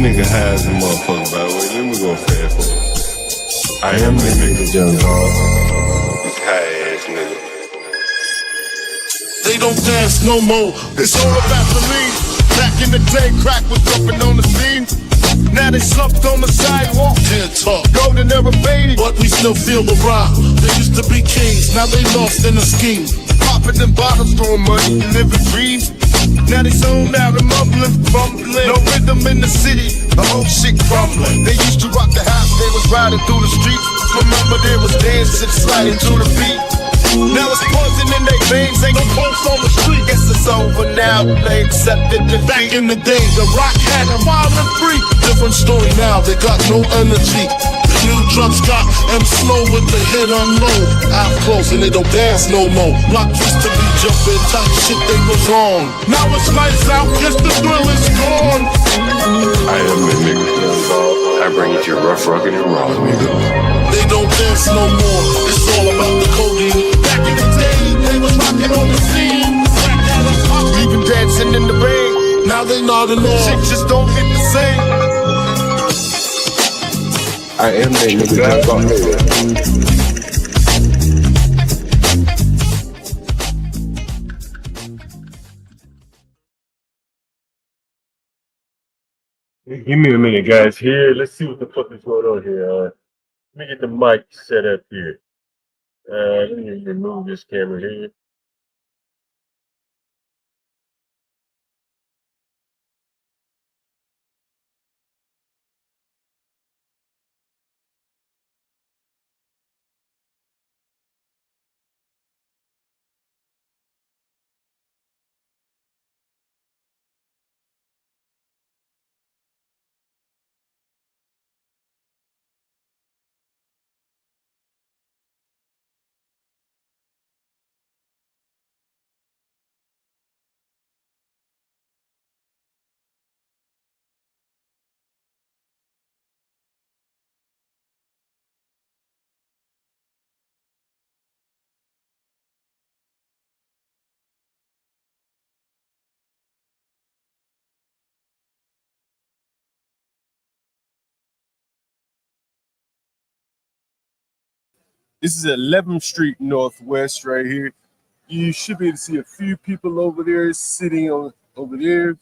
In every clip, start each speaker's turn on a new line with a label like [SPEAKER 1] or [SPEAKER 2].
[SPEAKER 1] nigga high as a motherfucker, by the way. Let me go fast for you. I am the nigga John Galt. This high ass nigga.
[SPEAKER 2] They don't dance no more. It's all about the lean. Back in the day, crack was jumping on the scene. Now they slumped on the sidewalk. Can't talk. Golden era faded, but we still feel the rock. They used to be kings, now they lost in the scheme. Popping them bottles, throwing money, living dreams. Now they zoned out and mumbling, fumbling. No rhythm in the city, the whole shit crumbling. They used to rock the house, they was riding through the streets. Remember there was dancing, sliding to the beat. Now it's poison in their veins, ain't no pulse on the street. Guess it's over now, they accepted defeat. Back in the day, the rock had them wild and free. Different story now, they got no energy. The new drugs got them slow with the hit unload. Out close and they don't dance no more. Block used to be jumping, type shit they was on. Now it's lights out, guess the thrill is gone.
[SPEAKER 1] I am the nigga John Galt. I bring it to you rough, rugged, and raw, nigga.
[SPEAKER 2] They don't dance no more, it's all about the codeine. Back in the day, they was rocking on the scene. Even dancing in the rain, now they nodding off. Shit just don't hit the same.
[SPEAKER 1] I am the nigga John Galt. Give me a minute, guys. Here, let's see what the fuck is going on here. Let me get the mic set up here. Let me remove this camera here. This is 11th Street Northwest right here. You should be able to see a few people over there sitting on over there.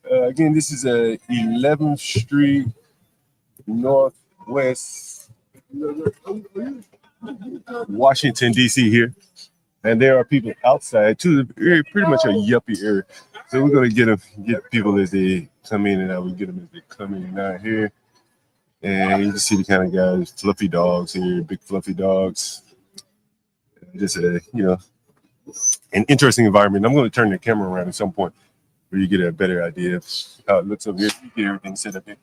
[SPEAKER 1] Again, this is 11th Street Northwest, Washington, D.C. here. And there are people outside too. Pretty much a yuppie area. So we're gonna get people as they come in and out. We get them as they come in and out here. And you can see the kind of guys, fluffy dogs here, big fluffy dogs. Just an interesting environment. I'm going to turn the camera around at some point where you get a better idea of how it looks over here. You get everything set up here.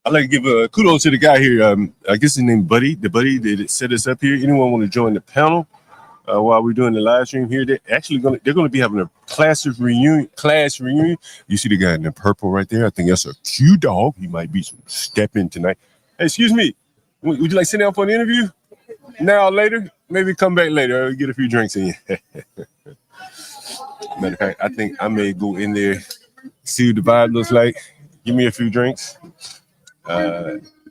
[SPEAKER 1] I'd like to give a kudos to the guy here. I guess his name Buddy. The Buddy that set us up here. Anyone want to join the panel? While we're doing the live stream here, they're going to be having a class reunion. You see the guy in the purple right there? I think that's a Q dog. He might be stepping tonight. Hey, excuse me. Would you like to sit down for an interview? Now or later? Maybe come back later. I'll get a few drinks in you. Matter of fact, I think I may go in there, see what the vibe looks like. Give me a few drinks.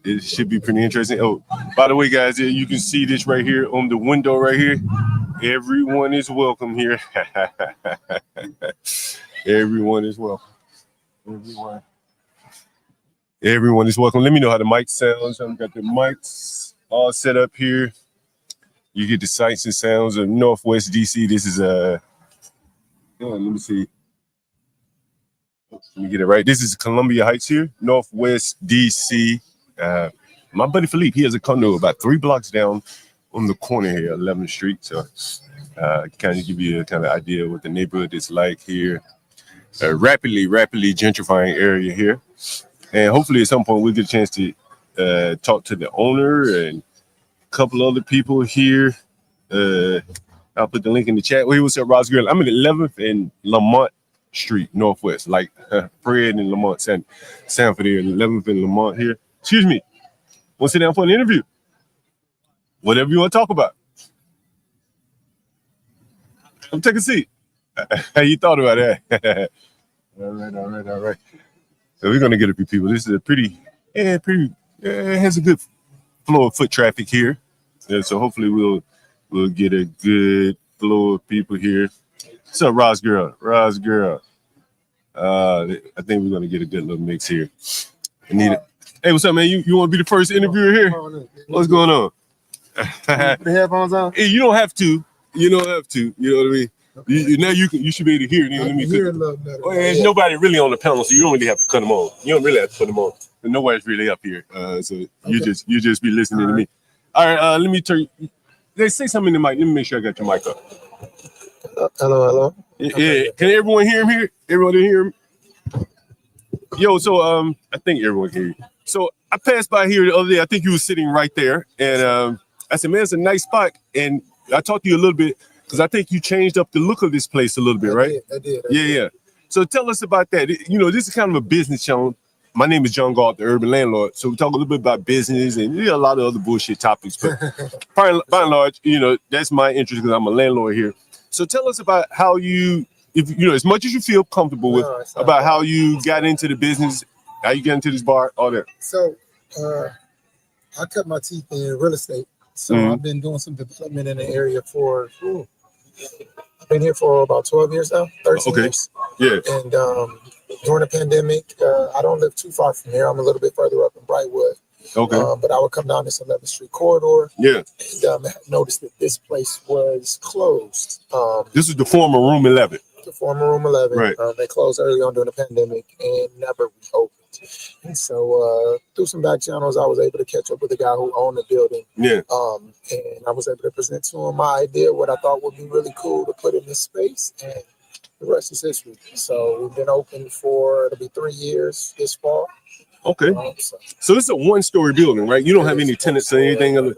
[SPEAKER 1] It should be pretty interesting. Oh, by the way, guys, you can see this right here on the window right here. Everyone is welcome here. Everyone is welcome. Everyone is welcome. Let me know how the mic sounds. I've got the mics all set up here. You get the sights and sounds of Northwest DC. This is let me see. Let me get it right. This is Columbia Heights here, Northwest DC. My buddy Philippe, he has a condo about 3 blocks down on the corner here, 11th Street. So kind of give you a kind of idea of what the neighborhood is like here. Rapidly gentrifying area here. And hopefully at some point we'll get a chance to talk to the owner and a couple other people here. I'll put the link in the chat. Well, what's up, Ross Grill? I'm at 11th and Lamont Street, Northwest, like Fred and Lamont Sanford here, 11th and Lamont here. Excuse me. Want to sit down for an interview? Whatever you want to talk about. Come take a seat. How you thought about that? All right. So we're gonna get a few people. This is a pretty, it has a good flow of foot traffic here. Yeah, so hopefully we'll get a good flow of people here. What's up, Roz girl? I think we're gonna get a good little mix here. Anita. Hey, what's up, man? You want to be the first interviewer here? What's going on?
[SPEAKER 3] The headphones on?
[SPEAKER 1] Hey, you don't have to. You know what I mean? Now you should be able to hear it.
[SPEAKER 3] I can hear a little better.
[SPEAKER 1] Well, there's nobody really on the panel, so you don't really have to cut them on. You don't really have to put them on. But nobody's really up here, so you just be listening to me. All right, let me turn. They say something in the mic. Let me make sure I got your mic up.
[SPEAKER 3] Hello.
[SPEAKER 1] Yeah, can everyone hear him here? Everyone hear him? Yo, so I think everyone can hear you. So I passed by here the other day. I think you were sitting right there, and I said, "Man, it's a nice spot." And I talked to you a little bit because I think you changed up the look of this place a little bit, right?
[SPEAKER 3] I did.
[SPEAKER 1] Yeah. So tell us about that. You know, this is kind of a business channel. My name is John Galt, the Urban Landlord. So we talk a little bit about business and a lot of other bullshit topics. But by and large, you know, that's my interest because I'm a landlord here. So tell us about how you, if you know, as much as you feel comfortable with, about how you got into the business, how you got into this bar, all that.
[SPEAKER 3] So I cut my teeth in real estate. So I've been doing some development in the area for, I've been here for about 12 years now, 13 years.
[SPEAKER 1] Yeah.
[SPEAKER 3] And during the pandemic, I don't live too far from here. I'm a little bit further up in Brightwood.
[SPEAKER 1] Okay.
[SPEAKER 3] But I would come down this 11th Street corridor.
[SPEAKER 1] Yeah.
[SPEAKER 3] And I noticed that this place was closed.
[SPEAKER 1] This is the former Room 11.
[SPEAKER 3] The former Room 11.
[SPEAKER 1] Right.
[SPEAKER 3] They closed early on during the pandemic and never reopened. And so through some back channels, I was able to catch up with the guy who owned the building.
[SPEAKER 1] Yeah.
[SPEAKER 3] And I was able to present to him my idea, what I thought would be really cool to put in this space. And the rest is history. So we've been open for, it'll be 3 years this fall.
[SPEAKER 1] Okay. So this is a one-story building, right? You don't have any tenants or anything.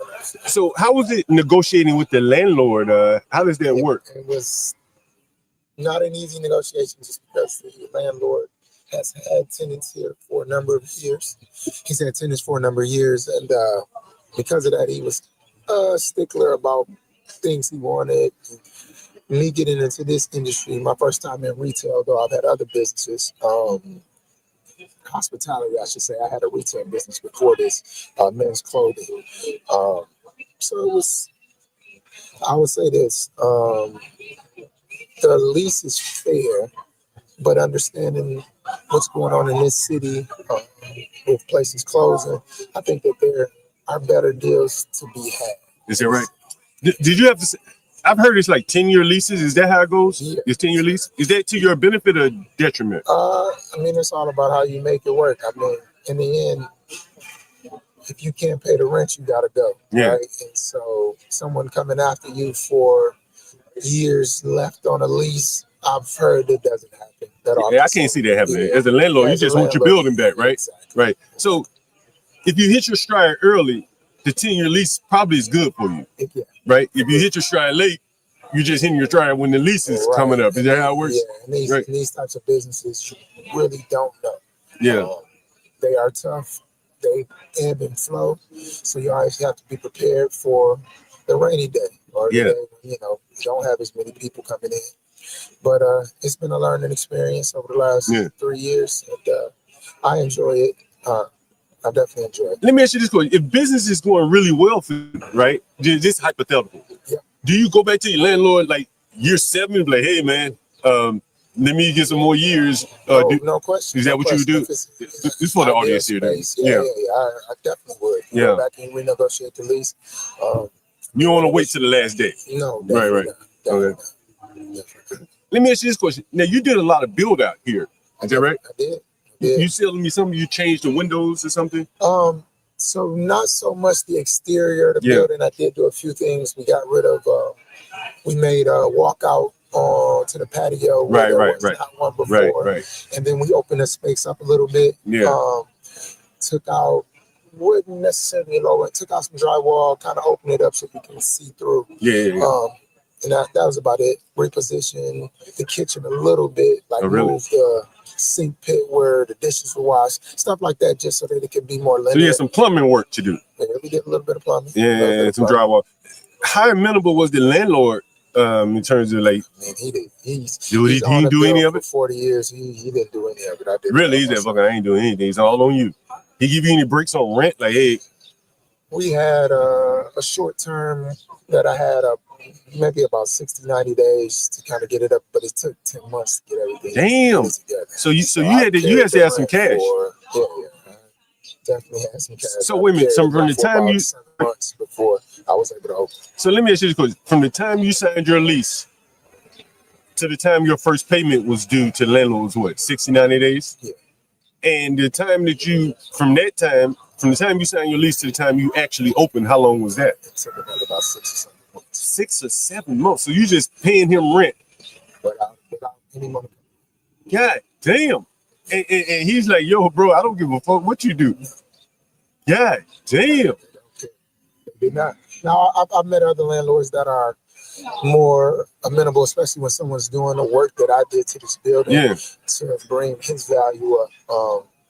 [SPEAKER 1] So how was it negotiating with the landlord? How does that work?
[SPEAKER 3] It was not an easy negotiation just because the landlord has had tenants here for a number of years. He's had tenants for a number of years. And because of that, he was a stickler about things he wanted. Me getting into this industry, my first time in retail, though I've had other businesses, hospitality, I should say. I had a retail business before this, men's clothing. So it was, I would say this, the lease is fair, but understanding what's going on in this city with places closing, I think that there are better deals to be had.
[SPEAKER 1] Is that right? Did you have to say, I've heard it's like 10-year leases. Is that how it goes?
[SPEAKER 3] Yeah.
[SPEAKER 1] It's 10-year lease. Is that to your benefit or detriment?
[SPEAKER 3] I mean, it's all about how you make it work. I mean, in the end, if you can't pay the rent, you gotta go.
[SPEAKER 1] Yeah.
[SPEAKER 3] Right. And so someone coming after you for years left on a lease, I've heard it doesn't happen.
[SPEAKER 1] I can't see that happening. Yeah. As a landlord, you just want your building back, right?
[SPEAKER 3] Exactly.
[SPEAKER 1] Right. So if you hit your stride early, the 10-year lease probably is good for you.
[SPEAKER 3] Yeah.
[SPEAKER 1] Right? If you hit your stride late, you're just hitting your stride when the lease is coming up. Is that how it works?
[SPEAKER 3] Yeah, and these types of businesses, you really don't know.
[SPEAKER 1] Yeah.
[SPEAKER 3] They are tough. They ebb and flow. So you always have to be prepared for the rainy day or the day when, you don't have as many people coming in. But it's been a learning experience over the last 3 years. And I enjoy it. I definitely enjoy it.
[SPEAKER 1] Let me ask you this question. If business is going really well for you, right? Just hypothetical.
[SPEAKER 3] Yeah.
[SPEAKER 1] Do you go back to your landlord like year 7 and be like, hey, man, let me get some more years?
[SPEAKER 3] No question.
[SPEAKER 1] Is that what you would do? It's for the audience here.
[SPEAKER 3] Yeah. I definitely would. Go back and renegotiate the lease.
[SPEAKER 1] You don't want to wait till the last day.
[SPEAKER 3] No.
[SPEAKER 1] Right. Okay. Let me ask you this question. Now, you did a lot of build out here. Is that right?
[SPEAKER 3] I did.
[SPEAKER 1] You telling me something? You changed the windows or something?
[SPEAKER 3] So not so much the exterior of the building. I did do a few things. We got rid of. We made a walkout to the patio.
[SPEAKER 1] Right.
[SPEAKER 3] Not one before.
[SPEAKER 1] Right.
[SPEAKER 3] And then we opened the space up a little bit. Yeah. Took out. Wouldn't necessarily lower it. Took out some drywall. Kind of opened it up so we can see through.
[SPEAKER 1] Yeah.
[SPEAKER 3] And that was about it. Reposition the kitchen a little bit, like move the sink pit where the dishes were washed, stuff like that, just so that it can be more linear.
[SPEAKER 1] So you had some plumbing work to do.
[SPEAKER 3] Yeah, we did a little bit of plumbing.
[SPEAKER 1] Yeah, and some drywall. How amenable was the landlord in terms of like?
[SPEAKER 3] I mean, he
[SPEAKER 1] he
[SPEAKER 3] on
[SPEAKER 1] didn't
[SPEAKER 3] the
[SPEAKER 1] do any
[SPEAKER 3] bill
[SPEAKER 1] of
[SPEAKER 3] for
[SPEAKER 1] it?
[SPEAKER 3] 40 years. He didn't do any of it. I did.
[SPEAKER 1] Really? He said, "Fuck, I ain't doing anything. It's all on you." He give you any breaks on rent? Like, hey,
[SPEAKER 3] We had a short term that I had maybe about 60, 90 days to kind of get it up, but it took 10 months to get everything
[SPEAKER 1] damn.
[SPEAKER 3] together.
[SPEAKER 1] So you had to have some cash.
[SPEAKER 3] Yeah. I definitely had some cash.
[SPEAKER 1] So wait a minute. So from the time you
[SPEAKER 3] 7 months before I was able to open.
[SPEAKER 1] So let me ask you this question: from the time you signed your lease to the time your first payment was due to the landlord was what, 60, 90 days?
[SPEAKER 3] Yeah.
[SPEAKER 1] And the time that you, from the time you signed your lease to the time you actually opened, how long was that?
[SPEAKER 3] It took about 6 or 7 months.
[SPEAKER 1] 6 or 7 months. So you just paying him rent
[SPEAKER 3] without any money.
[SPEAKER 1] God damn. And he's like, yo, bro, I don't give a fuck what you do. God damn.
[SPEAKER 3] They not. Now, I've met other landlords that are more amenable, especially when someone's doing the work that I did to this building to bring his value up.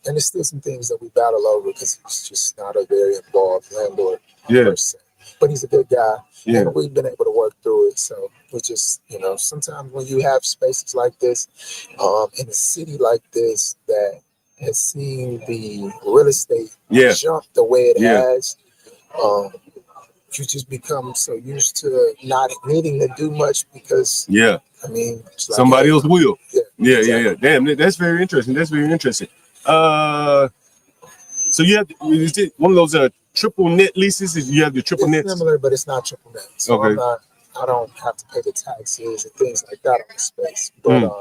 [SPEAKER 3] And there's still some things that we battle over because he's just not a very involved landlord person. But he's a good guy, and we've been able to work through it. So we just, sometimes when you have spaces like this, in a city like this that has seen the real estate jump the way it has, you just become so used to not needing to do much because I mean, it's like,
[SPEAKER 1] somebody else will.
[SPEAKER 3] Yeah.
[SPEAKER 1] Damn, that's very interesting. So you have is it one of those triple net leases? You have the triple net.
[SPEAKER 3] Similar, but it's not triple net. So I don't have to pay the taxes and things like that on the space. But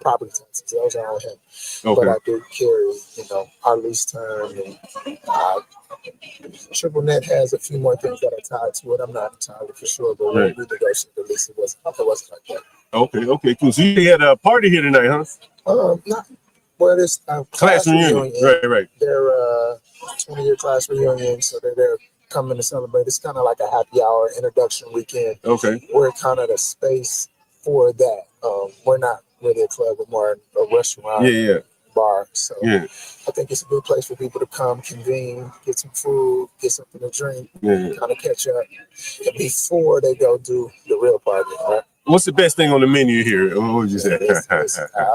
[SPEAKER 3] property taxes, those are on him. But I do carry, our lease term, and triple net has a few more things that are tied to it. I'm not entirely for sure, but when we negotiated the lease, it wasn't like that. Okay, cool. So you had a party here tonight, huh? Not. Well, it's a
[SPEAKER 1] class reunion. Right.
[SPEAKER 3] They're 20-year class reunion, so they're coming to celebrate. It's kind of like a happy hour introduction weekend. Okay. We're kind of the space for that. We're not really a club, we're more a restaurant. Bar. So I think it's a good place for people to come, convene, get some food, get something to drink, kind of catch up, and before they go do the real party, right?
[SPEAKER 1] What's the best thing on the menu here? What would you say?
[SPEAKER 3] I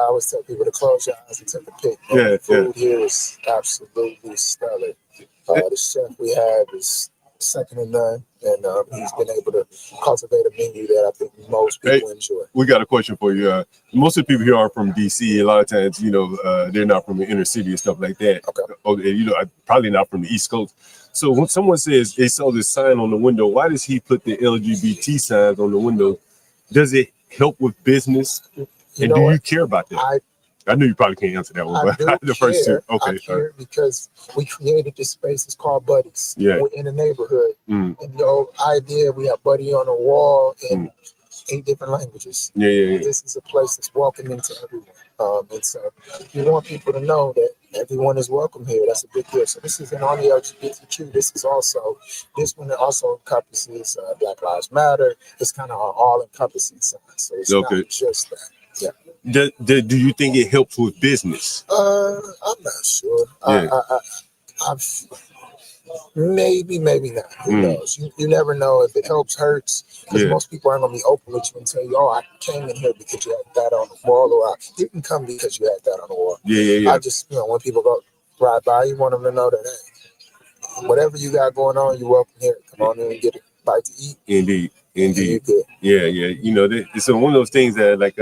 [SPEAKER 3] always tell people to close your eyes and take a pic. The food here is absolutely stellar. The chef we have is second to none, and he's been able to cultivate a menu that I think most people enjoy. We
[SPEAKER 1] got a question for you. Most of the people here are from DC. A lot of times, they're not from the inner city and stuff like that. Okay. Probably not from the East Coast. So when someone says they saw this sign on the window, why does he put the LGBT signs on the window? Does it help with business? And do you care about that? I know you probably can't answer that one, but the first two. Okay.
[SPEAKER 3] I care because we created this space. It's called Buddies. We're in the neighborhood. And the old idea, we have Buddy on the wall in 8 different languages. This is a place that's welcoming to everyone. And so you want people to know that everyone is welcome here. That's a big deal. So this isn't only LGBTQ. This one also encompasses Black Lives Matter. It's kind of an all-encompassing sign. So it's not just that.
[SPEAKER 1] Do you think it helps with business?
[SPEAKER 3] I'm not sure. I've maybe not. Who knows? You never know if it helps, hurts. Because most people aren't gonna be open with you and tell you, "Oh, I came in here because you had that on the wall," or "I didn't come because you had that on the wall." I just, when people go ride by, you want them to know that, hey, whatever you got going on, you're welcome here. Come on in and get a bite to eat.
[SPEAKER 1] Indeed. Yeah. It's one of those things that, like,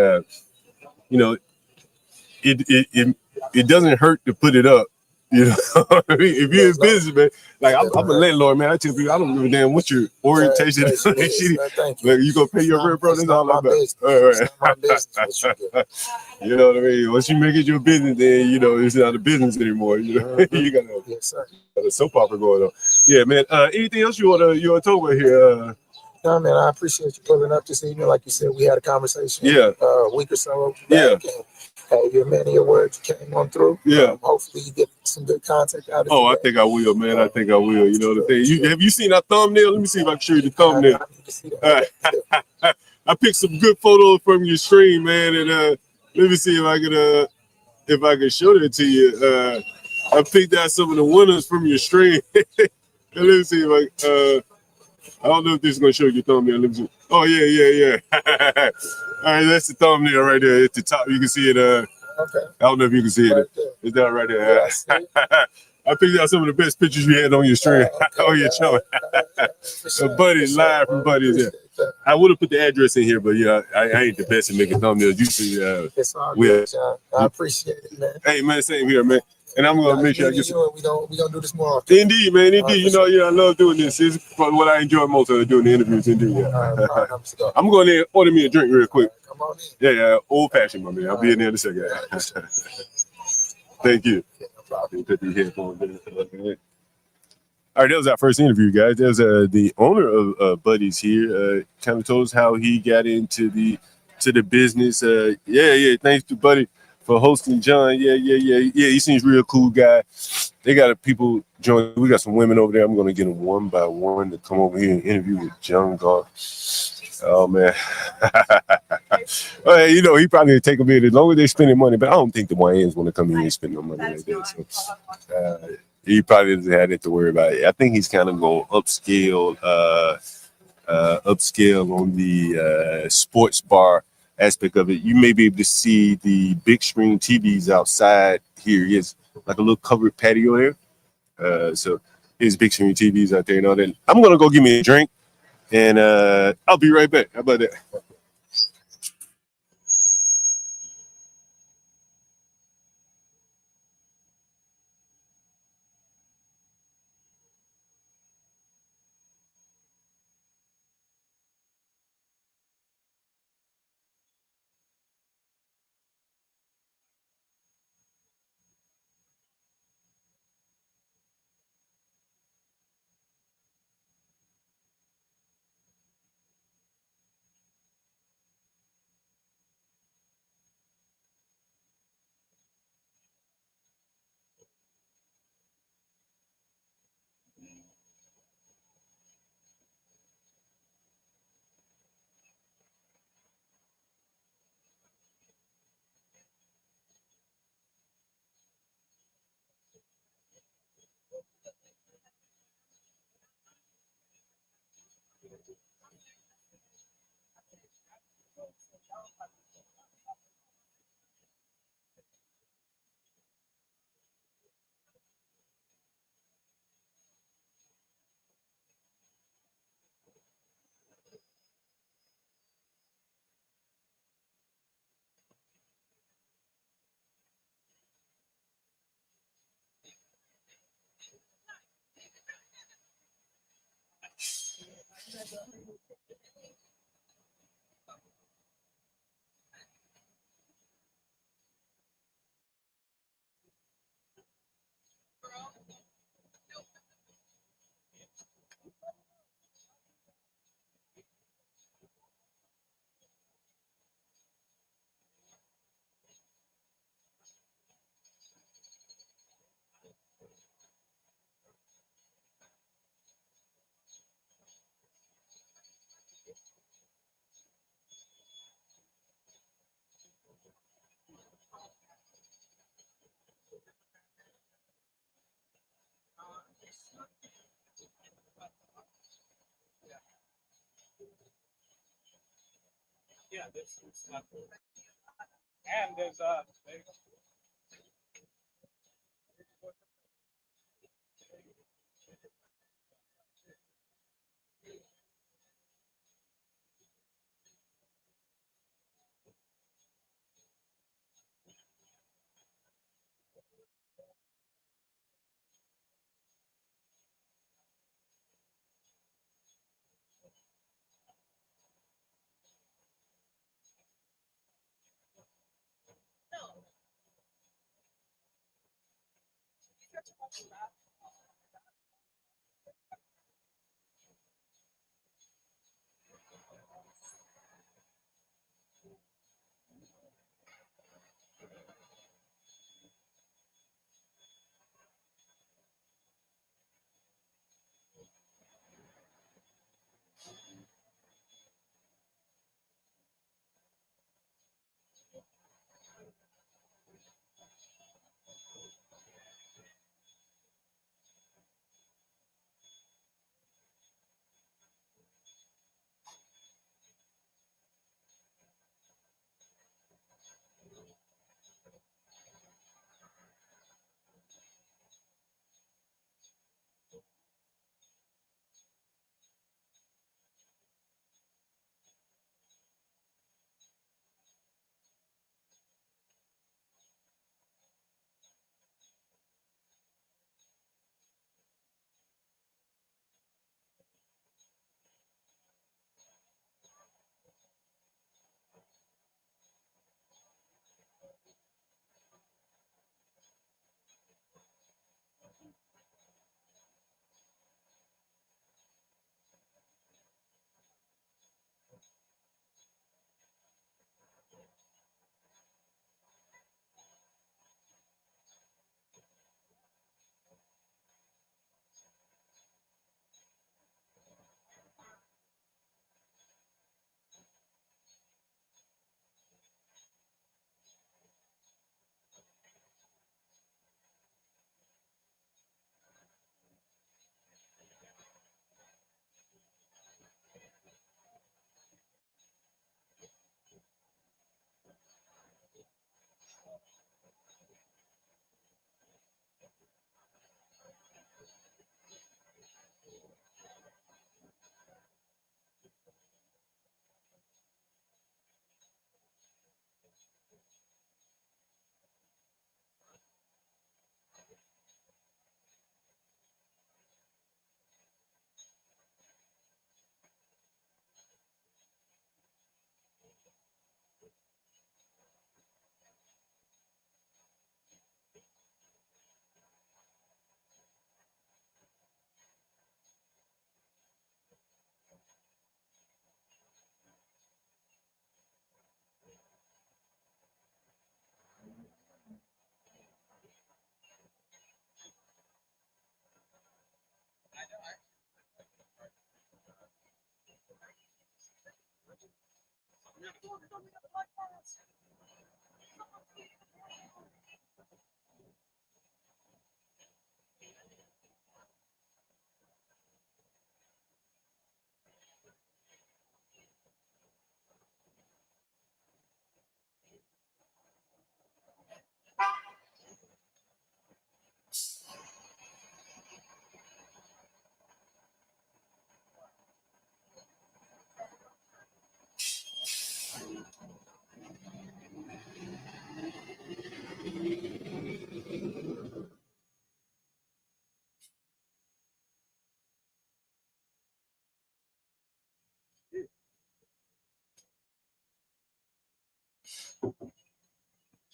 [SPEAKER 1] it doesn't hurt to put it up. If you're in business, man, like I'm a landlord, man. I tell people I don't give a damn what your orientation is. Like, you gonna pay your rent, bro? That's all about. You know what I mean? Once you make it your business, then it's not a business anymore. You got a soap opera going on. Yeah, man. Anything else you wanna talk about here?
[SPEAKER 3] No, man, I appreciate you pulling up this evening. Like you said, we had a conversation a week or so back. Hey, your man of your words came on through. Hopefully you get some good content out of it.
[SPEAKER 1] I think I will, man. I think I will. You know the thing. Have you seen our thumbnbnail? Let me see if I can show you the thumbnail. I picked some good photos from your stream, man, and let me see if I can show that to you. I picked out some of the winners from your stream. Let me see if I don't know if this is gonna show you your thumbnail. Let me see. Oh yeah. All right, that's the thumbnail right there. At the top, you can see it.
[SPEAKER 3] Okay.
[SPEAKER 1] I don't know if you can see it.
[SPEAKER 3] Right there.
[SPEAKER 1] It's down right there.
[SPEAKER 3] Yeah, I see it.
[SPEAKER 1] I picked out some of the best pictures you had on your stream.
[SPEAKER 3] Okay,
[SPEAKER 1] On your channel.
[SPEAKER 3] For sure,
[SPEAKER 1] Buddy,
[SPEAKER 3] for sure,
[SPEAKER 1] live
[SPEAKER 3] bro.
[SPEAKER 1] from Buddy's. Yeah.
[SPEAKER 3] Appreciate that.
[SPEAKER 1] I would have put the address in here, but yeah, I ain't the best at making thumbnails. Usually,
[SPEAKER 3] It's all
[SPEAKER 1] we
[SPEAKER 3] good, John. I appreciate it, man.
[SPEAKER 1] hey man, same here, man. And I'm gonna make sure I get some.
[SPEAKER 3] We gonna do this more often.
[SPEAKER 1] Indeed, man. Indeed,
[SPEAKER 3] for
[SPEAKER 1] I love doing this. It's probably what I enjoy most of doing the interviews. Indeed, yeah.
[SPEAKER 3] All right, let's go.
[SPEAKER 1] I'm going to order me a drink real quick.
[SPEAKER 3] Come on in.
[SPEAKER 1] Yeah, old fashioned, my man. I'll be in there in a second. Thank you.
[SPEAKER 3] No problem.
[SPEAKER 1] Put the headphones in. All right, that was our first interview, guys. That was the owner of Buddy's here. Kind of told us how he got into the business. Thanks to Buddy for hosting John. Yeah. He seems real cool guy. They got people join. We got some women over there. I'm gonna get them one by one to come over here and interview with John Galt. Oh man. Well, he probably take a bit as long as they're spending money, but I don't think the YNs want to come here and spend no money like that. So he probably doesn't have it to worry about it. I think he's kind of going upscale on the sports bar aspect of it. You may be able to see the big screen TVs outside here. He has like a little covered patio there. So his big screen TVs out there and all that. I'm gonna go get me a drink, and I'll be right back. How about that?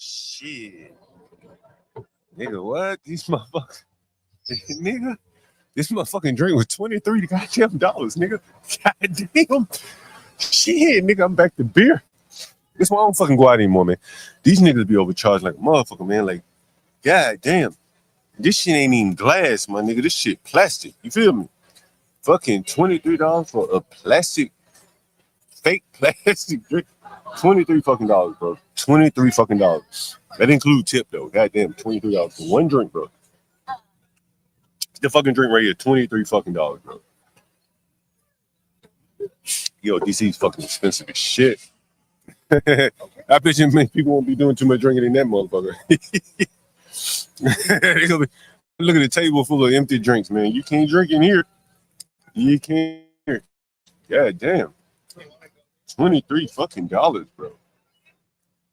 [SPEAKER 1] Shit. Nigga, what? These motherfuckers. Nigga, this motherfucking drink was $23 goddamn dollars, nigga. Goddamn. Shit, nigga, I'm back to beer. That's why I don't fucking go out anymore, man. These niggas be overcharged like a motherfucker, man. Like, goddamn. This shit ain't even glass, my nigga. This shit plastic. You feel me? Fucking $23 for a plastic, fake plastic drink. $23 fucking dollars, bro. $23 fucking dollars. That include tip though. Goddamn, $23 for one drink, bro. The fucking drink right here, $23 fucking dollars, bro. Yo, DC's fucking expensive as shit. I bet you many people won't be doing too much drinking in that motherfucker. They gonna be, look at the table full of empty drinks, man. You can't drink in here. You can't. God damn. $23 fucking dollars, bro.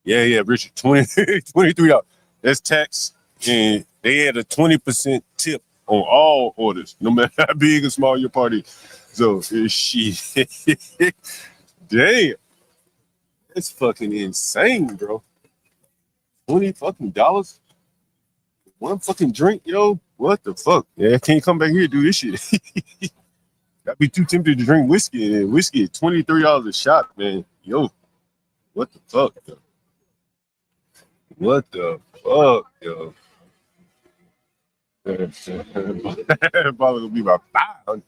[SPEAKER 1] Yeah, Richard. $23. That's tax, and they had a 20% tip on all orders, no matter how big or small your party. So shit. Damn. That's fucking insane, bro. $20 fucking dollars? One fucking drink, yo. What the fuck? Yeah, I can't come back here and do this shit. I'd be too tempted to drink whiskey, and whiskey is $23 a shot, man. Yo, what the fuck, yo? What the fuck, yo? Probably gonna be about $500.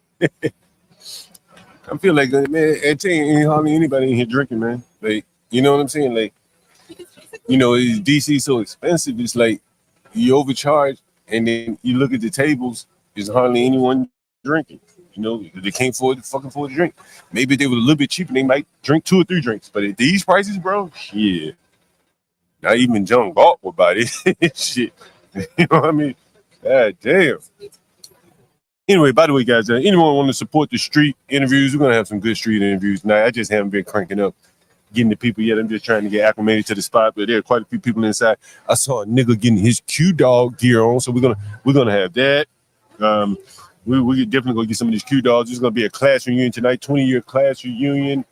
[SPEAKER 1] I feel like, man, I tell you, ain't hardly anybody in here drinking, man. Like, you know what I'm saying? Like, you know, DC so expensive. It's like you overcharge, and then you look at the tables. There's hardly anyone drinking. You know, they can't afford a drink. Maybe if they were a little bit cheaper, they might drink 2 or 3 drinks. But at these prices, bro, shit. Not even John Galt would buy this shit. You know what I mean? God damn. Anyway, by the way, guys, anyone want to support the street interviews? We're going to have some good street interviews tonight. I just haven't been cranking up, getting the people yet. I'm just trying to get acclimated to the spot, but there are quite a few people inside. I saw a nigga getting his Q-Dog gear on, so we're gonna have that. We definitely gonna get some of these Q-Dogs. There's gonna be a class reunion tonight, 20-year class reunion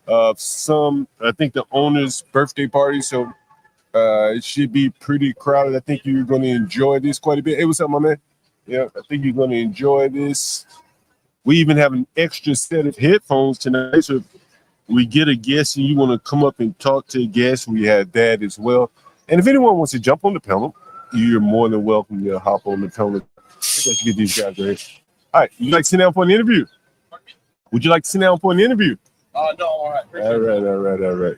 [SPEAKER 1] of I think the owner's birthday party, so it should be pretty crowded. I think you're gonna enjoy this quite a bit. Hey, what's up, my man? Yeah, I think you're gonna enjoy this. We even have an extra set of headphones tonight, so if we get a guest and you want to come up and talk to a guest, we have that as well. And if anyone wants to jump on the panel, you're more than welcome to hop on the panel. Let's get these guys right here. All right, you like to sit down for an interview? Would you like to sit down for an interview?
[SPEAKER 4] No, all right.
[SPEAKER 1] All right.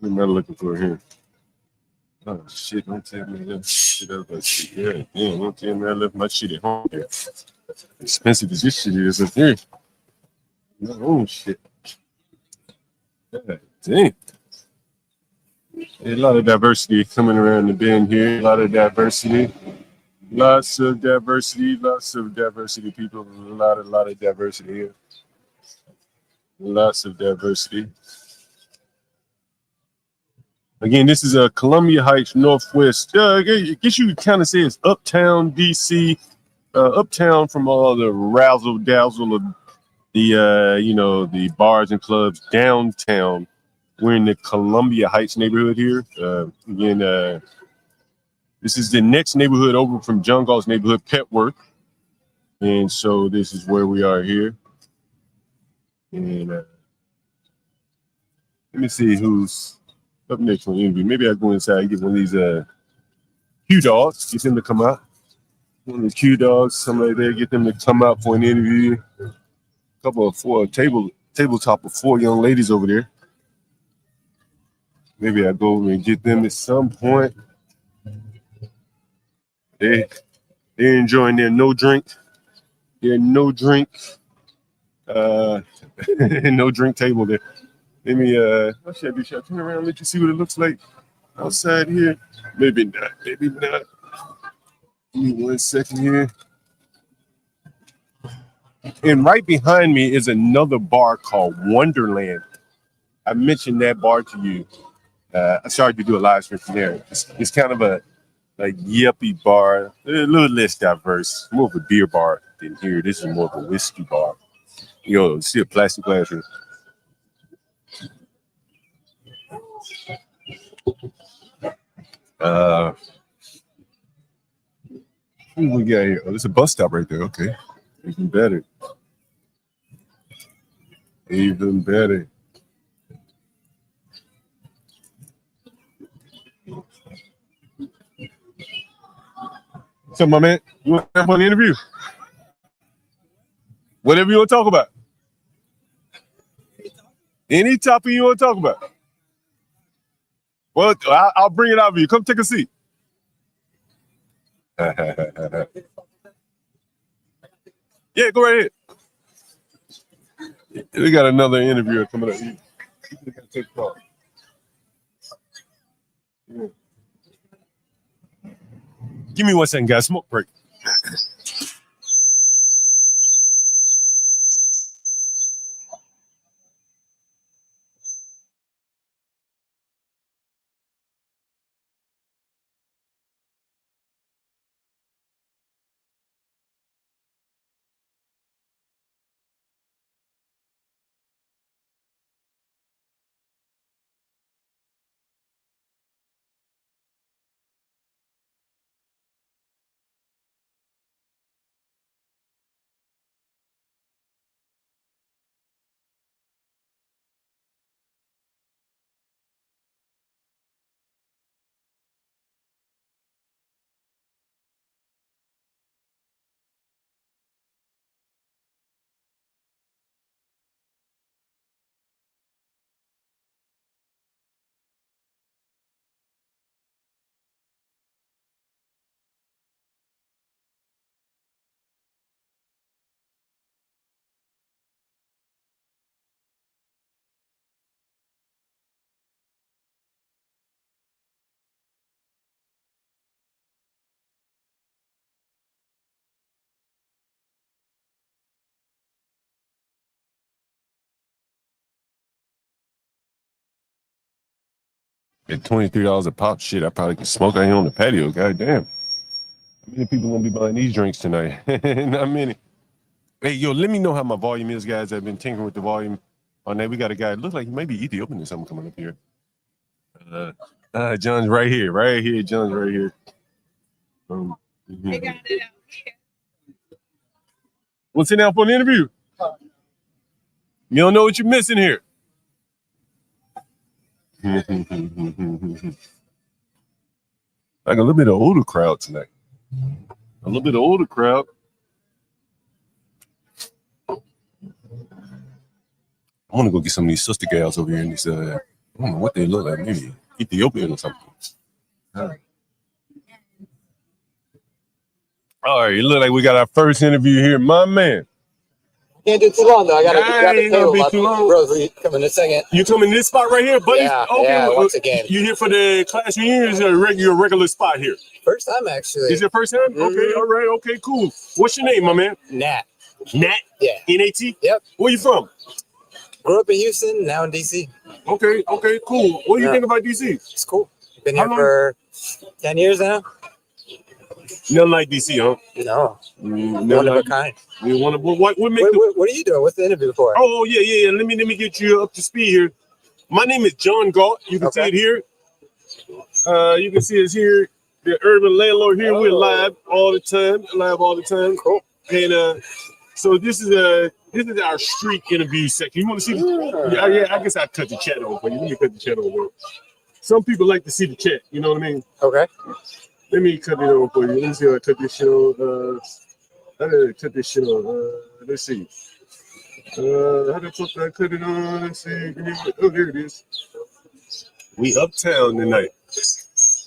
[SPEAKER 1] What am I looking for here? Oh, shit, don't tell me that shit up. Yeah, don't tell me I left my shit at home here. Expensive as this shit is up here. My own shit. God damn. A lot of diversity coming around the bend here. A lot of diversity. Lots of diversity, people. A lot of diversity here. Lots of diversity. Again, this is a Columbia Heights Northwest. I guess you could kind of say it's uptown DC, uptown from all the razzle dazzle of the the bars and clubs. Downtown, we're in the Columbia Heights neighborhood here. This is the next neighborhood over from John Galt's neighborhood, Petworth. And so this is where we are here. And let me see who's up next on the interview. Maybe I go inside and get one of these Q-Dogs, get them to come out. One of the Q-Dogs, something like that, get them to come out for an interview. A couple of table tabletop of 4 young ladies over there. Maybe I go over and get them at some point. They're enjoying their no drink. Their no drink. No drink table there. Let me what should I do? Should I turn around and let you see what it looks like outside here? Maybe not. Maybe not. Give me 1 second here. And right behind me is another bar called Wonderland. I mentioned that bar to you. I started to do a live stream from there. It's kind of a yuppie bar, a little less diverse, more of a beer bar than here. This is more of a whiskey bar. Yo, see a plastic glass here. What we got here? Oh, there's a bus stop right there. Okay, even better. Even better. So, my man, you want to have an interview? Whatever you want to talk about. Any topic you want to talk about. Well, I'll bring it out for you. Come take a seat. Yeah, go right ahead. We got another interviewer coming up. You gotta take a call. Yeah. Give me 1 second, guys. Smoke break. At $23 a pop, shit, I probably could smoke out here on the patio. God damn. How many people gonna be buying these drinks tonight? Not many. Hey, yo, let me know how my volume is, guys. I've been tinkering with the volume on that. We got a guy, it looks like maybe Ethiopian or something coming up here. John's right here, right here. John's right here.
[SPEAKER 4] They got it out here.
[SPEAKER 1] What's in there for an interview? You don't know what you're missing here. Like a little bit of older crowd tonight. A little bit of older crowd. I want to go get some of these sister gals over here in this. I don't know what they look like. Maybe Ethiopian or something. All right, it look like we got our first interview here. My man.
[SPEAKER 5] Can't do too long though. I gotta grab the
[SPEAKER 1] ain't gonna be
[SPEAKER 5] table.
[SPEAKER 1] too long.
[SPEAKER 5] Bros, we come in a second.
[SPEAKER 1] You come in this spot right here, buddy?
[SPEAKER 5] Yeah,
[SPEAKER 1] okay.
[SPEAKER 5] yeah, once again.
[SPEAKER 1] You here for the class reunion? Is it your regular spot here?
[SPEAKER 5] First time actually.
[SPEAKER 1] Is it your first time? Okay, all right, okay, cool. What's your name, my man?
[SPEAKER 5] Nat.
[SPEAKER 1] Nat?
[SPEAKER 5] Yeah.
[SPEAKER 1] N-A-T?
[SPEAKER 5] Yep.
[SPEAKER 1] Where you from?
[SPEAKER 5] Grew up in Houston, now in DC.
[SPEAKER 1] Okay, cool. What do you think about DC?
[SPEAKER 5] It's cool. Been
[SPEAKER 1] How
[SPEAKER 5] here
[SPEAKER 1] long?
[SPEAKER 5] for 10 years now.
[SPEAKER 1] Nothing like DC, huh?
[SPEAKER 5] No.
[SPEAKER 1] Nothing
[SPEAKER 5] One of a
[SPEAKER 1] like,
[SPEAKER 5] kind.
[SPEAKER 1] what make the...
[SPEAKER 5] What are you doing? What's the interview for?
[SPEAKER 1] Oh, yeah. Let me get you up to speed here. My name is John Galt. You can see it here. You can see us here. The Urban Landlord here. We're live all the time.
[SPEAKER 5] Cool.
[SPEAKER 1] And so this is our street interview section. You want to see the yeah, I guess I cut the chat over for you. Let me cut the chat over. Some people like to see the chat, you know what I mean?
[SPEAKER 5] Okay.
[SPEAKER 1] Let me cut it over for you. Let me see how I cut this shit on. Cut this shit on. Let's see. How the fuck I cut it on? Let's see. Oh, there it is. We uptown tonight.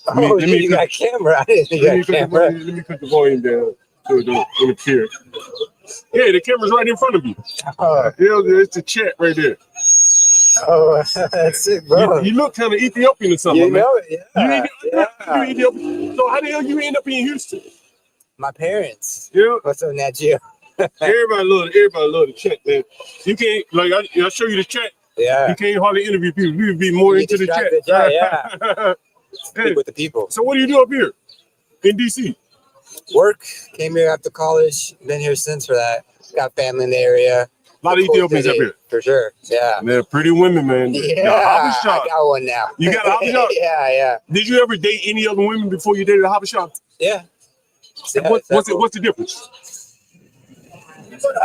[SPEAKER 5] Oh, you got a camera. I didn't think you got a camera.
[SPEAKER 1] Let me cut the volume down so it don't interfere. Yeah, the camera's right in front of you.
[SPEAKER 5] Oh,
[SPEAKER 1] Yeah, it's the chat right there.
[SPEAKER 5] oh that's it, bro.
[SPEAKER 1] You look kind of Ethiopian or something,
[SPEAKER 5] You
[SPEAKER 1] man.
[SPEAKER 5] know it, yeah.
[SPEAKER 1] You Ethiopian. So how the hell you end up in Houston?
[SPEAKER 5] My parents.
[SPEAKER 1] Yeah.
[SPEAKER 5] What's up, Nat Geo?
[SPEAKER 1] Everybody love the chat, man. You can't I'll show you the chat.
[SPEAKER 5] Yeah.
[SPEAKER 1] You can't hardly interview people. You be more into the chat.
[SPEAKER 5] Yeah.
[SPEAKER 1] Hey,
[SPEAKER 5] Speak with the people.
[SPEAKER 1] so what do you do up here in DC?
[SPEAKER 5] Work. Came here after college. Been here since for that. Got family in the area.
[SPEAKER 1] A lot of Ethiopians up here.
[SPEAKER 5] For sure. Yeah.
[SPEAKER 1] They're pretty women, man.
[SPEAKER 5] Yeah. I got one now.
[SPEAKER 1] You got a Habesha?
[SPEAKER 5] Yeah.
[SPEAKER 1] Did you ever date any other women before you dated a Habesha?
[SPEAKER 5] Yeah.
[SPEAKER 1] What's the difference?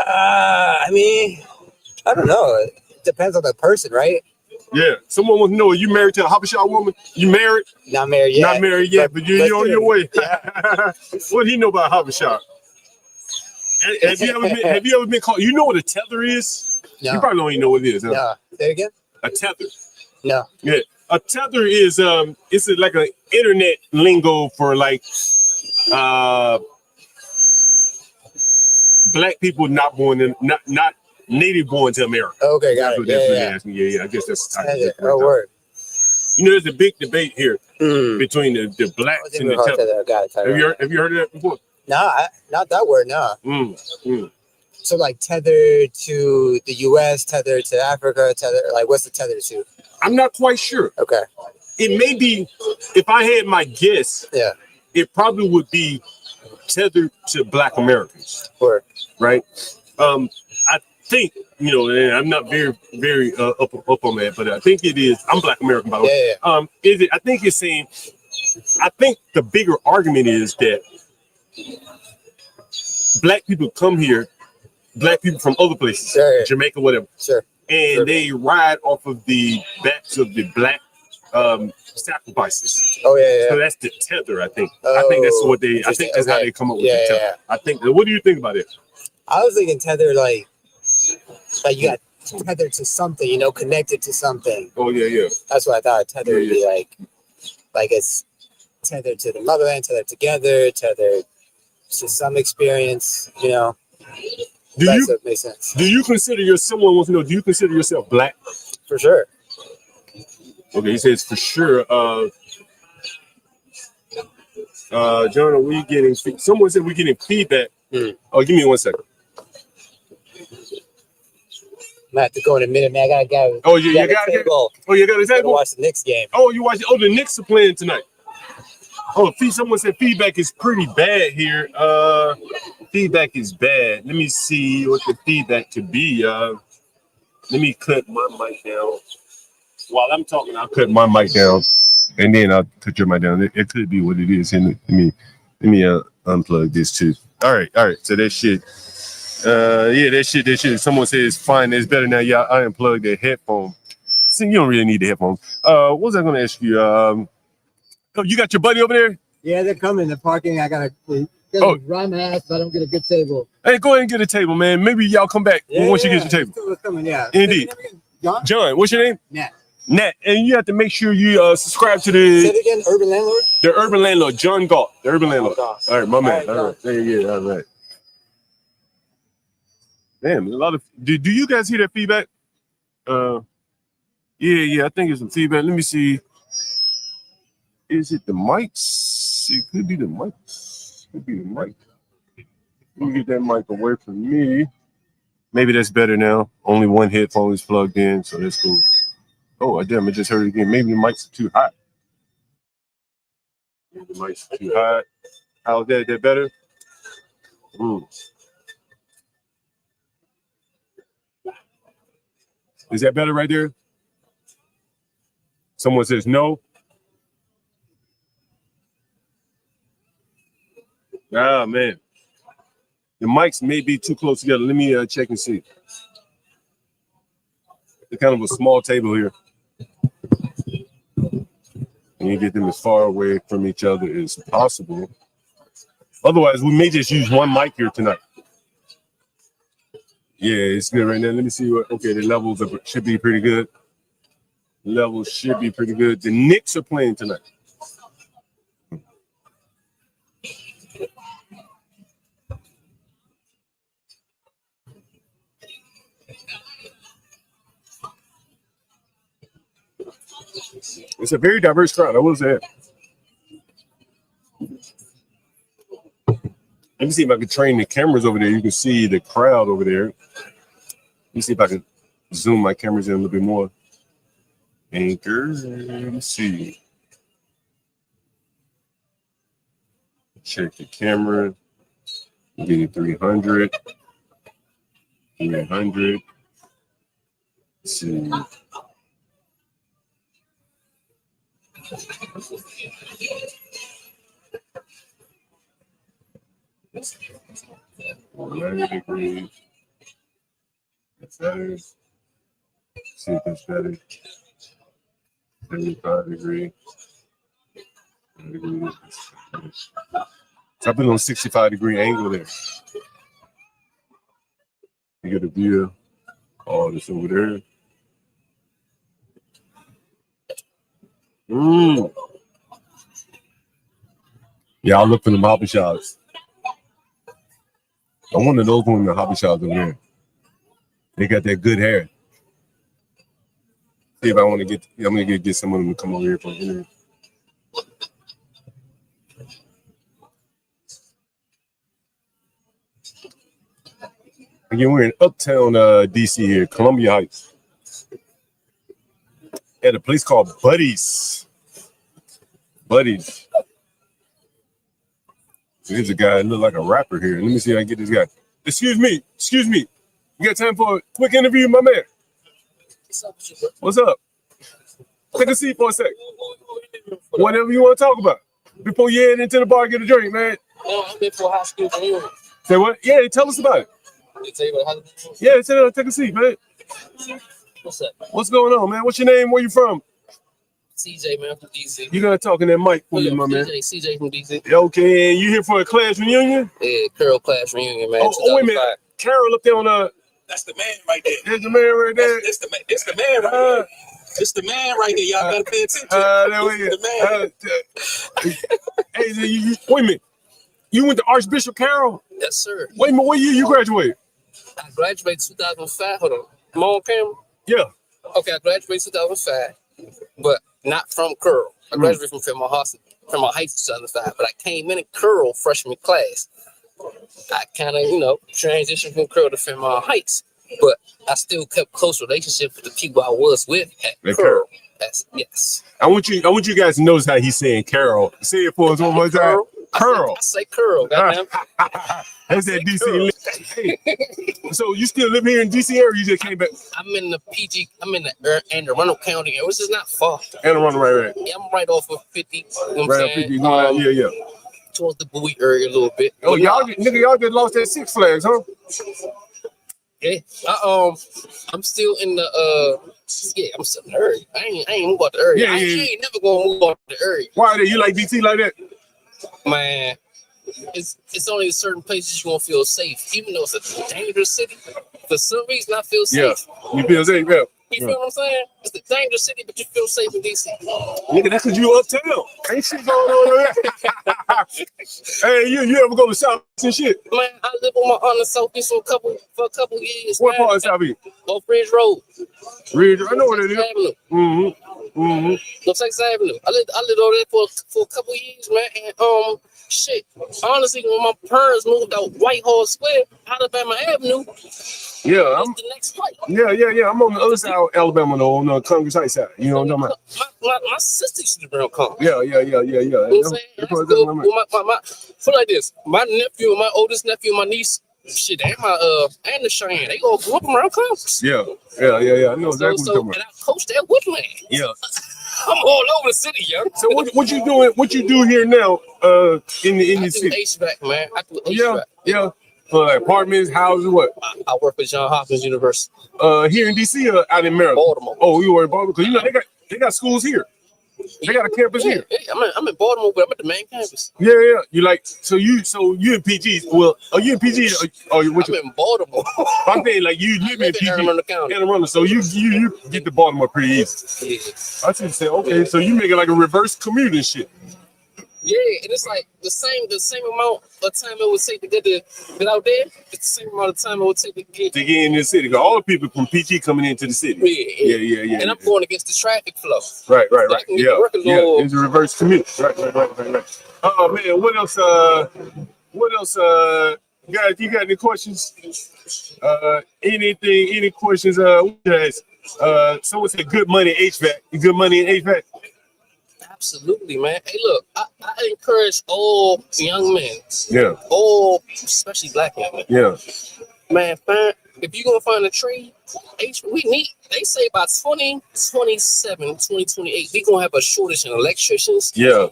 [SPEAKER 5] I mean, I don't know. It depends on the person, right?
[SPEAKER 1] Yeah. Someone wants to know, are you married to a Habesha woman? You married?
[SPEAKER 5] Not married yet.
[SPEAKER 1] Not married yet, but you're on your way.
[SPEAKER 5] Yeah.
[SPEAKER 1] What do you know about Habesha? Have you ever been called? You know what a tether is?
[SPEAKER 5] No.
[SPEAKER 1] You probably don't even know what it is. Huh?
[SPEAKER 5] No. Say it again?
[SPEAKER 1] A tether.
[SPEAKER 5] No.
[SPEAKER 1] Yeah. A tether is it's like an internet lingo for like black people not native born to America.
[SPEAKER 5] Okay, got
[SPEAKER 1] That's
[SPEAKER 5] it.
[SPEAKER 1] what that's what
[SPEAKER 5] Yeah.
[SPEAKER 1] they're asking. Yeah. I guess that's the type of
[SPEAKER 5] Oh, word.
[SPEAKER 1] You know, there's a big debate here between the blacks and the tether.
[SPEAKER 5] Got it.
[SPEAKER 1] Have you heard of that before?
[SPEAKER 5] No, not that word. No. So like tethered to the U.S., tethered to Africa, tethered. Like, what's the tether to?
[SPEAKER 1] I'm not quite sure.
[SPEAKER 5] Okay.
[SPEAKER 1] It may be, if I had my guess,
[SPEAKER 5] Yeah.
[SPEAKER 1] it probably would be tethered to Black Americans,
[SPEAKER 5] Word.
[SPEAKER 1] right? I think, you know, and I'm not very up on that, but I think it is. I'm Black American, by the way.
[SPEAKER 5] Yeah.
[SPEAKER 1] Is it? I think it's saying. I think the bigger argument is that Black people come here, Black people from other places,
[SPEAKER 5] Sure.
[SPEAKER 1] Jamaica, whatever,
[SPEAKER 5] Sure.
[SPEAKER 1] and they ride off of the backs of the Black sacrifices.
[SPEAKER 5] Oh yeah.
[SPEAKER 1] So that's the tether, I think. I think that's what they. I think that's how they come up with the tether.
[SPEAKER 5] Yeah.
[SPEAKER 1] I think. What do you think about it?
[SPEAKER 5] I was thinking tether, like you got tethered to something, you know, connected to something.
[SPEAKER 1] Oh yeah.
[SPEAKER 5] That's what I thought. Tether would be like it's tethered to the motherland, tethered together, tethered to some experience, you know. That makes sense.
[SPEAKER 1] Do you consider yourself? Someone wants to know. Do you consider yourself Black?
[SPEAKER 5] For sure.
[SPEAKER 1] Okay, he says for sure. John, are we getting? Someone said we're getting feedback. Oh, give me 1 second.
[SPEAKER 5] I have to go in a minute, man. I gotta
[SPEAKER 1] Oh, you got it. Oh, you got a
[SPEAKER 5] gotta
[SPEAKER 1] table.
[SPEAKER 5] watch the Knicks game.
[SPEAKER 1] Oh, you watch. Oh, the Knicks are playing tonight. Oh, someone said feedback is pretty bad here. Feedback is bad. Let me see what the feedback could be. Let me cut my mic down. While I'm talking, I'll cut my mic down, and then I'll cut your mic down. It could be what it is. And let me unplug this too. All right. So that shit. That shit. Someone says fine. It's better now. Yeah, I unplugged the headphone. See, you don't really need the headphones. What was I going to ask you? Oh, you got your buddy over there?
[SPEAKER 5] Yeah, they're coming. They're parking. I gotta run my ass if I don't get a good table.
[SPEAKER 1] Hey, go ahead and get a table, man. Maybe y'all come back once you get your table.
[SPEAKER 5] It's coming, yeah.
[SPEAKER 1] Indeed. John, what's your name? Nat. And you have to make sure you subscribe to the.
[SPEAKER 5] Say it again, Urban Landlord?
[SPEAKER 1] The Urban Landlord, John Galt, the Urban Landlord. All right, my man.
[SPEAKER 5] All right.
[SPEAKER 1] Yeah, all right. Damn, a lot of. Do you guys hear that feedback? Yeah, I think it's some feedback. Let me see. Is it the mics? It could be the mics. Could be the mic. Let me get that mic away from me. Maybe that's better now. Only one headphone is plugged in, so that's cool. Oh, damn, I just heard it again. Maybe the mics are too hot. Maybe the mics are too hot. How's that? Is that better? Is that better right there? Someone says no. Ah, man. The mics may be too close together. Let me check and see. It's kind of a small table here. And you get them as far away from each other as possible. Otherwise, we may just use one mic here tonight. Yeah, it's good right now. Let me see what. Okay, the levels should be pretty good. Levels should be pretty good. The Knicks are playing tonight. It's a very diverse crowd. I will say that. Let me see if I can train the cameras over there. You can see the crowd over there. Let me see if I can zoom my cameras in a little bit more. Anchor. Let me see. Check the camera. Get it 300. 300. Let's see. Degrees. That's better. See if that's better. 75 degrees. So I've been on 65-degree angle there. You get a view of all this over there. Yeah, I'll look for them hobby shops. I want to know from the hobby shops over there. They got that good hair. See if I want to get. I'm gonna get some of them to come over here for an interview. Again, we're in Uptown, DC here, Columbia Heights, at a place called Buddy's. Buddy's. Here's a guy that look like a rapper here. Let me see if I can get this guy. Excuse me. You got time for a quick interview, my man? What's up? Take a seat for a sec. Whatever you want to talk about before you head into the bar and get a drink, man.
[SPEAKER 4] I'm in for high school reunion.
[SPEAKER 1] Say what? Yeah, tell us about it. Yeah, take a seat, man.
[SPEAKER 4] What's up?
[SPEAKER 1] What's going on, man? What's your name? Where you from?
[SPEAKER 4] CJ, man, from DC.
[SPEAKER 1] You gotta talk in that mic for me, my man.
[SPEAKER 4] CJ from DC.
[SPEAKER 1] Okay, you here for a class reunion?
[SPEAKER 4] Yeah, Carol class reunion, man.
[SPEAKER 1] Oh, wait a minute. Carol up there on
[SPEAKER 6] That's the man right there.
[SPEAKER 1] There's the man right there.
[SPEAKER 6] It's the man right here. It's the man right here. Y'all gotta pay attention.
[SPEAKER 1] The man. Hey, wait a minute. You went to Archbishop Carroll?
[SPEAKER 4] Yes, sir.
[SPEAKER 1] Wait a minute. What year you graduated?
[SPEAKER 4] I graduated 2005. Hold on. I'm on camera?
[SPEAKER 1] Yeah.
[SPEAKER 4] Okay, I graduated 2005, but not from Curl. I graduated from Fairmont Heights 2005, but I came in Curl freshman class. I kind of, transitioned from Curl to Fairmont Heights, but I still kept close relationship with the people I was with at Curl. Yes.
[SPEAKER 1] I want you guys to notice how he's saying Carol. Say it for us one more time. Curl.
[SPEAKER 4] I say Curl. Goddamn.
[SPEAKER 1] That's that DC. Hey. So you still live here in DC area? Or you just came back?
[SPEAKER 4] I'm in the Anne Arundel County area, which is not far.
[SPEAKER 1] Anne Arundel, right.
[SPEAKER 4] Yeah, I'm right off of 50.
[SPEAKER 1] Right off 50. Yeah.
[SPEAKER 4] Towards the Bowie area a little bit.
[SPEAKER 1] Oh, y'all just lost that Six Flags, huh?
[SPEAKER 4] Yeah. I'm still in the I'm still in the area. I ain't move out the area. I ain't never gonna move out the area.
[SPEAKER 1] Why you like DC like that?
[SPEAKER 4] Man, it's only certain places you won't feel safe, even though it's a dangerous city. For some reason, I feel safe.
[SPEAKER 1] Yeah, you feel safe, yeah.
[SPEAKER 4] You feel what I'm saying? It's a dangerous city, but you feel safe in DC.
[SPEAKER 1] Nigga, that's because you uptown. Ain't shit going on there. Hey, you ever go to South and shit?
[SPEAKER 4] Man, I live with my aunt in Southeast for a couple years.
[SPEAKER 1] What part of Southeast?
[SPEAKER 4] Off Ridge Road.
[SPEAKER 1] Ridge, I know what it is.
[SPEAKER 4] Avenue. North Texas Avenue. I lived over there for a couple years, man. And shit. Honestly, when my parents moved out Whitehall Square, Alabama Avenue.
[SPEAKER 1] Yeah, I'm
[SPEAKER 4] the next flight.
[SPEAKER 1] Yeah. I'm on the other side of Alabama, though, on the Congress Heights side. You know what I'm talking about?
[SPEAKER 4] My sister used to be around Congress.
[SPEAKER 1] Yeah.
[SPEAKER 4] You know what I'm saying? Put like this: my nephew, my oldest nephew, and my niece, shit, and the Cheyenne, they all grew up around Congress.
[SPEAKER 1] Yeah. I know exactly what you're talking about.
[SPEAKER 4] And I coached at Woodland.
[SPEAKER 1] Yeah.
[SPEAKER 4] I'm all over the city, yo.
[SPEAKER 1] So what you doing? What you do here now? In the city?
[SPEAKER 4] HVAC, man. I do HVAC.
[SPEAKER 1] Yeah. For like apartments, houses, what?
[SPEAKER 4] I work with John Hopkins University.
[SPEAKER 1] Here in DC or out in Maryland?
[SPEAKER 4] Baltimore.
[SPEAKER 1] Oh, you were in Baltimore? Because they got schools here. They got a campus here.
[SPEAKER 4] Yeah, I'm in Baltimore, but I'm at the main campus.
[SPEAKER 1] Yeah. You like so you in PG? Well, are you in PG? Or
[SPEAKER 4] I'm in Baltimore.
[SPEAKER 1] I'm saying like you live in PG,
[SPEAKER 4] Anne Arundel County.
[SPEAKER 1] So you get to Baltimore pretty easy.
[SPEAKER 4] Yeah.
[SPEAKER 1] I should say okay, so you make it like a reverse commute and shit.
[SPEAKER 4] Yeah, and it's like the same amount of time it would take to get out there. It's the same amount of time it would take to get
[SPEAKER 1] in the city. Because all the people from PG coming into the city. Yeah.
[SPEAKER 4] And I'm going against the traffic flow.
[SPEAKER 1] Right.
[SPEAKER 4] So I can get to work a little.
[SPEAKER 1] It's a reverse commute. Right. Oh man, what else? Guys, you got any questions? Any questions? Someone said good money HVAC. Good money in HVAC.
[SPEAKER 4] Absolutely, man. Hey, look, I encourage all young men, all especially black men, man. If you're gonna find a trade, they say by 2027, 2028, we're gonna have a shortage in electricians, and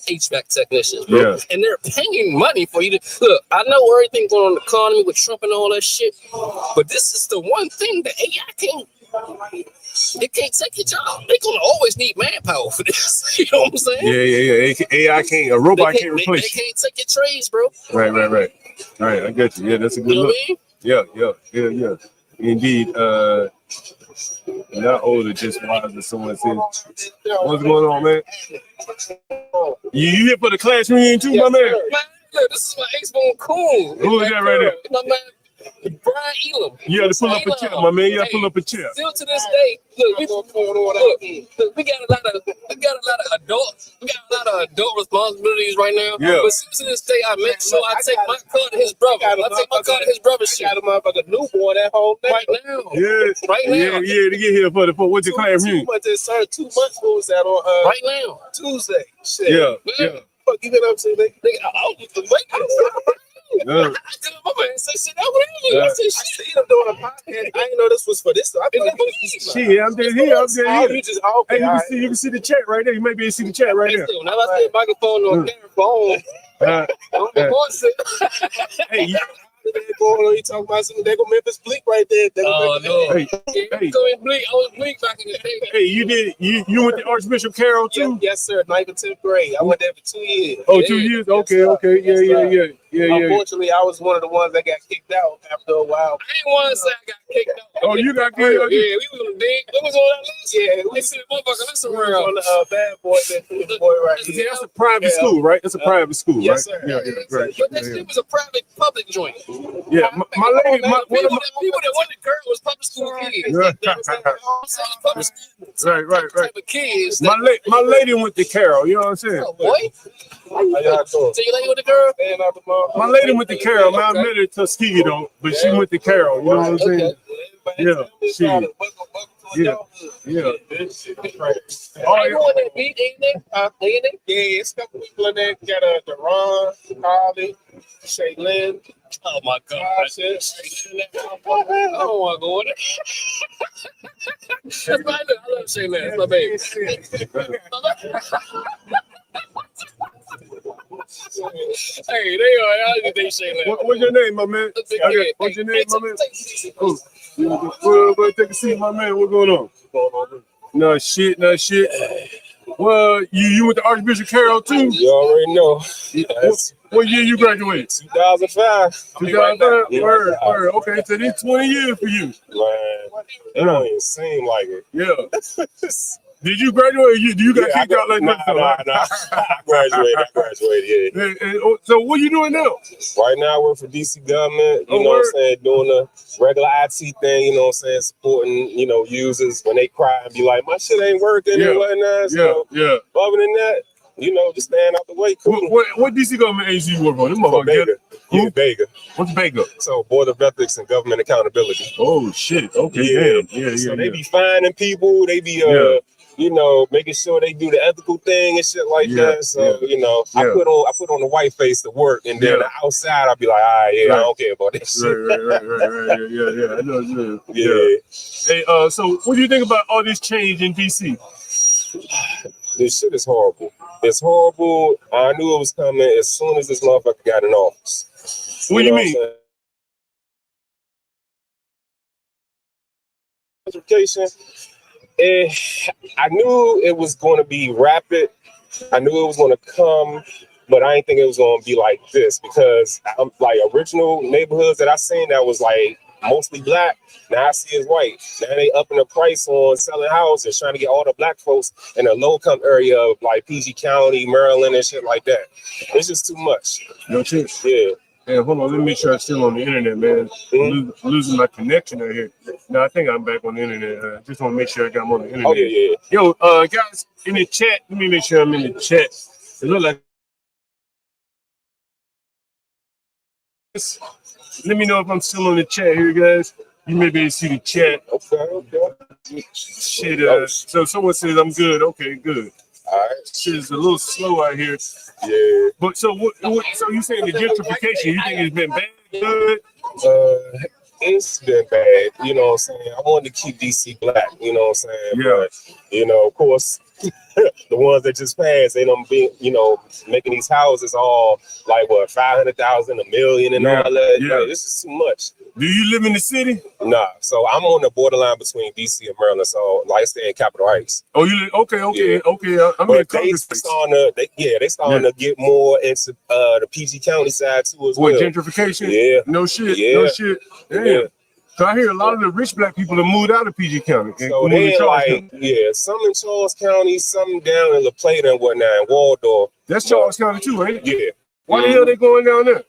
[SPEAKER 4] HVAC technicians, bro. And they're paying money for you to look. I know everything going on in the economy with Trump and all that shit, but this is the one thing that AI can't. It can't take your job. They're gonna always need manpower for this. You know what I'm saying?
[SPEAKER 1] Yeah. AI can't. A robot can't replace.
[SPEAKER 4] They can't take your trades, bro.
[SPEAKER 1] Right. I got you. Yeah, that's a good look. Yeah. Indeed. Not older, just wise, as someone said. What's going on, man? You here for the class reunion too, my man?
[SPEAKER 4] Look, this is my ex-bone coon.
[SPEAKER 1] Who is that right there?
[SPEAKER 4] My man. Brian Elam.
[SPEAKER 1] You got to pull up a chair, my man. You got to pull up a chair.
[SPEAKER 4] Still to this day, look, we got a lot of adult responsibilities right now.
[SPEAKER 1] Yeah.
[SPEAKER 4] But still to this day, I make sure I take my car to his brother. I take my car to his brother's shit.
[SPEAKER 6] Got a motherfucker newborn at home
[SPEAKER 4] right now.
[SPEAKER 1] Right now. Yeah. To get here for what's your class reunion?
[SPEAKER 6] 2 months. What was that on?
[SPEAKER 4] Right now.
[SPEAKER 6] Tuesday. Shit.
[SPEAKER 1] Yeah.
[SPEAKER 6] Fuck you get up to, nigga?
[SPEAKER 4] I was just waiting. My man say shit. I
[SPEAKER 6] see them doing a podcast. I didn't know this was for this. I
[SPEAKER 1] I'm just here. You can see the chat right there. You may be able to see the chat right there.
[SPEAKER 4] Now I see a microphone on camera phone.
[SPEAKER 6] Hey, you talking about some they go Memphis Bleak right there.
[SPEAKER 4] Oh no!
[SPEAKER 1] Hey.
[SPEAKER 4] I was Bleak back in the day.
[SPEAKER 1] Hey, you went to Archbishop Carroll too?
[SPEAKER 6] Yes, sir. 9th and 10th grade. I went there for 2 years.
[SPEAKER 1] Oh, 2 years? Okay. Yeah.
[SPEAKER 6] Unfortunately, I was one of the ones that got kicked out after a while.
[SPEAKER 4] I didn't want to say I got kicked out.
[SPEAKER 1] Oh, you got kicked out?
[SPEAKER 4] Yeah, we was on the dig. What was on that list?
[SPEAKER 6] Yeah,
[SPEAKER 4] we said, motherfucker, listen
[SPEAKER 6] on the bad boy. That boy right here.
[SPEAKER 1] That's a private school, right? That's a private school, right?
[SPEAKER 6] Yes, sir.
[SPEAKER 1] Yeah, right.
[SPEAKER 4] But that shit was a private public joint.
[SPEAKER 1] Yeah, my lady,
[SPEAKER 4] people that went to Girl was public school kids. Public school.
[SPEAKER 1] Right.
[SPEAKER 4] Type of kids.
[SPEAKER 1] My lady went to Carroll. You know what I'm saying?
[SPEAKER 4] Oh, boy. So you lady with the girl?
[SPEAKER 1] My lady went to Carroll. I met her at Tuskegee though, but she went to Carroll. You know what I'm saying? Yeah. Yeah.
[SPEAKER 4] Oh, you want that beat, ain't it?
[SPEAKER 6] Yeah, it's a couple people in there. Got Deron, Carly, Shaylin.
[SPEAKER 4] Oh my God! I don't want to go in there. That's my I love Shaylin. That's my baby. Hey, they are. I think Shaylin.
[SPEAKER 1] What's your name, my man? What's your name, my man? Take a seat, my man. What's going on? No shit. Well, you went to Archbishop Carroll too?
[SPEAKER 6] You already know.
[SPEAKER 1] What year you graduated?
[SPEAKER 6] 2005.
[SPEAKER 1] 2005? Word. Okay, so this 20 years for you.
[SPEAKER 6] Man, it don't even seem like it.
[SPEAKER 1] Yeah. Did you graduate? Or you got kicked out like that?
[SPEAKER 6] Nah. I graduated, yeah.
[SPEAKER 1] And so what are you doing now?
[SPEAKER 6] Right now, I work for DC government, you know what I'm saying, doing the regular IT thing, you know what I'm saying, supporting, users when they cry and be like, my shit ain't working and whatnot. So, other than that, just staying out the way. Cool.
[SPEAKER 1] What DC government agency you work on?
[SPEAKER 6] Bega.
[SPEAKER 1] What's Bega?
[SPEAKER 6] So, Board of Ethics and Government Accountability.
[SPEAKER 1] Oh, shit. Okay, yeah.
[SPEAKER 6] So, they be finding people, they be, making sure they do the ethical thing and shit like that. So, I put on the white face to work, and then the outside, I'll be like, I don't care about this shit.
[SPEAKER 1] Right. Yeah. I know. Yeah. Hey, so what do you think about all this change in DC?
[SPEAKER 6] This shit is horrible. It's horrible. I knew it was coming as soon as this motherfucker got in office.
[SPEAKER 1] What do you mean?
[SPEAKER 6] Education. I knew it was going to be rapid. I knew it was going to come, but I didn't think it was going to be like this because like original neighborhoods that I seen that was like mostly black. Now I see it's white. Now they upping the price on selling houses, trying to get all the black folks in a low income area of like PG County, Maryland, and shit like that. It's just too much.
[SPEAKER 1] No shit.
[SPEAKER 6] Yeah.
[SPEAKER 1] Hey, hold on. Let me make sure I'm still on the internet, man. Losing my connection out here. No, I think I'm back on the internet. Just want to make sure I got on the internet.
[SPEAKER 6] Oh yeah.
[SPEAKER 1] Yo, guys, in the chat. Let me make sure I'm in the chat. It look like. Let me know if I'm still on the chat here, guys. You may be able to see the chat.
[SPEAKER 6] Okay.
[SPEAKER 1] Shit. So someone says I'm good. Okay, good.
[SPEAKER 6] All right.
[SPEAKER 1] Shit is a little slow out here.
[SPEAKER 6] Yeah.
[SPEAKER 1] But so what? So you saying the gentrification? You think it's been bad? Good?
[SPEAKER 6] It's been bad. You know what I'm saying? I wanted to keep DC black. You know what I'm saying?
[SPEAKER 1] Yeah.
[SPEAKER 6] But, of course, the ones that just passed, they don't be, making these houses all like what 500,000, $1 million, and all that.
[SPEAKER 1] Yeah.
[SPEAKER 6] Like, this is too much.
[SPEAKER 1] Do you live in the city?
[SPEAKER 6] Nah. So I'm on the borderline between DC and Maryland. So like I stay in Capitol Heights.
[SPEAKER 1] Oh, you live? Okay. I'm
[SPEAKER 6] but
[SPEAKER 1] in
[SPEAKER 6] they starting to get more into the PG County side too as well.
[SPEAKER 1] Gentrification?
[SPEAKER 6] Yeah.
[SPEAKER 1] No shit.
[SPEAKER 6] Yeah.
[SPEAKER 1] No shit. Damn. Yeah. So I hear a lot of the rich black people have moved out of PG County.
[SPEAKER 6] So they some in Charles County, some down in La Plata and whatnot, in Waldorf.
[SPEAKER 1] That's Charles County too, ain't it?
[SPEAKER 6] Yeah.
[SPEAKER 1] Why the hell they going down there?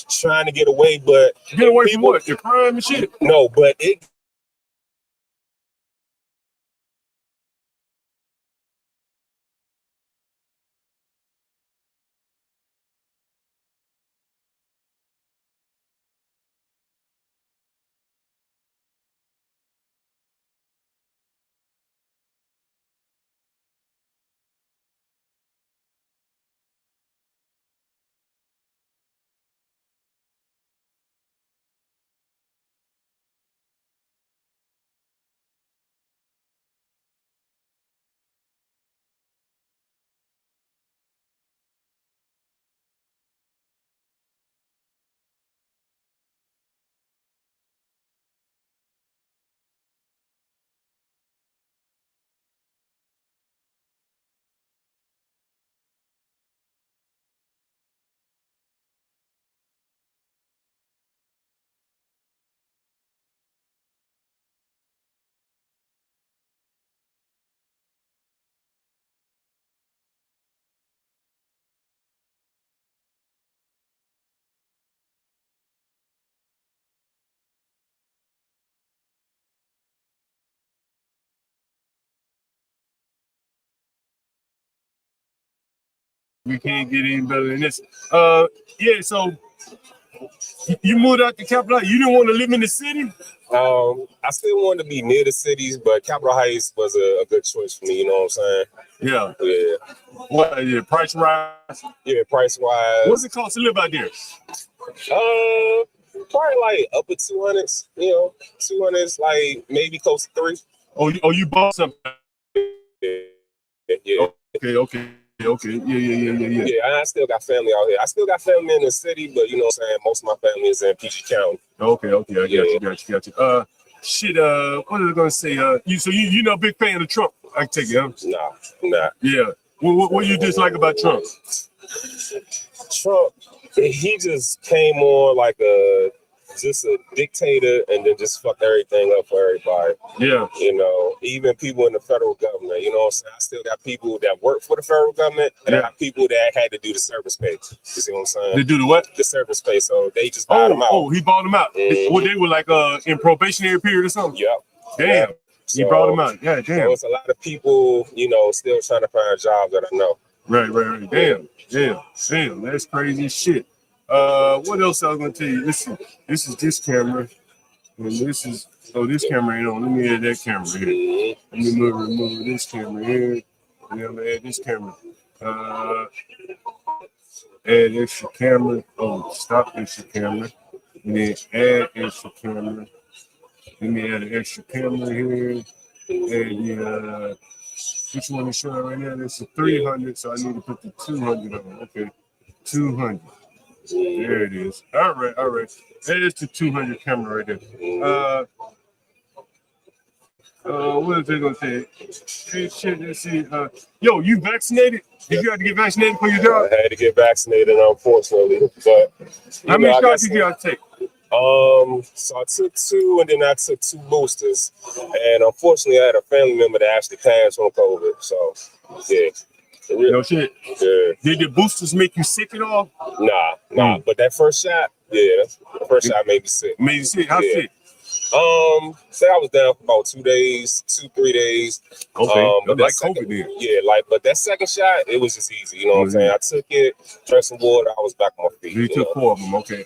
[SPEAKER 6] Trying to get away, but
[SPEAKER 1] get away from what? Your crime and shit?
[SPEAKER 6] No, but it.
[SPEAKER 1] We can't get any better than this. Yeah, so you moved out to Capitol. You didn't want to live in the city?
[SPEAKER 6] I still wanted to be near the cities, but Capitol Heights was a good choice for me, you know what I'm saying?
[SPEAKER 1] Yeah.
[SPEAKER 6] Yeah.
[SPEAKER 1] What, price rise?
[SPEAKER 6] Yeah, price wise.
[SPEAKER 1] What's it cost to live out there?
[SPEAKER 6] Probably like upper 200s, 200s, like maybe close to 3.
[SPEAKER 1] Oh, you bought something?
[SPEAKER 6] Yeah.
[SPEAKER 1] Okay. Yeah.
[SPEAKER 6] Yeah, I still got family out here. I still got family in the city, but you know what I'm saying? Most of my family is in PG County.
[SPEAKER 1] Okay. I got you. Shit, what was I gonna say? You're not a big fan of Trump, I can take it, huh?
[SPEAKER 6] Nah.
[SPEAKER 1] Yeah. What you dislike about Trump?
[SPEAKER 6] Trump, he just came on like just a dictator and then just fucked everything up for everybody.
[SPEAKER 1] Yeah.
[SPEAKER 6] Even people in the federal government, you know what I'm saying? I still got people that work for the federal government and I got people that had to do the service pay. You see what I'm saying?
[SPEAKER 1] They do the what?
[SPEAKER 6] The service pay. So they just bought them out.
[SPEAKER 1] Oh, he bought them out. Well, they were like in probationary period or something?
[SPEAKER 6] Yep.
[SPEAKER 1] Damn. He brought them out. Yeah, damn.
[SPEAKER 6] So it's a lot of people, still trying to find jobs that I know.
[SPEAKER 1] Right. Damn. That's crazy shit. What else I was gonna tell you? Listen, this is this camera, and this is this camera ain't on. Let me add that camera here. Let me remove this camera here, and then I'm gonna add this camera. Add extra camera. Oh, stop extra camera, and then add extra camera. Let me add an extra camera here, and which one is showing right now? This is 300, so I need to put the 200 on. Okay, 200. There it is. All right. There's the 200 camera right there. What is they gonna say? Hey, shit, let's see. Yo, you vaccinated? Did you have to get vaccinated for your job?
[SPEAKER 6] I had to get vaccinated, unfortunately. But
[SPEAKER 1] how many shots did you have to take?
[SPEAKER 6] So I took 2, and then I took 2 boosters. And unfortunately, I had a family member that actually passed from COVID. So, yeah.
[SPEAKER 1] No shit.
[SPEAKER 6] Yeah.
[SPEAKER 1] Did the boosters make you sick at all?
[SPEAKER 6] Nah. But that first shot, the first shot made me sick.
[SPEAKER 1] Made you sick? How sick?
[SPEAKER 6] Say I was down for about 2 days, 2-3 days.
[SPEAKER 1] Okay,
[SPEAKER 6] but
[SPEAKER 1] like
[SPEAKER 6] second,
[SPEAKER 1] COVID then.
[SPEAKER 6] Yeah, but that second shot, it was just easy. You know what I'm saying? I took it, drank some water, I was back on my feet.
[SPEAKER 1] You took 4 of them, okay.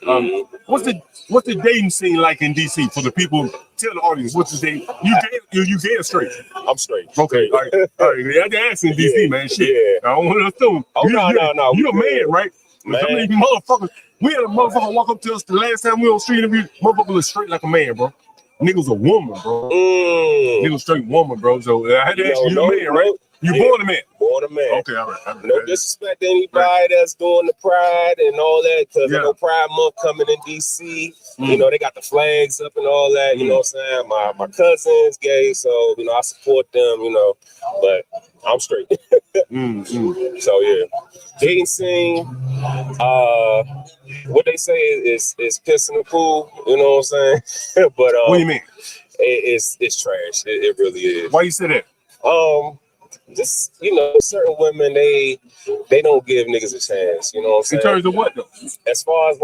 [SPEAKER 1] What's the dating scene like in DC for the people? Tell the audience what's the dating. You gay or straight?
[SPEAKER 6] I'm straight.
[SPEAKER 1] Okay, all right. You had to ask in DC, man. Shit.
[SPEAKER 6] Yeah.
[SPEAKER 1] I don't want to assume.
[SPEAKER 6] Oh, no.
[SPEAKER 1] You a man, right?
[SPEAKER 6] Man.
[SPEAKER 1] Some of these motherfuckers. We had a motherfucker walk up to us the last time we were on street interview. Motherfucker was straight like a man, bro. Niggas a woman, bro. Niggas straight woman, bro. So I had to ask you, a man, right? You born a man.
[SPEAKER 6] Born a man.
[SPEAKER 1] Okay, all right.
[SPEAKER 6] No disrespect to anybody that's doing the Pride and all that, because I know Pride Month coming in DC. You know, they got the flags up and all that. You know what I'm saying? My cousin's gay, so I support them. But I'm straight. So yeah, dating scene. What they say is piss in the pool. You know what I'm saying? But
[SPEAKER 1] what do you mean?
[SPEAKER 6] It's trash. It really is.
[SPEAKER 1] Why you say that?
[SPEAKER 6] Just certain women they don't give niggas a chance. You know what I'm saying?
[SPEAKER 1] In terms of what though?
[SPEAKER 6] As far as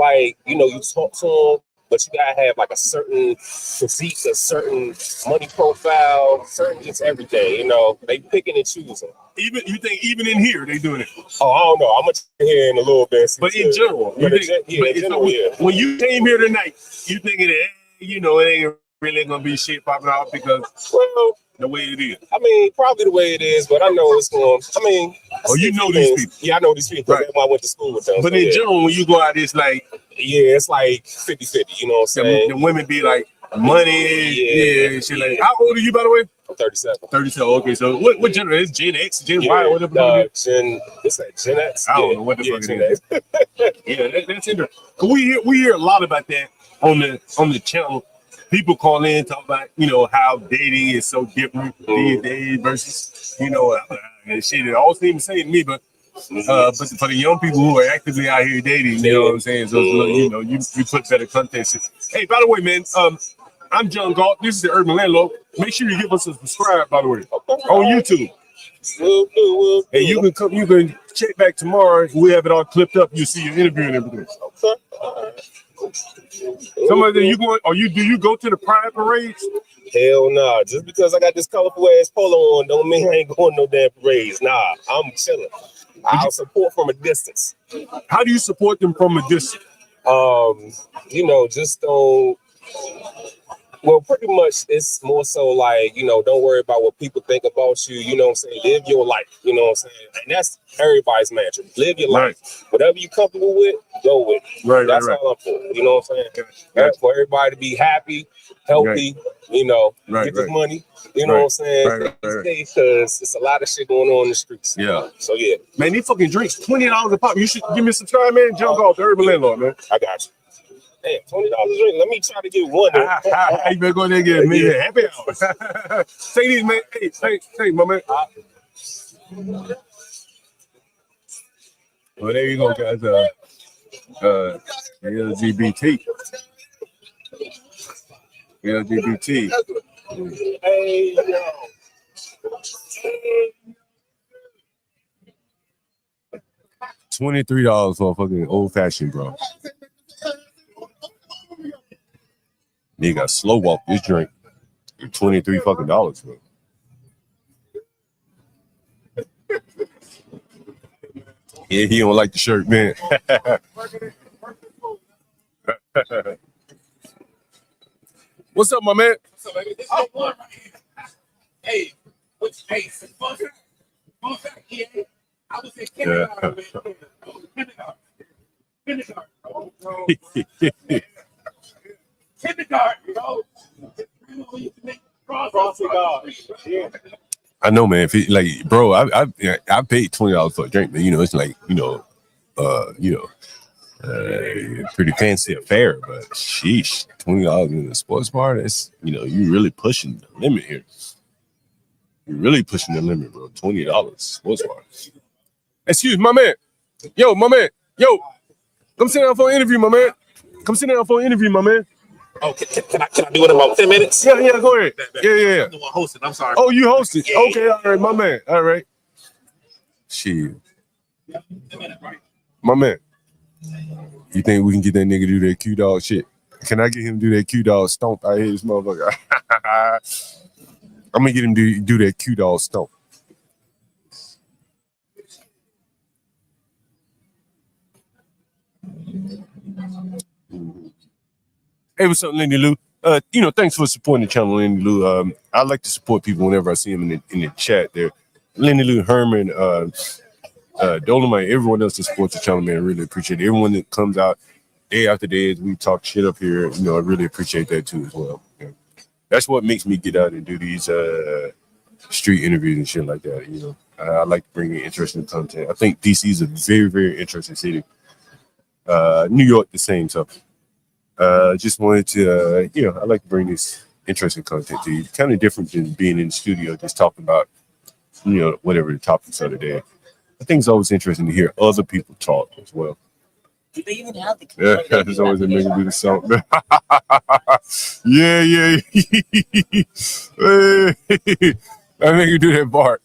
[SPEAKER 6] you talk to them, but you gotta have like a certain physique, a certain money profile, certain just everything. They picking and choosing.
[SPEAKER 1] Even you think even in here they doing it?
[SPEAKER 6] Oh, I don't know. I'm gonna check here in a little bit.
[SPEAKER 1] But in general, when you came here tonight, you thinking that it ain't really gonna be shit popping out because the way it is.
[SPEAKER 6] I mean, probably the way it is, but I know it's going. I mean,
[SPEAKER 1] you know these people.
[SPEAKER 6] Yeah, I know these people.
[SPEAKER 1] Right.
[SPEAKER 6] That's why I went to school with them.
[SPEAKER 1] But in general, when you go out, it's like
[SPEAKER 6] it's like 50-50. You know what I'm saying?
[SPEAKER 1] The women be like money, shit like. How old are you, by the way?
[SPEAKER 6] I'm 37.
[SPEAKER 1] 37. Okay, so what generation? Gen X, Gen Y, whatever.
[SPEAKER 6] It's like Gen X.
[SPEAKER 1] I don't know what the fuck it is. That's interesting. We hear a lot about that on the channel. People call in, talk about, how dating is so different these days versus, and shit. It all seems the same to me, but for the young people who are actively out here dating, you know what I'm saying? So, you put better context. Hey, by the way, man, I'm John Galt. This is the Urban Landlord. Make sure you give us a subscribe, by the way, on YouTube.
[SPEAKER 6] Will do.
[SPEAKER 1] Hey, you can check back tomorrow. We have it all clipped up. You see your interview and everything.
[SPEAKER 6] Okay.
[SPEAKER 1] Somebody, do you go to the Pride parades?
[SPEAKER 6] Hell nah. Just because I got this colorful ass polo on don't mean I ain't going no damn parades. Nah, I'm chilling. I'll support from a distance.
[SPEAKER 1] How do you support them from a distance?
[SPEAKER 6] Just don't. Well, pretty much it's more so like, don't worry about what people think about you. You know what I'm saying? Live your life. You know what I'm saying? And that's everybody's mantra. Live your life. Whatever you're comfortable with, go with it.
[SPEAKER 1] Right,
[SPEAKER 6] that's all I'm for. You know what I'm saying? That's for everybody to be happy, healthy, get this money. You know what I'm saying? Because it's a lot of shit going on in the streets.
[SPEAKER 1] Yeah.
[SPEAKER 6] So, yeah.
[SPEAKER 1] Man, these fucking drinks, $20 a pop. You should give me a subscribe, man. John Galt, the Urban Landlord, man.
[SPEAKER 6] I got you. Damn, $20 a drink. Let me try to get one.
[SPEAKER 1] You better go there and get me a happy hour. Say these, man. Hey, my man. Well, there you go, guys. LGBT.
[SPEAKER 6] Hey, yo.
[SPEAKER 1] $23 for a fucking old fashioned, bro. Nigga got slow walk this drink. $23 fucking dollars, bro. Yeah, he don't like the shirt, man. What's up, my man?
[SPEAKER 7] What's up, baby? This is one right here. Hey, which case? Fun fact, yeah. I was in kindergarten. Kindergarten, bro.
[SPEAKER 1] I know, man. If it, like, bro, I paid $20 for a drink, man. It's like, pretty fancy affair, but sheesh, $20 in a sports bar. That's, you really pushing the limit here. You're really pushing the limit, bro. $20 sports bar. Excuse my man. Yo, my man. Yo, come sit down for an interview, my man. Come sit down for an interview, my man.
[SPEAKER 8] Oh, can I do it in about 10 minutes?
[SPEAKER 1] Yeah, go ahead. Yeah.
[SPEAKER 8] I'm the one hosting. I'm sorry.
[SPEAKER 1] Oh, you hosted?
[SPEAKER 8] Yeah,
[SPEAKER 1] okay, all right, my man. All right. Shit. My man. You think we can get that nigga to do that Q-Dog shit? Can I get him to do that Q-Dog stomp out here, this motherfucker? I'm gonna get him to do that Q-Dog stomp. Hey, what's up, Lindy Lou? Thanks for supporting the channel, Lindy Lou. I like to support people whenever I see them in the chat there. Lindy Lou, Herman, Dolomite, everyone else that supports the channel, man, I really appreciate it. Everyone that comes out day after day as we talk shit up here, I really appreciate that too as well. Yeah. That's what makes me get out and do these street interviews and shit like that. I like to bring in interesting content. I think DC is a very, very interesting city. New York, the same. So just wanted to, I like to bring this interesting content to you. Kind of different than being in the studio, just talking about, whatever the topics are today. I think it's always interesting to hear other people talk as well.
[SPEAKER 9] Do they even have the
[SPEAKER 1] Yeah, it's always a nigga do the song. Yeah. That nigga do that bark.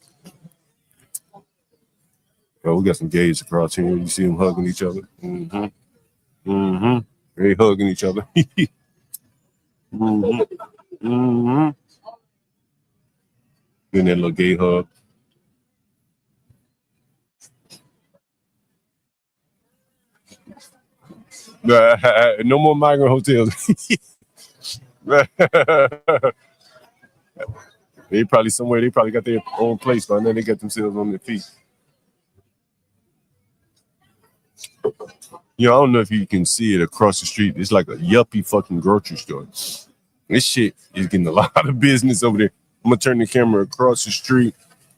[SPEAKER 1] Well, we got some gays across here. You see them hugging each other. They hugging each other. Then that little gay hug. No more migrant hotels. They probably got their own place by now. They got themselves on their feet. I don't know if you can see it across the street. It's like a yuppie fucking grocery store. This shit is getting a lot of business over there. I'm gonna turn the camera across the street.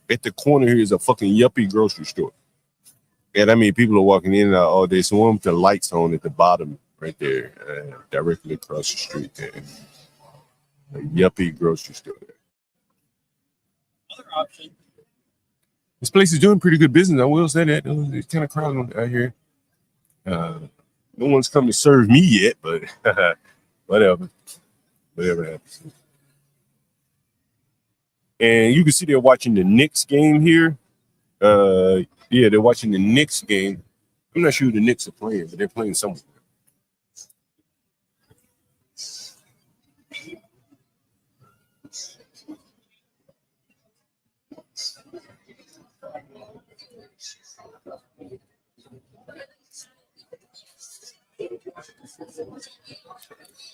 [SPEAKER 1] At the corner here is a fucking yuppie grocery store. And I mean, people are walking in and out all day. So one with the lights on at the bottom right there, directly across the street there. A yuppie grocery store there.
[SPEAKER 9] other option?
[SPEAKER 1] This place is doing pretty good business. I will say that. It's kind of crowded out here. No one's come to serve me yet, but whatever happens. And you can see they're watching the Knicks game here. Yeah, they're watching the Knicks game. I'm not sure who the Knicks are playing, but they're playing somewhere.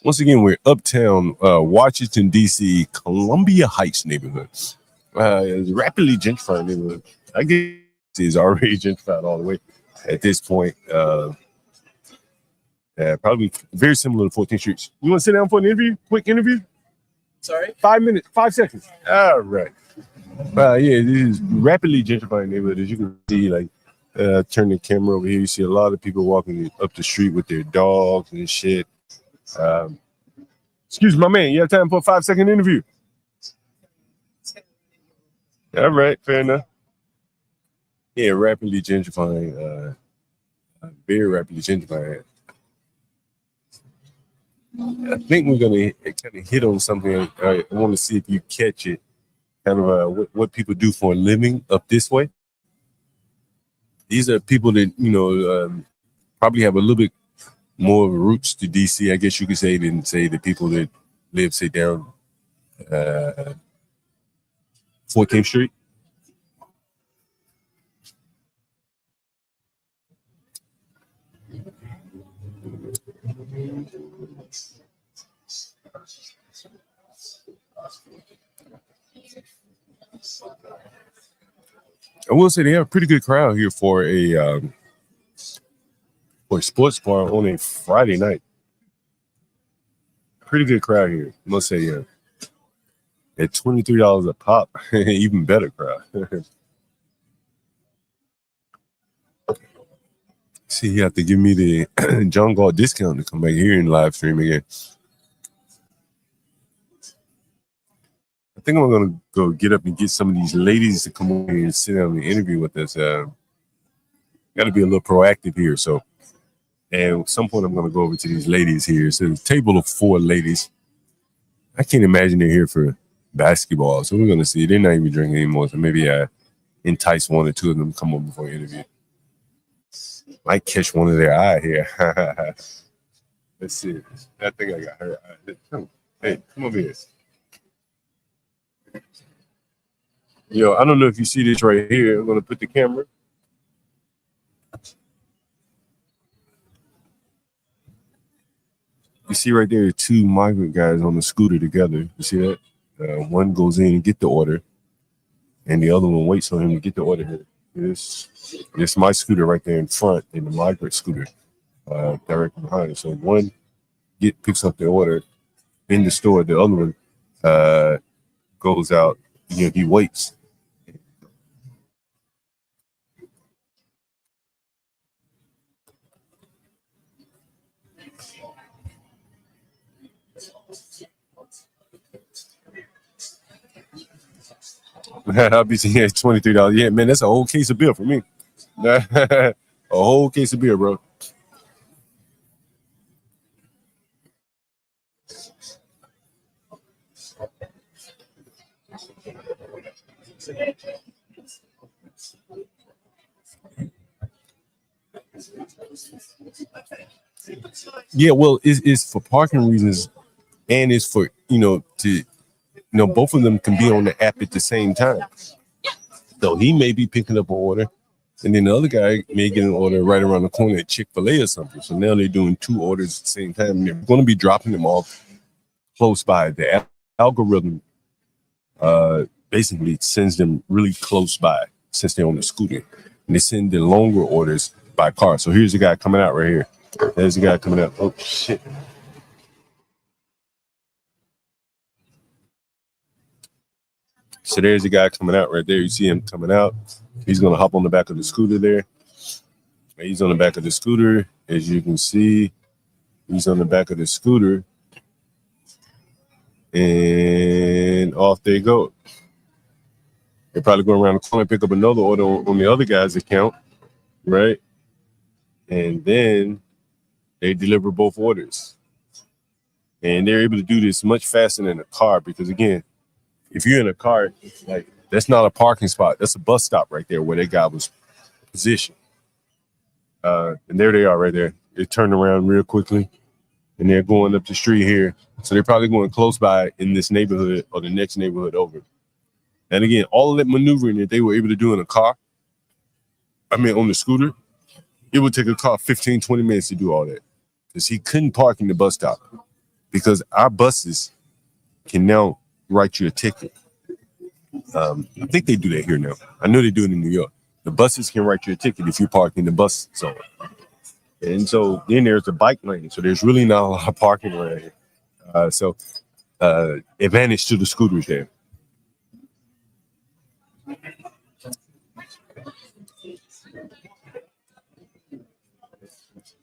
[SPEAKER 1] Once again, we're uptown, Washington, D.C., Columbia Heights neighborhood. It's a rapidly gentrified neighborhood. I guess it's already gentrified all the way at this point. Probably very similar to 14th Street. You want to sit down for an interview? Quick interview?
[SPEAKER 9] Sorry?
[SPEAKER 1] 5 minutes, 5 seconds. All right. Yeah, this is rapidly gentrified neighborhood. As you can see, like, turn the camera over here. You see a lot of people walking up the street with their dogs and shit. Excuse me, my man. You have time for a 5-second interview? All right, fair enough. Yeah, rapidly gentrifying. Very rapidly gentrifying. I think we're gonna kind of hit on something. I want to see if you catch it. Kind of what people do for a living up this way. These are people that probably have a little bit more roots to DC, I guess you could say, than say the people that live, say, down 14th Street. I will say they have a pretty good crowd here for a sports bar on a Friday night. Pretty good crowd here, I must say. Yeah, at $23 a pop, even better crowd. See, you have to give me the John Galt discount to come back here and live stream again. I think I'm gonna go get up and get some of these ladies to come over here and sit down and interview with us. Got to be a little proactive here. So, and at some point I'm gonna go over to these ladies here. So, a table of 4 ladies. I can't imagine they're here for basketball. So we're gonna see. They're not even drinking anymore. So maybe I entice 1 or 2 of them to come over for an interview. Might catch one of their eye here. Let's see. I think I got her eye. Hey, come over here. Yo, I don't know if you see this right here. I'm gonna put the camera. You see right there 2 migrant guys on the scooter together. You see that? One goes in and get the order, and the other one waits on him to get the order. This my scooter right there in front, and the migrant scooter directly behind it. So one picks up the order in the store. The other one goes out. You know, he waits. I'll be seeing $23. Yeah, man, that's a whole case of beer for me. A whole case of beer, bro. Yeah, well, it's for parking reasons, and it's for both of them can be on the app at the same time. So he may be picking up an order, and then the other guy may get an order right around the corner at Chick-fil-A or something. So now they're doing 2 orders at the same time, and they're going to be dropping them off close by. The algorithm basically sends them really close by since they're on the scooter, and they send the longer orders by car. So here's the guy coming out right here. There's the guy coming out. Oh, shit. So there's the guy coming out right there. You see him coming out. He's going to hop on the back of the scooter there. He's on the back of the scooter. As you can see, he's on the back of the scooter. And off they go. They probably go around the corner and pick up another order on the other guy's account, right? And then they deliver both orders. And they're able to do this much faster than a car because, again, if you're in a car, like that's not a parking spot. That's a bus stop right there where that guy was positioned. And there they are right there. They turn around real quickly, and they're going up the street here. So they're probably going close by in this neighborhood or the next neighborhood over. And again, all of that maneuvering that they were able to do in a car, on the scooter, it would take a car 15, 20 minutes to do all that. Because he couldn't park in the bus stop. Because our buses can now write you a ticket. I think they do that here now. I know they do it in New York. The buses can write you a ticket if you park in the bus zone. And so then there's the bike lane. So there's really not a lot of parking around here. So advantage to the scooters there.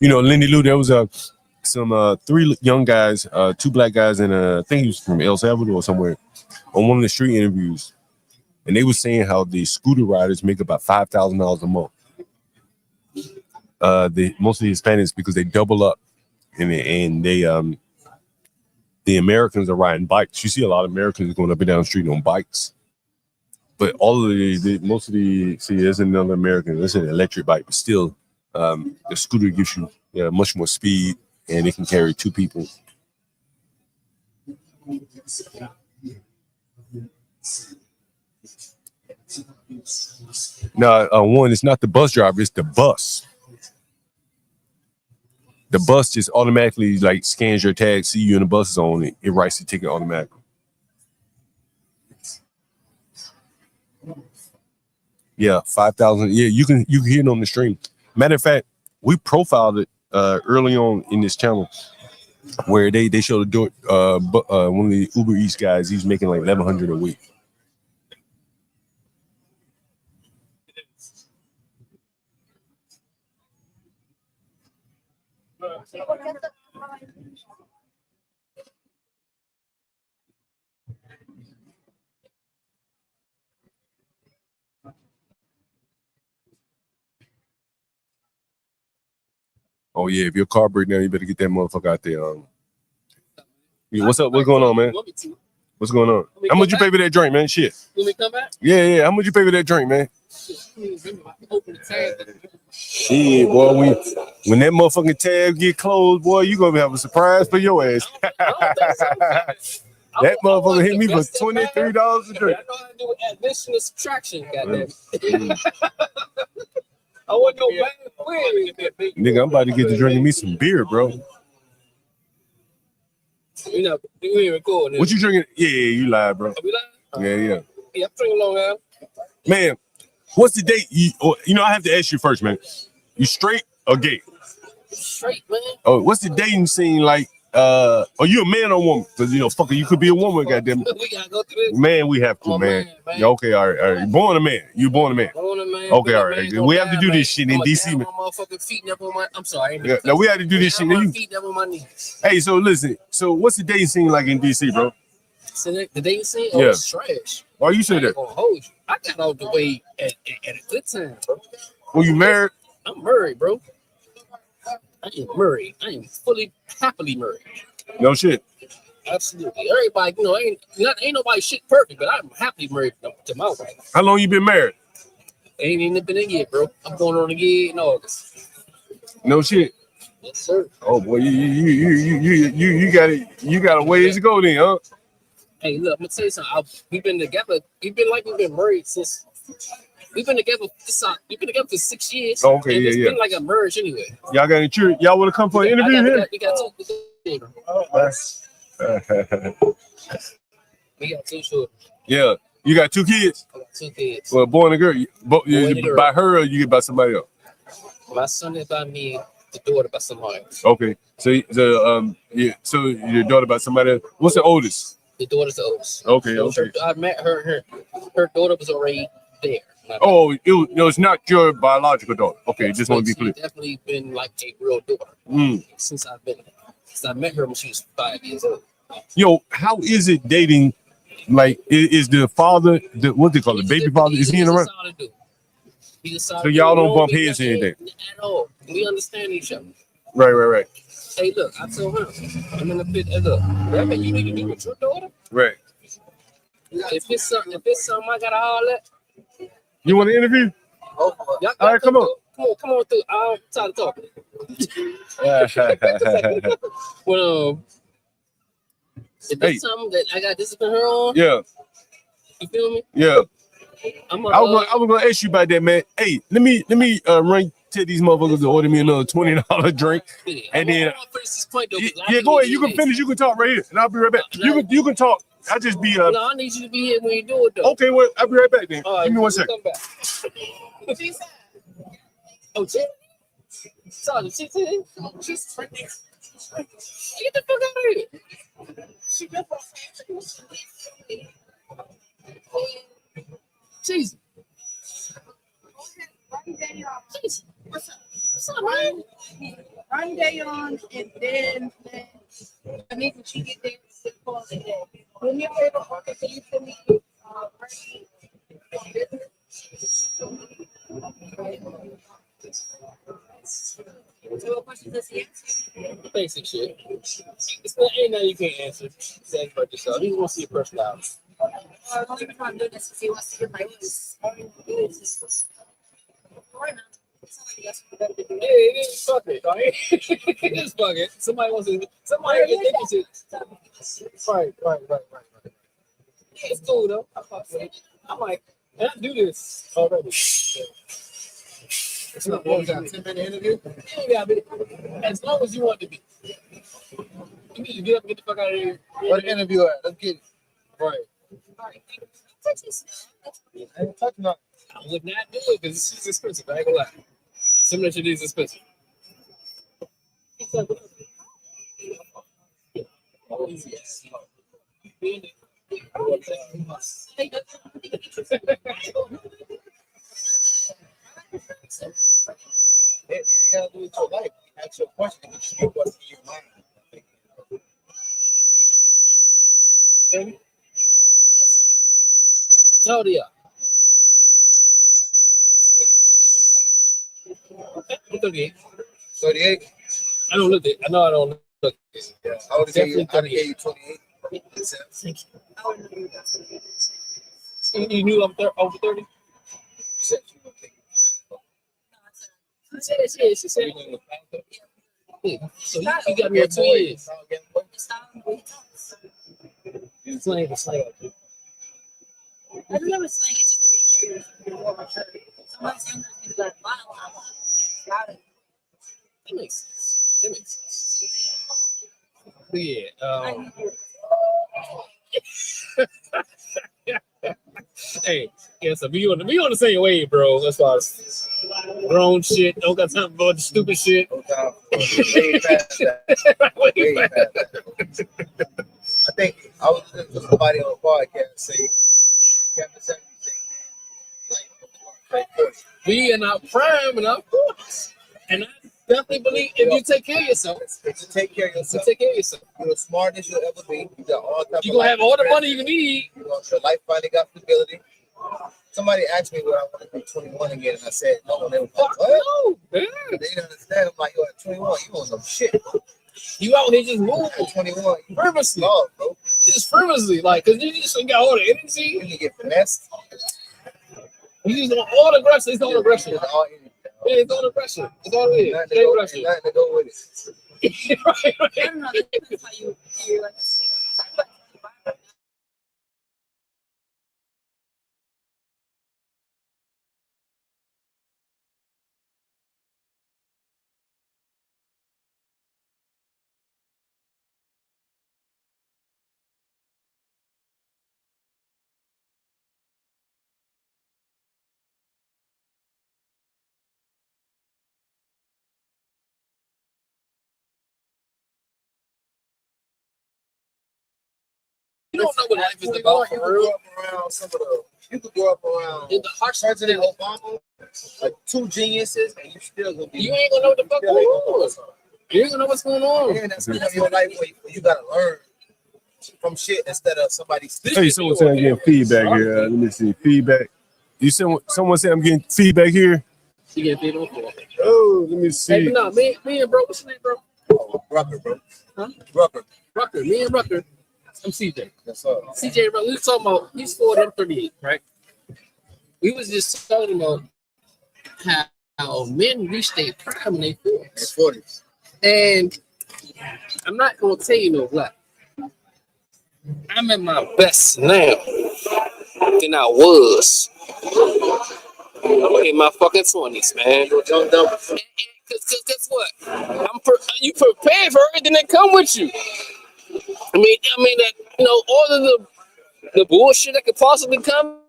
[SPEAKER 1] Lindy Lou, there was some 3 young guys, 2 black guys, and I think he was from El Salvador or somewhere, on one of the street interviews. And they were saying how the scooter riders make about $5,000 a month. Mostly Hispanics because they double up, and the Americans are riding bikes. You see a lot of Americans going up and down the street on bikes. But there's another American, it's an electric bike, but still the scooter gives you much more speed, and it can carry 2 people. Now, one, it's not the bus driver, it's the bus. The bus just automatically scans your tag, see you in the bus zone, it writes the ticket automatically. Yeah, 5,000. Yeah, you can hear it on the stream. Matter of fact, we profiled it early on in this channel, where they showed one of the Uber Eats guys. He's making like $1,100 a week. Oh yeah, if your car break down, you better get that motherfucker out there. Yeah, what's up? What's going on, man? What's going on? How much you pay for that drink, man? Shit.
[SPEAKER 4] Let me come back.
[SPEAKER 1] Yeah. How much you pay for that drink, man? Shit, boy. When that motherfucking tab get closed, boy, you gonna have a surprise for your ass. That motherfucker hit me for $23 a drink.
[SPEAKER 4] I know how to do addition and subtraction, goddamn. I want no bad way.
[SPEAKER 1] Nigga, I'm about to get to drinking me some beer, bro.
[SPEAKER 4] You know, we ain't recording.
[SPEAKER 1] What you drinking? Yeah, you lied, bro. Yeah.
[SPEAKER 4] Yeah, I'm drinking Long Island.
[SPEAKER 1] Man, what's the date? You know, I have to ask you first, man. You straight or gay?
[SPEAKER 4] Straight, man.
[SPEAKER 1] Oh, what's the dating scene like? Are you a man or woman? Because fucker, you could be a woman, goddamn.
[SPEAKER 4] We gotta go through this.
[SPEAKER 1] Man, we have to, man. Yeah, okay, all right. You born a man. You born a man. Okay, all right. We have to do this shit in DC, man.
[SPEAKER 4] My motherfucking feet never on my. I'm sorry.
[SPEAKER 1] Yeah, now we have to do this shit.
[SPEAKER 4] My feet never on my knees.
[SPEAKER 1] Hey, so listen. So what's the dating scene like in DC, bro?
[SPEAKER 4] So the dating scene,
[SPEAKER 1] Yeah.
[SPEAKER 4] it's trash.
[SPEAKER 1] Why you say that?
[SPEAKER 4] Hold you. I got out the way at a good time, bro.
[SPEAKER 1] Were you married?
[SPEAKER 4] I'm married, bro. I am married. I am happily married.
[SPEAKER 1] No shit.
[SPEAKER 4] Absolutely. Everybody, ain't nobody shit perfect, but I'm happily married to my wife.
[SPEAKER 1] How long you been married?
[SPEAKER 4] Ain't even been a year, bro. I'm going on a year in August.
[SPEAKER 1] No shit.
[SPEAKER 4] Yes, sir.
[SPEAKER 1] Oh boy, you got a ways to go then, huh?
[SPEAKER 4] Hey, look, I'm gonna tell you something. We've been together. We've been married since. We've been together. We've been together for 6 years.
[SPEAKER 1] Oh, okay,
[SPEAKER 4] It's been like a marriage anyway.
[SPEAKER 1] Y'all got any children? Y'all want to come for an interview here?
[SPEAKER 4] We got 2 children. We got 2 children.
[SPEAKER 1] Yeah, you got 2 kids.
[SPEAKER 4] I got 2 kids.
[SPEAKER 1] Well, boy and a girl.
[SPEAKER 4] Boy and a girl.
[SPEAKER 1] By her or you get by somebody else?
[SPEAKER 4] My son is by me. The daughter by somebody else.
[SPEAKER 1] Okay, so so your daughter by somebody else. What's the oldest?
[SPEAKER 4] The daughter's the oldest.
[SPEAKER 1] Okay, okay.
[SPEAKER 4] I met her. Her daughter was already there.
[SPEAKER 1] Oh, it's not your biological daughter. Okay, just want to be clear.
[SPEAKER 4] She's definitely been like a real daughter since I met her when she was 5 years old.
[SPEAKER 1] Yo, how is it dating? Like, is the father, what they call it, baby father? Is he in around? So y'all don't bump heads or anything?
[SPEAKER 4] At all. We understand each other.
[SPEAKER 1] Right.
[SPEAKER 4] Hey, look, I told her, I'm in the pit. Hey, look, whatever you need to do with your daughter.
[SPEAKER 1] Right.
[SPEAKER 4] If it's something I gotta holler at.
[SPEAKER 1] You want to interview?
[SPEAKER 4] All
[SPEAKER 1] right, come on.
[SPEAKER 4] Come on through. I'm tired of talking. Well, if it's something that I got discipline her on,
[SPEAKER 1] yeah.
[SPEAKER 4] You feel me?
[SPEAKER 1] Yeah. I was gonna ask you about that, man. Hey, let me run to these motherfuckers to order me another $20 drink, and then go ahead. You can finish. You can talk right here, and I'll be right back. You can talk. I just be
[SPEAKER 4] No, I need you to be here when you do it though.
[SPEAKER 1] Okay, well, I'll be right back then. Give me 1 second.
[SPEAKER 4] Come back. Oh, shit. Sorry, she's right there. Get the fuck out of here. Jesus. What's up, man?
[SPEAKER 10] Run day on, and then I need that you get there to call it day. Do me a favor, Parker, can you send me
[SPEAKER 9] So what questions does he ask?
[SPEAKER 4] Basic shit. It's not ain't nothing you can't answer. Say about yourself. He wants to see your personality.
[SPEAKER 9] The only reason I'm doing this is he wants to hear my news.
[SPEAKER 4] Yeah, it is fuck it. Right? It is fuck it. Somebody wants to. Somebody is interested. Right. It's cool though. I'm like, can I do this already? It's not one 10-minute interview. Yeah, as long as you want to be. You need to get up and get the fuck out of here.
[SPEAKER 3] What interview at? Let's get it.
[SPEAKER 4] Right.
[SPEAKER 3] I ain't touching nothing.
[SPEAKER 4] I would not do it because it's expensive. I ain't gonna lie. Some of that shit is expensive.
[SPEAKER 3] You gotta do it your life. Ask your question. What's in your mind?
[SPEAKER 4] How old are you? 38.
[SPEAKER 3] 38?
[SPEAKER 4] I don't look it. I know I don't look it.
[SPEAKER 11] Yeah, I would have gave
[SPEAKER 4] Definitely
[SPEAKER 11] you 28.
[SPEAKER 4] Thank you. You knew I'm over 30? She said. Yeah. So you got me at 2 years. Slang.
[SPEAKER 9] I don't know slang, it's just the way you carry yourself. Someone's younger is gonna be like, wow, got it.
[SPEAKER 4] That makes sense. But yeah. Hey, yeah, so be on the same wave, bro. As far as grown shit, don't got time for the stupid shit.
[SPEAKER 11] Way past that. Way past that. I think I was listening to somebody on a podcast say, Kevin said,
[SPEAKER 4] We in our prime and our forties, and I definitely believe if you take care of yourself,
[SPEAKER 11] you take care of yourself. You're the smartest you'll ever be. You got all type
[SPEAKER 4] you're gonna have all the money you need.
[SPEAKER 11] Your life finally got stability. Somebody asked me what I want to be 21 again, and I said no. And they were like, what?
[SPEAKER 4] No,
[SPEAKER 11] they didn't understand. I'm like, yo, at 21, you on some shit.
[SPEAKER 4] You out here just moving.
[SPEAKER 11] At 21, you
[SPEAKER 4] frivolously,
[SPEAKER 11] bro.
[SPEAKER 4] Just frivolously, like, cause you just got all the energy.
[SPEAKER 11] You can get finessed.
[SPEAKER 4] You just want all the aggression. It's all aggression.
[SPEAKER 11] It's all energy.
[SPEAKER 4] Yeah, it's all aggression. It's all it is.
[SPEAKER 11] Nothing to go with it.
[SPEAKER 4] Right.
[SPEAKER 9] I don't know, that's how you like.
[SPEAKER 4] You don't know what life is about for real.
[SPEAKER 11] You could grow up around President Obama, like two geniuses, and you still gonna be.
[SPEAKER 4] You ain't gonna know what the fuck going on. You ain't gonna know what's going on.
[SPEAKER 11] Yeah, that's gonna be your life where you gotta learn from shit instead of somebody's.
[SPEAKER 1] Hey, someone said I'm getting feedback here. Let me see. Feedback. You said someone said I'm getting feedback here?
[SPEAKER 4] You get feedback on.
[SPEAKER 1] Oh, let me see.
[SPEAKER 4] Hey, no, me and bro, what's your name, bro?
[SPEAKER 11] Rucker, bro.
[SPEAKER 4] Huh?
[SPEAKER 11] Rucker.
[SPEAKER 4] Me and Rucker. I'm CJ.
[SPEAKER 11] That's all.
[SPEAKER 4] CJ, bro, we was talking about, he's 40 and 38, right? We was just talking about how men reach their prime in their 40s. And I'm not going to tell you no lie. I'm at my best now than I was in my fucking 20s, man. Because guess what? You prepared for everything that come with you. I mean that, you know, all of the bullshit that could possibly come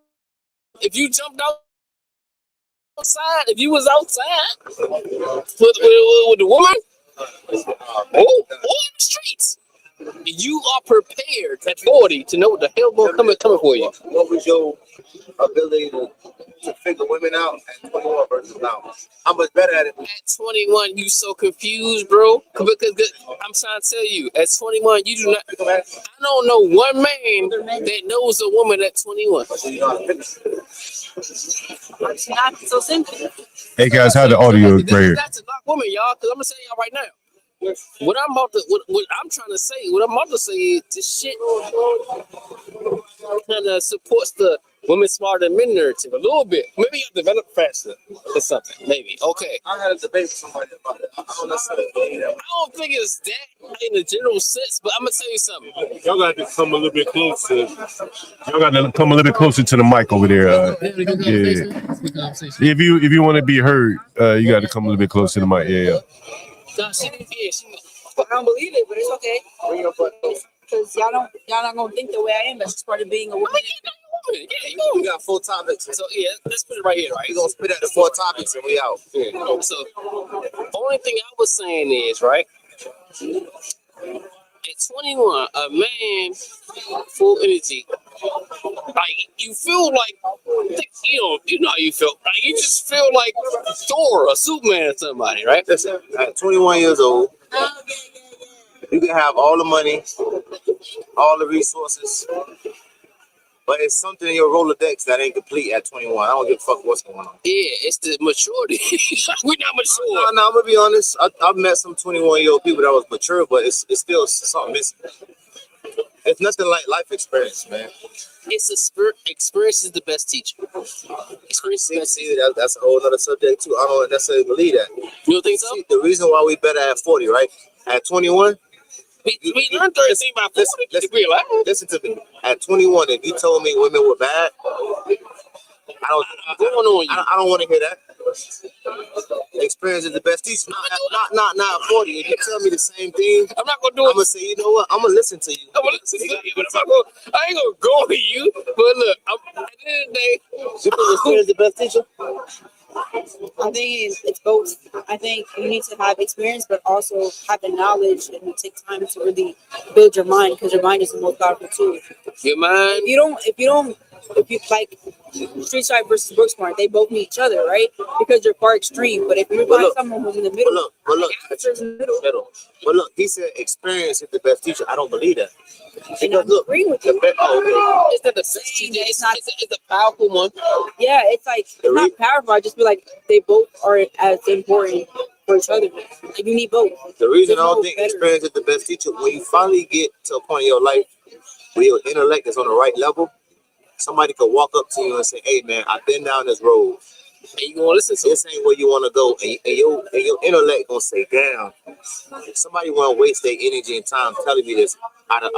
[SPEAKER 4] if you jumped outside, if you was outside with the woman or in the streets. You are prepared at 40 to know what the hell going coming for you.
[SPEAKER 11] What was your ability to figure women out at 21 versus now? How much better at it?
[SPEAKER 4] At 21, you so confused, bro. Because I'm trying to tell you, at 21, you do not. I don't know one man that knows a woman at 21.
[SPEAKER 9] It's not so simple.
[SPEAKER 1] Hey guys, how the audio right here?
[SPEAKER 4] That's a lot women, y'all. Because I'm gonna tell y'all right now. What I'm trying to say is this shit kind of supports the women smarter than men narrative a little bit. Maybe you develop faster or something. Maybe. Okay.
[SPEAKER 11] I had a debate with somebody about it. I don't necessarily believe that.
[SPEAKER 4] I don't think it's that in a general sense, but I'm gonna tell you something.
[SPEAKER 1] Y'all got to come a little bit closer. Y'all got to come a little closer to the mic over there. Yeah. If you want to be heard, you got to come a little bit closer to the mic. Yeah.
[SPEAKER 9] I don't believe it, but it's okay. Because y'all not gonna think the way I am. That's just part of being a woman.
[SPEAKER 4] Yeah, you know.
[SPEAKER 11] We got 4 topics.
[SPEAKER 4] So yeah, let's put it right here, right?
[SPEAKER 11] We're gonna spit out the 4 topics and we out.
[SPEAKER 4] Yeah. So only thing I was saying is, right? At 21, a man full energy, like you feel like, you know how you feel. Like you just feel like Thor or Superman or somebody, right?
[SPEAKER 11] Listen, at 21 years old, you can have all the money, all the resources, But it's something in your Rolodex that ain't complete at 21. I don't give a fuck what's going on.
[SPEAKER 4] Yeah, it's the maturity. We're not mature.
[SPEAKER 11] No, I'm gonna be honest. I've met some 21-year-old people that was mature, but it's still something missing. It's nothing like life experience, man.
[SPEAKER 4] It's a spirit. Experience is the best teacher. Experience is the best teacher.
[SPEAKER 11] That's a whole other subject too. I don't necessarily believe that.
[SPEAKER 4] You don't think so?
[SPEAKER 11] See, the reason why we better at 40, right? At 21,
[SPEAKER 4] we learned 13 by 40.
[SPEAKER 11] Listen to me. At 21, if you told me women were bad, I don't want to hear that. Experience is the best teacher. Not 40. If you tell me the same thing,
[SPEAKER 4] I'm not gonna do it.
[SPEAKER 11] I'm gonna say, you know what? I'm gonna listen to you.
[SPEAKER 4] I'm gonna listen to you, but I ain't gonna go to you. But look, at the end of the day,
[SPEAKER 11] you think experience is the best teacher?
[SPEAKER 9] I think it's both. I think you need to have experience, but also have the knowledge, and you take time to really build your mind, because your mind is the most powerful tool.
[SPEAKER 4] Your mind.
[SPEAKER 9] If you like Street Side versus Brooksmart, they both need each other, right? Because they're far extreme. But if you find someone who's in the middle,
[SPEAKER 11] But look, he said experience is the best teacher. I don't believe that.
[SPEAKER 9] And I agree with you.
[SPEAKER 4] It's not the best teacher. It's a powerful one.
[SPEAKER 9] Yeah, it's like it's not powerful. I just feel like they both are as important for each other. Like you need both.
[SPEAKER 11] The reason I don't think experience is the best teacher, when you finally get to a point in your life where your intellect is on the right level, somebody could walk up to you and say, "Hey, man, I've been down this road.
[SPEAKER 4] And you gonna listen to
[SPEAKER 11] this ain't where you want to go," and your intellect gonna say, "Damn, somebody want to waste their energy and time telling me this out of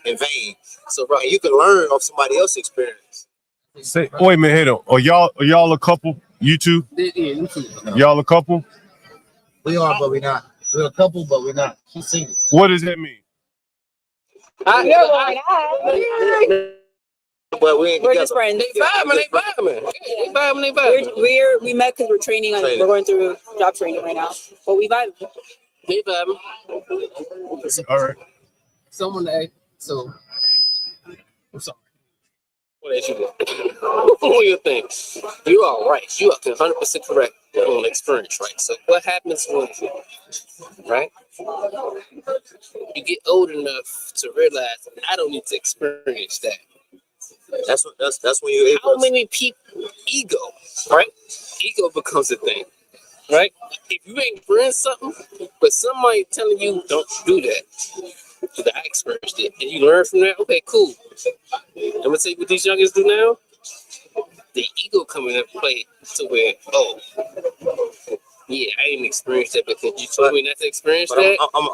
[SPEAKER 11] in vain." So right, you can learn off somebody else's experience.
[SPEAKER 1] Say, wait a minute, hold on. Are y'all a couple? You two?
[SPEAKER 4] Yeah, you two.
[SPEAKER 1] Y'all a couple?
[SPEAKER 11] We are, but we're not. We're a couple, but we're not. She's single.
[SPEAKER 1] What does that mean?
[SPEAKER 11] But we ain't
[SPEAKER 9] We're
[SPEAKER 11] together.
[SPEAKER 9] just friends.
[SPEAKER 4] They vibing.
[SPEAKER 9] We met because we're training. We're going through job training right now. But we vibe.
[SPEAKER 4] They vibing.
[SPEAKER 1] All right.
[SPEAKER 4] Someone that. So. I'm sorry. What did you do? What do you think? You are right. You are 100% correct on experience, right? So what happens when, right? You get old enough to realize I don't need to experience that.
[SPEAKER 11] That's when you're able.
[SPEAKER 4] How many people ego, right? Ego becomes a thing, right? If you ain't experienced something, but somebody telling you don't do that, because I experienced it, and you learn from that. Okay, cool. I'm gonna tell you what these youngins do now. The ego coming into play to where, oh, yeah, I didn't experience that because you told me not to experience that.
[SPEAKER 11] I'm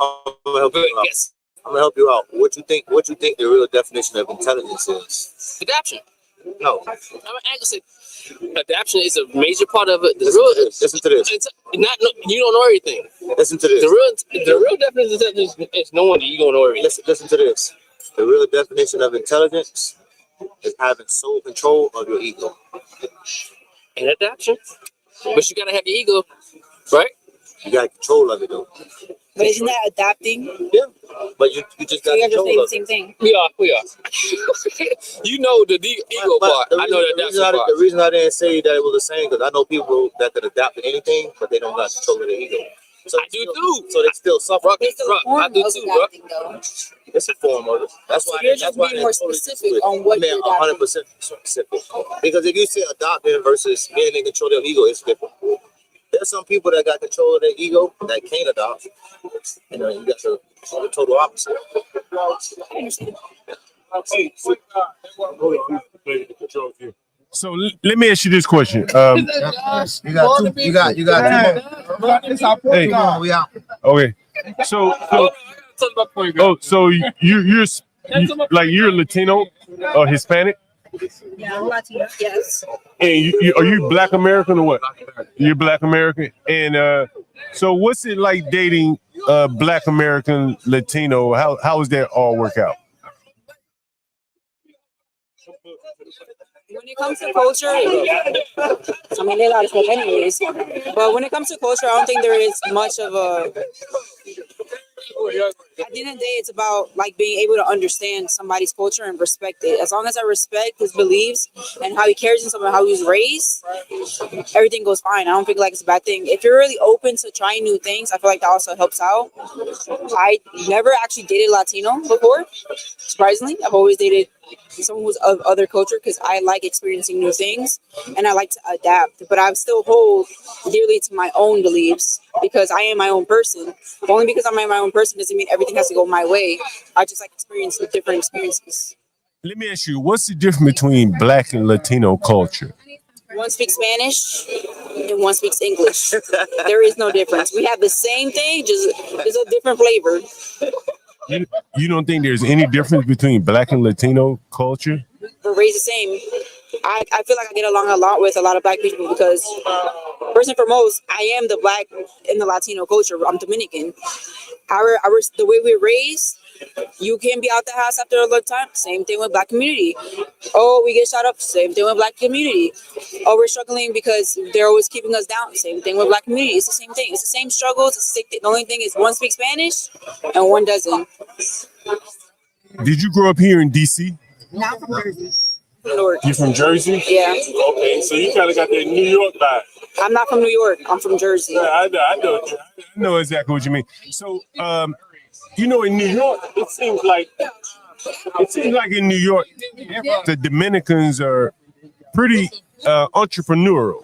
[SPEAKER 11] gonna help you out.
[SPEAKER 4] Yes.
[SPEAKER 11] I'm gonna help you out. What you think the real definition of intelligence is?
[SPEAKER 4] Adaption.
[SPEAKER 11] No.
[SPEAKER 4] I'm actually adaption is a major part of it.
[SPEAKER 11] Listen to this.
[SPEAKER 4] You don't know everything.
[SPEAKER 11] Listen to this.
[SPEAKER 4] The real definition of intelligence is knowing that you don't know everything.
[SPEAKER 11] Listen to this. The real definition of intelligence is having sole control of your ego.
[SPEAKER 4] And adaption. But you gotta have your ego, right?
[SPEAKER 11] You got control of it though.
[SPEAKER 9] But isn't that adapting?
[SPEAKER 11] Yeah. But you just got
[SPEAKER 9] You guys are
[SPEAKER 11] control
[SPEAKER 9] saying the
[SPEAKER 11] of
[SPEAKER 9] same
[SPEAKER 11] it.
[SPEAKER 9] thing.
[SPEAKER 4] We are. You know the ego part. I know the adaptation part.
[SPEAKER 11] The reason I didn't say that it was the same because I know people that could adapt to anything, but they don't got control of their ego. So
[SPEAKER 4] I do too.
[SPEAKER 11] So they still suffer.
[SPEAKER 4] I do too, bro.
[SPEAKER 11] It's a form of it. That's why.
[SPEAKER 9] You're just being more specific on what you're adapting.
[SPEAKER 11] 100% specific. Because if you say adopting versus being in control of your ego, it's different. There's some people that got control of their ego that can't adopt. You know, you got the total opposite.
[SPEAKER 9] I understand.
[SPEAKER 1] So let me ask you this question.
[SPEAKER 11] You got two more.
[SPEAKER 1] Hey,
[SPEAKER 11] We out.
[SPEAKER 1] okay. So you're Latino or Hispanic?
[SPEAKER 9] Yeah, I'm Latino. Yes.
[SPEAKER 1] And are you Black American or what? You're Black American. And so what's it like dating Black American Latino? How does that all work out?
[SPEAKER 9] When it comes to culture, I mean, there's a lot of stuff anyways, but when it comes to culture, I don't think there is much of a, at the end of the day, it's about like being able to understand somebody's culture and respect it. As long as I respect his beliefs and how he carries himself and how he's raised, everything goes fine. I don't think like it's a bad thing. If you're really open to trying new things, I feel like that also helps out. I never actually dated Latino before, surprisingly. I've always dated someone who's of other culture because I like experiencing new things and I like to adapt. But I still hold dearly to my own beliefs because I am my own person. Only because I'm my own person doesn't mean everything has to go my way. I just like experiencing different experiences.
[SPEAKER 1] Let me ask you, what's the difference between Black and Latino culture?
[SPEAKER 9] One speaks Spanish and one speaks English. There is no difference. We have the same thing, just a different flavor.
[SPEAKER 1] You don't think there's any difference between Black and Latino culture?
[SPEAKER 9] We're raised the same. I feel like I get along a lot with a lot of Black people because first and foremost, I am the Black in the Latino culture. I'm Dominican. The way we're raised, you can be out the house after a long time. Same thing with Black community. Oh, we get shot up. Same thing with Black community. Oh, we're struggling because they're always keeping us down. Same thing with Black community. It's the same thing. It's the same struggles. It's the same thing. The only thing is one speaks Spanish and one doesn't.
[SPEAKER 1] Did you grow up here in DC?
[SPEAKER 9] Not from Jersey.
[SPEAKER 1] You from Jersey?
[SPEAKER 9] Yeah.
[SPEAKER 1] Okay, so you kind of got that New York vibe.
[SPEAKER 9] I'm not from New York. I'm from Jersey.
[SPEAKER 1] Yeah, I know exactly what you mean. So, in New York, it seems like in New York, the Dominicans are pretty entrepreneurial.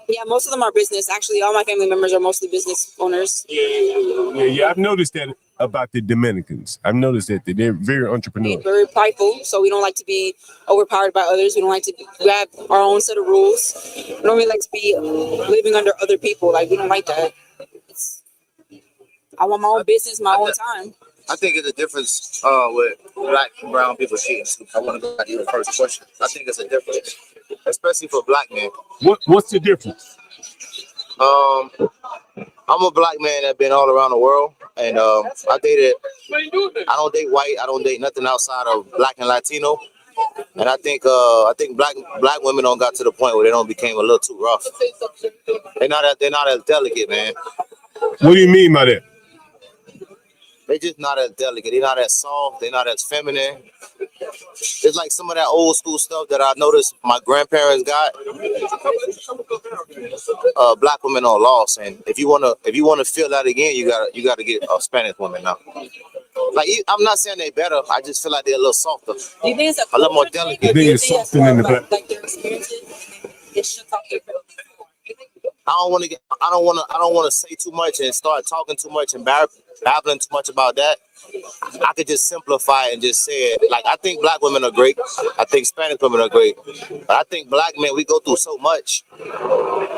[SPEAKER 9] Yeah, most of them are business. Actually, all my family members are mostly business owners.
[SPEAKER 1] Yeah. I've noticed that about the Dominicans. I've noticed that they're very entrepreneurial.
[SPEAKER 9] Very prideful, so we don't like to be overpowered by others. We don't like to have our own set of rules. We don't really like to be living under other people. Like, we don't like that. I want my own business, my own time.
[SPEAKER 11] I think it's a difference with Black and brown people cheating. I want to go back to your first question. I think it's a difference, especially for Black men.
[SPEAKER 1] What's the difference?
[SPEAKER 11] I'm a Black man that's been all around the world, and I don't date white, I don't date nothing outside of Black and Latino. And I think black women don't got to the point where they don't became a little too rough. They're not as delicate, man.
[SPEAKER 1] What do you mean by that?
[SPEAKER 11] They just not as delicate. They're not as soft. They're not as feminine. It's like some of that old school stuff that I noticed my grandparents got. Black women are lost, and if you wanna feel that again, you gotta get a Spanish woman now. Like, I'm not saying they better. I just feel like they're a little softer.
[SPEAKER 9] Do you think it's
[SPEAKER 11] a little more delicate?
[SPEAKER 1] I think it's softer than the Black.
[SPEAKER 9] Like their experiences, it should talk to
[SPEAKER 11] I don't want to say too much and start talking too much and babbling too much about that. I could just simplify it and just say it. Like, I think Black women are great. I think Spanish women are great. But I think Black men, we go through so much.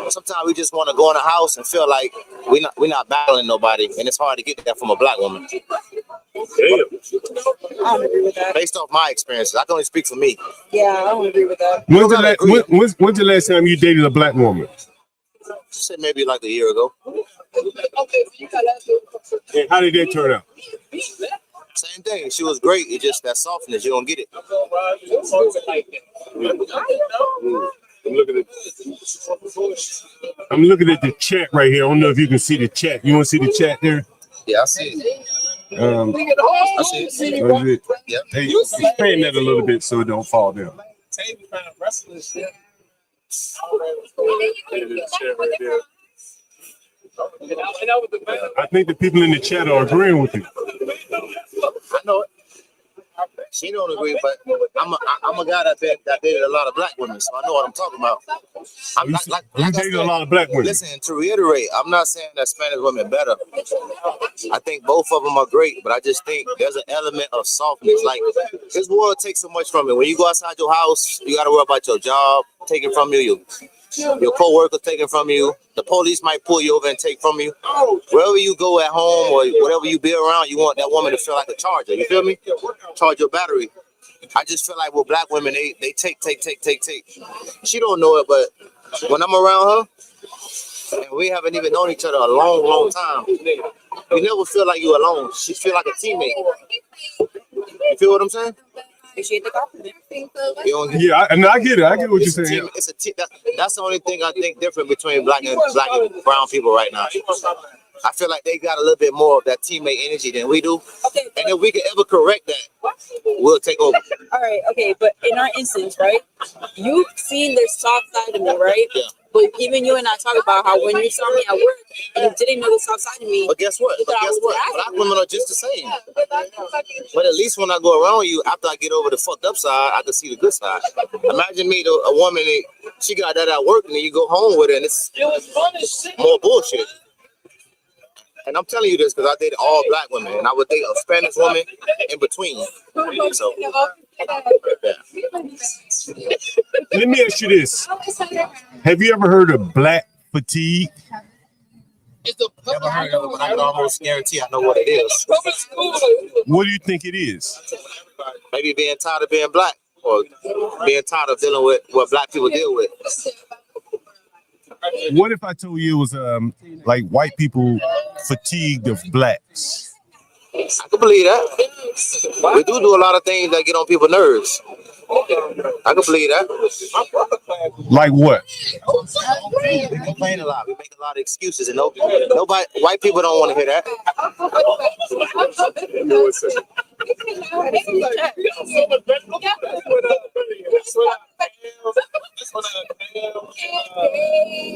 [SPEAKER 11] Sometimes we just want to go in a house and feel like we're not battling nobody, and it's hard to get that from a Black woman.
[SPEAKER 9] I don't agree with that.
[SPEAKER 11] Based off my experiences, I can only speak for me.
[SPEAKER 9] Yeah, I don't agree with that.
[SPEAKER 1] When's the last time you dated a Black woman?
[SPEAKER 11] Say maybe like a year ago.
[SPEAKER 1] And how did that turn out?
[SPEAKER 11] Same thing. She was great. It's just that softness. You don't get it.
[SPEAKER 1] I'm looking at the chat right here. I don't know if you can see the chat. You want to see the chat there?
[SPEAKER 11] Yeah, I see it.
[SPEAKER 1] I see it.
[SPEAKER 11] Yeah.
[SPEAKER 1] Hey, expand that a little bit so it don't fall down. I think the people in the chat are agreeing with you.
[SPEAKER 11] I know it. She don't agree, but I'm a guy that dated a lot of Black women, so I know what I'm talking about.
[SPEAKER 1] You dated a lot of Black women.
[SPEAKER 11] Listen, to reiterate, I'm not saying that Spanish women better. I think both of them are great, but I just think there's an element of softness. Like, this world takes so much from it. When you go outside your house, you got to worry about your job taken from you, your co-worker taken from you. The police might pull you over and take from you. Wherever you go at home or whatever you be around, you want that woman to feel like a charger. You feel me? Charge your battery. I just feel like with Black women, they take. She don't know it, but when I'm around her, and we haven't even known each other a long time, you never feel like you're alone. She feel like a teammate. You feel what I'm saying?
[SPEAKER 9] Appreciate the compliment.
[SPEAKER 1] Yeah, I get it. I get what you're saying.
[SPEAKER 11] That's the only thing I think different between black and brown people right now. I feel like they got a little bit more of that teammate energy than we do.
[SPEAKER 9] Okay.
[SPEAKER 11] And if we can ever correct that, we'll take over.
[SPEAKER 9] All right. Okay. But in our instance, right, you've seen the soft side of me, right?
[SPEAKER 11] Yeah.
[SPEAKER 9] But even you and I talk about how when you saw me at work and you didn't know the soft side of me.
[SPEAKER 11] But guess what? Black women are just the same. But at least when I go around you, after I get over the fucked up side, I can see the good side. Imagine me, a woman, she got that at work, and then you go home with her, and it's more bullshit. And I'm telling you this because I dated all black women, and I would date a Spanish woman in between. So, yeah.
[SPEAKER 1] Let me ask you this: have you ever heard of black fatigue?
[SPEAKER 11] Never heard of it, but I can almost guarantee I know what it is.
[SPEAKER 1] What do you think it is?
[SPEAKER 11] Maybe being tired of being black, or being tired of dealing with what black people deal with.
[SPEAKER 1] What if I told you it was like white people fatigued of blacks?
[SPEAKER 11] I can believe that. We do a lot of things that get on people's nerves. I can believe that.
[SPEAKER 1] Like what?
[SPEAKER 11] We complain a lot. We make a lot of excuses, and nobody, white people don't want to hear that.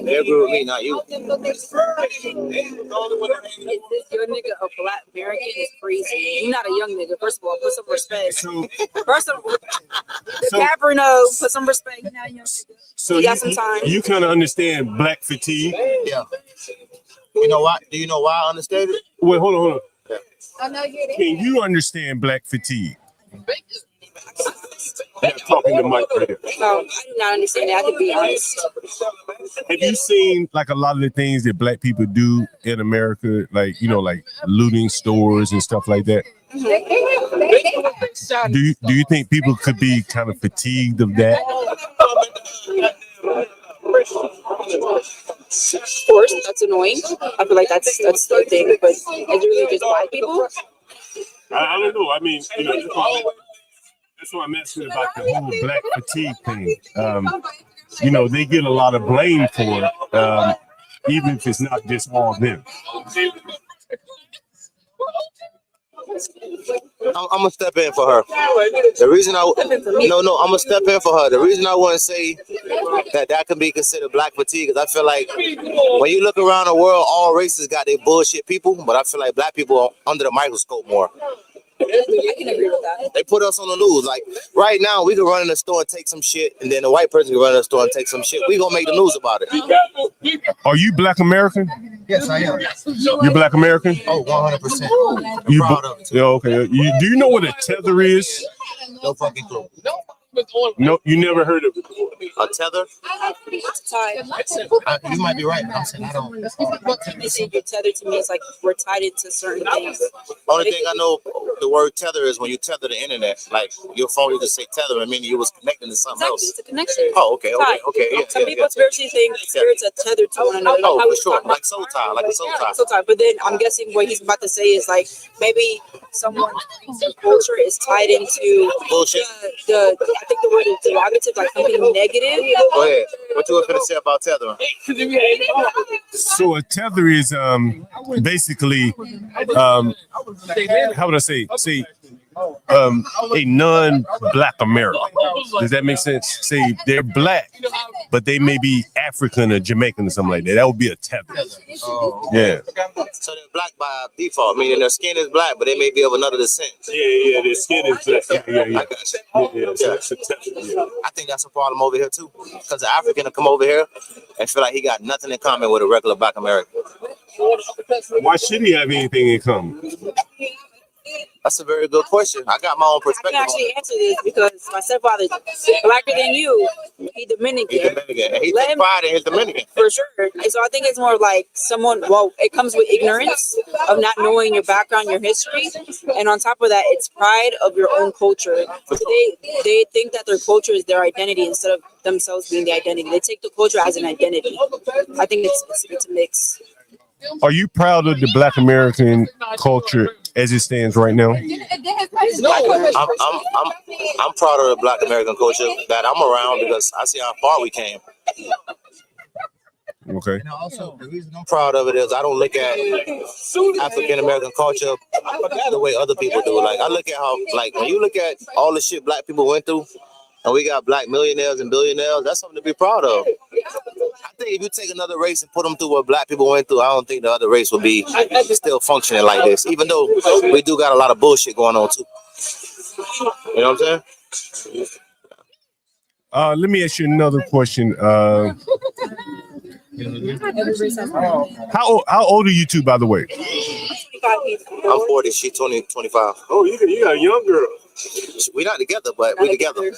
[SPEAKER 11] They agree with me, not you.
[SPEAKER 9] Your nigga a black American is crazy. You're not a young nigga. First of all, put some respect. First of all, Caberno, put some respect. You're not a young nigga.
[SPEAKER 1] So
[SPEAKER 9] you got some time.
[SPEAKER 1] You kind of understand black fatigue?
[SPEAKER 11] Yeah. You know why? Do you know why I understand it?
[SPEAKER 1] Wait, hold on.
[SPEAKER 11] Yeah.
[SPEAKER 1] Can you understand black fatigue? Yeah, talking to Mike right here.
[SPEAKER 9] No, I do not understand that. I can be honest.
[SPEAKER 1] Have you seen like a lot of the things that black people do in America, like like looting stores and stuff like that?
[SPEAKER 9] Mm-hmm.
[SPEAKER 1] Do you think people could be kind of fatigued of that?
[SPEAKER 9] Of course, that's annoying. I feel like that's the thing, but it's really just white people.
[SPEAKER 1] I don't know. I mean, that's what I'm asking about the whole black fatigue thing. They get a lot of blame for it, even if it's not just all them.
[SPEAKER 11] I'm gonna step in for her. The reason I'm gonna step in for her. The reason I wouldn't say that can be considered black fatigue is I feel like when you look around the world, all races got their bullshit people, but I feel like black people are under the microscope more.
[SPEAKER 9] I can agree with that.
[SPEAKER 11] They put us on the news. Like right now, we can run in the store and take some shit, and then a white person can run in the store and take some shit. We gonna make the news about it.
[SPEAKER 1] Are you black American?
[SPEAKER 11] Yes, I am.
[SPEAKER 1] You're black American?
[SPEAKER 11] Oh, 100%.
[SPEAKER 1] You
[SPEAKER 11] proud of it.
[SPEAKER 1] Yeah, okay. Do you know what a tether is?
[SPEAKER 11] No fucking clue.
[SPEAKER 1] No, you never heard of it.
[SPEAKER 11] A tether? You might be right. I'm saying I don't.
[SPEAKER 9] They say you're tethered to me. It's like we're tied into certain things.
[SPEAKER 11] Only thing I know the word tether is when you tether the internet. Like your phone, you just say tether, and meaning you was connecting to something else.
[SPEAKER 9] It's a connection.
[SPEAKER 11] Oh, okay. Yeah,
[SPEAKER 9] some people spiritually think spirits are tethered to one another.
[SPEAKER 11] Oh, for sure. Like soul tie, like a soul tie.
[SPEAKER 9] Soul tie. But then I'm guessing what he's about to say is like maybe someone's culture is tied into
[SPEAKER 11] bullshit.
[SPEAKER 9] I think the word is derogative, like something negative.
[SPEAKER 11] Go ahead. What you were going to say about tether?
[SPEAKER 1] So a tether is basically how would I say a non-black American. Does that make sense? Say they're black, but they may be African or Jamaican or something like that. That would be a tether.
[SPEAKER 11] Oh,
[SPEAKER 1] yeah.
[SPEAKER 11] So they're black by default, meaning their skin is black, but they may be of another descent.
[SPEAKER 1] Yeah, their skin is black. Yeah.
[SPEAKER 11] I got you. Yeah. I think that's a problem over here too, because the African will come over here and feel like he got nothing in common with a regular black American.
[SPEAKER 1] Why should he have anything in common?
[SPEAKER 11] That's a very good question. I got my own perspective.
[SPEAKER 9] I can actually answer this because my stepfather is blacker than you. He's Dominican.
[SPEAKER 11] And he takes pride in his Dominican.
[SPEAKER 9] For sure. And so I think it's more like it comes with ignorance of not knowing your background, your history. And on top of that, it's pride of your own culture. So they think that their culture is their identity instead of themselves being the identity. They take the culture as an identity. I think it's a mix.
[SPEAKER 1] Are you proud of the black American culture as it stands right now?
[SPEAKER 11] I'm proud of the black American culture that I'm around because I see how far we came.
[SPEAKER 1] Okay.
[SPEAKER 11] And also, the reason I'm proud of it is I don't look at African American culture the way other people do. Like I look at how, like when you look at all the shit black people went through, and we got black millionaires and billionaires, that's something to be proud of. I think if you take another race and put them through what black people went through, I don't think the other race would be still functioning like this, even though we do got a lot of bullshit going on too. You know what I'm saying?
[SPEAKER 1] Let me ask you another question. How old are you two, by the way?
[SPEAKER 11] I'm 40, she's 25.
[SPEAKER 6] Oh, you got a young girl.
[SPEAKER 11] We're not together, but we're together.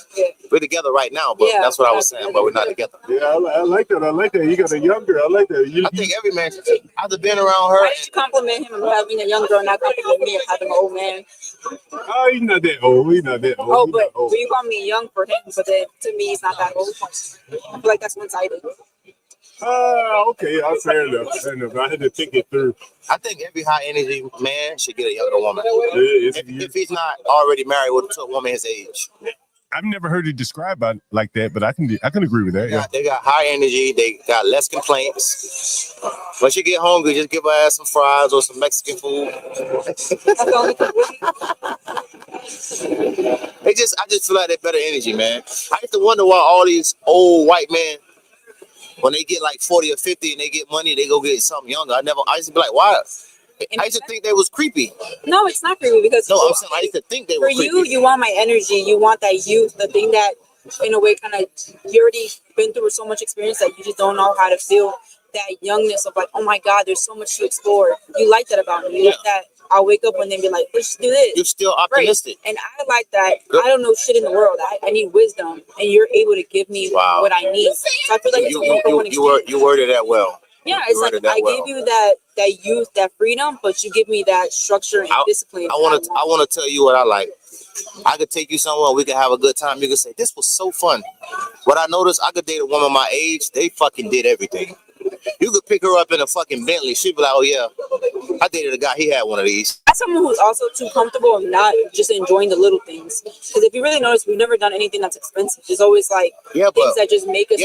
[SPEAKER 11] We're together right now, but that's what I was saying, but we're not together.
[SPEAKER 6] Yeah, I like that. I like that. You got a young girl. I like that.
[SPEAKER 11] I think every man should either been around her.
[SPEAKER 9] Why did you compliment him about having a young girl, not compliment me of having an old man?
[SPEAKER 6] Oh, he's not that old. He's not that old.
[SPEAKER 9] Oh, but you call me young for him, but then to me, he's not that old. I feel like that's one-sided.
[SPEAKER 6] Okay, fair enough. Fair enough. I had to think it through.
[SPEAKER 11] I think every high energy man should get a younger woman. If he's not already married to a woman his age.
[SPEAKER 1] I've never heard it described like that, but I can agree with that. Yeah.
[SPEAKER 11] They got high energy. They got less complaints. Once you get hungry, just give her ass some fries or some Mexican food. I just feel like they're better energy, man. I used to wonder why all these old white men, when they get like 40 or 50 and they get money, they go get something younger. I used to be like, why? I used to think they was creepy.
[SPEAKER 9] No, it's not creepy because
[SPEAKER 11] no, I'm saying I used to think they were creepy.
[SPEAKER 9] For you want my energy. You want that youth, the thing that, in a way, kind of, you already been through so much experience that you just don't know how to feel that youngness of like, oh my God, there's so much to explore. You like that about me. You like that. I'll wake up one day and be like, let's do this.
[SPEAKER 11] You're still optimistic.
[SPEAKER 9] Right. And I like that. I don't know shit in the world. I need wisdom. And you're able to give me what I need. So I feel like it's a one-for-one experience.
[SPEAKER 11] You worded that well.
[SPEAKER 9] Yeah, it's like I give you that youth, that freedom, but you give me that structure and discipline.
[SPEAKER 11] I want to tell you what I like. I could take you somewhere, we could have a good time. You could say, this was so fun. What I noticed, I could date a woman my age, they fucking did everything. You could pick her up in a fucking Bentley. She'd be like, oh yeah, I dated a guy, he had one of these.
[SPEAKER 9] That's someone who's also too comfortable and not just enjoying the little things. Because if you really notice, we've never done anything that's expensive. There's always like things that just make us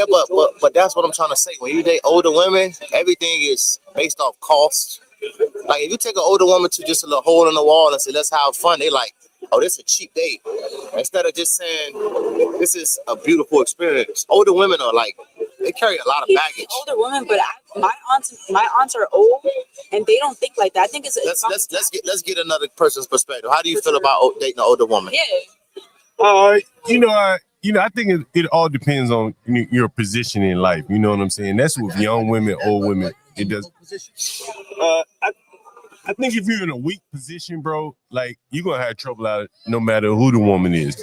[SPEAKER 11] but that's what I'm trying to say. When you date older women, everything is based off cost. Like if you take an older woman to just a little hole in the wall and say, let's have fun, they like, oh, this is a cheap date. Instead of just saying, this is a beautiful experience. Older women are like, they carry a lot of baggage.
[SPEAKER 9] Older women, but my aunts are old, and they don't think like that. I think it's
[SPEAKER 11] let's get another person's perspective. How do you feel about dating an older woman?
[SPEAKER 1] Yeah. I think it all depends on your position in life. You know what I'm saying? That's with young women, old women. It does. I think if you're in a weak position, bro, like you're gonna have trouble out no matter who the woman is.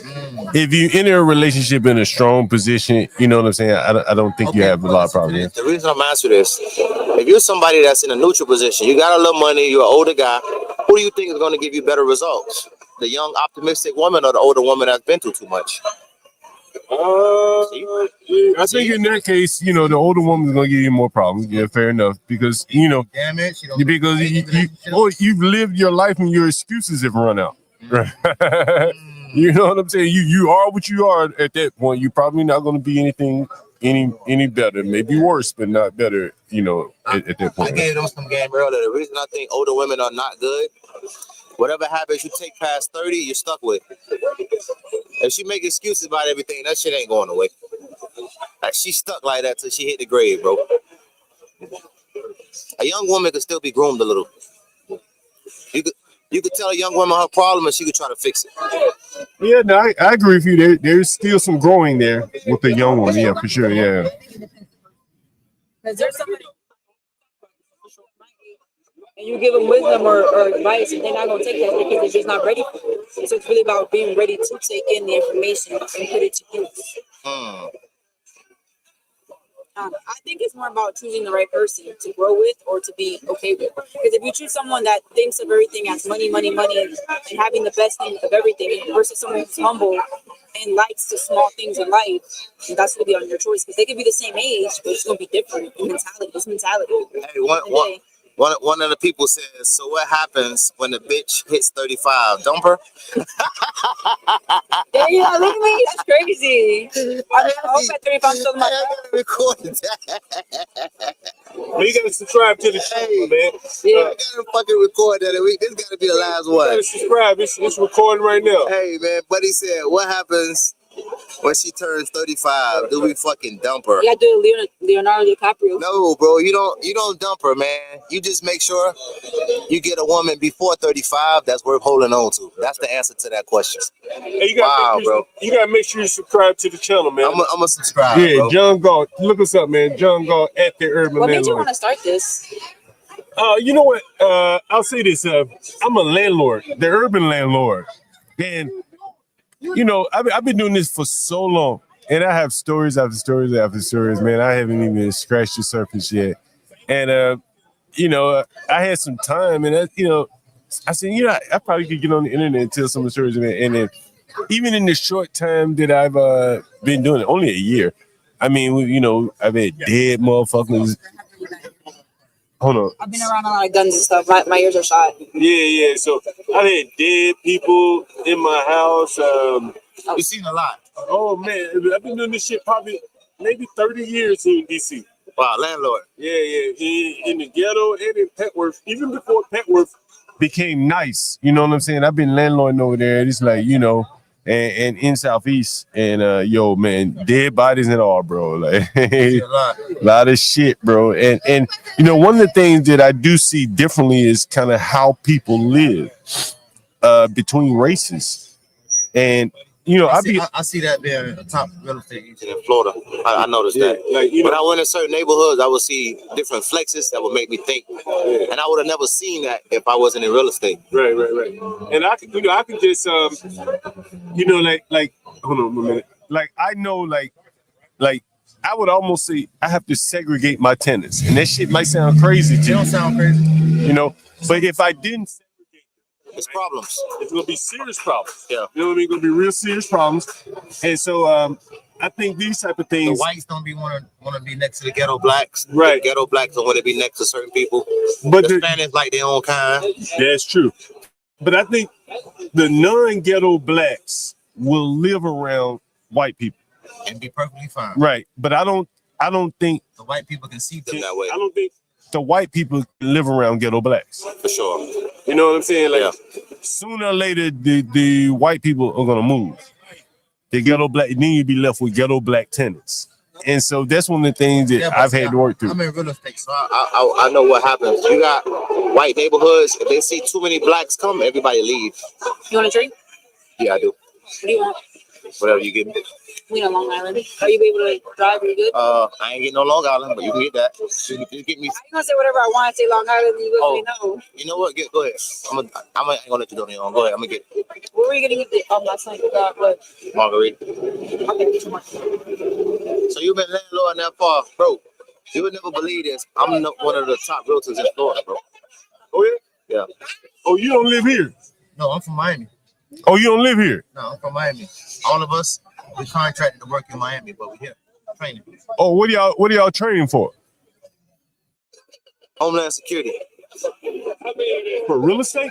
[SPEAKER 1] If you enter a relationship in a strong position, you know what I'm saying? I don't think you have a lot of problems.
[SPEAKER 11] The reason I'm asking this, if you're somebody that's in a neutral position, you got a little money, you're an older guy, who do you think is gonna give you better results? The young, optimistic woman or the older woman that's been through too much?
[SPEAKER 1] I think in that case, the older woman is gonna give you more problems. Yeah, fair enough. Because because you've lived your life and your excuses have run out. You know what I'm saying? You are what you are at that point. You're probably not gonna be any better. Maybe worse, but not better. At that point.
[SPEAKER 11] I gave them some game earlier. The reason I think older women are not good. Whatever habits you take past 30, you're stuck with. If she make excuses about everything, that shit ain't going away. Like she's stuck like that till she hit the grave, bro. A young woman could still be groomed a little. You could tell a young woman her problem and she could try to fix it.
[SPEAKER 1] Yeah, no, I agree with you. There's still some growing there with the young one. Yeah, for sure. Yeah.
[SPEAKER 9] Because there's somebody. And you give them wisdom or advice, and they're not going to take that because they're just not ready for it. So it's really about being ready to take in the information and put it to use. I think it's more about choosing the right person to grow with or to be okay with. Because if you choose someone that thinks of everything as money, and having the best thing of everything versus someone who's humble and likes the small things in life, that's really on your choice. Because they could be the same age, but it's going to be different in mentality. It's mentality.
[SPEAKER 11] Hey, one of the people says, so what happens when the bitch hits 35? Dump her?
[SPEAKER 9] Yeah, look at me. That's crazy. I hope at 35 I'm still my
[SPEAKER 11] recorded that.
[SPEAKER 1] You gotta subscribe to the channel, man.
[SPEAKER 11] Yeah, I gotta fucking record that. This gotta be the last one.
[SPEAKER 1] You gotta subscribe. It's recording right now.
[SPEAKER 11] Hey, man, Buddy said, what happens when she turns 35? Do we fucking dump her?
[SPEAKER 9] Yeah, do Leonardo DiCaprio.
[SPEAKER 11] No, bro, you don't dump her, man. You just make sure you get a woman before 35 that's worth holding on to. That's the answer to that question.
[SPEAKER 1] Hey, you gotta make sure you subscribe to the channel, man.
[SPEAKER 11] I'm gonna subscribe.
[SPEAKER 1] Yeah,
[SPEAKER 11] bro.
[SPEAKER 1] John Galt. Look us up, man. John Galt at the Urban
[SPEAKER 9] What made
[SPEAKER 1] Landlord.
[SPEAKER 9] you want to start this?
[SPEAKER 1] You know what? I'll say this. I'm a landlord, the urban landlord. And, you know, I've been doing this for so long. And I have stories after stories after stories, man. I haven't even scratched the surface yet. And, you know, I had some time and, you know, I said, you know, I probably could get on the internet and tell some of the stories. And then even in the short time that I've been doing it, only a year, I mean, you know, I've had dead motherfuckers. Hold on.
[SPEAKER 9] I've been around a lot of guns and stuff. My ears are shot.
[SPEAKER 1] Yeah. So I had dead people in my house.
[SPEAKER 11] You've seen a lot.
[SPEAKER 1] Oh man, I've been doing this shit probably maybe 30 years here in DC.
[SPEAKER 11] Wow, landlord.
[SPEAKER 1] Yeah. In the ghetto and in Petworth, even before Petworth became nice. You know what I'm saying? I've been landlording over there. It's like, you know, and in Southeast, and yo, man, dead bodies and all, bro. Like a lot of shit, bro. And you know, one of the things that I do see differently is kind of how people live between races. And you know,
[SPEAKER 11] I see that being a top real estate agent in Florida. I noticed that.
[SPEAKER 1] Like, you know,
[SPEAKER 11] when I went in certain neighborhoods, I would see different flexes that would make me think, and I would have never seen that if I wasn't in real estate.
[SPEAKER 1] Right. And I could just, you know, like, hold on a minute. Like, I know, like, I would almost say I have to segregate my tenants, and that shit might sound crazy to you.
[SPEAKER 11] It don't sound crazy,
[SPEAKER 1] you know. But if I didn't.
[SPEAKER 11] It's problems.
[SPEAKER 1] It's gonna be serious problems.
[SPEAKER 11] Yeah.
[SPEAKER 1] You know what I mean? Gonna be real serious problems. And so I think these type of things.
[SPEAKER 11] The whites don't want to be next to the ghetto blacks.
[SPEAKER 1] Right.
[SPEAKER 11] The ghetto blacks don't want to be next to certain people.
[SPEAKER 1] But
[SPEAKER 11] the Spanish like their own kind.
[SPEAKER 1] That's true. But I think the non-ghetto blacks will live around white people
[SPEAKER 11] and be perfectly fine.
[SPEAKER 1] Right. But I don't think
[SPEAKER 11] the white people can see them that way.
[SPEAKER 1] I don't think the white people live around ghetto blacks.
[SPEAKER 11] For sure.
[SPEAKER 1] You know what I'm saying? Like sooner or later, the white people are gonna move. The ghetto black, then you be left with ghetto black tenants. And so that's one of the things that I've had to work through.
[SPEAKER 11] I'm in real estate, so I know what happens. You got white neighborhoods. If they see too many blacks come, everybody leave.
[SPEAKER 9] You want a drink?
[SPEAKER 11] Yeah, I do.
[SPEAKER 9] What do you want?
[SPEAKER 11] Whatever you give me.
[SPEAKER 9] We in Long Island. Are you able to drive? Are you good?
[SPEAKER 11] I ain't getting no Long Island, but you can get that. You get me.
[SPEAKER 9] I'm gonna say whatever I want. Say Long Island, and you let me know.
[SPEAKER 11] You know what? Go ahead. I'm gonna let you do it. Go ahead. I'm gonna get it.
[SPEAKER 9] What were you gonna get last night? You got what?
[SPEAKER 11] Margarita.
[SPEAKER 9] Okay, get your margarita.
[SPEAKER 11] So you've been landlord that far, bro. You would never believe this. I'm one of the top realtors in Florida, bro.
[SPEAKER 1] Oh yeah? Yeah. Oh, you don't live here?
[SPEAKER 11] No, I'm from Miami.
[SPEAKER 1] Oh, you don't live here?
[SPEAKER 11] No, I'm from Miami. All of us, we contracted to work in Miami, but we're here training.
[SPEAKER 1] Oh, what are y'all training for?
[SPEAKER 11] Homeland Security.
[SPEAKER 1] For real estate?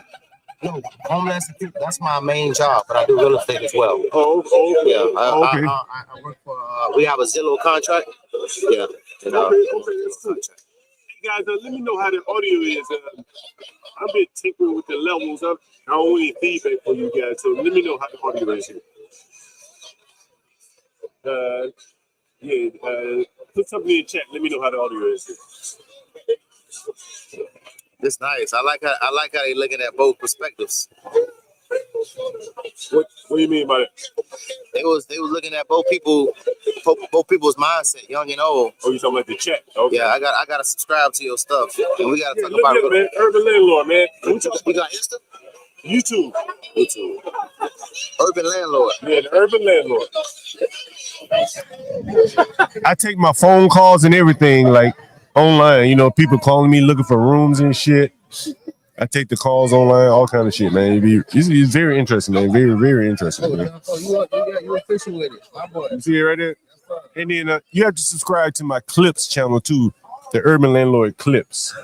[SPEAKER 11] No, Homeland Security. That's my main job, but I do real estate as well.
[SPEAKER 1] Oh, okay.
[SPEAKER 11] Yeah.
[SPEAKER 1] Okay.
[SPEAKER 11] I work for. We have a Zillow contract. Yeah. And,
[SPEAKER 1] okay, that's cool. Hey guys, let me know how the audio is. I've been tinkering with the levels. I don't want any feedback for you guys, so let me know how the audio is here. Put something in the chat. Let me know how the audio is here.
[SPEAKER 11] It's nice. I like how they're looking at both perspectives.
[SPEAKER 1] What do you mean by that?
[SPEAKER 11] They was looking at both people's mindset, young and old.
[SPEAKER 1] Oh, you talking about the chat? Okay.
[SPEAKER 11] Yeah, I gotta subscribe to your stuff, and we gotta talk
[SPEAKER 1] look
[SPEAKER 11] about
[SPEAKER 1] here, man. Urban Landlord, man.
[SPEAKER 11] You got Insta?
[SPEAKER 1] YouTube.
[SPEAKER 11] Urban Landlord.
[SPEAKER 1] Yeah, the Urban Landlord. I take my phone calls and everything like online. You know, people calling me looking for rooms and shit. I take the calls online, all kind of shit, man. It's very interesting, man. Very, very interesting. Man.
[SPEAKER 11] You official with it, my boy.
[SPEAKER 1] You see it right there? And then you have to subscribe to my Clips channel too, the Urban Landlord Clips.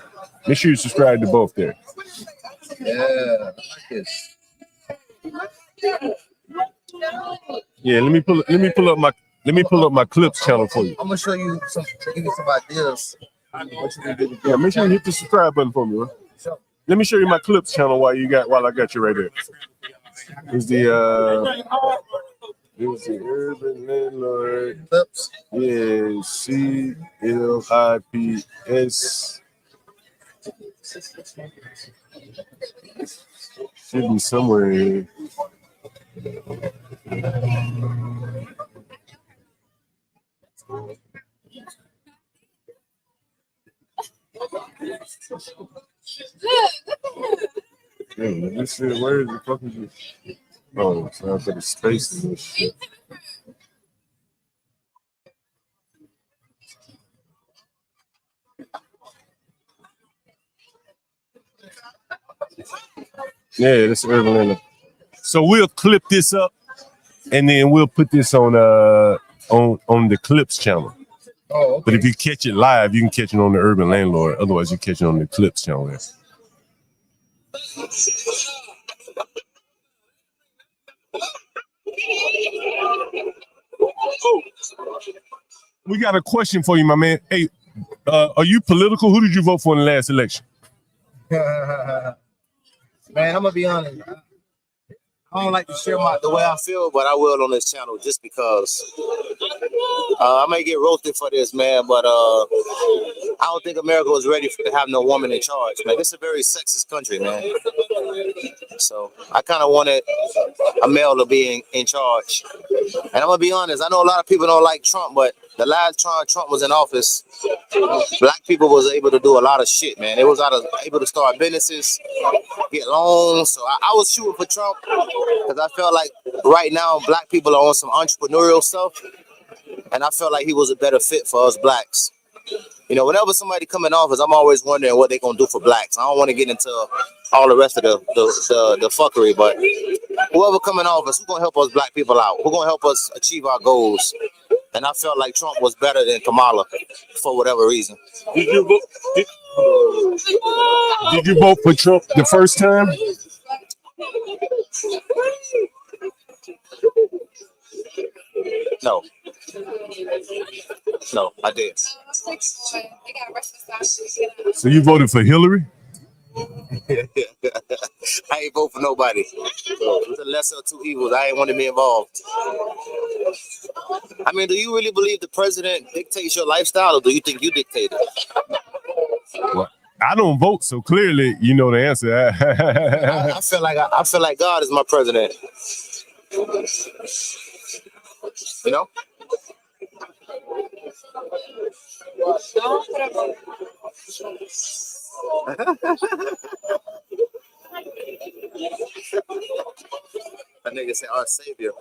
[SPEAKER 1] Make sure you subscribe to both there.
[SPEAKER 11] Yeah, I like this.
[SPEAKER 1] Yeah, let me pull up my Clips channel for you.
[SPEAKER 11] I'm gonna show you give you some ideas
[SPEAKER 1] Yeah, make sure you hit the subscribe button for me, bro. Let me show you my clips channel while I got you right there. It's the Urban Landlord clips. Yeah, CLIPS. Should be somewhere in here. Hey, this shit, where is the fucking shit? Oh, so I've got a space in this shit. Yeah, that's Urban Landlord. So we'll clip this up and then we'll put this on the clips channel.
[SPEAKER 3] Oh, okay.
[SPEAKER 1] But if you catch it live, you can catch it on the Urban Landlord. Otherwise, you catch it on the clips channel. There. We got a question for you, my man. Hey, are you political? Who did you vote for in the last election?
[SPEAKER 11] Man, I'm gonna be honest. I don't like to share the way I feel, but I will on this channel just because I may get roasted for this, man. But I don't think America was ready to have no woman in charge, man. This is a very sexist country, man. So I kind of wanted a male to be in charge. And I'm gonna be honest. I know a lot of people don't like Trump, but the last time Trump was in office, black people was able to do a lot of shit, man. They was able to start businesses, get loans. So I was shooting for Trump because I felt like right now black people are on some entrepreneurial stuff, and I felt like he was a better fit for us blacks. You know, whenever somebody come in office, I'm always wondering what they're gonna do for blacks. I don't want to get into all the rest of the fuckery, but whoever come in office, who's gonna help us black people out? Who's gonna help us achieve our goals? And I felt like Trump was better than Kamala for whatever reason.
[SPEAKER 1] Did you vote for Trump the first time?
[SPEAKER 11] No. No, I did.
[SPEAKER 1] So you voted for Hillary?
[SPEAKER 11] I ain't vote for nobody. It's the lesser of two evils. I ain't want to be involved. I mean, do you really believe the president dictates your lifestyle, or do you think you dictate it?
[SPEAKER 1] Well, I don't vote, so clearly you know the answer.
[SPEAKER 11] I feel like God is my president. You know? That nigga said our savior.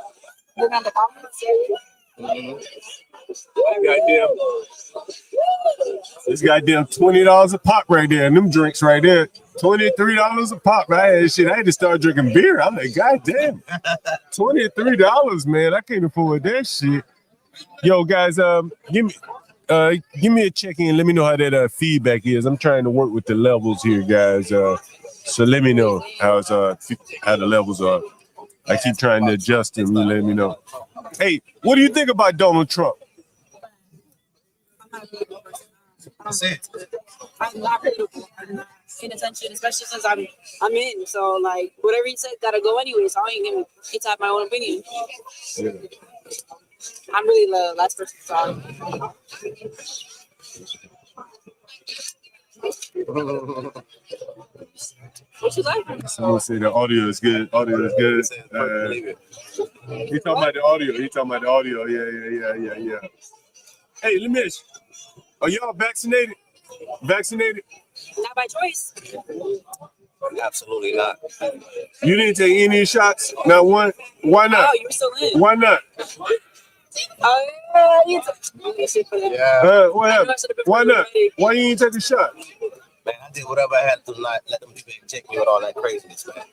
[SPEAKER 1] This goddamn $20 a pop right there, and them drinks right there, $23 a pop. Right? Shit, I had to start drinking beer. I'm like, goddamn, $23, man. I can't afford that shit. Yo, guys, give me a check-in. Let me know how that feedback is. I'm trying to work with the levels here, guys. So let me know how the levels are. I keep trying to adjust them. You let me know. Hey, what do you think about Donald Trump?
[SPEAKER 9] I'm not paying attention, especially since I'm in. So like whatever he said gotta go anyway. So I ain't gonna get to have my own opinion. Yeah. I'm really the last person to talk. What you like?
[SPEAKER 1] Someone say the audio is good. Audio is good. He talking about the audio. Yeah. Hey, let me ask you. Are y'all vaccinated?
[SPEAKER 9] Not by choice.
[SPEAKER 11] Absolutely not.
[SPEAKER 1] You didn't take any shots? Not one? Why not?
[SPEAKER 9] Oh, you're still in.
[SPEAKER 1] Why not?
[SPEAKER 11] Yeah.
[SPEAKER 1] What happened? Why not? Why you didn't take a shot?
[SPEAKER 11] Man, I did whatever I had to not let them people inject me with all that craziness, man.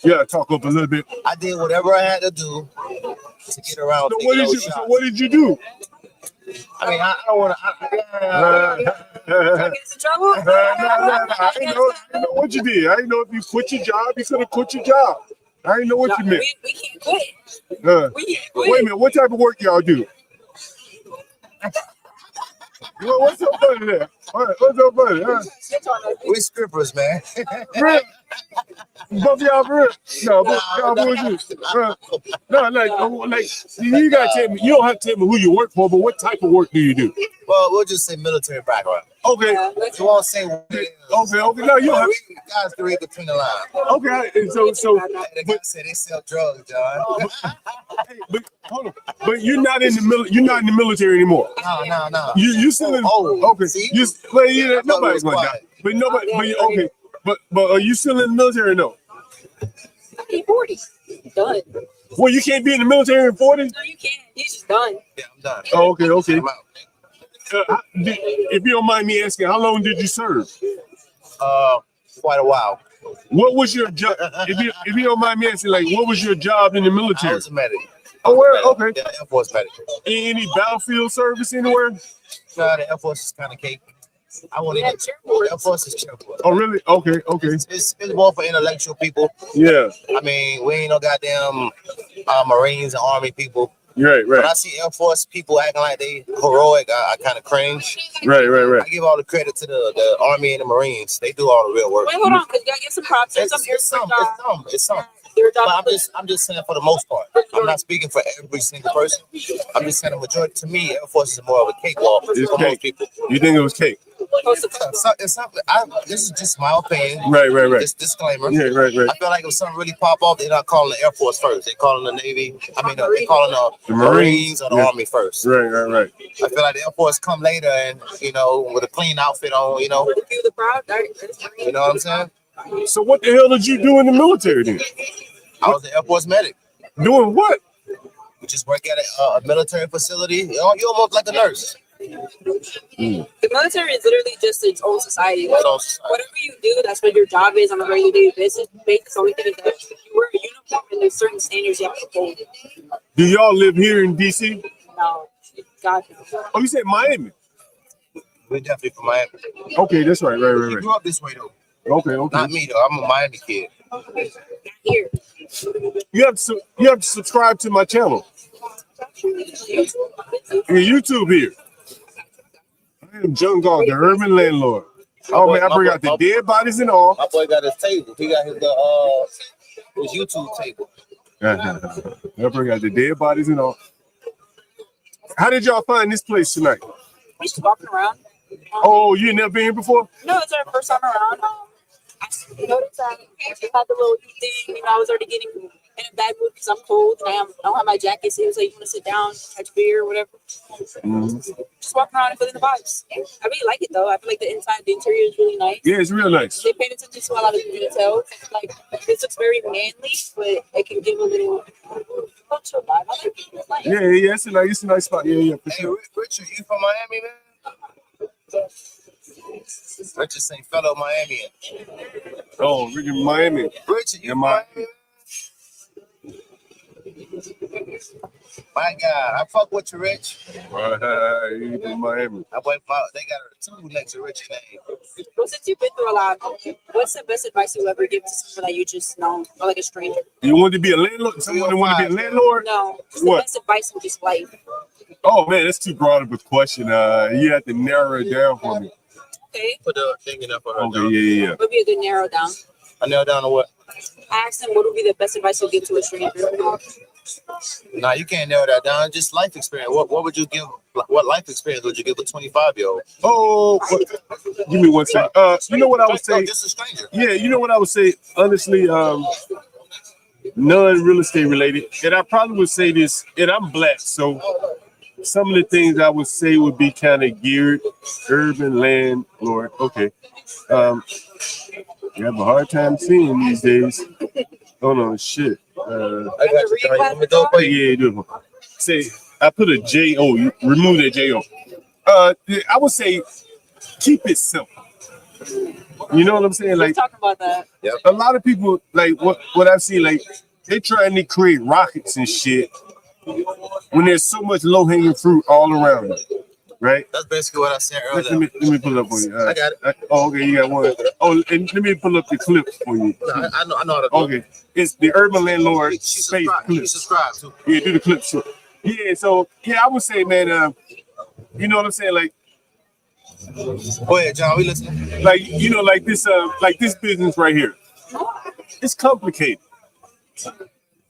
[SPEAKER 1] Yeah, talk up a little bit.
[SPEAKER 11] I did whatever I had to do to get around.
[SPEAKER 1] So what did you do?
[SPEAKER 11] I mean, I don't want
[SPEAKER 9] to. Get in trouble?
[SPEAKER 1] I didn't know what you did. I didn't know if you quit your job. You could have quit your job. I didn't know what you meant.
[SPEAKER 9] We can't quit.
[SPEAKER 1] We can't quit. Wait a minute. What type of work y'all do? What's so funny there? What's so funny?
[SPEAKER 11] We scrippers, man.
[SPEAKER 1] Real? Both y'all real? No, both y'all bullshit. No, like, you gotta tell me. You don't have to tell me who you work for, but what type of work do you do?
[SPEAKER 11] Well, we'll just say military background.
[SPEAKER 1] Okay.
[SPEAKER 11] You won't say what it is.
[SPEAKER 1] Okay. No, you don't have
[SPEAKER 11] guys can read between the lines.
[SPEAKER 1] Okay, and so
[SPEAKER 11] The guy said they sell drugs, John.
[SPEAKER 1] but hold on. But you're not in the military anymore.
[SPEAKER 11] No.
[SPEAKER 1] You still in okay.
[SPEAKER 11] See?
[SPEAKER 1] Nobody's gonna die. But nobody okay. But are you still in the military or no?
[SPEAKER 9] I'm 40. Done.
[SPEAKER 1] Well, you can't be in the military in 40?
[SPEAKER 9] No, you can't. He's just done.
[SPEAKER 11] Yeah, I'm done.
[SPEAKER 1] Oh, okay.
[SPEAKER 11] I'm out.
[SPEAKER 1] If you don't mind me asking, how long did you serve?
[SPEAKER 11] Quite a while.
[SPEAKER 1] What was your job? If you don't mind me asking, like, what was your job in the military?
[SPEAKER 11] I was a medic.
[SPEAKER 1] Oh, well, okay.
[SPEAKER 11] Yeah, Air Force medic.
[SPEAKER 1] Any battlefield service anywhere?
[SPEAKER 11] No, the Air Force is kind of cake. I want to get Air Force is chairboard.
[SPEAKER 1] Oh, really? Okay.
[SPEAKER 11] It's more for intellectual people.
[SPEAKER 1] Yeah.
[SPEAKER 11] I mean, we ain't no goddamn Marines and Army people.
[SPEAKER 1] Right.
[SPEAKER 11] When I see Air Force people acting like they heroic, I kind of cringe.
[SPEAKER 1] Right.
[SPEAKER 11] I give all the credit to the Army and the Marines. They do all the real work.
[SPEAKER 9] Wait, hold on, because you gotta give some props.
[SPEAKER 11] It's some. But I'm just saying for the most part. I'm not speaking for every single person. I'm just saying the majority. To me, Air Force is more of a cakewalk for most people.
[SPEAKER 1] You think it was cake?
[SPEAKER 11] It's something. This is just my opinion.
[SPEAKER 1] Right.
[SPEAKER 11] This disclaimer.
[SPEAKER 1] Yeah, right.
[SPEAKER 11] I feel like if something really pop off, they're not calling the Air Force first. They're calling the Navy. They're calling the Marines or the Army first.
[SPEAKER 1] Right.
[SPEAKER 11] I feel like the Air Force come later and, with a clean outfit on, You know what I'm saying?
[SPEAKER 1] So what the hell did you do in the military then?
[SPEAKER 11] I was an Air Force medic.
[SPEAKER 1] Doing what?
[SPEAKER 11] You just work at a military facility. You're almost like a nurse.
[SPEAKER 9] The military is literally just its own society. Whatever you do, that's what your job is on a regular day basis. The only thing is that you wear a uniform and there's certain standards you have to uphold.
[SPEAKER 1] Do y'all live here in DC?
[SPEAKER 9] No, God no.
[SPEAKER 1] Oh, you said Miami?
[SPEAKER 11] We're definitely from Miami.
[SPEAKER 1] Okay, that's right.
[SPEAKER 11] We grew up this way though.
[SPEAKER 1] Okay.
[SPEAKER 11] Not me though. I'm a Miami kid.
[SPEAKER 9] Here.
[SPEAKER 1] You have to subscribe to my channel. YouTube here. I am John Galt, the urban landlord. Oh man, I bring out the dead bodies and all.
[SPEAKER 11] My boy got his table. He got his YouTube table.
[SPEAKER 1] I bring out the dead bodies and all. How did y'all find this place tonight?
[SPEAKER 9] We just walking around.
[SPEAKER 1] Oh, you never been here before?
[SPEAKER 9] No, it's our first time around. I noticed that they had the little thing. I was already getting in a bad mood because I'm cold and I don't have my jacket. So he was like, "You want to sit down, catch beer, or whatever?" Just walk around and feeling the vibes. I really like it though. I feel like the interior is really nice.
[SPEAKER 1] Yeah, it's real nice.
[SPEAKER 9] They paid attention to a lot of the details. Like this looks very manly, but it can give a little cultural vibe. I like it. Nice.
[SPEAKER 1] Yeah, it's a nice spot. Yeah, for sure.
[SPEAKER 11] Richard, you from Miami, man? Richard say fellow Miami.
[SPEAKER 1] Oh, Richard Miami.
[SPEAKER 11] Richard, you from Miami? My God, I fuck with you, Rich.
[SPEAKER 1] You from Miami.
[SPEAKER 11] They got two next to Rich's name.
[SPEAKER 9] Well, since you've been through a lot, what's the best advice you ever give to someone that you just know, or like a stranger?
[SPEAKER 1] You want to be a landlord? Someone that want to be a landlord?
[SPEAKER 9] No. What's the best advice in just life?
[SPEAKER 1] Oh man, that's too broad of a question. You have to narrow it down for me.
[SPEAKER 9] Okay.
[SPEAKER 11] Put the thing up for her.
[SPEAKER 1] Okay, yeah.
[SPEAKER 9] What would be a good narrow down?
[SPEAKER 11] I narrow down to what?
[SPEAKER 9] I asked him what would be the best advice you'll give to a stranger.
[SPEAKER 11] Nah, you can't narrow that down. Just life experience. What would you give? What life experience would you give a 25-year-old?
[SPEAKER 1] Oh, give me one second. You know what I would say?
[SPEAKER 11] Just a stranger.
[SPEAKER 1] Yeah, you know what I would say? Honestly, non-real estate related. And I probably would say this, and I'm black, so some of the things I would say would be kind of geared urban landlord. Okay. You have a hard time seeing these days. Oh no, shit.
[SPEAKER 11] I got you.
[SPEAKER 1] Yeah, do it. Say, I put a J-O. You remove that J-O. I would say keep it simple. You know what I'm saying? Like,
[SPEAKER 9] talking about that.
[SPEAKER 1] A lot of people, like what I see, like they trying to create rockets and shit when there's so much low-hanging fruit all around it. Right?
[SPEAKER 11] That's basically what I said earlier.
[SPEAKER 1] Let me pull up for you.
[SPEAKER 11] I got it.
[SPEAKER 1] Oh, okay, you got one. Oh, and let me pull up the clip for you.
[SPEAKER 11] No, I know how to do it.
[SPEAKER 1] Okay, it's the Urban Landlord space clip.
[SPEAKER 11] You subscribe to.
[SPEAKER 1] Yeah, do the clip. Sure. Yeah, so I would say, man, you know what I'm saying? Like,
[SPEAKER 11] Go ahead, John. We listening.
[SPEAKER 1] Like like this business right here. It's complicated,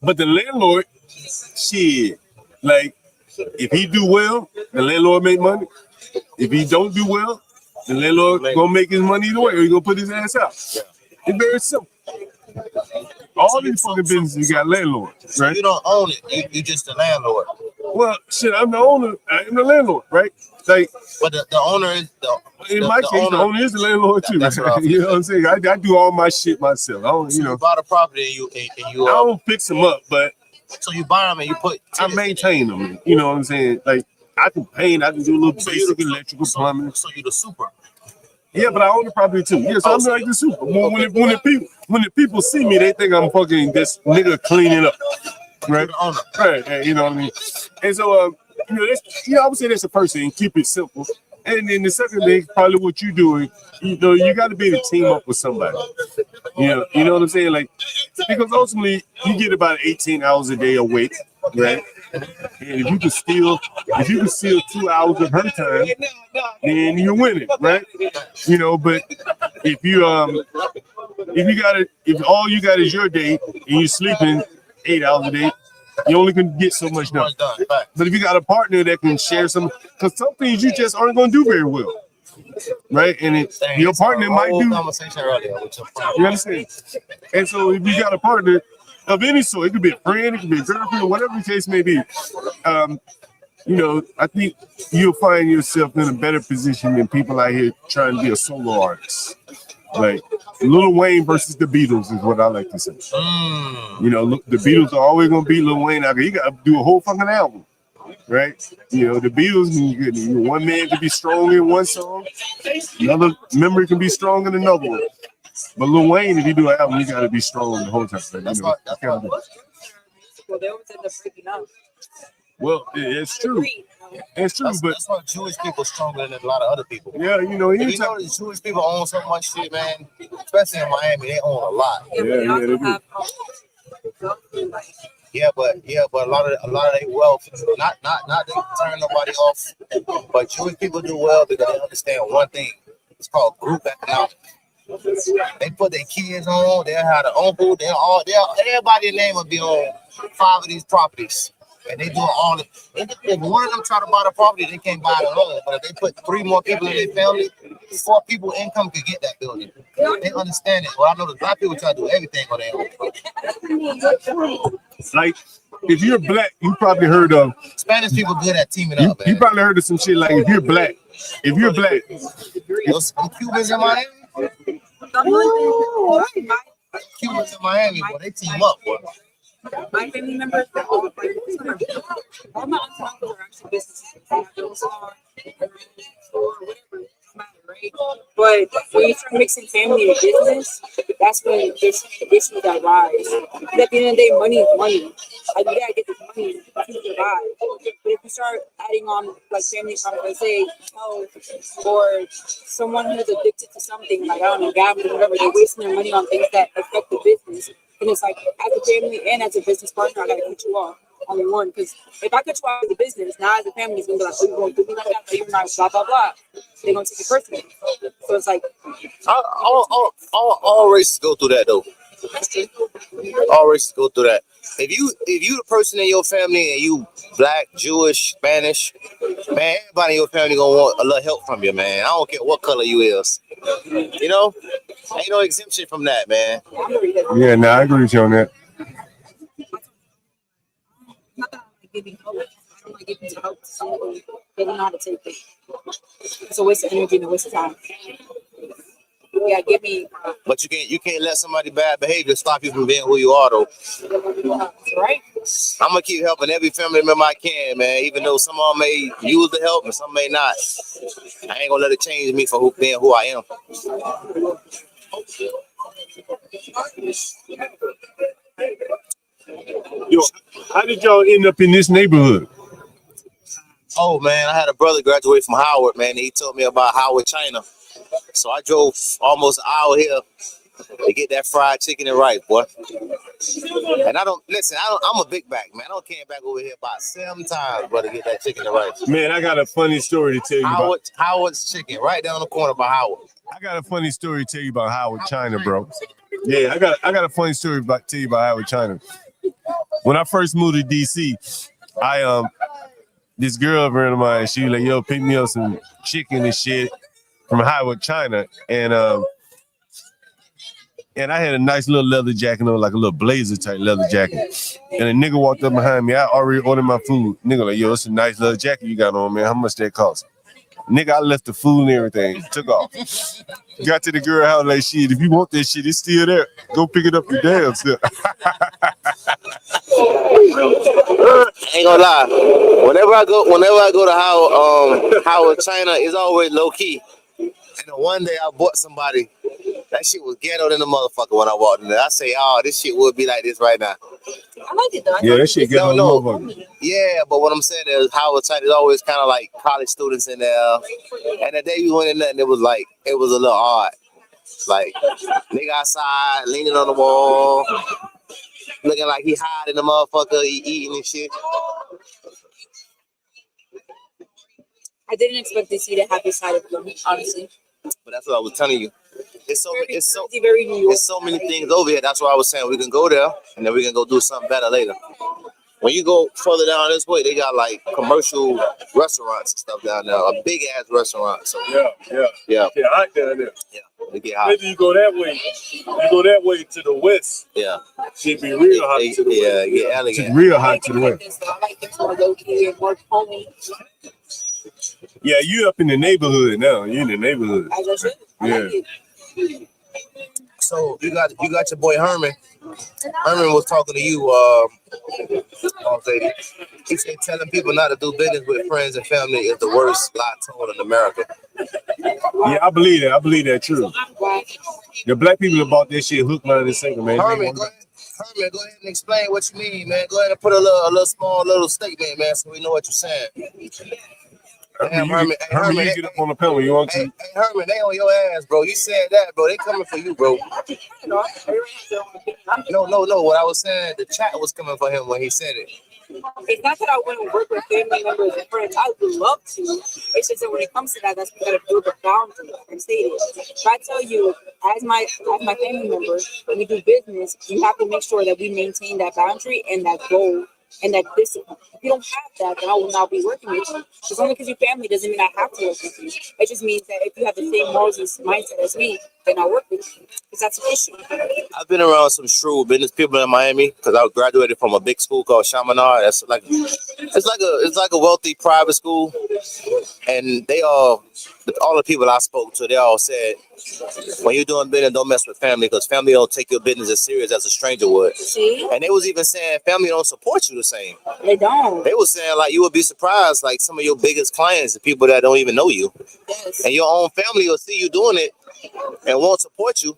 [SPEAKER 1] but the landlord, shit, like if he do well, the landlord make money. If he don't do well, the landlord gonna make his money either way, or he gonna put his ass out. It's very simple. All these fucking businesses got landlords, right?
[SPEAKER 11] You don't own it. You just the landlord.
[SPEAKER 1] Well, shit, I'm the owner. I'm the landlord, right? Like,
[SPEAKER 11] but the owner is
[SPEAKER 1] in my case, the owner is the landlord too. Right? You know what I'm saying? I do all my shit myself. I don't,
[SPEAKER 11] you bought a property and you
[SPEAKER 1] I don't fix them up, but
[SPEAKER 11] so you buy them and you put.
[SPEAKER 1] I maintain them. You know what I'm saying? Like I can paint, I can do a little basic electrical plumbing.
[SPEAKER 11] So you the super.
[SPEAKER 1] Yeah, but I own the property too. Yeah, so I'm like the super. When the people see me, they think I'm fucking this nigga cleaning up, right? Right. You know what I mean? And so, I would say that's the first thing. Keep it simple. And then the second thing, probably what you doing, you got to be able to team up with somebody. You know what I'm saying? Like, because ultimately you get about 18 hours a day awake, right? And if you can steal 2 hours of her time, then you're winning, right? But if all you got is your day and you're sleeping 8 hours a day, you only can get so much done. But if you got a partner that can share some, because some things you just aren't going to do very well, right? And your partner might do.
[SPEAKER 11] Conversation earlier with your friend.
[SPEAKER 1] You understand? And so if you got a partner of any sort, it could be a friend, it could be a girlfriend, whatever the case may be. I think you'll find yourself in a better position than people out here trying to be a solo artist. Like Lil Wayne versus the Beatles is what I like to say. The Beatles are always gonna beat Lil Wayne out there. You gotta do a whole fucking album, right? The Beatles, one man can be strong in one song, another member can be strong in another one. But Lil Wayne, if you do an album, you gotta be strong the whole time.
[SPEAKER 9] Well, they always end up breaking up.
[SPEAKER 1] Well, it's true. It's true, but
[SPEAKER 11] that's why Jewish people stronger than a lot of other people.
[SPEAKER 1] Yeah,
[SPEAKER 11] the Jewish people own so much shit, man. Especially in Miami, they own a lot.
[SPEAKER 1] Yeah, they do.
[SPEAKER 11] Yeah, but a lot of their wealth, not to turn nobody off, but Jewish people do well because they understand one thing. It's called group economics. They put their kids on. They'll have the uncle. Everybody's name will be on 5 of these properties. And they do all it. If one of them try to buy the property, they can't buy it alone. But if they put 3 more people in their family, 4 people income could get that building. They understand it. Well, I know the black people try to do everything on their own.
[SPEAKER 1] Like, if you're black, you probably heard of
[SPEAKER 11] Spanish people good at teaming up.
[SPEAKER 1] You probably heard of some shit like if you're black.
[SPEAKER 11] Those Cubans in Miami. Cubans in Miami, boy, they team up, boy.
[SPEAKER 9] My family members, all my aunts and uncles are actually businesses. They have their own salon, or whatever, right? But when you start mixing family and business, that's when there's issues that rise. Because at the end of the day, money is money. I get this money to survive. But if you start adding on like family problems, let's say health, or someone who's addicted to something, like I don't know, gambling, whatever, they're wasting their money on things that affect the business. And it's like, as a family and as a business partner, I gotta cut you off. Only one, because if I cut you off as a business, now as a family, it's gonna be like, oh, you're gonna do me like that, but you're not, blah, blah, blah. They're gonna take it personally. So it's like,
[SPEAKER 11] all races go through that though. All races go through that. If you the person in your family and you black, Jewish, Spanish, man, everybody in your family gonna want a little help from you, man. I don't care what color you is. Ain't no exemption from that, man.
[SPEAKER 1] Yeah, no, I agree with you on that.
[SPEAKER 9] Not that I'm giving help. I don't like giving help to someone who doesn't know how to take it. It's a waste of energy and a waste of time. Yeah, give me.
[SPEAKER 11] But you can't let somebody bad behavior stop you from being who you are, though.
[SPEAKER 9] Right.
[SPEAKER 11] I'm gonna keep helping every family member I can, man. Even though some of them may use the help and some may not. I ain't gonna let it change me for being who I am.
[SPEAKER 1] Yo, how did y'all end up in this neighborhood?
[SPEAKER 11] Oh man, I had a brother graduate from Howard, man. He told me about Howard, China. So I drove almost an hour here to get that fried chicken and rice, boy. And I don't listen. I'm a big back man. I don't came back over here about 7 times, bro, to get that chicken and rice.
[SPEAKER 1] Man, I got a funny story to tell you
[SPEAKER 11] Howard's chicken, right down the corner by Howard.
[SPEAKER 1] I got a funny story to tell you about Howard, China, bro. Yeah, I got a funny story to tell you about Howard, China. When I first moved to DC, this girl friend of mine, she was like, yo, pick me up some chicken and shit from Howard, China. And I had a nice little leather jacket on, like a little blazer type leather jacket. And a nigga walked up behind me. I already ordered my food. Nigga like, yo, it's a nice leather jacket you got on, man. How much that cost? Nigga, I left the food and everything. Took off. Got to the girl house like, shit, if you want that shit, it's still there. Go pick it up your damn self.
[SPEAKER 11] Ain't gonna lie. Whenever I go to Howard, China, it's always low key. And then one day I bought somebody. That shit was ghetto than the motherfucker when I walked in there. I say, oh, this shit would be like this right now.
[SPEAKER 9] I like it though.
[SPEAKER 1] Yeah, that shit ghetto than the motherfucker.
[SPEAKER 11] Yeah, but what I'm saying is Howard China is always kind of like college students in there. And the day we went in there, and it was a little odd. Like, nigga outside, leaning on the wall, looking like he hiding the motherfucker, he eating and shit.
[SPEAKER 9] I didn't expect to see the happy side of them, honestly.
[SPEAKER 11] But that's what I was telling you. It's so many
[SPEAKER 9] Right?
[SPEAKER 11] things over here. That's why I was saying we can go there and then we can go do something better later. When you go further down this way, they got like commercial restaurants and stuff down there. A big ass restaurant. So
[SPEAKER 1] Yeah.
[SPEAKER 11] yeah.
[SPEAKER 1] Yeah, hot down there.
[SPEAKER 11] Yeah. They get hot.
[SPEAKER 1] Maybe you go that way. You go that way to the west.
[SPEAKER 11] Yeah.
[SPEAKER 1] Shit be real hot to the west.
[SPEAKER 11] Yeah, get elegant.
[SPEAKER 1] It's real hot to the west.
[SPEAKER 9] I like things more low key and more homey.
[SPEAKER 1] Yeah, you up in the neighborhood now. You in the neighborhood.
[SPEAKER 9] As I should. I like it.
[SPEAKER 11] So you got your boy Herman. Herman was talking to you, lady. He said telling people not to do business with friends and family is the worst lie told in America.
[SPEAKER 1] Yeah, I believe that. I believe that true. The black people about that shit hook, line, and sinker, man.
[SPEAKER 11] Herman, go ahead and explain what you mean, man. Go ahead and put a small statement, man, so we know what you're saying.
[SPEAKER 1] Herman, you get up on the panel. You want to?
[SPEAKER 11] Hey, Herman, they on your ass, bro. You said that, bro. They coming for you, bro. No. What I was saying, the chat was coming for him when he said it.
[SPEAKER 9] It's not that I wouldn't work with family members and friends. I would love to. It's just that when it comes to that, that's we gotta build a boundary and state it. If I tell you, as my family member, when we do business, you have to make sure that we maintain that boundary and that goal and that discipline. If you don't have that, then I will not be working with you. Because only because you're family doesn't mean I have to work with you. It just means that if you have the same morals and mindset as me, then I'll work with you. Because that's an issue.
[SPEAKER 11] I've been around some shrewd business people in Miami because I graduated from a big school called Chaminade. That's like it's like a wealthy private school, and they all the people I spoke to, they all said, when you're doing business, don't mess with family because family don't take your business as serious as a stranger would.
[SPEAKER 9] See?
[SPEAKER 11] And they was even saying family don't support you the same.
[SPEAKER 9] They don't.
[SPEAKER 11] They was saying like you would be surprised, like some of your biggest clients, the people that don't even know you,
[SPEAKER 9] Yes.
[SPEAKER 11] and your own family will see you doing it and won't support you.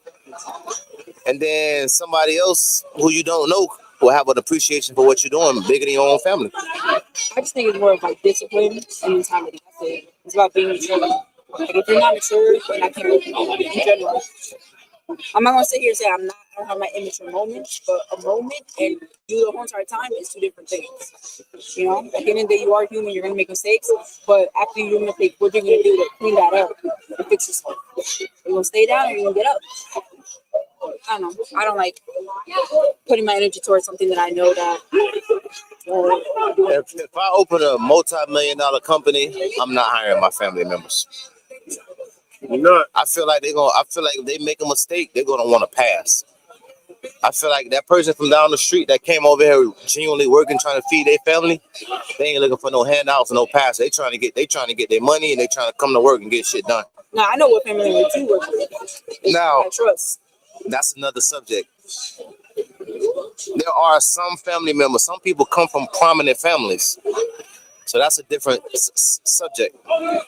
[SPEAKER 11] And then somebody else who you don't know will have an appreciation for what you're doing bigger than your own family.
[SPEAKER 9] I just think it's more of like discipline and mentality. That's it. It's about being mature. Like if you're not mature, then I can't work with you in general. I'm not gonna sit here and say I don't have my immature moments, but a moment and you the whole entire time is two different things. You know, at the end of the day, you are human. You're gonna make mistakes, but after you do a mistake, what you're gonna do to clean that up and fix yourself? You're gonna stay down or you're gonna get up. I don't know. I don't like putting my energy towards something that I know that.
[SPEAKER 11] If I open a multi-million-dollar company, I'm not hiring my family members.
[SPEAKER 1] No.
[SPEAKER 11] I feel like if they make a mistake, they're gonna want to pass. I feel like that person from down the street that came over here genuinely working, trying to feed their family, they ain't looking for no handouts, no pass. They trying to get their money and they trying to come to work and get shit done.
[SPEAKER 9] Now I know what family members you work with.
[SPEAKER 11] Now,
[SPEAKER 9] I trust.
[SPEAKER 11] That's another subject. There are some family members. Some people come from prominent families. So that's a different subject.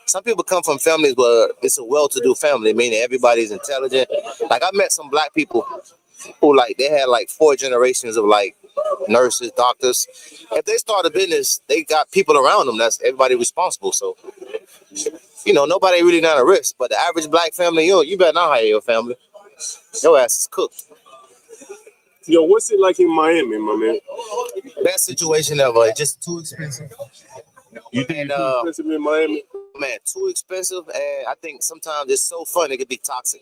[SPEAKER 11] Some people come from families where it's a well-to-do family, meaning everybody's intelligent. Like I met some black people who like they had like 4 generations of like nurses, doctors. If they start a business, they got people around them. That's everybody responsible. So, you know, nobody really not a risk. But the average black family, you better not hire your family. Your ass is cooked.
[SPEAKER 1] Yo, what's it like in Miami, my man?
[SPEAKER 11] Best situation ever. Just too expensive.
[SPEAKER 1] You think it's too expensive in Miami?
[SPEAKER 11] Man, too expensive, and I think sometimes it's so fun it could be toxic.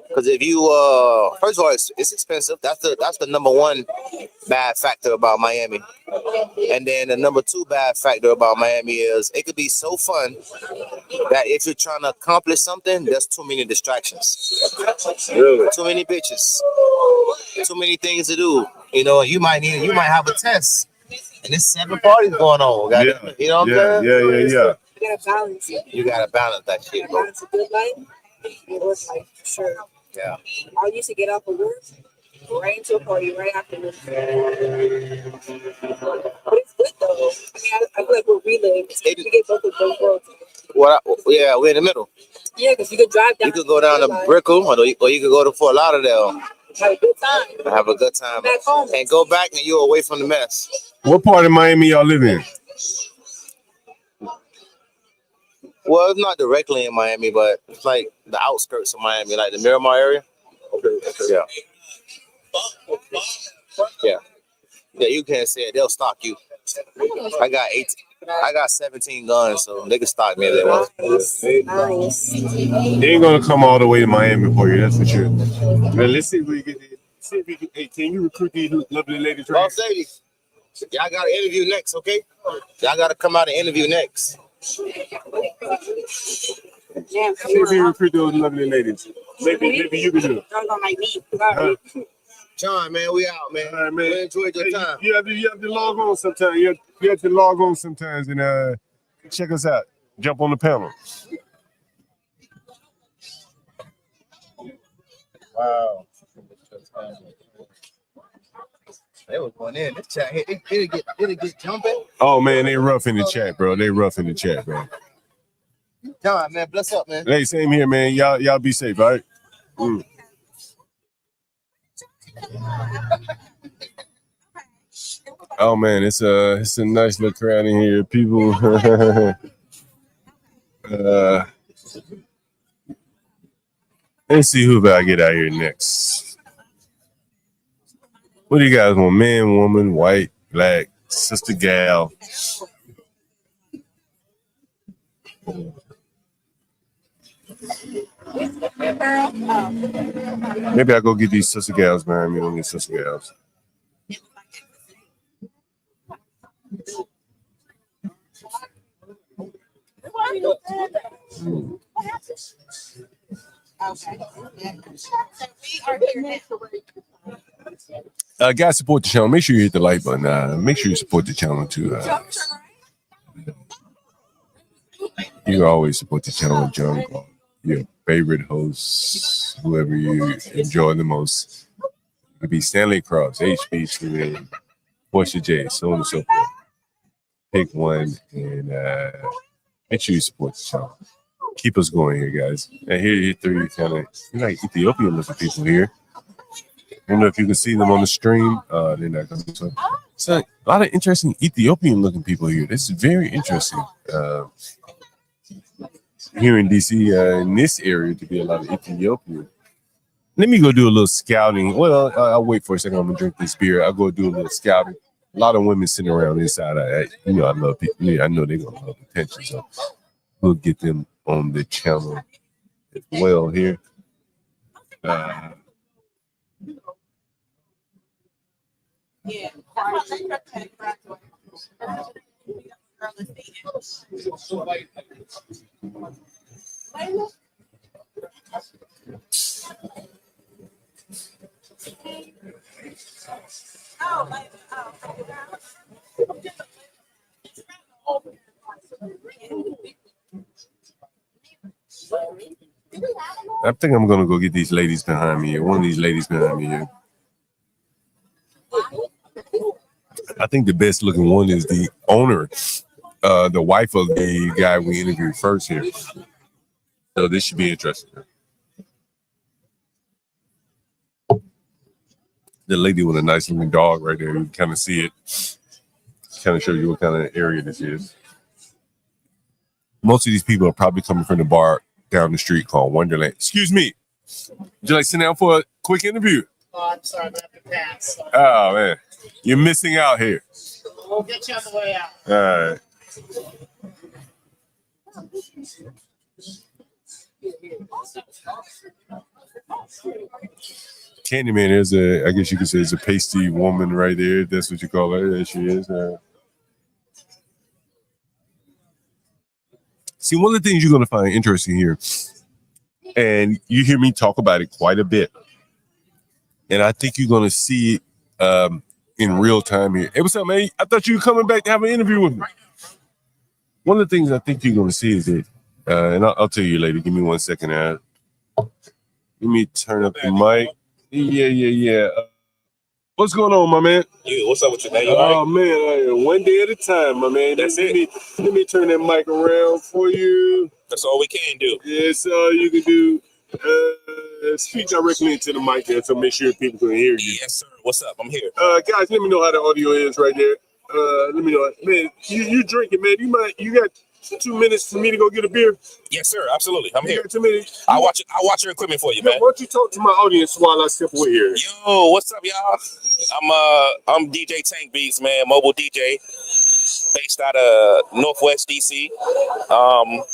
[SPEAKER 11] Because if you first of all, it's expensive. That's the number one bad factor about Miami. And then the number two bad factor about Miami is it could be so fun that if you're trying to accomplish something, there's too many distractions.
[SPEAKER 1] Really?
[SPEAKER 11] Too many bitches. Too many things to do. You know, you might have a test. And there's 7 parties going on.
[SPEAKER 1] Yeah.
[SPEAKER 11] You know what I'm saying?
[SPEAKER 1] Yeah.
[SPEAKER 9] You gotta balance it.
[SPEAKER 11] You gotta balance that shit, bro.
[SPEAKER 9] Balance a good life and work life, for sure.
[SPEAKER 11] Yeah.
[SPEAKER 9] I used to get off of work, right into a party right afterwards. But it's good though. I mean, I feel like we're reliving. We get both of those worlds.
[SPEAKER 11] Yeah, we're in the middle.
[SPEAKER 9] Yeah, because you could drive down.
[SPEAKER 11] You could go down to Brickell, or you could go to Fort Lauderdale.
[SPEAKER 9] Have a good time.
[SPEAKER 11] Have a good time.
[SPEAKER 9] Back home.
[SPEAKER 11] And go back and you're away from the mess.
[SPEAKER 1] What part of Miami y'all live in?
[SPEAKER 11] Well, it's not directly in Miami, but it's like the outskirts of Miami, like the Miramar area. Okay. Yeah. Yeah, you can't say it. They'll stalk you. I got 17 guns, so they can stalk me if they want.
[SPEAKER 9] Nice.
[SPEAKER 1] They ain't gonna come all the way to Miami for you, that's for sure. Now let's see if we get it. See if we can. Hey, can you recruit these lovely ladies? Right?
[SPEAKER 11] Boss ladies, y'all got to interview next, okay? Y'all got to come out and interview next.
[SPEAKER 9] Damn,
[SPEAKER 1] See if we recruit those lovely ladies. Maybe you can do it.
[SPEAKER 9] Don't go like me. Sorry.
[SPEAKER 11] John, man, we out, man.
[SPEAKER 1] All right, man.
[SPEAKER 11] We enjoyed your time.
[SPEAKER 1] You have to log on sometimes. You have to log on sometimes and check us out. Jump on the panel.
[SPEAKER 11] Wow. They was going in. This chat, it'll get jumping.
[SPEAKER 1] Oh man, they rough in the chat, bro.
[SPEAKER 11] John, man, bless up, man.
[SPEAKER 1] Hey, same here, man. Y'all be safe, all right? Oh man, it's a nice little crowd in here. People let's see who I get out here next. What do you guys want? Man, woman, white, black, sister, gal. Maybe I go get these sister gals, man. We don't need sister gals. Guys, support the channel. Make sure you hit the like button. Make sure you support the channel too. You can always support the channel with John Galt, your favorite host, whoever you enjoy the most. It could be Stanley Cross, HB, Portia J, so on and so forth. Pick one and make sure you support the channel. Keep us going here, guys. And here, three kind of like Ethiopian looking people here. I don't know if you can see them on the stream. They're not coming. So it's a lot of interesting Ethiopian looking people here. This is very interesting. Here in DC, in this area, to be a lot of Ethiopian. Let me go do a little scouting. Well, I'll wait for a second. I'm gonna drink this beer. I'll go do a little scouting. A lot of women sitting around inside. I love people. I know they're gonna love attention, so we'll get them on the channel as well here.
[SPEAKER 9] Yeah.
[SPEAKER 1] I think I'm gonna go get these ladies behind me here. One of these ladies behind me here. I think the best looking one is the owner, the wife of the guy we interviewed first here. So this should be interesting. The lady with a nice looking dog right there. You can kind of see it. Kind of show you what kind of area this is. Most of these people are probably coming from the bar down the street called Wonderland. Excuse me. Would you like to sit down for a quick interview?
[SPEAKER 10] Oh, I'm sorry, I'm gonna have to pass.
[SPEAKER 1] Oh man, you're missing out here.
[SPEAKER 10] We'll get you on the way out.
[SPEAKER 1] All right. Candyman is I guess you could say, is a pasty woman right there. That's what you call her. There she is. See, one of the things you're going to find interesting here, and you hear me talk about it quite a bit, and I think you're going to see it in real time here. Hey, what's up, man? I thought you were coming back to have an interview with me. One of the things I think you're going to see is that, and I'll tell you later. Give me 1 second. Let me turn up the mic. Yeah. What's going on, my man?
[SPEAKER 8] Yeah, what's up with you, man? You
[SPEAKER 1] Oh, man, one day at a time, my man.
[SPEAKER 8] That's it.
[SPEAKER 1] Let me turn that mic around for you.
[SPEAKER 8] That's all we can do.
[SPEAKER 1] Yes, you can do. Speak directly into the mic there, so make sure people can hear you.
[SPEAKER 8] Yes, sir. What's up? I'm here.
[SPEAKER 1] Guys, let me know how the audio is right there. Let me know, man. You drinking, man? You got 2 minutes for me to go get a beer?
[SPEAKER 8] Yes, sir. Absolutely. I'm here.
[SPEAKER 1] 2 minutes.
[SPEAKER 8] I'll watch your equipment for you, man.
[SPEAKER 1] Why don't you talk to my audience while I step away here?
[SPEAKER 8] Yo, what's up, y'all? I'm DJ Tank Beats, man, mobile DJ, based out of Northwest DC, all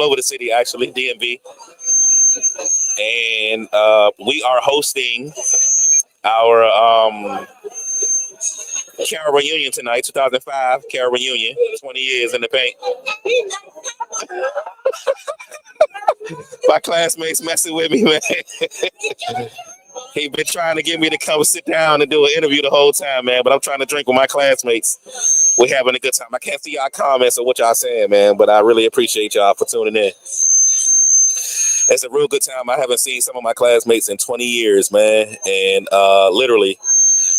[SPEAKER 8] over the city actually, DMV, and we are hosting our Carol reunion tonight, 2005 Carol reunion, 20 years in the paint. My classmates messing with me, man. He been trying to get me to come sit down and do an interview the whole time, man. But I'm trying to drink with my classmates. We're having a good time. I can't see y'all comments or what y'all saying, man, but I really appreciate y'all for tuning in. It's a real good time. I haven't seen some of my classmates in 20 years, man, and literally.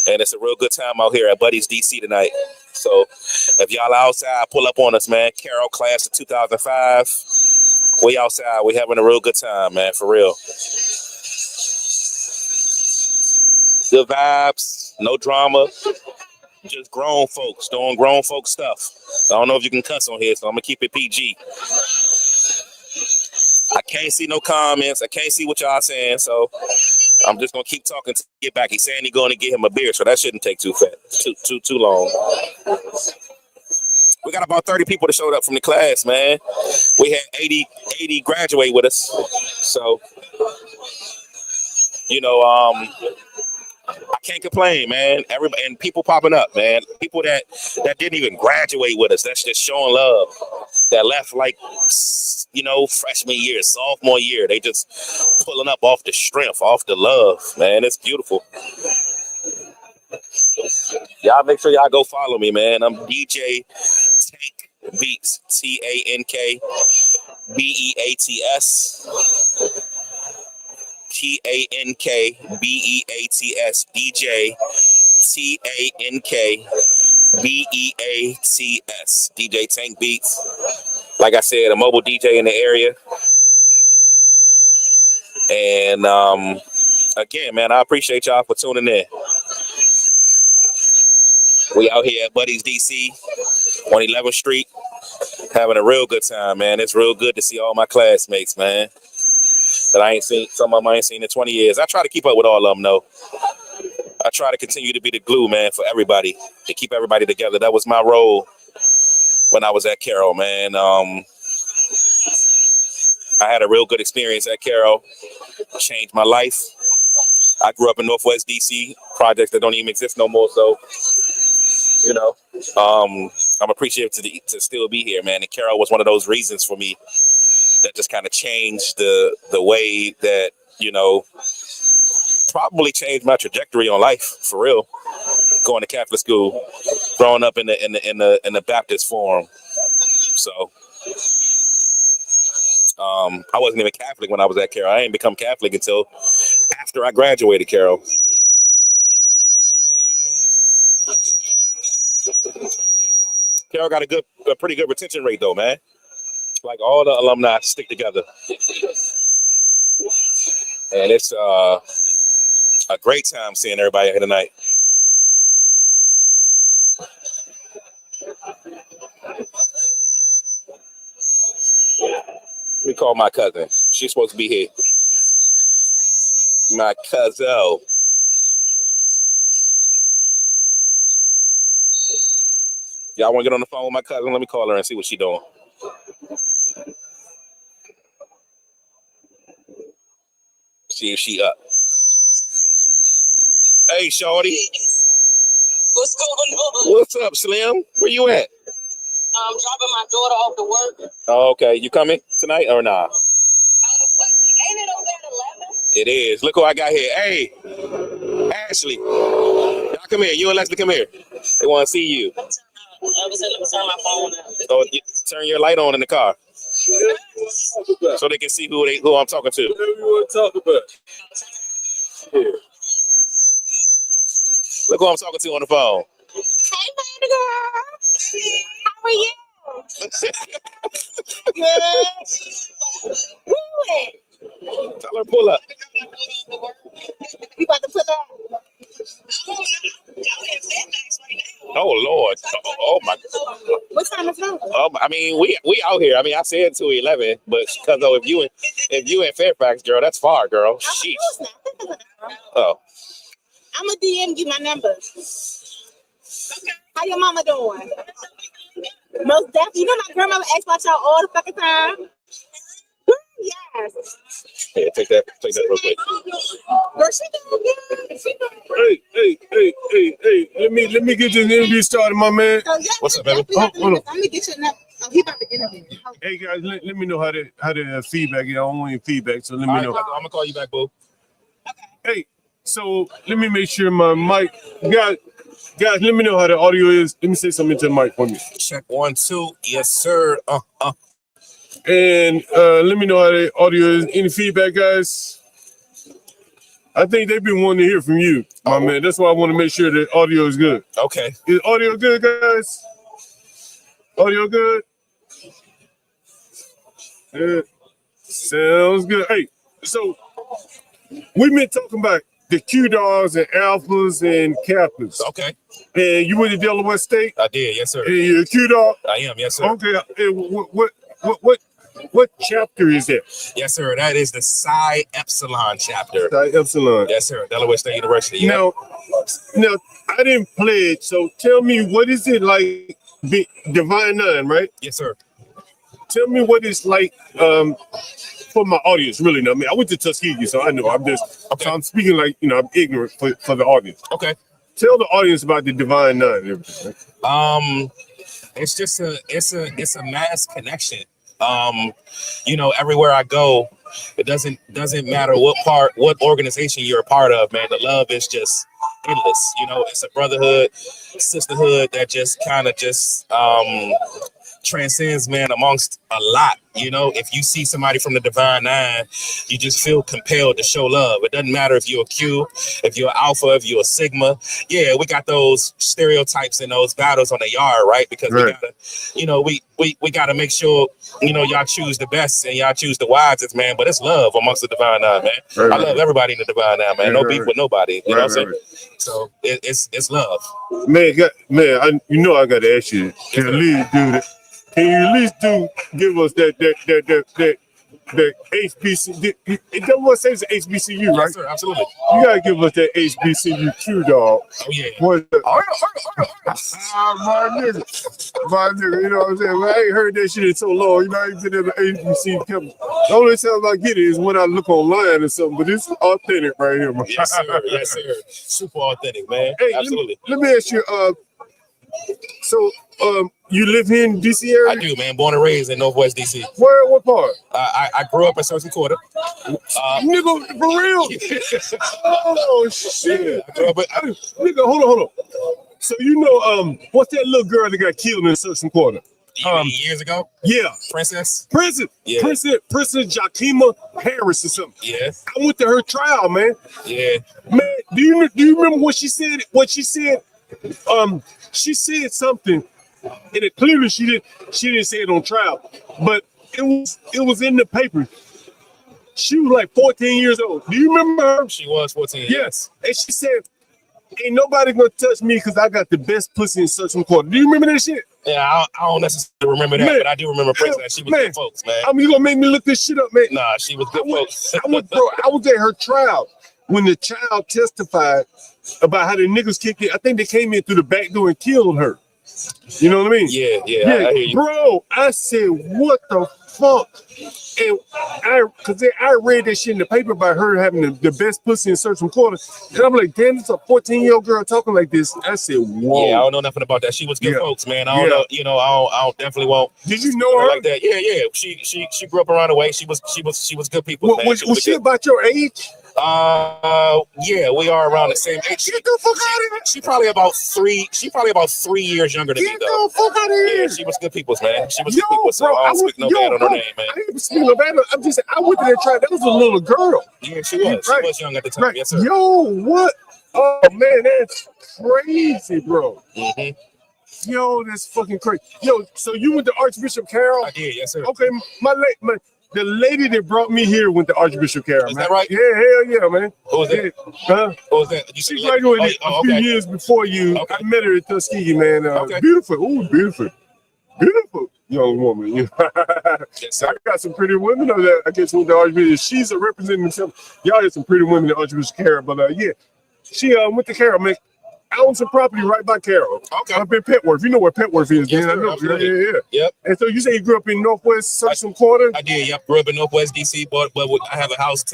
[SPEAKER 8] And it's a real good time out here at Buddy's DC tonight. So if y'all outside, pull up on us, man. Carol class of 2005. We outside. We having a real good time, man, for real. Good vibes, no drama. Just grown folks doing grown folk stuff. I don't know if you can cuss on here, so I'm going to keep it PG. I can't see no comments. I can't see what y'all saying, so I'm just gonna keep talking to get back. He's saying he's going to get him a beer, so that shouldn't take too long. We got about 30 people that showed up from the class, man. We had 80 graduate with us, so you know, I can't complain, man. Everybody and people popping up, man. People that didn't even graduate with us. That's just showing love. That left like, you know, freshman year, sophomore year. They just pulling up off the strength, off the love, man. It's beautiful. Y'all make sure y'all go follow me, man. I'm DJ Tank Beats, TankBeats. TankBeats, DJ TankBeats, DJ Tank Beats. Like I said, a mobile DJ in the area. And again, man, I appreciate y'all for tuning in. We out here at Buddy's DC on 11th Street, having a real good time, man. It's real good to see all my classmates, man. That I ain't seen, some of them I ain't seen in 20 years. I try to keep up with all of them, though. I try to continue to be the glue, man, for everybody, to keep everybody together. That was my role when I was at Carroll, man. I had a real good experience at Carroll. Changed my life. I grew up in Northwest DC, projects that don't even exist no more. So, you know, I'm appreciative to still be here, man. And Carroll was one of those reasons for me that just kind of changed the way that, you know, probably changed my trajectory on life for real. Going to Catholic school, growing up in the Baptist forum. So I wasn't even Catholic when I was at Carroll. I didn't become Catholic until after I graduated Carroll. Carroll got a pretty good retention rate though, man. Like all the alumni stick together. And it's a great time seeing everybody here tonight. Let me call my cousin. She's supposed to be here. My cousin. Y'all want to get on the phone with my cousin? Let me call her and see what she doing. See if she up. Hey, shorty.
[SPEAKER 12] What's going on?
[SPEAKER 8] What's up, Slim? Where you at?
[SPEAKER 12] I'm dropping my daughter off to work.
[SPEAKER 8] Oh, okay. You coming tonight or nah?
[SPEAKER 12] What? Ain't it over at 11?
[SPEAKER 8] It is. Look who I got here. Hey, Ashley. Y'all come here. You and Leslie, come here. They want to see you.
[SPEAKER 12] Let me turn my phone on.
[SPEAKER 8] Oh, turn your light on in the car. So they can see who I'm talking to.
[SPEAKER 6] Whatever you want to talk about.
[SPEAKER 8] Here. Look who I'm talking to on the phone.
[SPEAKER 10] Hey, baby girl. How are you? Good. Woo.
[SPEAKER 8] Tell her pull up.
[SPEAKER 10] You about to put up?
[SPEAKER 8] Oh Lord. Oh my.
[SPEAKER 10] What time is it?
[SPEAKER 8] I mean, we out here. I mean, I said 211, but because if you in Fairfax, girl, that's far, girl. Sheesh. Oh.
[SPEAKER 10] I'm gonna DM you my number. How your mama doing? Most definitely. You know my grandmama asks about y'all all the fucking time. Yes.
[SPEAKER 8] Yeah, take that real quick.
[SPEAKER 10] Girl, she doing good. She doing good.
[SPEAKER 1] Hey. Let me get this interview started, my man.
[SPEAKER 8] What's up, baby?
[SPEAKER 1] Hold on.
[SPEAKER 10] I'm gonna get your number. Oh, he about to interview.
[SPEAKER 1] Hey guys, let me know how the feedback is. I don't want any feedback, so let me know.
[SPEAKER 8] I'm gonna call you back, boo.
[SPEAKER 1] Hey, so let me make sure my mic, guys, let me know how the audio is. Let me say something to the mic for me.
[SPEAKER 8] Check 1, 2. Yes, sir.
[SPEAKER 1] And let me know how the audio is. Any feedback, guys? I think they've been wanting to hear from you, my man. That's why I want to make sure the audio is good.
[SPEAKER 8] Okay.
[SPEAKER 1] Is audio good, guys? Audio good? Sounds good. Hey, so we've been talking about the Q dogs and alphas and kappas.
[SPEAKER 8] Okay.
[SPEAKER 1] And you went to Delaware State?
[SPEAKER 8] I did, yes, sir.
[SPEAKER 1] And you're a Q dog?
[SPEAKER 8] I am, yes, sir.
[SPEAKER 1] Okay. And what chapter is that?
[SPEAKER 8] Yes, sir. That is the Psi Epsilon chapter.
[SPEAKER 1] Psi Epsilon.
[SPEAKER 8] Yes, sir. Delaware State University. Yeah.
[SPEAKER 1] Now, I didn't pledge, so tell me, what is it like, Divine Nine, right?
[SPEAKER 8] Yes, sir.
[SPEAKER 1] Tell me what it's like for my audience, really. I mean, I went to Tuskegee, so I know. So I'm speaking like, I'm ignorant for the audience.
[SPEAKER 8] Okay.
[SPEAKER 1] Tell the audience about the Divine Nine and everything.
[SPEAKER 8] It's just it's a mass connection. Everywhere I go, it doesn't matter what organization you're a part of, man. The love is just endless. It's a brotherhood, sisterhood that just kind of transcends, man, amongst a lot. If you see somebody from the Divine Nine, you just feel compelled to show love. It doesn't matter if you're a Q, if you're an Alpha, if you're a Sigma. Yeah, we got those stereotypes and those battles on the yard, right? Because we gotta make sure, y'all choose the best and y'all choose the wisest, man. But it's love amongst the Divine Nine, man. I love everybody in the Divine Nine, man. No beef with nobody. You know what I'm saying? So it's love.
[SPEAKER 1] Man, I gotta ask you, can you at least give us that HBC? It doesn't want to say it's HBCU, right?
[SPEAKER 8] Yes, sir, absolutely.
[SPEAKER 1] You gotta give us that HBCU Q dog.
[SPEAKER 8] Oh yeah.
[SPEAKER 1] My nigga, you know what I'm saying? Well, I ain't heard that shit in so long. I ain't been in the HBC. The only time I get it is when I look online or something, but it's authentic right here, man.
[SPEAKER 8] Yes, sir. Yes, sir. Super authentic, man.
[SPEAKER 1] Hey,
[SPEAKER 8] absolutely.
[SPEAKER 1] Let me ask you, so you live here in DC area?
[SPEAKER 8] I do, man. Born and raised in Northwest DC.
[SPEAKER 1] What part?
[SPEAKER 8] I grew up in Cersei Quarter.
[SPEAKER 1] Nigga, for real? Oh shit! Nigga, hold on. So what's that little girl that got killed in Cersei Quarter?
[SPEAKER 8] Years ago?
[SPEAKER 1] Yeah.
[SPEAKER 8] Princess?
[SPEAKER 1] Yeah. Princess Jakima Harris or something.
[SPEAKER 8] Yeah.
[SPEAKER 1] I went to her trial, man.
[SPEAKER 8] Yeah.
[SPEAKER 1] Man, do you remember what she said? She said something, and it clearly she didn't say it on trial, but it was in the paper. She was like 14 years old. Do you remember her?
[SPEAKER 8] She was 14.
[SPEAKER 1] Yes. And she said, "Ain't nobody gonna touch me because I got the best pussy in Cersei Quarter." Do you remember that shit?
[SPEAKER 8] Yeah, I don't necessarily remember that, man, but I do remember Princess. She was good folks, man.
[SPEAKER 1] I mean, you gonna make me look this shit up, man?
[SPEAKER 8] Nah, she was good folks.
[SPEAKER 1] I was at her trial. when the child testified about how the niggas kicked it, I think they came in through the back door and killed her. You know what I mean?
[SPEAKER 8] Yeah, I hear you.
[SPEAKER 1] Bro, I said, what the fuck? And I read that shit in the paper about her having the best pussy in certain quarter. And I'm like, damn, it's a 14-year-old girl talking like this. I said, whoa.
[SPEAKER 8] Yeah, I don't know nothing about that. She was good folks, man. I don't know, you know, I don't definitely won't.
[SPEAKER 1] Did you know her
[SPEAKER 8] like that? Yeah. She grew up around the way. She was good people.
[SPEAKER 1] Well, was she about your age?
[SPEAKER 8] Yeah, we are around the same age.
[SPEAKER 1] Get the fuck out of here.
[SPEAKER 8] She probably about 3 years younger than me, though.
[SPEAKER 1] Get the fuck out of here.
[SPEAKER 8] Yeah, she was good people's, man. She was good people, so I don't speak no bad on her name, man.
[SPEAKER 1] I didn't speak no bad. I'm just saying, I went there and tried. That was a little girl.
[SPEAKER 8] Yeah, she was. Right. She was young at the time. Right. Yes, sir.
[SPEAKER 1] Yo, what? Oh man, that's crazy, bro. Yo, that's fucking crazy. Yo, so you went to Archbishop Carroll?
[SPEAKER 8] I did, yes, sir.
[SPEAKER 1] Okay, the lady that brought me here went to Archbishop Carroll.
[SPEAKER 8] Is that right?
[SPEAKER 1] Yeah, hell yeah, man.
[SPEAKER 8] Who was that?
[SPEAKER 1] Huh?
[SPEAKER 8] Who was that?
[SPEAKER 1] She's right with it a few years before you. Okay. I met her at Tuskegee, man. Beautiful. Ooh, beautiful. Beautiful young woman. Yes, I got some pretty women over there. I guess with the Archbishop. She's a representative. Y'all had some pretty women at Archbishop Carroll, but yeah. She went to Carroll, man. I own some property right by Carroll. Okay. Up in Petworth. You know where Petworth is,
[SPEAKER 8] yes,
[SPEAKER 1] man.
[SPEAKER 8] Sir,
[SPEAKER 1] I know. Yeah.
[SPEAKER 8] Yep.
[SPEAKER 1] And so you say you grew up in Northwest Searching Quarter?
[SPEAKER 8] I did, yep. Grew up in Northwest DC, but I have a house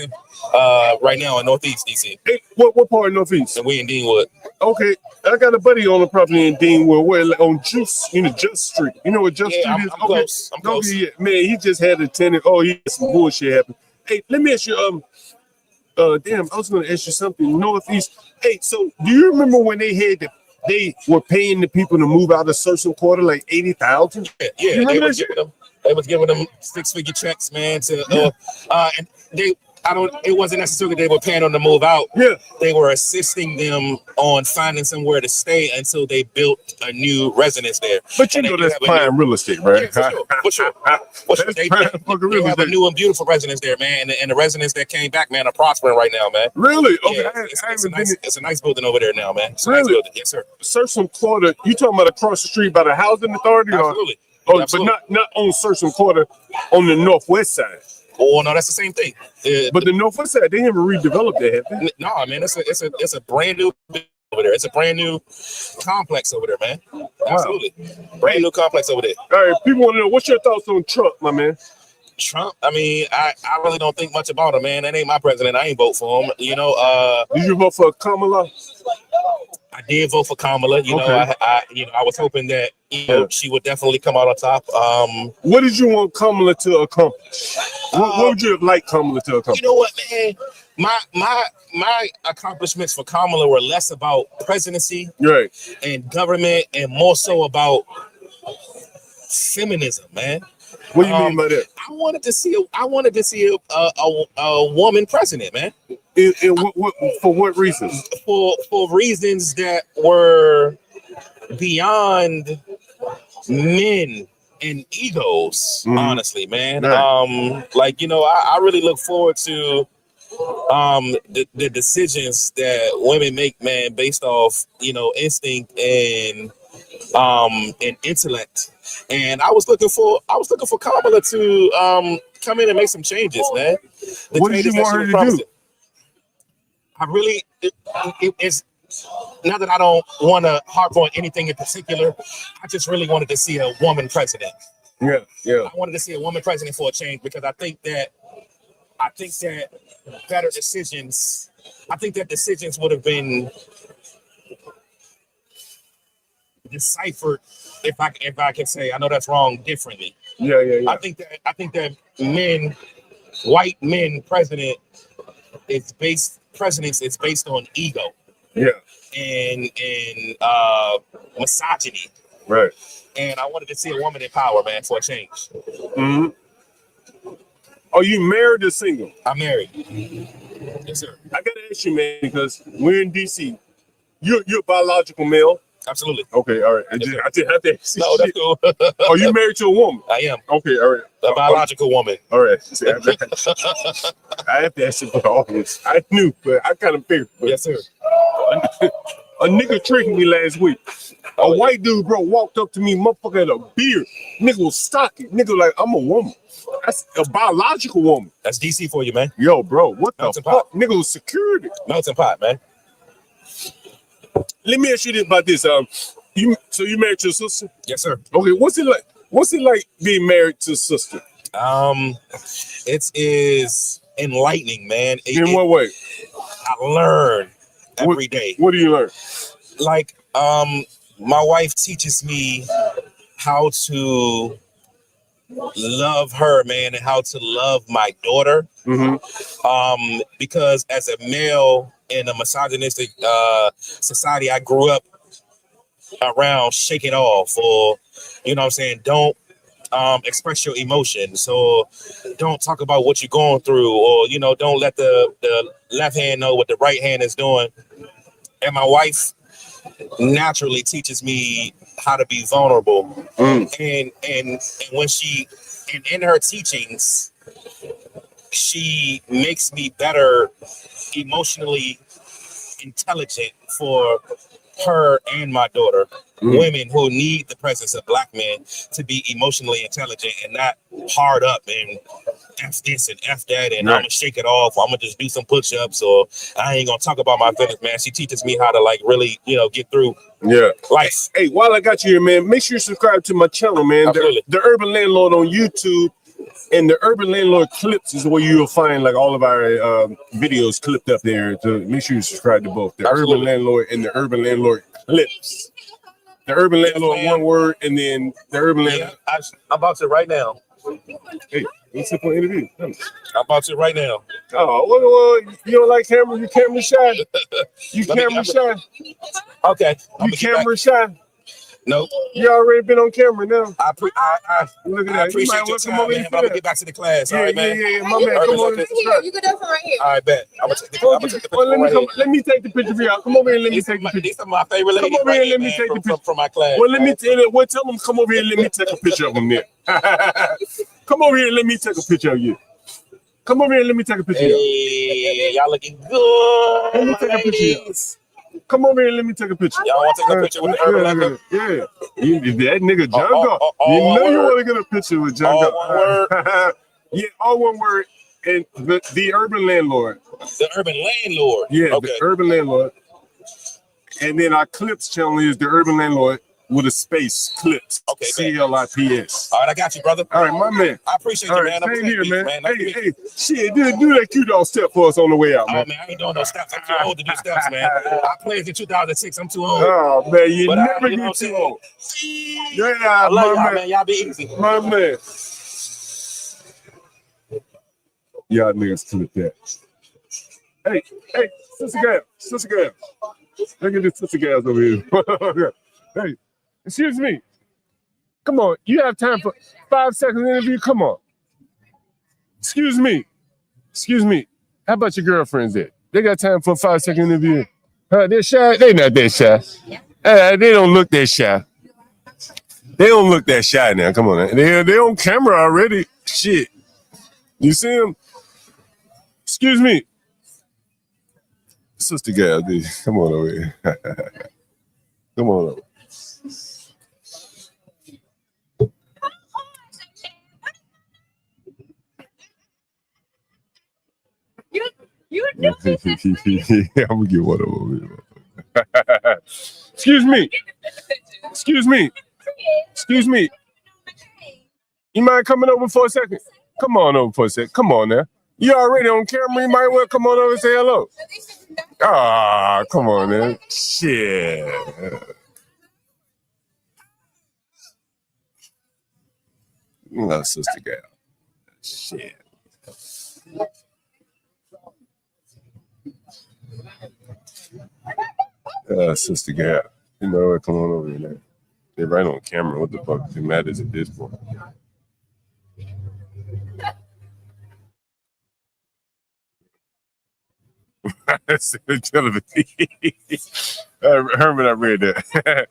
[SPEAKER 8] right now in Northeast DC.
[SPEAKER 1] Hey, what part of Northeast?
[SPEAKER 8] And we in Deanwood.
[SPEAKER 1] Okay. I got a buddy on the property in Deanwood, where on Just Street. You know what Just Street is?
[SPEAKER 8] I'm close. I'm close.
[SPEAKER 1] Yeah. Man, he just had a tenant. Oh, he had some bullshit happen. Hey, let me ask you, damn, I was gonna ask you something. Northeast. Hey, so do you remember when they were paying the people to move out of Searching Quarter like $80,000?
[SPEAKER 8] Yeah, they was giving them 6-figure checks, man. And it wasn't necessarily they were paying them to move out.
[SPEAKER 1] Yeah,
[SPEAKER 8] they were assisting them on finding somewhere to stay until they built a new residence there.
[SPEAKER 1] But you know that's prime real estate, right?
[SPEAKER 8] Yeah, for sure. They have a new and beautiful residence there, man. And the residents that came back, man, are prospering right now, man.
[SPEAKER 1] Really? Okay.
[SPEAKER 8] Yeah, it's a nice building over there now, man. It's a
[SPEAKER 1] really?
[SPEAKER 8] Nice building. Yes, sir.
[SPEAKER 1] Searching Quarter. You talking about across the street by the housing authority?
[SPEAKER 8] Absolutely.
[SPEAKER 1] But not on Searching Quarter on the northwest side.
[SPEAKER 8] Oh no, that's the same thing.
[SPEAKER 1] But the northwest side, they haven't redeveloped that, have they?
[SPEAKER 8] No, man, it's a brand new over there. It's a brand new complex over there, man. Wow. Absolutely, brand new complex over there.
[SPEAKER 1] All right, people want to know what's your thoughts on Trump, my man.
[SPEAKER 8] Trump. I mean, I really don't think much about him, man. That ain't my president. I ain't vote for him. You know.
[SPEAKER 1] Did you vote for Kamala?
[SPEAKER 8] I did vote for Kamala. You know, I was hoping that she would definitely come out on top.
[SPEAKER 1] What did you want Kamala to accomplish? What would you have liked Kamala to accomplish?
[SPEAKER 8] You know what, man? My accomplishments for Kamala were less about presidency,
[SPEAKER 1] right,
[SPEAKER 8] and government, and more so about feminism, man.
[SPEAKER 1] What do you mean by that?
[SPEAKER 8] I wanted to see a woman president, man.
[SPEAKER 1] For what reasons?
[SPEAKER 8] For reasons that were beyond men and egos, honestly, man. Right. Like, you know, I really look forward to the decisions that women make, man, based off, you know, instinct and intellect. And I was looking for Kamala to come in and make some changes, man.
[SPEAKER 1] What did you want her to do?
[SPEAKER 8] I really, it's not that I don't want to harp on anything in particular. I just really wanted to see a woman president.
[SPEAKER 1] Yeah.
[SPEAKER 8] I wanted to see a woman president for a change, because I think that better decisions. I think that decisions would have been deciphered, if I can say, I know that's wrong, differently.
[SPEAKER 1] Yeah.
[SPEAKER 8] I think that white men presidents is based on ego.
[SPEAKER 1] Yeah.
[SPEAKER 8] And misogyny.
[SPEAKER 1] Right.
[SPEAKER 8] And I wanted to see a woman in power, man, for a change.
[SPEAKER 1] Mm-hmm. Are you married or single?
[SPEAKER 8] I'm married. Yes, sir.
[SPEAKER 1] I gotta ask you, man, because we're in DC. You're a biological male.
[SPEAKER 8] Absolutely.
[SPEAKER 1] Okay, all right.
[SPEAKER 8] Yes,
[SPEAKER 1] I just have to ask you.
[SPEAKER 8] No, that's cool.
[SPEAKER 1] Are you married to a woman?
[SPEAKER 8] I am.
[SPEAKER 1] Okay, all right.
[SPEAKER 8] A biological woman.
[SPEAKER 1] All right. See, I have to ask you for the audience. I knew, but I kind of figured.
[SPEAKER 8] Yes, sir.
[SPEAKER 1] A nigga tricked me last week. A white dude, bro, walked up to me, motherfucker had a beard. Nigga was stocky. Nigga like, I'm a woman. That's a biological woman.
[SPEAKER 8] That's DC for you, man.
[SPEAKER 1] Yo, bro, what the
[SPEAKER 8] Melting
[SPEAKER 1] fuck?
[SPEAKER 8] pot.
[SPEAKER 1] Nigga was security.
[SPEAKER 8] Melting pot, man.
[SPEAKER 1] Let me ask you this about this. So you married to your sister?
[SPEAKER 8] Yes, sir.
[SPEAKER 1] Okay, what's it like? What's it like being married to a sister?
[SPEAKER 8] It is enlightening, man.
[SPEAKER 1] In what way?
[SPEAKER 8] I learn every day.
[SPEAKER 1] What do you learn?
[SPEAKER 8] Like, my wife teaches me how to love her, man, and how to love my daughter. Because as a male in a misogynistic society, I grew up around shake it off, or you know what I'm saying, don't express your emotions, or don't talk about what you're going through, or you know, don't let the left hand know what the right hand is doing. And my wife naturally teaches me how to be vulnerable. And when she in her teachings, she makes me better emotionally intelligent for her and my daughter. Women who need the presence of black men to be emotionally intelligent and not hard up and F this and F that and I'm gonna shake it off, or I'm gonna just do some push-ups, or I ain't gonna talk about my feelings, man. She teaches me how to like really, you know, get through life.
[SPEAKER 1] Hey, while I got you here, man, make sure you subscribe to my channel, man. The Urban Landlord on YouTube, and the Urban Landlord clips is where you'll find like all of our videos clipped up there. So make sure you subscribe to both the Urban Landlord and the Urban Landlord clips. The Urban Landlord, one word, and then the Urban Landlord.
[SPEAKER 8] I'm about to right now.
[SPEAKER 1] Hey, let's sit for an interview.
[SPEAKER 8] I'm about to right now.
[SPEAKER 1] Oh, well, you don't like camera? You camera shy? You camera shy?
[SPEAKER 8] Okay.
[SPEAKER 1] You camera shy?
[SPEAKER 8] Nope.
[SPEAKER 1] You already been on camera now.
[SPEAKER 8] Look at that. I appreciate your time, man, but I'm gonna get back to the class. All right, man.
[SPEAKER 1] Yeah, my man. Come on.
[SPEAKER 10] You could do it from right here.
[SPEAKER 8] All right, bet. I'm gonna take the picture.
[SPEAKER 1] Let me take the picture for y'all. Come over here and let me take the picture.
[SPEAKER 8] These are my favorite ladies.
[SPEAKER 1] Come over here and let me take the picture
[SPEAKER 8] from my class.
[SPEAKER 1] Well, tell them come over here and let me take a picture of them there. Come over here and let me take a picture of you. Come over here and let me take a picture of you.
[SPEAKER 8] Hey, y'all looking good.
[SPEAKER 1] Let me take a picture of you. Come over here and let me take a picture.
[SPEAKER 8] Y'all want to take a picture with the Urban Landlord?
[SPEAKER 1] Yeah. That nigga John Galt. You know you want to get a picture with John Galt.
[SPEAKER 8] All one word.
[SPEAKER 1] Yeah, all one word. And the Urban Landlord.
[SPEAKER 8] The Urban Landlord.
[SPEAKER 1] Yeah,
[SPEAKER 8] okay.
[SPEAKER 1] The Urban Landlord. And then our clips channel is the Urban Landlord with a space, clips.
[SPEAKER 8] Okay,
[SPEAKER 1] CLIPS.
[SPEAKER 8] All right, I got you, brother.
[SPEAKER 1] All right, my man.
[SPEAKER 8] I appreciate you, man.
[SPEAKER 1] Same here, man. Hey, shit, do that cute dog step for us on the way out, man.
[SPEAKER 8] Oh, man, I ain't doing no steps. I'm too old to do steps, man. I played in 2006. I'm too old.
[SPEAKER 1] Oh, man, you
[SPEAKER 8] but
[SPEAKER 1] never
[SPEAKER 8] you know
[SPEAKER 1] get too old.
[SPEAKER 8] Yeah, I love y'all, man. Y'all be easy.
[SPEAKER 1] My man. Y'all niggas clip that. Hey, sister girl. Look at this sister girls over here. Hey, excuse me. Come on, you have time for 5 seconds interview? Come on. Excuse me. How about your girlfriends there? They got time for a 5-second interview? They're shy? They not that shy. They don't look that shy. They don't look that shy now. Come on, they on camera already. Shit. You see them? Excuse me. Sister girl, dude. Come on over here. Come on over. I'm gonna get one over here. Excuse me. You mind coming over for a second? Come on over for a second. Come on now. You already on camera. You might well come on over and say hello. Ah, come on now. Shit. No, sister girl. Shit. Sister girl. You know what? Come on over here now. They're right on camera. What the fuck matters at this point? Herman, I read that.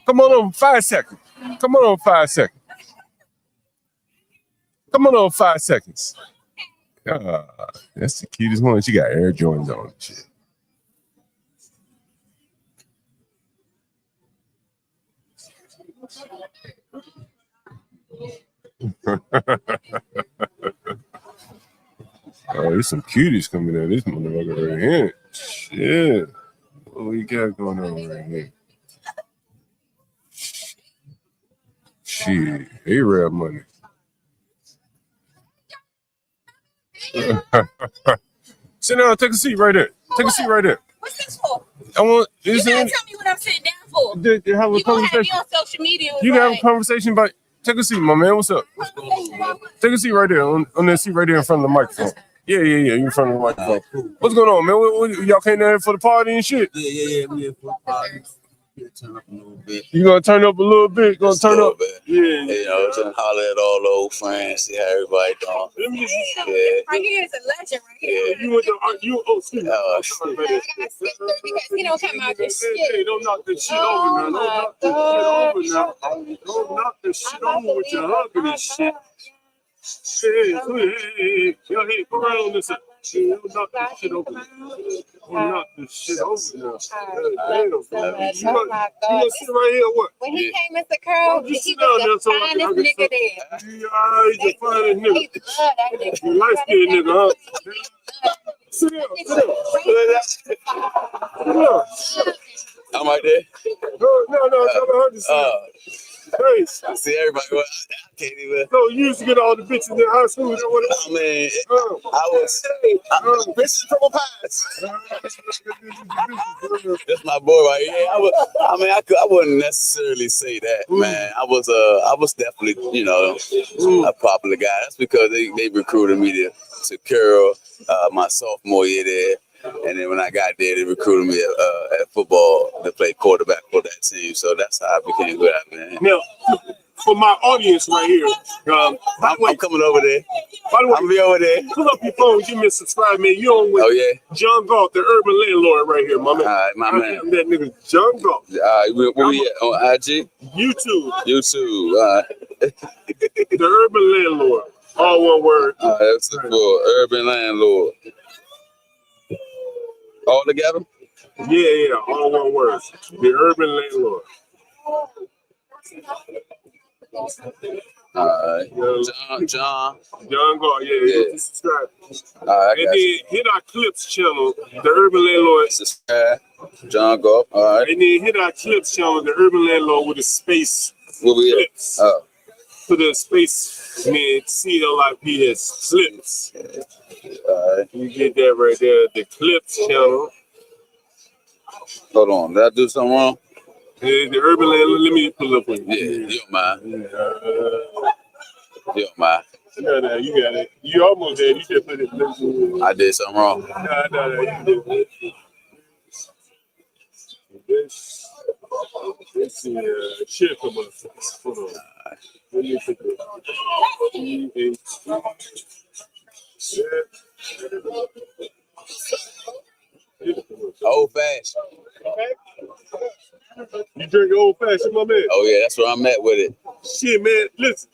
[SPEAKER 1] Come on over 5 seconds. Come on over 5 seconds. That's the cutest one. She got Air Jordans on and shit. Oh, there's some cuties coming out. This motherfucker right here. Shit. What we got going on right here? Shit. A-Rab money. Sit down. Take a seat right there. Take a seat right there.
[SPEAKER 10] What's this for?
[SPEAKER 1] I want.
[SPEAKER 10] You gotta tell me what I'm sitting down for.
[SPEAKER 1] Have a
[SPEAKER 10] You gonna have me
[SPEAKER 1] conversation.
[SPEAKER 10] on social media?
[SPEAKER 1] You can have a conversation about. Take a seat, my man. What's up? Take a seat right there on that seat right there in front of the microphone. Yeah. You in front of the microphone. What's going on, man? Y'all came down here for the party and shit?
[SPEAKER 13] Yeah. We here for the party. Turn up a little bit.
[SPEAKER 1] You gonna turn up a little bit? Gonna turn up? Yeah.
[SPEAKER 13] You know, just holler at all the old friends, see how everybody doing. Yeah.
[SPEAKER 10] Right here is a legend right here.
[SPEAKER 13] Yeah.
[SPEAKER 1] You went to excuse me.
[SPEAKER 10] I gotta skip through because he don't come out this shit.
[SPEAKER 1] Hey, don't knock this shit over now. Don't knock this shit over with your hugging and shit. Hey, come around this side. Don't knock this shit over. Don't knock this shit over now. You gonna sit right here or what?
[SPEAKER 10] When he came as a curl, he was the finest nigga there.
[SPEAKER 1] He's the finest nigga.
[SPEAKER 10] He loved that nigga.
[SPEAKER 1] You light-skinned nigga, huh? Sit down.
[SPEAKER 13] I'm right there.
[SPEAKER 1] No, I'm trying to Hey,
[SPEAKER 13] see everybody. I can't even.
[SPEAKER 1] So you used to get all the bitches in high school. You know what
[SPEAKER 13] I mean, I was bitches from a past. That's my boy right here. I wouldn't necessarily say that, man. I was definitely, a popular guy. That's because they recruited me to Carroll my sophomore year there. And then when I got there, they recruited me at football to play quarterback for that team. So that's how I became good at it, man.
[SPEAKER 1] Now, for my audience right here,
[SPEAKER 13] I'm coming over there.
[SPEAKER 1] By the way,
[SPEAKER 13] I'll be over there.
[SPEAKER 1] Pull up your phone, give me a subscribe, man. You on with John Galt, the urban landlord right here, my man.
[SPEAKER 13] All right, my man.
[SPEAKER 1] I'm that nigga, John Galt.
[SPEAKER 13] Where we at? On IG?
[SPEAKER 1] YouTube.
[SPEAKER 13] The
[SPEAKER 1] urban landlord. All one word.
[SPEAKER 13] That's the full urban landlord. All together?
[SPEAKER 1] Yeah, all one word. The urban landlord.
[SPEAKER 13] All right. John
[SPEAKER 1] Galt, yeah. Subscribe.
[SPEAKER 13] All right,
[SPEAKER 1] and then hit our clips channel, the urban landlord.
[SPEAKER 13] Subscribe. John Galt. All right.
[SPEAKER 1] And then hit our clips channel, the urban landlord with a space.
[SPEAKER 13] Where we
[SPEAKER 1] clips. Put a space, CLIPS clips. You get that right there, the clips channel.
[SPEAKER 13] Hold on, did I do something wrong?
[SPEAKER 1] The urban landlord, let me pull up with you.
[SPEAKER 13] Yeah, you don't mind. You don't mind.
[SPEAKER 1] You got it. You almost there. You just put it.
[SPEAKER 13] I did something wrong.
[SPEAKER 1] No, you did. This is shit from us. Hold on. Let me put
[SPEAKER 13] Old fashioned.
[SPEAKER 1] You drink old fashioned, my man?
[SPEAKER 13] Oh yeah, that's where I'm at with it.
[SPEAKER 1] Shit, man, listen.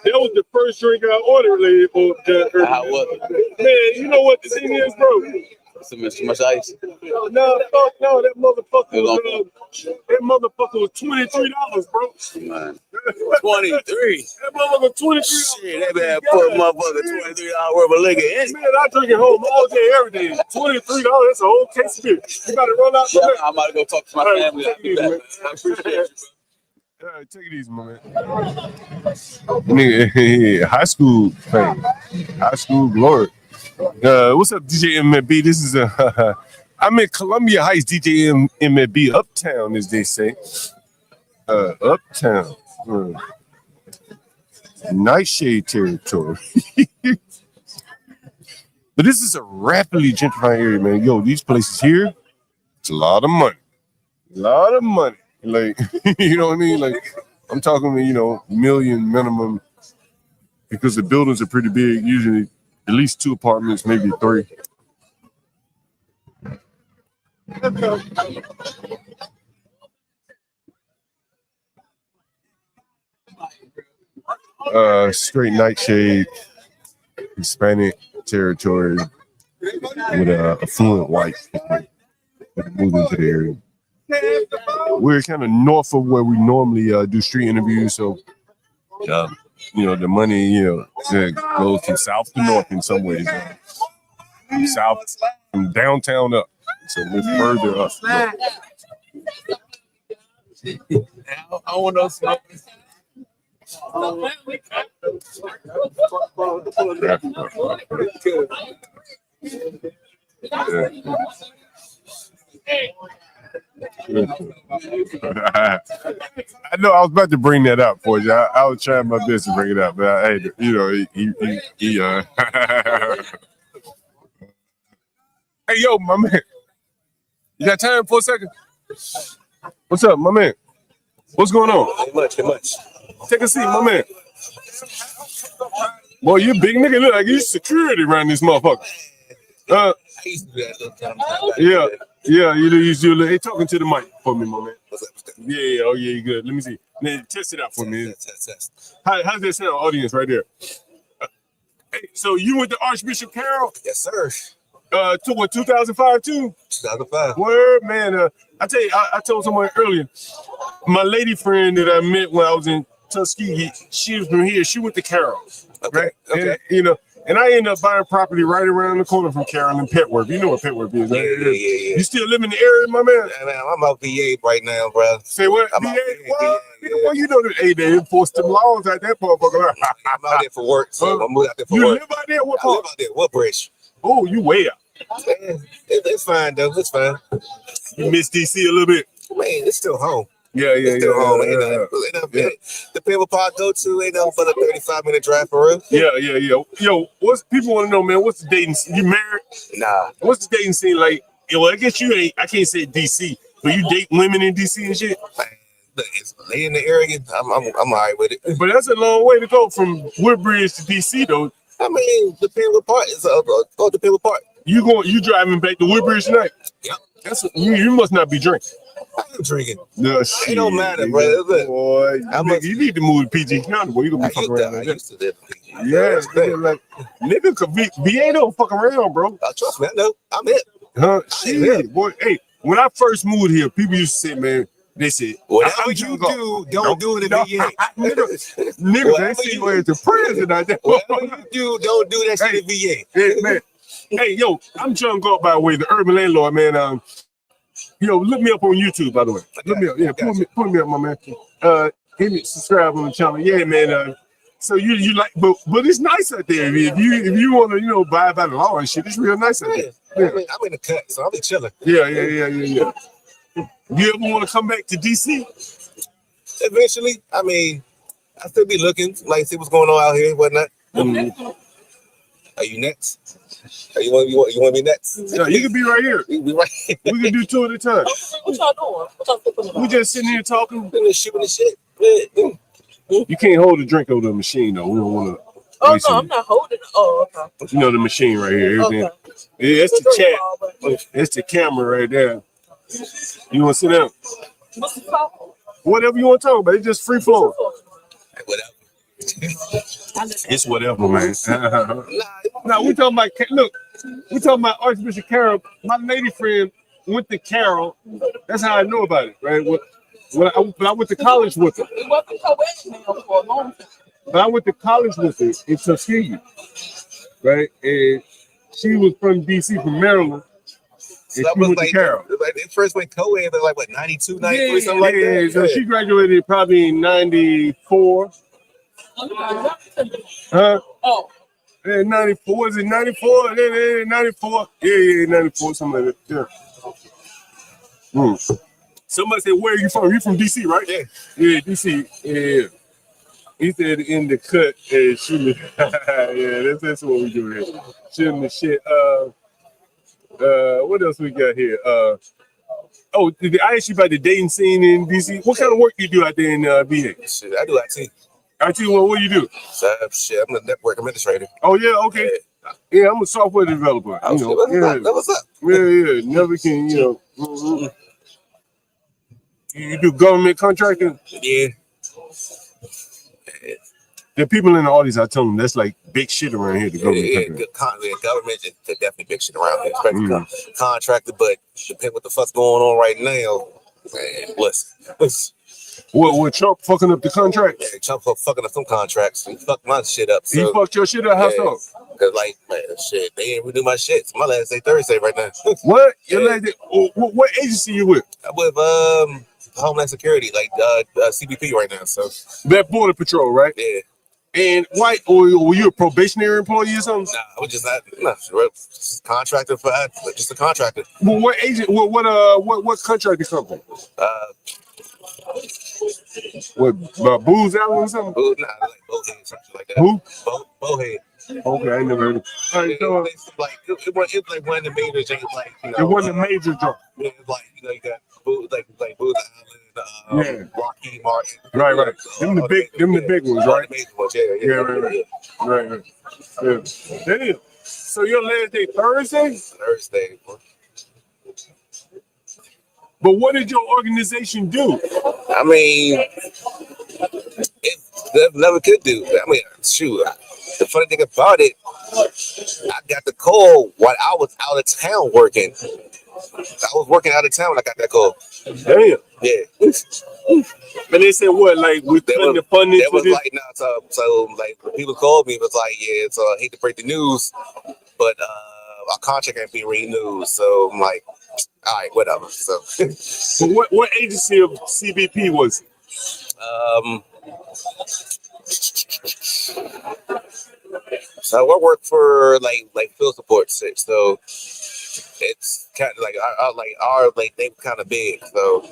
[SPEAKER 1] That was the first drink I ordered, lady.
[SPEAKER 13] How was it?
[SPEAKER 1] Man, you know what the thing is, bro?
[SPEAKER 13] Too much ice.
[SPEAKER 1] No, fuck no. That motherfucker was $23, bro.
[SPEAKER 13] Man. 23.
[SPEAKER 1] That motherfucker $23.
[SPEAKER 13] Shit, that man put a motherfucker $23 worth of liquor in.
[SPEAKER 1] Man, I drink it home all day, every day. $23. That's a whole case of beer. You gotta run out.
[SPEAKER 13] I'm about to go talk to my family. I'll be back. I appreciate you.
[SPEAKER 1] All right, take it easy, my man. Nigga, high school fame, high school glory. What's up, DJ MFB? This is I'm in Columbia Heights, DJ MFB, Uptown, as they say. Uptown, Nightshade territory. But this is a rapidly gentrifying area, man. Yo, these places here, it's a lot of money. Like, you know what I mean? Like, I'm talking, million minimum, because the buildings are pretty big, usually at least 2 apartments, maybe 3. Straight Nightshade, Hispanic territory with affluent white people that moved into the area. we're kind of north of where we normally do street interviews. So, you know, the money, you know, it goes from south to north in some ways. From south, from downtown up. So we're further up.
[SPEAKER 7] I want to know.
[SPEAKER 1] I know I was about to bring that up for you. I was trying my best to bring it up, but hey, you know, he Hey, yo, my man, you got time for a second? What's up, my man? What's going on?
[SPEAKER 11] Ain't much, ain't much.
[SPEAKER 1] Take a seat, my man. Boy, you big nigga, look like you security around this motherfucker.
[SPEAKER 11] I used to do that little time.
[SPEAKER 1] Yeah, you do. Hey, talking to the mic for me, my man. Yeah, oh yeah, you good. Let me see. Man, test it out for me.
[SPEAKER 11] Test.
[SPEAKER 1] How's that sound, audience, right there? Hey, so you went to Archbishop Carroll?
[SPEAKER 11] Yes, sir.
[SPEAKER 1] To what, 2005 too?
[SPEAKER 11] 2005.
[SPEAKER 1] Word, man. I tell you, I told someone earlier, my lady friend that I met when I was in Tuskegee, she was from here. She went to Carroll, right?
[SPEAKER 11] Okay.
[SPEAKER 1] And, you know, and I ended up buying property right around the corner from Carroll in Petworth. You know what Petworth is, right?
[SPEAKER 11] Yeah.
[SPEAKER 1] You still live in the area, my man?
[SPEAKER 11] Yeah, man, I'm out VA right now, bro.
[SPEAKER 1] Say what?
[SPEAKER 11] I'm
[SPEAKER 1] VA?
[SPEAKER 11] out
[SPEAKER 1] Well, well, you know that they enforced them laws at that motherfucker.
[SPEAKER 11] I'm out there for work, so I'm out there for
[SPEAKER 1] you
[SPEAKER 11] work.
[SPEAKER 1] You live out there? What
[SPEAKER 11] I live
[SPEAKER 1] part?
[SPEAKER 11] out there. Woodbridge.
[SPEAKER 1] Oh, you way up.
[SPEAKER 11] It's fine, though. It's fine.
[SPEAKER 1] You miss DC a little bit?
[SPEAKER 11] Man, it's still home.
[SPEAKER 1] Yeah.
[SPEAKER 11] Still home. The paper park go to ain't nothing but a 35-minute drive for real.
[SPEAKER 1] Yeah. Yo, what's people want to know, man? What's the dating? You married?
[SPEAKER 11] Nah.
[SPEAKER 1] What's the dating scene like? Yeah, well, I guess you ain't. I can't say DC, but you date women in DC and shit.
[SPEAKER 11] Man, look, it's late in the area. I'm all right with it.
[SPEAKER 1] But that's a long way to go from Woodbridge to DC, though.
[SPEAKER 11] I mean, depending what part is depending what part.
[SPEAKER 1] You driving back to Woodbridge tonight?
[SPEAKER 11] Yep.
[SPEAKER 1] You must not be drinking.
[SPEAKER 11] I'm drinking.
[SPEAKER 1] No,
[SPEAKER 11] it don't matter, bro. Look,
[SPEAKER 1] boy, you need to move to PG County, boy. You gonna be fucking around like that.
[SPEAKER 11] I used to live in PG.
[SPEAKER 1] Yeah, nigga could be VA don't fuck around, bro.
[SPEAKER 11] Trust me, I know. I'm it.
[SPEAKER 1] Huh? Shit, boy. Hey, when I first moved here, people used to say, man, they said,
[SPEAKER 11] whatever you do, don't do it in VA.
[SPEAKER 1] Niggas, they see you as the president out there.
[SPEAKER 11] Whatever you do, don't do that shit in VA.
[SPEAKER 1] Hey, man. Hey, yo, I'm John Galt, by the way, the Urban Landlord, man. Yo, look me up on YouTube, by the way. Look me up. Yeah, put me up, my man. Hit me, subscribe on the channel. Yeah, man. So you like, but it's nice out there. If you want to, abide by the law and shit, it's real nice out there.
[SPEAKER 11] Yeah. I mean, I'm in the cut, so I'll be chilling.
[SPEAKER 1] Yeah. You ever want to come back to DC?
[SPEAKER 11] Eventually. I mean, I still be looking, like, see what's going on out here and whatnot.
[SPEAKER 1] Mm-hmm.
[SPEAKER 11] Are you next? You want to be next?
[SPEAKER 1] No, you can be right here.
[SPEAKER 11] You can be right here.
[SPEAKER 1] We can do two at a time.
[SPEAKER 12] What y'all doing? What y'all thinking about?
[SPEAKER 1] We just sitting here talking.
[SPEAKER 11] Shooting the shit.
[SPEAKER 1] You can't hold a drink over the machine, though. We don't want to.
[SPEAKER 12] Oh, no, I'm not holding it. Oh, okay.
[SPEAKER 1] You know the machine right here. Everything.
[SPEAKER 12] Okay.
[SPEAKER 1] Yeah, it's the chat. It's the camera right there. You want to sit down?
[SPEAKER 12] What's the problem?
[SPEAKER 1] Whatever you want to talk about. It's just free flow.
[SPEAKER 11] Whatever.
[SPEAKER 1] It's whatever, man. Now we talking about. Look, we talking about Archbishop Carroll. My lady friend went to Carroll. That's how I know about it, right? When I went to college with her.
[SPEAKER 12] It wasn't co-ed now for a long time.
[SPEAKER 1] But I went to college with her in Tuskegee, right? And she was from DC, from Maryland.
[SPEAKER 11] So that was like, they first went co-ed, but like what, 92, 93, something like that?
[SPEAKER 1] So she graduated probably in 94. Huh?
[SPEAKER 12] Oh.
[SPEAKER 1] Yeah, 94. Is it 94? Yeah, 94. Yeah, 94, something like that. Yeah. Somebody said, where are you from? You from DC, right? Yeah, DC. Yeah. He said in the cut and shooting. Yeah, that's what we do here. Shooting the shit. What else we got here? Did I ask you about the dating scene in DC? What kind of work you do out there in VA?
[SPEAKER 11] Shit, I do IT.
[SPEAKER 1] IT, what do you do?
[SPEAKER 11] Shit, I'm a network administrator.
[SPEAKER 1] Oh, yeah, okay. Yeah, I'm a software developer.
[SPEAKER 11] What's up?
[SPEAKER 1] Yeah. Never can, Mm-hmm. You do government contracting?
[SPEAKER 11] Yeah.
[SPEAKER 1] The people in the audience, I tell them that's like big shit around here. The government,
[SPEAKER 11] government is definitely big shit around here, especially contractor. But depending what the fuck's going on right now, Man, listen.
[SPEAKER 1] What Trump fucking up the contract?
[SPEAKER 11] Yeah, Trump fucking up some contracts. He fucked my shit up. So,
[SPEAKER 1] he fucked your shit up? How so?
[SPEAKER 11] Cause like, man, shit, they ain't redo my shit. It's my last day Thursday right now.
[SPEAKER 1] What? Your last day? What agency you with?
[SPEAKER 11] I'm with Homeland Security, like CBP right now. So
[SPEAKER 1] that Border Patrol, right?
[SPEAKER 11] Yeah.
[SPEAKER 1] And why? Or were you a probationary employee or something?
[SPEAKER 11] Nah, I was just not contractor for just a contractor.
[SPEAKER 1] Well, what agent? What contracting company? What Booz Allen or something?
[SPEAKER 11] Like Bowhead, something like that.
[SPEAKER 1] Who?
[SPEAKER 11] Bowhead.
[SPEAKER 1] Okay, I never heard of it.
[SPEAKER 11] It was like one of the major things, like
[SPEAKER 1] it wasn't a major job.
[SPEAKER 11] Yeah, like you got Booz Allen, Lockheed Martin.
[SPEAKER 1] Right. Them the big ones, right?
[SPEAKER 11] The major ones,
[SPEAKER 1] right. Yeah. Damn. So your last day Thursday?
[SPEAKER 11] Thursday.
[SPEAKER 1] But what did your organization do?
[SPEAKER 11] I mean, it never could do. I mean, shoot. The funny thing about it, I got the call while I was out of town working. I was working out of town when I got that call.
[SPEAKER 1] Damn.
[SPEAKER 11] Yeah.
[SPEAKER 1] And they said what? Like we couldn't the funding.
[SPEAKER 11] That was like so like when people called me, it was like, yeah, so I hate to break the news, but our contract ain't being renewed. So I'm like, all right, whatever. So
[SPEAKER 1] but what agency of CBP was it?
[SPEAKER 11] So I work for like field support. So it's kind of like our they kind of big. So it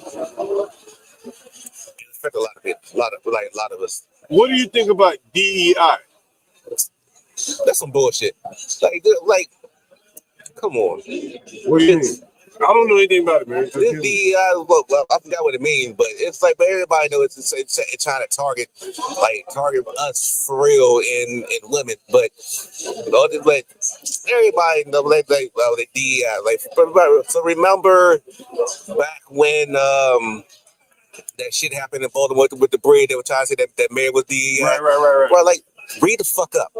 [SPEAKER 11] affects a lot of people, a lot of us.
[SPEAKER 1] What do you think about DEI?
[SPEAKER 11] That's some bullshit. Like, come on.
[SPEAKER 1] What do you mean? I don't know anything about it, man.
[SPEAKER 11] This DEI, well, I forgot what it means, but it's like, but everybody knows it's trying to target us for real in women, but everybody know the DEI. Like, so remember back when that shit happened in Baltimore with the bridge, they were trying to say that mayor was DEI. Right. Well, like, read the fuck up.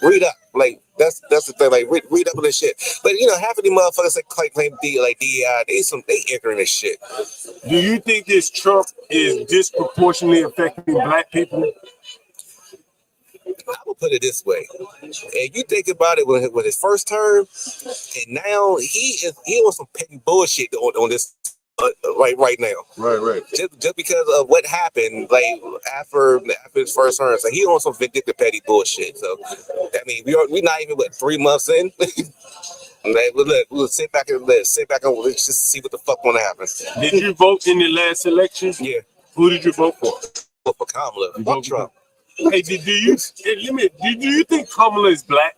[SPEAKER 11] Read up. Like, that's the thing. Like, read up on this shit. But half of these motherfuckers that claim DEI, they ignorant as shit.
[SPEAKER 1] Do you think this Trump is disproportionately affecting black people?
[SPEAKER 11] I would put it this way. And you think about it with his first term, and now he on some petty bullshit on this right now.
[SPEAKER 1] Right.
[SPEAKER 11] Just because of what happened, like after his first term, so he on some vindictive petty bullshit. So I mean, we're not even 3 months in. Like, we'll sit back and let's just see what the fuck gonna happen.
[SPEAKER 1] Did you vote in the last election?
[SPEAKER 11] Yeah.
[SPEAKER 1] Who did you vote for?
[SPEAKER 11] Vote for Kamala. Fuck Trump.
[SPEAKER 1] Hey, do you think Kamala is black?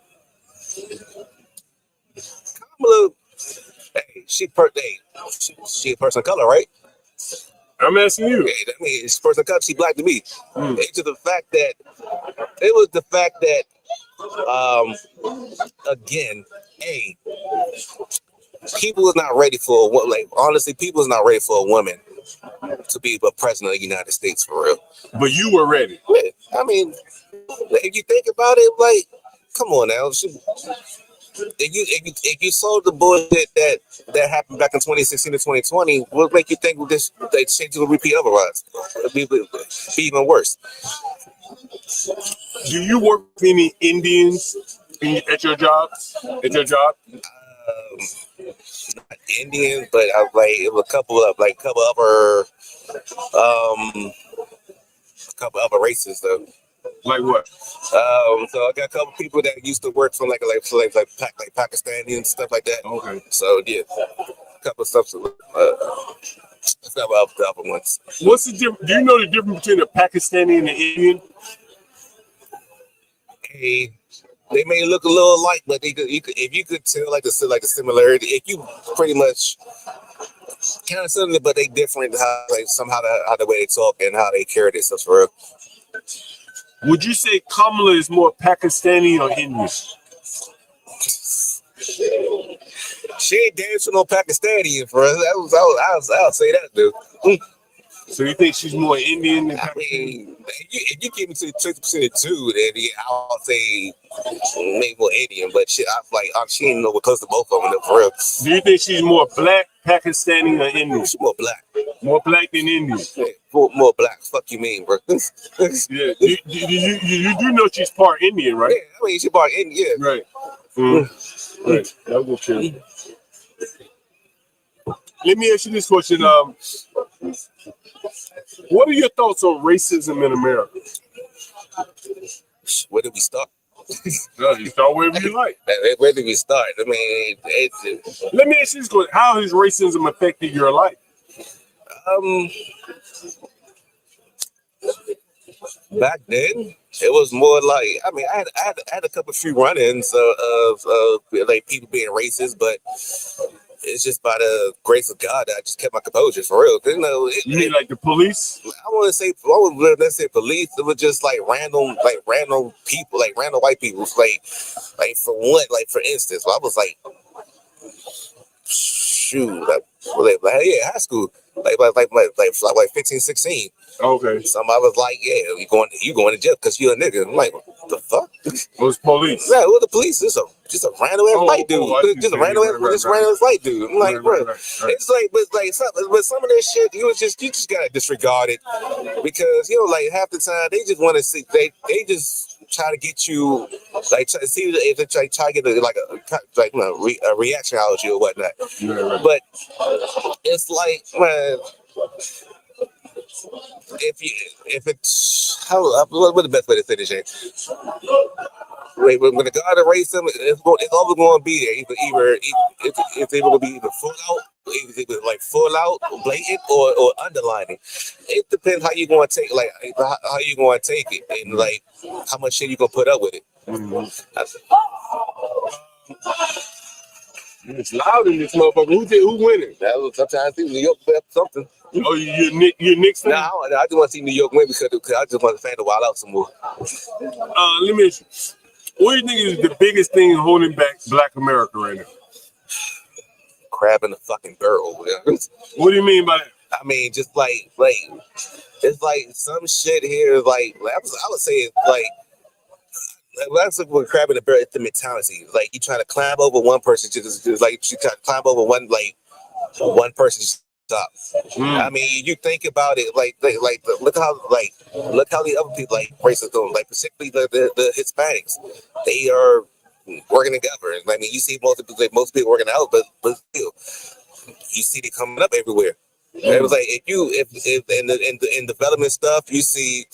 [SPEAKER 11] Kamala, hey, she a person of color, right?
[SPEAKER 1] I'm asking you.
[SPEAKER 11] Hey, I mean, it's a person of color. She black to me. It's the fact that again, people is not ready for honestly, people is not ready for a woman to be the president of the United States for real.
[SPEAKER 1] But you were ready.
[SPEAKER 11] Yeah, I mean, if you think about it, like, come on now. If you saw the bullshit that happened back in 2016 to 2020, what make you think this change will repeat otherwise? It'd be even worse.
[SPEAKER 1] Do you work with any Indians at your job?
[SPEAKER 11] Not Indians, but I a couple other races though.
[SPEAKER 1] Like what?
[SPEAKER 11] So I got a couple people that used to work for like Pakistani and stuff like that.
[SPEAKER 1] Okay.
[SPEAKER 11] So yeah, a couple of stuff. That's not the other ones.
[SPEAKER 1] What's the difference? Do you know the difference between a Pakistani and an Indian?
[SPEAKER 11] Hey, they may look a little alike, but if you could tell like the similarity, if you pretty much kind of similar, but they different how the way they talk and how they carry themselves for real.
[SPEAKER 1] Would you say Kamala is more Pakistani or Indian?
[SPEAKER 11] She ain't dancing on Pakistani for us. I'll say that, dude.
[SPEAKER 1] So you think she's more Indian than
[SPEAKER 11] I mean, if you give me to 50% of two, then I'll say maybe more Indian. But she ain't nowhere close to both of them for real.
[SPEAKER 1] Do you think she's more black Pakistani or Indian?
[SPEAKER 11] It's more black.
[SPEAKER 1] More black than Indian.
[SPEAKER 11] Yeah, more black. Fuck you mean, bro?
[SPEAKER 1] Yeah, you do know she's part Indian, right?
[SPEAKER 11] Yeah, I mean she's part Indian. Yeah.
[SPEAKER 1] Right. Right. That was true. Let me ask you this question. What are your thoughts on racism in America?
[SPEAKER 11] Where did we start?
[SPEAKER 1] You start wherever you like.
[SPEAKER 11] Where did we start? I mean,
[SPEAKER 1] let me ask you this question. How has racism affected your life?
[SPEAKER 11] Back then, it was more like, I mean, I had a few run-ins of like people being racist, but it's just by the grace of God that I just kept my composure for real. You know,
[SPEAKER 1] you mean like the police?
[SPEAKER 11] I wouldn't say police. It was just like random people, like random white people. Like for one, like for instance, I was like, shoot, like yeah, high school, like 15, 16.
[SPEAKER 1] Okay.
[SPEAKER 11] Somebody was like, yeah, you going to jail because you're a nigga. I'm like, what the fuck?
[SPEAKER 1] It was police.
[SPEAKER 11] Yeah, it was the police. Just a random ass white dude. Just a random ass white dude. I'm like, bro, it's like, but some of that shit, you just gotta disregard it because like half the time they just want to see they just try to get you like try to see if they try to get a reaction out of you or whatnot.
[SPEAKER 1] Yeah, right.
[SPEAKER 11] But it's like, man, if it's what's the best way to say this shit? Wait, when the God of racism, it's always going to be there. It's able to be either full out, blatant, or underlining. It depends how you going to take, how you going to take it, and like how much shit you gonna put up with it.
[SPEAKER 1] It's loud in this motherfucker. Who winning?
[SPEAKER 11] That was sometimes New York something.
[SPEAKER 1] Oh, you're Knicks fan?
[SPEAKER 11] Nah, I just want to see New York win because I just want the fan to wild out some more.
[SPEAKER 1] Let me ask you. What do you think is the biggest thing holding back Black America right now?
[SPEAKER 11] Crab in the fucking barrel.
[SPEAKER 1] What do you mean by that?
[SPEAKER 11] I mean, just like it's like some shit here. Like I would say, it's like that's what crab in the barrel. It's the mentality. Like you trying to climb over one person, just like you try to climb over one person. Stop. I mean, you think about it, look how the other people like races doing, like particularly the Hispanics, they are working together. I mean, you see most people working out, but still, you see they coming up everywhere. It was like if in development stuff, you see.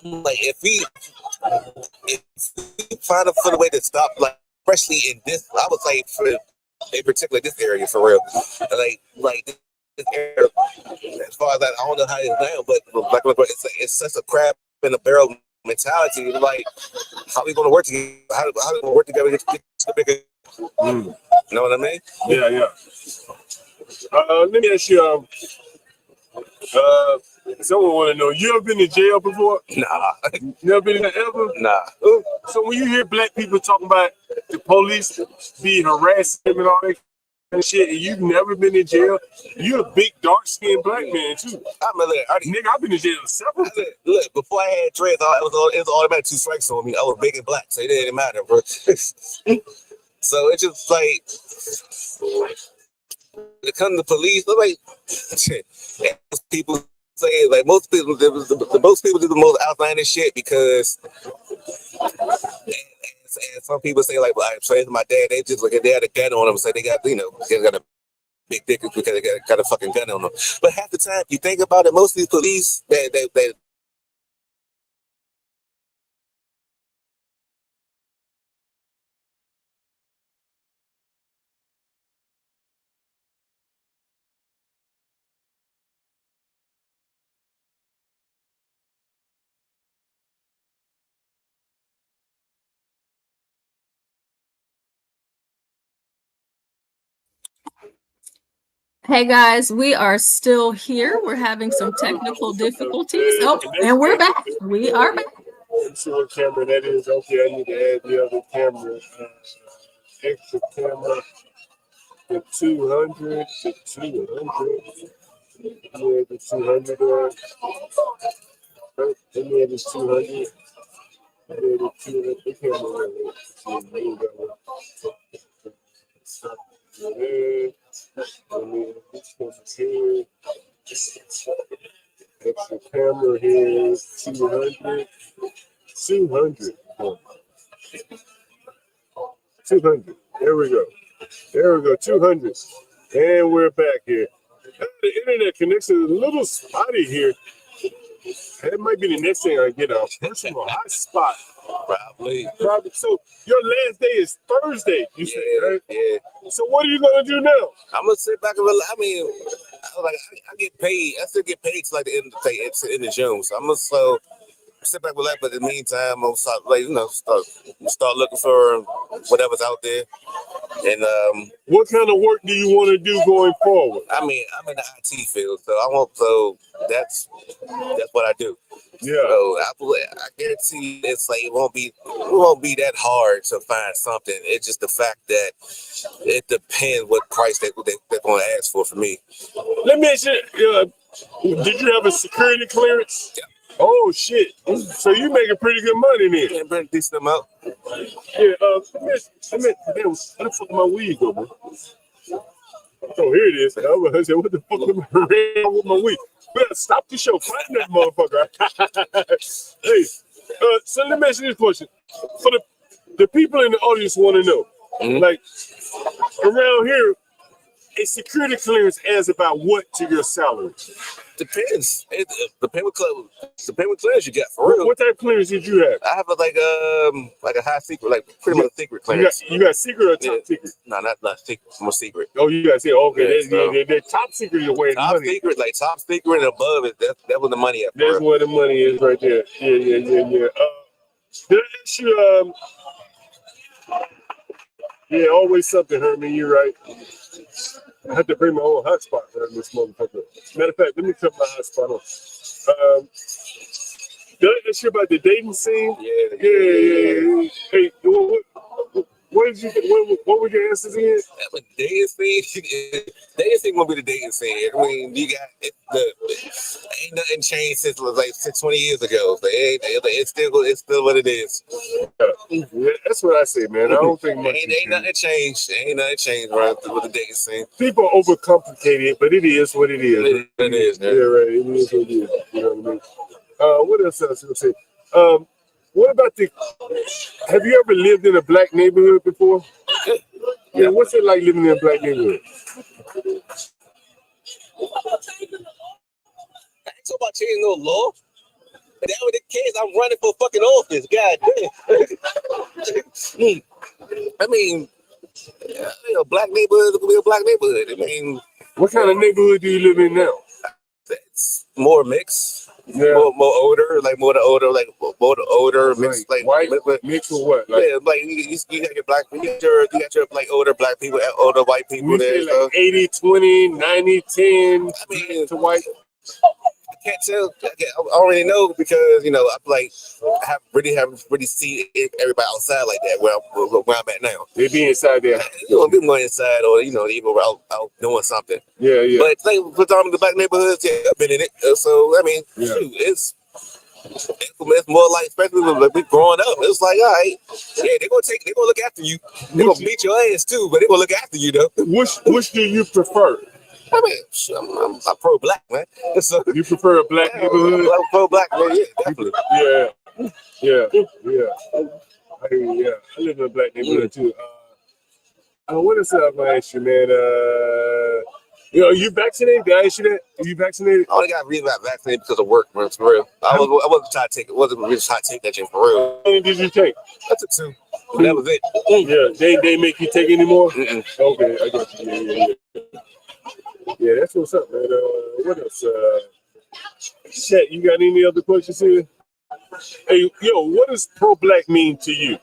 [SPEAKER 11] I'm like, if we find a way to stop, like especially in this, I would say in particular this area for real, like this area. As far as that, I don't know how it's down, but it's such a crab in a barrel mentality. Like, how we gonna work together? How we gonna work together to get the bigger? You know what I mean?
[SPEAKER 1] Yeah. Let me ask you. Someone want to know, you ever been in jail before?
[SPEAKER 11] Nah.
[SPEAKER 1] Never been in there ever?
[SPEAKER 11] Nah.
[SPEAKER 1] So when you hear Black people talking about the police be harassing them and all that and shit, and you've never been in jail, you're a big dark-skinned Black man too. Nigga, I've been in jail several times.
[SPEAKER 11] Look, before I had dreads, it was automatic 2 strikes on me. I was big and black, so it didn't matter, bro. So it's just like, when it comes to police, like, people say, like, most people do the most outlandish shit because, and some people say, like, well, I trained my dad, they had a gun on them, so they got a big dick because they got a fucking gun on them. But half the time, you think about it, most of these police, they
[SPEAKER 14] Hey guys, we are still here. We're having some technical difficulties. Oh, and we're back. We are back.
[SPEAKER 1] Let's see what camera that is. Okay, I need to add the other camera. Extra camera. The 200. The 200. Yeah, the 200. And then the 200. Yeah, the 200. The camera. over here. 200. 200. 200. There we go. There we go. 200. And we're back here. The internet connection is a little spotty here. That might be the next thing I get a personal hotspot.
[SPEAKER 8] Probably.
[SPEAKER 1] So your last day is Thursday, you say, right?
[SPEAKER 8] Yeah.
[SPEAKER 1] So what are you gonna do now?
[SPEAKER 8] I'm gonna sit back and relax. I mean, I get paid. I still get paid till like the end of the day. It's the end of June. So I'm gonna sit back and relax. But in the meantime, I'm gonna start looking for whatever's out there. And
[SPEAKER 1] what kind of work do you want to do going forward?
[SPEAKER 8] I mean, I'm in the IT field, so that's what I do.
[SPEAKER 1] Yeah.
[SPEAKER 8] So I guarantee it's like it won't be that hard to find something. It's just the fact that it depends what price they're going to ask for me.
[SPEAKER 1] Let me ask you, did you have a security clearance?
[SPEAKER 8] Yeah.
[SPEAKER 1] Oh shit! So you making pretty good money then?
[SPEAKER 8] Yeah, pretty decent amount.
[SPEAKER 1] Yeah. Where the fuck my weed go, bro? Oh, here it is. I was saying, what the fuck am I ran with my weed? Better stop the show. Find that motherfucker. Hey, so let me ask you this question. For the people in the audience want to know, like around here, a security clearance adds about what to your salary?
[SPEAKER 8] Depends. It depends what clearance you got for real.
[SPEAKER 1] What type of clearance did you have?
[SPEAKER 8] I have a high secret, like pretty much a secret clearance.
[SPEAKER 1] You got secret or top secret?
[SPEAKER 8] No, not secret. More secret.
[SPEAKER 1] Oh, you got secret. Okay,
[SPEAKER 8] Yeah,
[SPEAKER 1] they're top secret is where the money.
[SPEAKER 8] Secret, like top secret and above it. That's where the money is.
[SPEAKER 1] That's where the money is right there. Yeah. Did I ask you? Yeah, always something, Herman. You're right. I had to bring my own hotspot around this motherfucker. Matter of fact, let me cut my hotspot on. Did I ask you about the dating scene? Yeah. Hey, what did you? What were your answers again?
[SPEAKER 8] The dating scene gonna be the dating scene. I mean, you got ain't nothing changed since 20 years ago. So it's still what it is.
[SPEAKER 1] Yeah, that's what I say, man. I don't think much.
[SPEAKER 8] Ain't nothing changed. Ain't nothing changed right with the dating scene.
[SPEAKER 1] People overcomplicate it, but it is what it is.
[SPEAKER 8] It is.
[SPEAKER 1] Yeah, right. It is what it is. You know what I mean? What else I was gonna say? What about have you ever lived in a black neighborhood before? Yeah, what's it like living in a black neighborhood?
[SPEAKER 8] I ain't talking about changing no law. If that was the case, I'm running for fucking office. God damn. I mean, black neighborhood will be a black neighborhood. I mean,
[SPEAKER 1] what kind of neighborhood do you live in now?
[SPEAKER 8] It's more mixed.
[SPEAKER 1] Yeah.
[SPEAKER 8] More older, more older mixed, like
[SPEAKER 1] white mixed with what?
[SPEAKER 8] Like, yeah, like you got your black, you got your like older black people, older white people there.
[SPEAKER 1] Like 80-20, 90-10 to white.
[SPEAKER 8] I can't tell. I already know because I haven't really seen everybody outside like that where I'm at now.
[SPEAKER 1] They be inside there.
[SPEAKER 8] People going inside or even out doing something.
[SPEAKER 1] Yeah.
[SPEAKER 8] But like for the black neighborhoods, yeah, I've been in it. So I mean, shoot, it's more like, especially when we growing up, it's like, all right, yeah, they're gonna look after you. They're gonna beat your ass too, but they're gonna look after you though.
[SPEAKER 1] Which do you prefer?
[SPEAKER 8] I mean, I'm pro-black, man. So,
[SPEAKER 1] you prefer a black neighborhood?
[SPEAKER 8] I'm pro-black, man. Yeah, definitely.
[SPEAKER 1] Yeah. I live in a black neighborhood too. What else I might ask you, man? Are you vaccinated? Did I ask you that? Are you vaccinated?
[SPEAKER 8] I only got vaccinated because of work, man. For real. I wasn't trying to take it. Wasn't really trying to take that shit for real.
[SPEAKER 1] How many did you take?
[SPEAKER 8] I took 2. That was it.
[SPEAKER 1] Yeah. They make you take any more?
[SPEAKER 8] Mm-mm.
[SPEAKER 1] Okay, I got you. Yeah, that's what's up, man. What else? Chat, you got any other questions here? Hey, what does pro-black mean to you?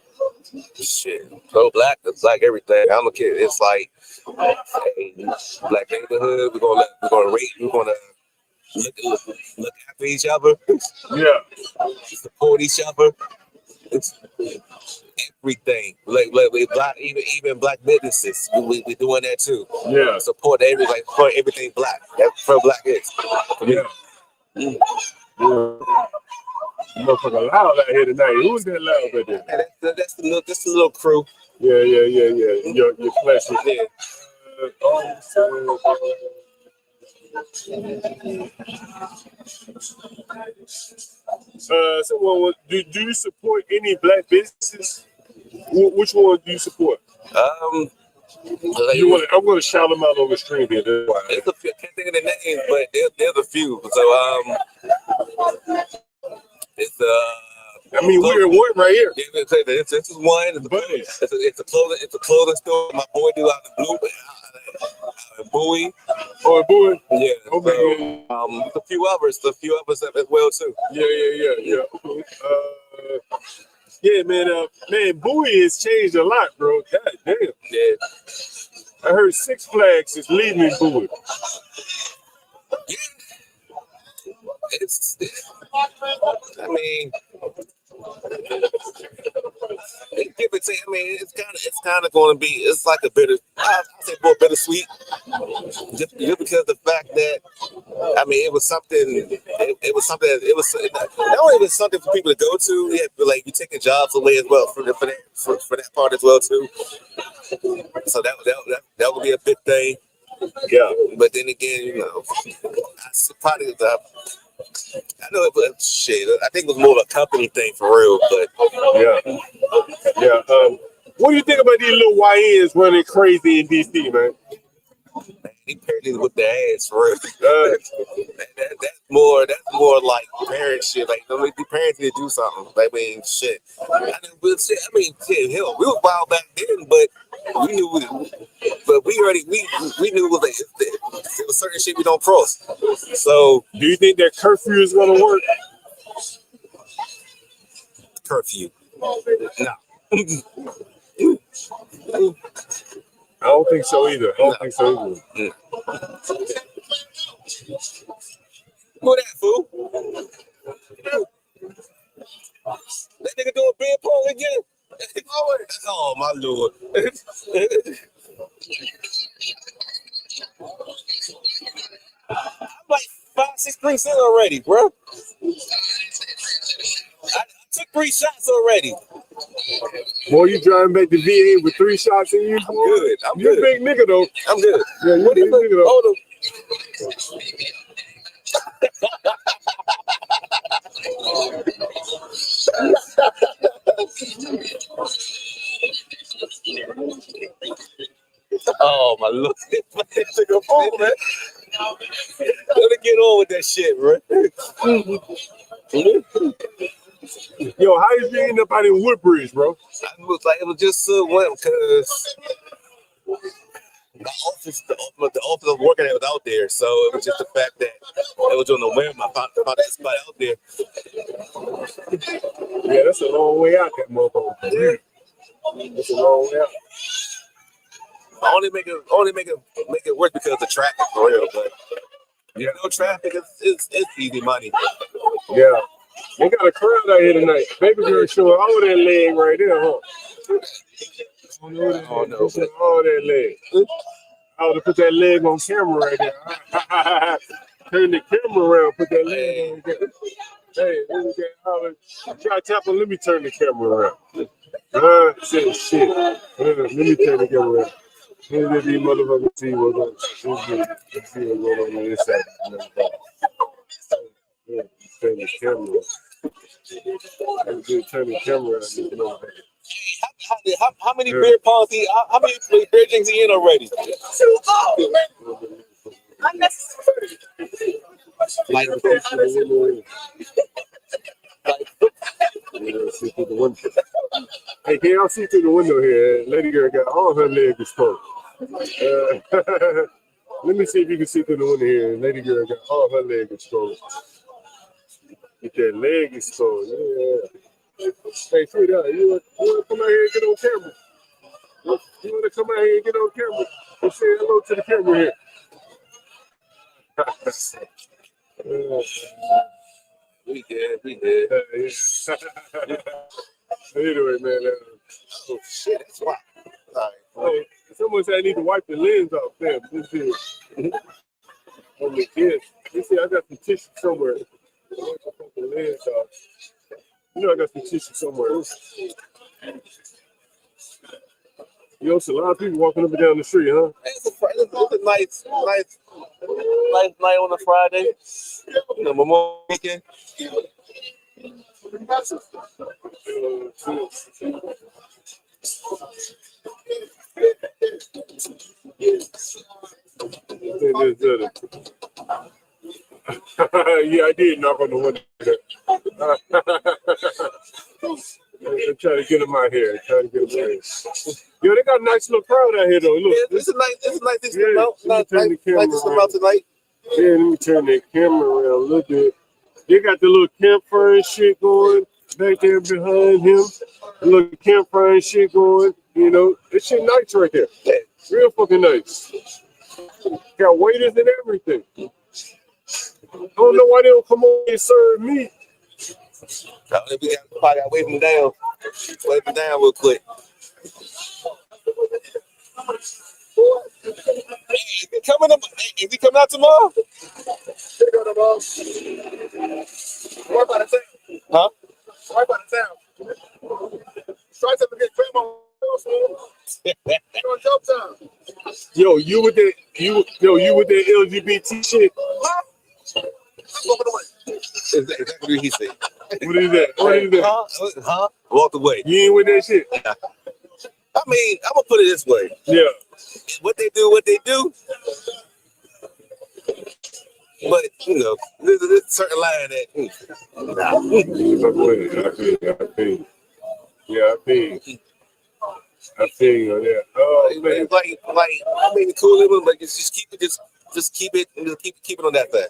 [SPEAKER 8] Shit, pro-black, it's like everything. I'm a kid. It's like black neighborhood. We're gonna rate. We're gonna look after each other.
[SPEAKER 1] Yeah.
[SPEAKER 8] Support each other. It's everything. Like black, even black businesses. We doing that too.
[SPEAKER 1] Yeah.
[SPEAKER 8] Support everything black. That's pro black is.
[SPEAKER 1] Yeah. Motherfucker loud out here tonight. Who's that loud right there?
[SPEAKER 8] That's the little crew.
[SPEAKER 1] Yeah. Your classic.
[SPEAKER 8] Yeah.
[SPEAKER 1] Someone do you support any black businesses? Which one do you support? I'm going to shout them out on the stream here. That's why.
[SPEAKER 15] There's a few, I can't think of the names, but there's a few. So it's
[SPEAKER 1] I mean, we're at one right here.
[SPEAKER 15] This is one. It's a clothing store. My boy do out the blue. Bowie.
[SPEAKER 1] Oh, Bowie.
[SPEAKER 15] Yeah.
[SPEAKER 1] Okay.
[SPEAKER 15] So, a few others as well too.
[SPEAKER 1] Yeah. Yeah, man. Man, Bowie has changed a lot, bro. God damn.
[SPEAKER 15] Yeah.
[SPEAKER 1] I heard Six Flags is leaving Bowie.
[SPEAKER 15] I mean, give it to. I mean, it's kind of going to be. It's like a bitter. I say more bittersweet, just because of the fact that. I mean, it was something. It was something. It was not only was something for people to go to. Yeah, but like you taking jobs away as well for that part as well too. So that would be a big thing.
[SPEAKER 1] Yeah.
[SPEAKER 15] But then again, you know, probably I know it was shit. I think it was more of a company thing for real, but
[SPEAKER 1] yeah. What do you think about these little YNs running crazy in DC, man?
[SPEAKER 15] Man, they parents with their ass for real. That's more like parent shit. Like the parents need to do something. I mean, shit. Hell, we was wild back then, but we knew. But we knew it was like there was certain shit we don't cross. So,
[SPEAKER 1] do you think that curfew is gonna work?
[SPEAKER 15] Curfew? No.
[SPEAKER 1] I don't think so either.
[SPEAKER 15] Who that fool? That nigga doing beer pong again? Oh my lord. I'm like 5-6 drinks in already, bro. I took 3 shots already.
[SPEAKER 1] Boy, you driving back to VA with 3 shots in you?
[SPEAKER 15] I'm good.
[SPEAKER 1] You're a big nigga though.
[SPEAKER 15] I'm good.
[SPEAKER 1] Yeah, you're a big nigga though.
[SPEAKER 15] Hold on. Oh my lord. Took a phone, man. Gotta get on with that shit, bro.
[SPEAKER 1] Yo, how did you end up out in Woodbridge, bro?
[SPEAKER 15] It was just went because the office I was working at was out there, so it was just the fact that it was on the whim. I found that spot out there.
[SPEAKER 1] Yeah, that's a long way out, that motherfucker. Yeah. That's a long way out.
[SPEAKER 15] I only make it work because of the traffic for real, but no traffic, it's easy money.
[SPEAKER 1] Yeah. They got a crowd out here tonight. Baby girl showing all that leg right there, huh? Oh no. All that leg. I ought to put that leg on camera right there. Turn the camera around, put that leg on there. Hey, try to tap on. Let me turn the camera around. Say shit. Let me turn the camera around. Let these motherfuckers see what's going on this side. Turn the camera. Turn the camera around.
[SPEAKER 15] How many beer pongs how many beer drinks he in already? Like
[SPEAKER 1] see through the window. Hey, can y'all see through the window here? Lady girl got all her legs exposed. Let me see if you can see through the window here. Lady girl got all her legs exposed. Get that leg exposed. Yeah. Hey, sweetheart, you want to come out here and get on camera? You want to come out here and get on camera? And say hello to the camera here.
[SPEAKER 15] We did.
[SPEAKER 1] Anyway, man.
[SPEAKER 15] Oh shit, that's why.
[SPEAKER 1] Hey, someone said I need to wipe the lens off there. This is on the kids. You see, I got some tissue somewhere. Wipe the fucking lens off. You know I got some tissue somewhere. You know, it's a lot of people walking up and down the street, huh?
[SPEAKER 15] It's a nice. nice night on a Friday. You know, Memorial Weekend.
[SPEAKER 1] Yeah, I did knock on the window. I'm trying to get him out here. Yo, they got a nice little crowd out here though. Look,
[SPEAKER 15] Yeah, it's a nice
[SPEAKER 1] yeah,
[SPEAKER 15] nice
[SPEAKER 1] tonight.
[SPEAKER 15] Yeah,
[SPEAKER 1] let me turn the camera around a little bit. They got the little campfire and shit going back there behind him. The little campfire and shit going. You know, this shit nice right there. Yeah, real fucking nice. Got waiters and everything. I don't know why they don't come over and serve me.
[SPEAKER 15] We got wave them down. Wave them down real quick. Hey, is he coming out tomorrow? What about the town? Huh? What about the town? Try to get grandma.
[SPEAKER 1] Yo, you with that LGBT shit?
[SPEAKER 15] Exactly what he said.
[SPEAKER 1] What is that?
[SPEAKER 15] Huh? Walk away.
[SPEAKER 1] You ain't with that shit?
[SPEAKER 15] I mean, I'm gonna put it this way.
[SPEAKER 1] Yeah.
[SPEAKER 15] What they do. But you know, there's a certain line that.
[SPEAKER 1] I feel you on that. Oh man,
[SPEAKER 15] like I mean, cool living, but just keep it on that side.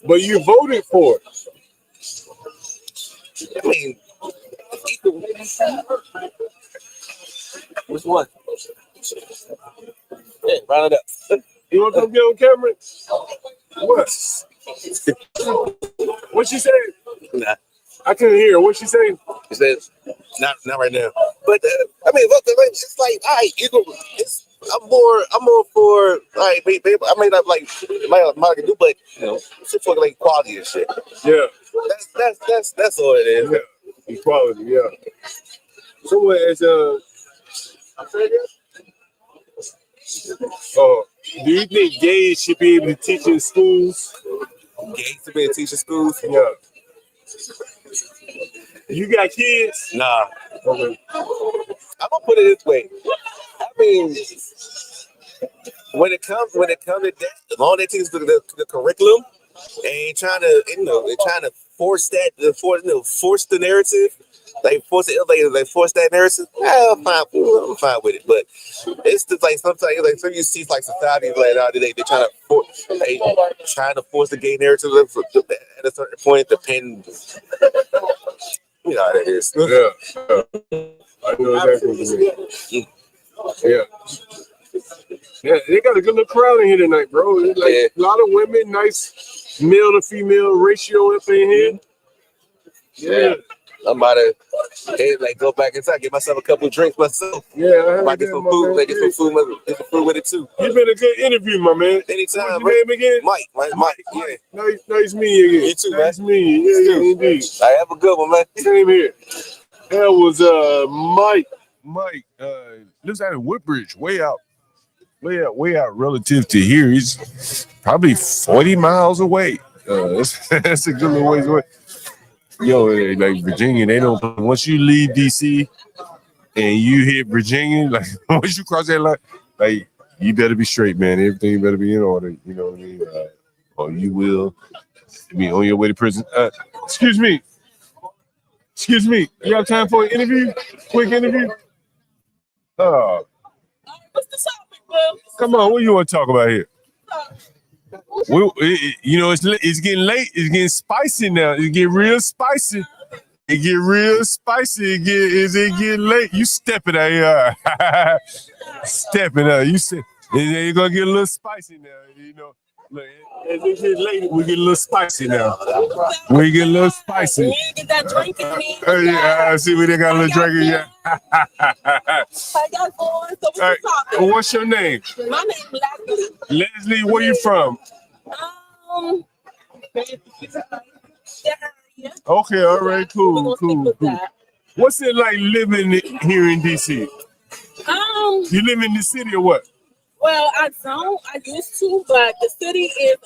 [SPEAKER 1] But you voted for it.
[SPEAKER 15] I mean, equal. Which one? Yeah, round it up.
[SPEAKER 1] You want to come get on camera? What? What she said?
[SPEAKER 15] Nah.
[SPEAKER 1] I couldn't hear. What she saying?
[SPEAKER 15] She said, not right now. But I mean, it's like, all right, I'm more for like, baby, I may not like might do, but you know, it's for like quality and shit.
[SPEAKER 1] Yeah.
[SPEAKER 15] That's all it is.
[SPEAKER 1] Yeah. Equality, yeah. So as do you think gays should be able to teach in schools?
[SPEAKER 15] Gays to be able to teach in schools?
[SPEAKER 1] Yeah. You got kids?
[SPEAKER 15] Nah.
[SPEAKER 1] Okay.
[SPEAKER 15] I'm gonna put it this way. I mean, when it comes to that, all they teach is the curriculum, they ain't trying to, they're trying to force the narrative. They force that narrative. I'm fine with it. But it's just like sometimes, like some you see like society like now they trying to force the gay narrative at a certain point. Depends. You know how that is.
[SPEAKER 1] Yeah. I know exactly what you mean. Yeah. Yeah, they got a good little crowd in here tonight, bro. Like a lot of women, nice male to female ratio up in here. Yeah.
[SPEAKER 15] I'm about to go back inside, get myself a couple of drinks myself.
[SPEAKER 1] Yeah,
[SPEAKER 15] I get some food, get some food with it too.
[SPEAKER 1] You've been a good interview, my man.
[SPEAKER 15] Anytime.
[SPEAKER 1] What's your name again?
[SPEAKER 15] Mike. Yeah.
[SPEAKER 1] Nice meeting you again.
[SPEAKER 15] You too,
[SPEAKER 1] nice meeting you. Yeah, indeed.
[SPEAKER 15] I have a good one, man.
[SPEAKER 1] Same here. That was Mike. Mike lives out in Woodbridge, way out relative to here. He's probably 40 miles away. That's a good little ways away. Yo, like Virginia, they don't. Once you leave DC and you hit Virginia, like once you cross that line, like you better be straight, man. Everything better be in order. You know what I mean? Or you will be on your way to prison. Excuse me. You have time for an interview? Quick interview?
[SPEAKER 12] What's the topic, bro?
[SPEAKER 1] Come on, what you want to talk about here? It's getting late. It's getting spicy now. It's getting real spicy. It get getting late. You stepping out here. Stepping out. You say it's gonna get a little spicy now. You know, look, as it get late, we get a little spicy now. We get a little spicy.
[SPEAKER 12] We get that drink in me.
[SPEAKER 1] Yeah, I see we done got a little drink in here.
[SPEAKER 12] I got one. So what's
[SPEAKER 1] All right.
[SPEAKER 12] the topic?
[SPEAKER 1] What's your name?
[SPEAKER 12] My name's Leslie.
[SPEAKER 1] Leslie, where you from? Okay, all right, cool. What's it like living here in DC? You live in the city or what?
[SPEAKER 12] Well, I don't. I used to, but the city is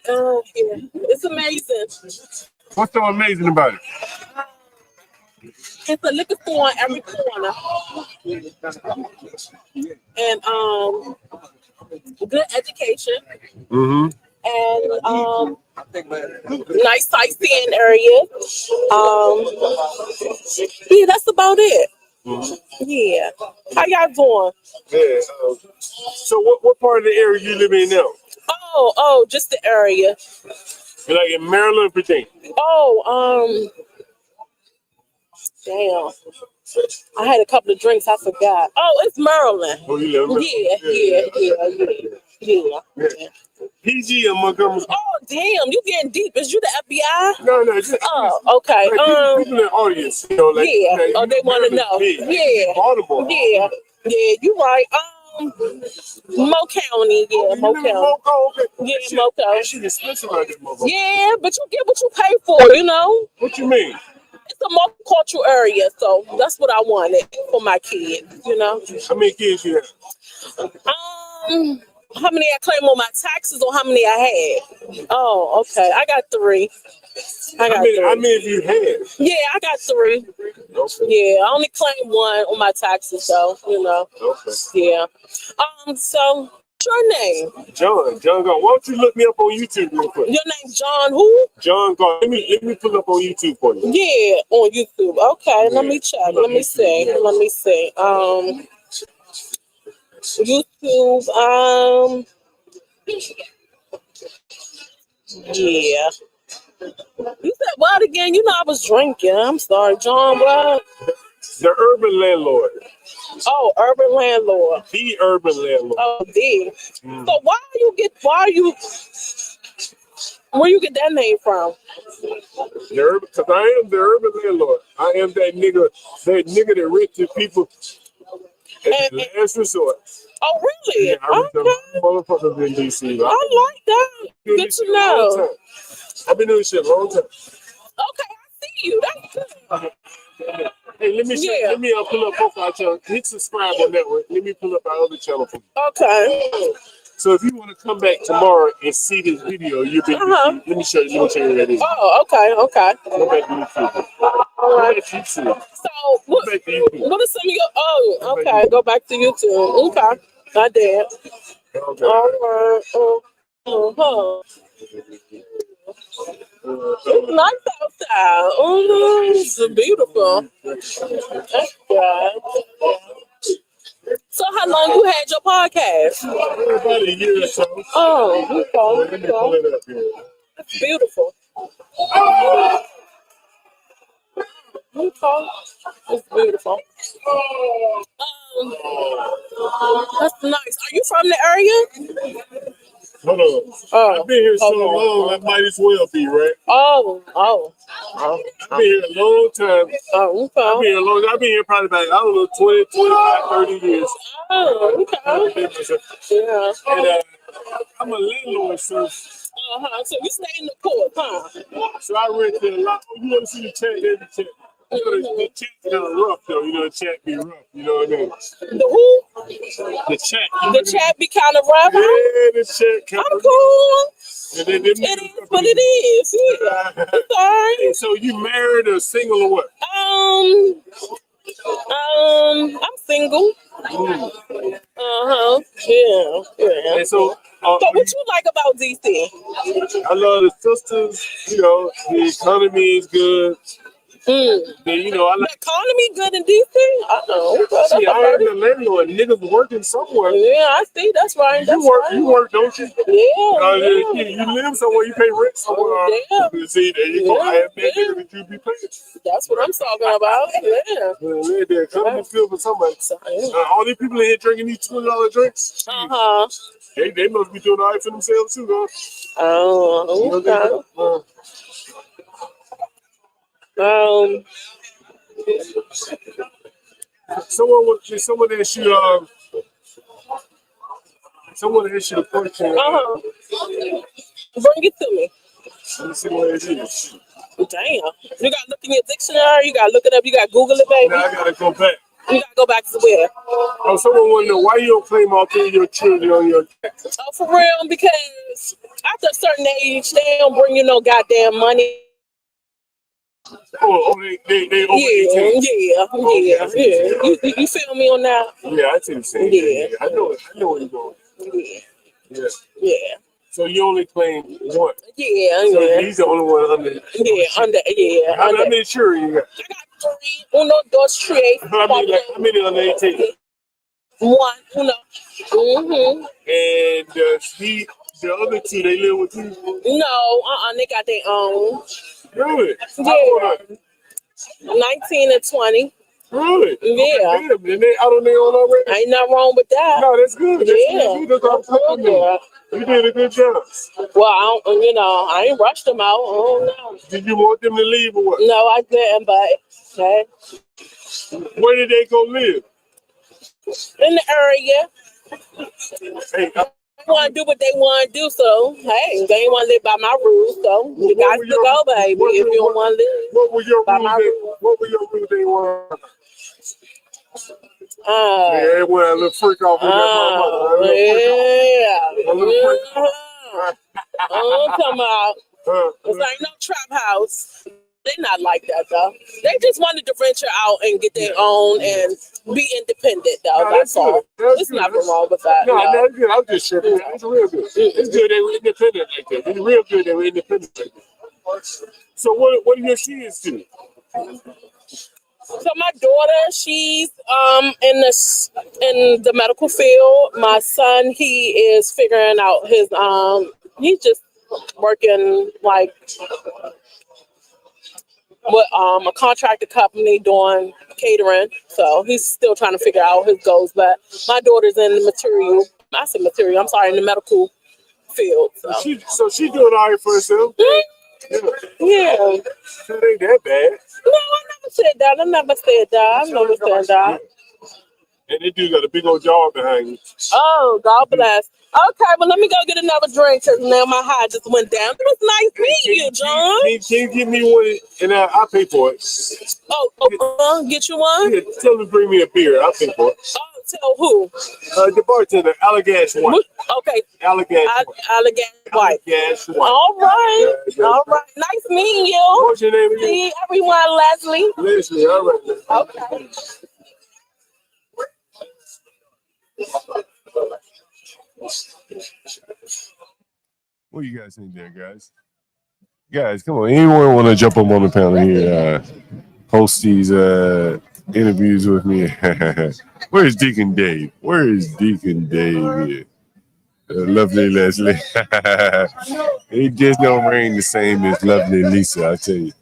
[SPEAKER 12] yeah, it's amazing.
[SPEAKER 1] What's so amazing about it?
[SPEAKER 12] It's a liquor store on every corner, and good education, and nice sightseeing area. Yeah, that's about it. Yeah. How y'all doing?
[SPEAKER 1] Yeah. So what part of the area you live in now?
[SPEAKER 12] Oh, just the area.
[SPEAKER 1] You're like in Maryland, Virginia.
[SPEAKER 12] Oh, damn. I had a couple of drinks. I forgot. Oh, it's Maryland.
[SPEAKER 1] Oh, you live in Maryland?
[SPEAKER 12] Yeah.
[SPEAKER 1] PG and Montgomery.
[SPEAKER 12] Oh, damn. You getting deep. Is you the FBI?
[SPEAKER 1] No. Just,
[SPEAKER 12] okay.
[SPEAKER 1] Like, people in the audience, you know, like,
[SPEAKER 12] yeah.
[SPEAKER 1] Like,
[SPEAKER 12] oh, they want to know.
[SPEAKER 1] Big.
[SPEAKER 12] Yeah.
[SPEAKER 1] Baltimore.
[SPEAKER 12] Yeah. Yeah, you right. Mo County. Yeah, Mo County.
[SPEAKER 1] Okay.
[SPEAKER 12] Yeah, Mo County.
[SPEAKER 1] That shit expensive out there, motherfucker.
[SPEAKER 12] Yeah, but you get what you pay for, you know?
[SPEAKER 1] What you mean?
[SPEAKER 12] It's a multicultural area, so that's what I wanted for my kids, you know?
[SPEAKER 1] How many kids you have?
[SPEAKER 12] How many I claim on my taxes or how many I had? Oh, okay. I got 3.
[SPEAKER 1] How many of you had?
[SPEAKER 12] Yeah, I got 3.
[SPEAKER 1] Okay.
[SPEAKER 12] Yeah, I only claim 1 on my taxes, though, you know.
[SPEAKER 1] Okay.
[SPEAKER 12] Yeah. So, what's your name?
[SPEAKER 1] John Galt. Why don't you look me up on YouTube real quick?
[SPEAKER 12] Your name John who?
[SPEAKER 1] John Galt. Let me pull up on YouTube for you.
[SPEAKER 12] Yeah, on YouTube. Okay, let me check. Let me see. YouTube, yeah. You said what again? You know I was drinking. I'm sorry, John. What?
[SPEAKER 1] The Urban Landlord.
[SPEAKER 12] Oh, Urban Landlord.
[SPEAKER 1] The Urban Landlord.
[SPEAKER 12] Oh, the. So where you get that name from?
[SPEAKER 1] Because I am the Urban Landlord. I am that nigga that rent to people at the last resort.
[SPEAKER 12] Oh, really?
[SPEAKER 1] Yeah, I rent the motherfuckers in DC.
[SPEAKER 12] I like that. Good to know.
[SPEAKER 1] I've been doing this shit a long time.
[SPEAKER 12] Okay, I see you. That's good.
[SPEAKER 1] Hey, let me pull up both our channels. Hit subscribe on that one. Let me pull up our other channel for you.
[SPEAKER 12] Okay.
[SPEAKER 1] So if you want to come back tomorrow and see this video, you'll be. Let me show you what that is.
[SPEAKER 12] Oh, okay.
[SPEAKER 1] Go back to YouTube.
[SPEAKER 12] All right.
[SPEAKER 1] Go back to YouTube.
[SPEAKER 12] So what are some of your? Oh, okay. Go back to YouTube. Okay, I did.
[SPEAKER 1] Okay.
[SPEAKER 12] All right. It's nice outside. It's beautiful. That's good. So how long you had your podcast?
[SPEAKER 1] About a year or so.
[SPEAKER 12] Oh,
[SPEAKER 1] Let me pull it up here.
[SPEAKER 12] That's beautiful. Okay. It's beautiful. That's nice. Are you from the area?
[SPEAKER 1] Hold on. I've been here so long, I might as well be, right?
[SPEAKER 12] Oh.
[SPEAKER 1] I've been here a long time.
[SPEAKER 12] Oh, okay.
[SPEAKER 1] I've been here probably about, 20, 25, 30 years.
[SPEAKER 12] Oh, okay. Yeah.
[SPEAKER 1] And I'm a landlord, so.
[SPEAKER 12] So you stay in the court, huh?
[SPEAKER 1] So I rent a lot. You want to see the chat? There's the chat. The chat kind of rough, though. You know, the chat be rough. You know what I mean?
[SPEAKER 12] The who?
[SPEAKER 1] The chat.
[SPEAKER 12] The chat be kind of rough.
[SPEAKER 1] Yeah, the chat kind of rough.
[SPEAKER 12] Cool.
[SPEAKER 1] It
[SPEAKER 12] is what it is. Yeah. Sorry.
[SPEAKER 1] So you married or single or what?
[SPEAKER 12] I'm single. Yeah.
[SPEAKER 1] And so
[SPEAKER 12] what you like about DC?
[SPEAKER 1] I love the sisters. You know, the economy is good. Then, I like
[SPEAKER 12] the economy good in DC.
[SPEAKER 1] See, I am the landlord. Niggas working somewhere.
[SPEAKER 12] Yeah, I see. That's right.
[SPEAKER 1] You work, don't you?
[SPEAKER 12] Yeah.
[SPEAKER 1] You live somewhere. You pay rent somewhere. See, there you go. I am that nigga that you be paying.
[SPEAKER 12] That's what I'm talking about. Yeah.
[SPEAKER 1] The economy feel for somebody. All these people in here drinking these $20 drinks. They must be doing all right for themselves too, though.
[SPEAKER 12] Oh, okay.
[SPEAKER 1] Someone asked you a question.
[SPEAKER 12] Bring it to me.
[SPEAKER 1] Let me see what it is.
[SPEAKER 12] Damn. You gotta look in your dictionary, you gotta look it up, you gotta Google it, baby.
[SPEAKER 1] Now I gotta go back.
[SPEAKER 12] You gotta go back to where?
[SPEAKER 1] Oh, someone want to know why you don't claim all three of your children on your taxes.
[SPEAKER 12] Oh, for real? Because after a certain age, they don't bring you no goddamn money.
[SPEAKER 1] They over 18.
[SPEAKER 12] Yeah. You feel me on that?
[SPEAKER 1] Yeah, I see what you're saying. Yeah. I know where you're going. Yeah. So you only claim one.
[SPEAKER 12] Yeah.
[SPEAKER 1] So he's the only one under. How many children you got?
[SPEAKER 12] I got 3. Uno, dos, tres.
[SPEAKER 1] How many under 18?
[SPEAKER 12] 1. Uno.
[SPEAKER 1] And the other 2, they live with you?
[SPEAKER 12] No, they got their own.
[SPEAKER 1] Really?
[SPEAKER 12] Yeah. 19 and 20.
[SPEAKER 1] Really?
[SPEAKER 12] Yeah.
[SPEAKER 1] Okay, damn. And they out on their own already?
[SPEAKER 12] Ain't nothing wrong with that.
[SPEAKER 1] No, that's good. That's what I'm saying. You did a good job.
[SPEAKER 12] Well, I ain't rushed them out. Oh no.
[SPEAKER 1] Did you want them to leave or what?
[SPEAKER 12] No, I didn't, but okay.
[SPEAKER 1] Where did they go live?
[SPEAKER 12] In the area.
[SPEAKER 1] Hey,
[SPEAKER 12] they want to do what they want to do, so hey, they ain't want to live by my rules, so you got to go, baby. If you don't want to live,
[SPEAKER 1] what were your
[SPEAKER 12] by
[SPEAKER 1] rules?
[SPEAKER 12] my rules.
[SPEAKER 1] What were your rules? They were.
[SPEAKER 12] They
[SPEAKER 1] went a little freak off with that mama.
[SPEAKER 12] I'm talking about. It's like no trap house. They not like that though. They just wanted to venture out and get their own and be independent though. That's all. There's nothing wrong with that.
[SPEAKER 1] No, that's good. I'm just tripping. It's real good. It's good they were independent like that. It's real good they were independent like that. So what do your kids do?
[SPEAKER 12] So my daughter, she's in the medical field. My son, he is figuring out his he's just working like with a contractor company doing catering. So he's still trying to figure out his goals. But my daughter's in the in the medical field.
[SPEAKER 1] So she doing all right for herself.
[SPEAKER 12] Yeah.
[SPEAKER 1] It ain't that bad.
[SPEAKER 12] No, I never said that.
[SPEAKER 1] And they do got a big old job behind you.
[SPEAKER 12] Oh, God bless. Okay, well, let me go get another drink because now my high just went down. It was nice meeting you, John.
[SPEAKER 1] Can you give me one and I'll pay for it?
[SPEAKER 12] Get you one?
[SPEAKER 1] Yeah, tell them to bring me a beer. I'll pay for it.
[SPEAKER 12] Oh, tell who?
[SPEAKER 1] The bartender, Allagash White.
[SPEAKER 12] Okay.
[SPEAKER 1] Allagash White.
[SPEAKER 12] All right. All right. Nice meeting you.
[SPEAKER 1] What's your name again?
[SPEAKER 12] See everyone, Leslie.
[SPEAKER 1] Leslie, all right.
[SPEAKER 12] Okay.
[SPEAKER 1] What do you guys think there, guys? Guys, come on. Anyone want to jump up on the panel here, host these interviews with me? Where's Deacon Dave? Where is Deacon Dave here? Lovely Leslie. It just don't ring the same as lovely Lisa, I tell you.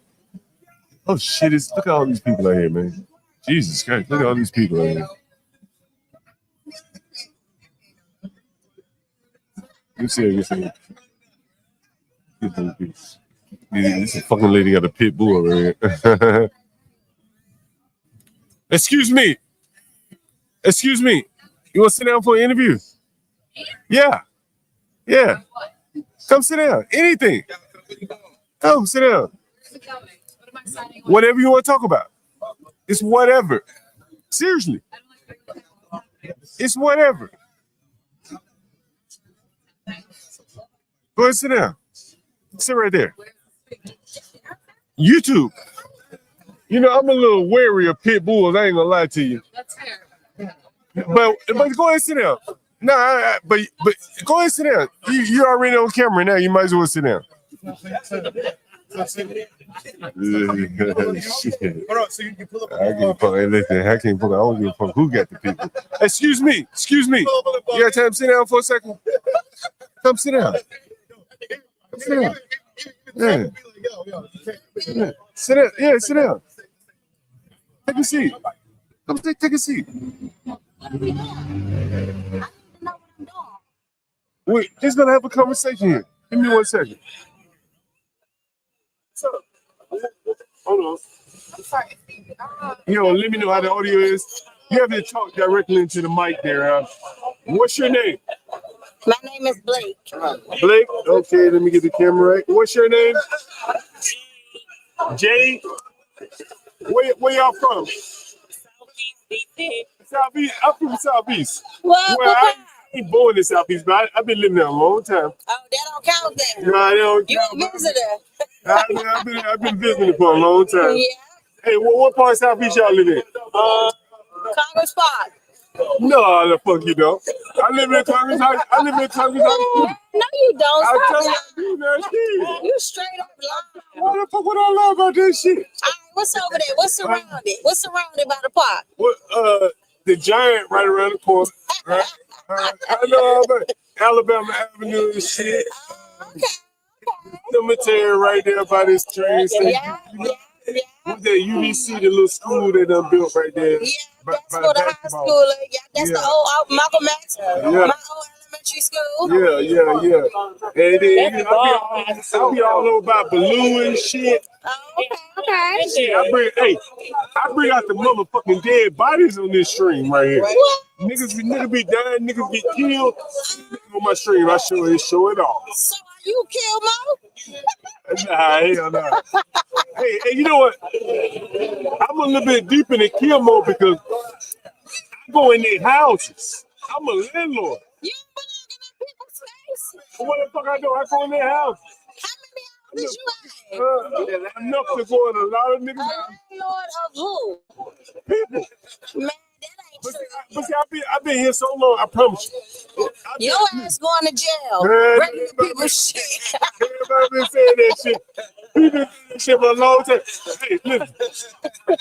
[SPEAKER 1] Oh shit, look at all these people out here, man. Jesus Christ, look at all these people out here. You see. This fucking lady got a pit bull over here. Excuse me. You want to sit down for an interview? Yeah. Come sit down. Anything. Come sit down. Whatever you want to talk about. It's whatever. Seriously. It's whatever. Go ahead and sit down. Sit right there. YouTube. You know, I'm a little wary of pit bulls. I ain't gonna lie to you.
[SPEAKER 16] That's fair.
[SPEAKER 1] But go ahead and sit down. No, but go ahead and sit down. You already on camera now. You might as well sit down. Shit. I can't fuck. Listen, I can't fuck. I don't give a fuck who got the people. Excuse me. You got time to sit down for a second? Come sit down. Sit down. Yeah. Sit down. Yeah, sit down. Take a seat. Come take a seat. Wait, just gonna have a conversation here. Give me 1 second. What's up? Hold on.
[SPEAKER 16] I'm sorry.
[SPEAKER 1] Yo, let me know how the audio is. You have to talk directly into the mic there. What's your name?
[SPEAKER 17] My name is Blake.
[SPEAKER 1] Blake? Okay, let me get the camera right. What's your name? Jay? Where y'all from? Southeast. I'm from Southeast.
[SPEAKER 17] Well,
[SPEAKER 1] I ain't born in Southeast, but I've been living there a long time.
[SPEAKER 17] oh, that don't count then.
[SPEAKER 1] No, I don't.
[SPEAKER 17] You a visitor.
[SPEAKER 1] I've been visiting for a long time.
[SPEAKER 17] Yeah.
[SPEAKER 1] Hey, what part of Southeast y'all live in?
[SPEAKER 17] Congress Park.
[SPEAKER 1] No, the fuck you don't. I live in Congress. I live in Congress.
[SPEAKER 17] No, you don't.
[SPEAKER 1] I
[SPEAKER 17] Stop
[SPEAKER 1] tell
[SPEAKER 17] lying.
[SPEAKER 1] you that shit.
[SPEAKER 17] You straight up lying.
[SPEAKER 1] What the fuck would I lie about this shit?
[SPEAKER 17] All right, what's over there? What's surrounded? What's surrounded by the park?
[SPEAKER 1] What? The Giant right around the corner. Right? I know about Alabama Avenue and shit.
[SPEAKER 17] Okay.
[SPEAKER 1] Cemetery right there by this train station.
[SPEAKER 17] Yeah.
[SPEAKER 1] What's that UBC, the little school they done built right there?
[SPEAKER 17] Yeah, that's for the high schooler. Yeah, that's the old Malcolm X. My old elementary school.
[SPEAKER 1] Yeah. And then I'll be all over about balloon and shit.
[SPEAKER 17] Oh, okay.
[SPEAKER 1] Shit, I bring out the motherfucking dead bodies on this stream right here.
[SPEAKER 17] What?
[SPEAKER 1] Niggas be dying, niggas be killed. On my stream, I show it all.
[SPEAKER 17] So are you kill Mo?
[SPEAKER 1] Nah, hell no. Hey, you know what? I'm a little bit deep in the kill mode because I go in their houses. I'm a landlord.
[SPEAKER 17] You don't belong in people's space.
[SPEAKER 1] What the fuck I do? I go in their house.
[SPEAKER 17] How many houses you have?
[SPEAKER 1] Enough to go in a lot of niggas' houses.
[SPEAKER 17] Landlord of who?
[SPEAKER 1] People.
[SPEAKER 17] Man, that ain't true.
[SPEAKER 1] But see, I've been here so long, I promise you.
[SPEAKER 17] Your ass going to jail.
[SPEAKER 1] Man,
[SPEAKER 17] Breaking people's shit.
[SPEAKER 1] Everybody been saying that shit. People been saying that shit for a long time. Hey, listen.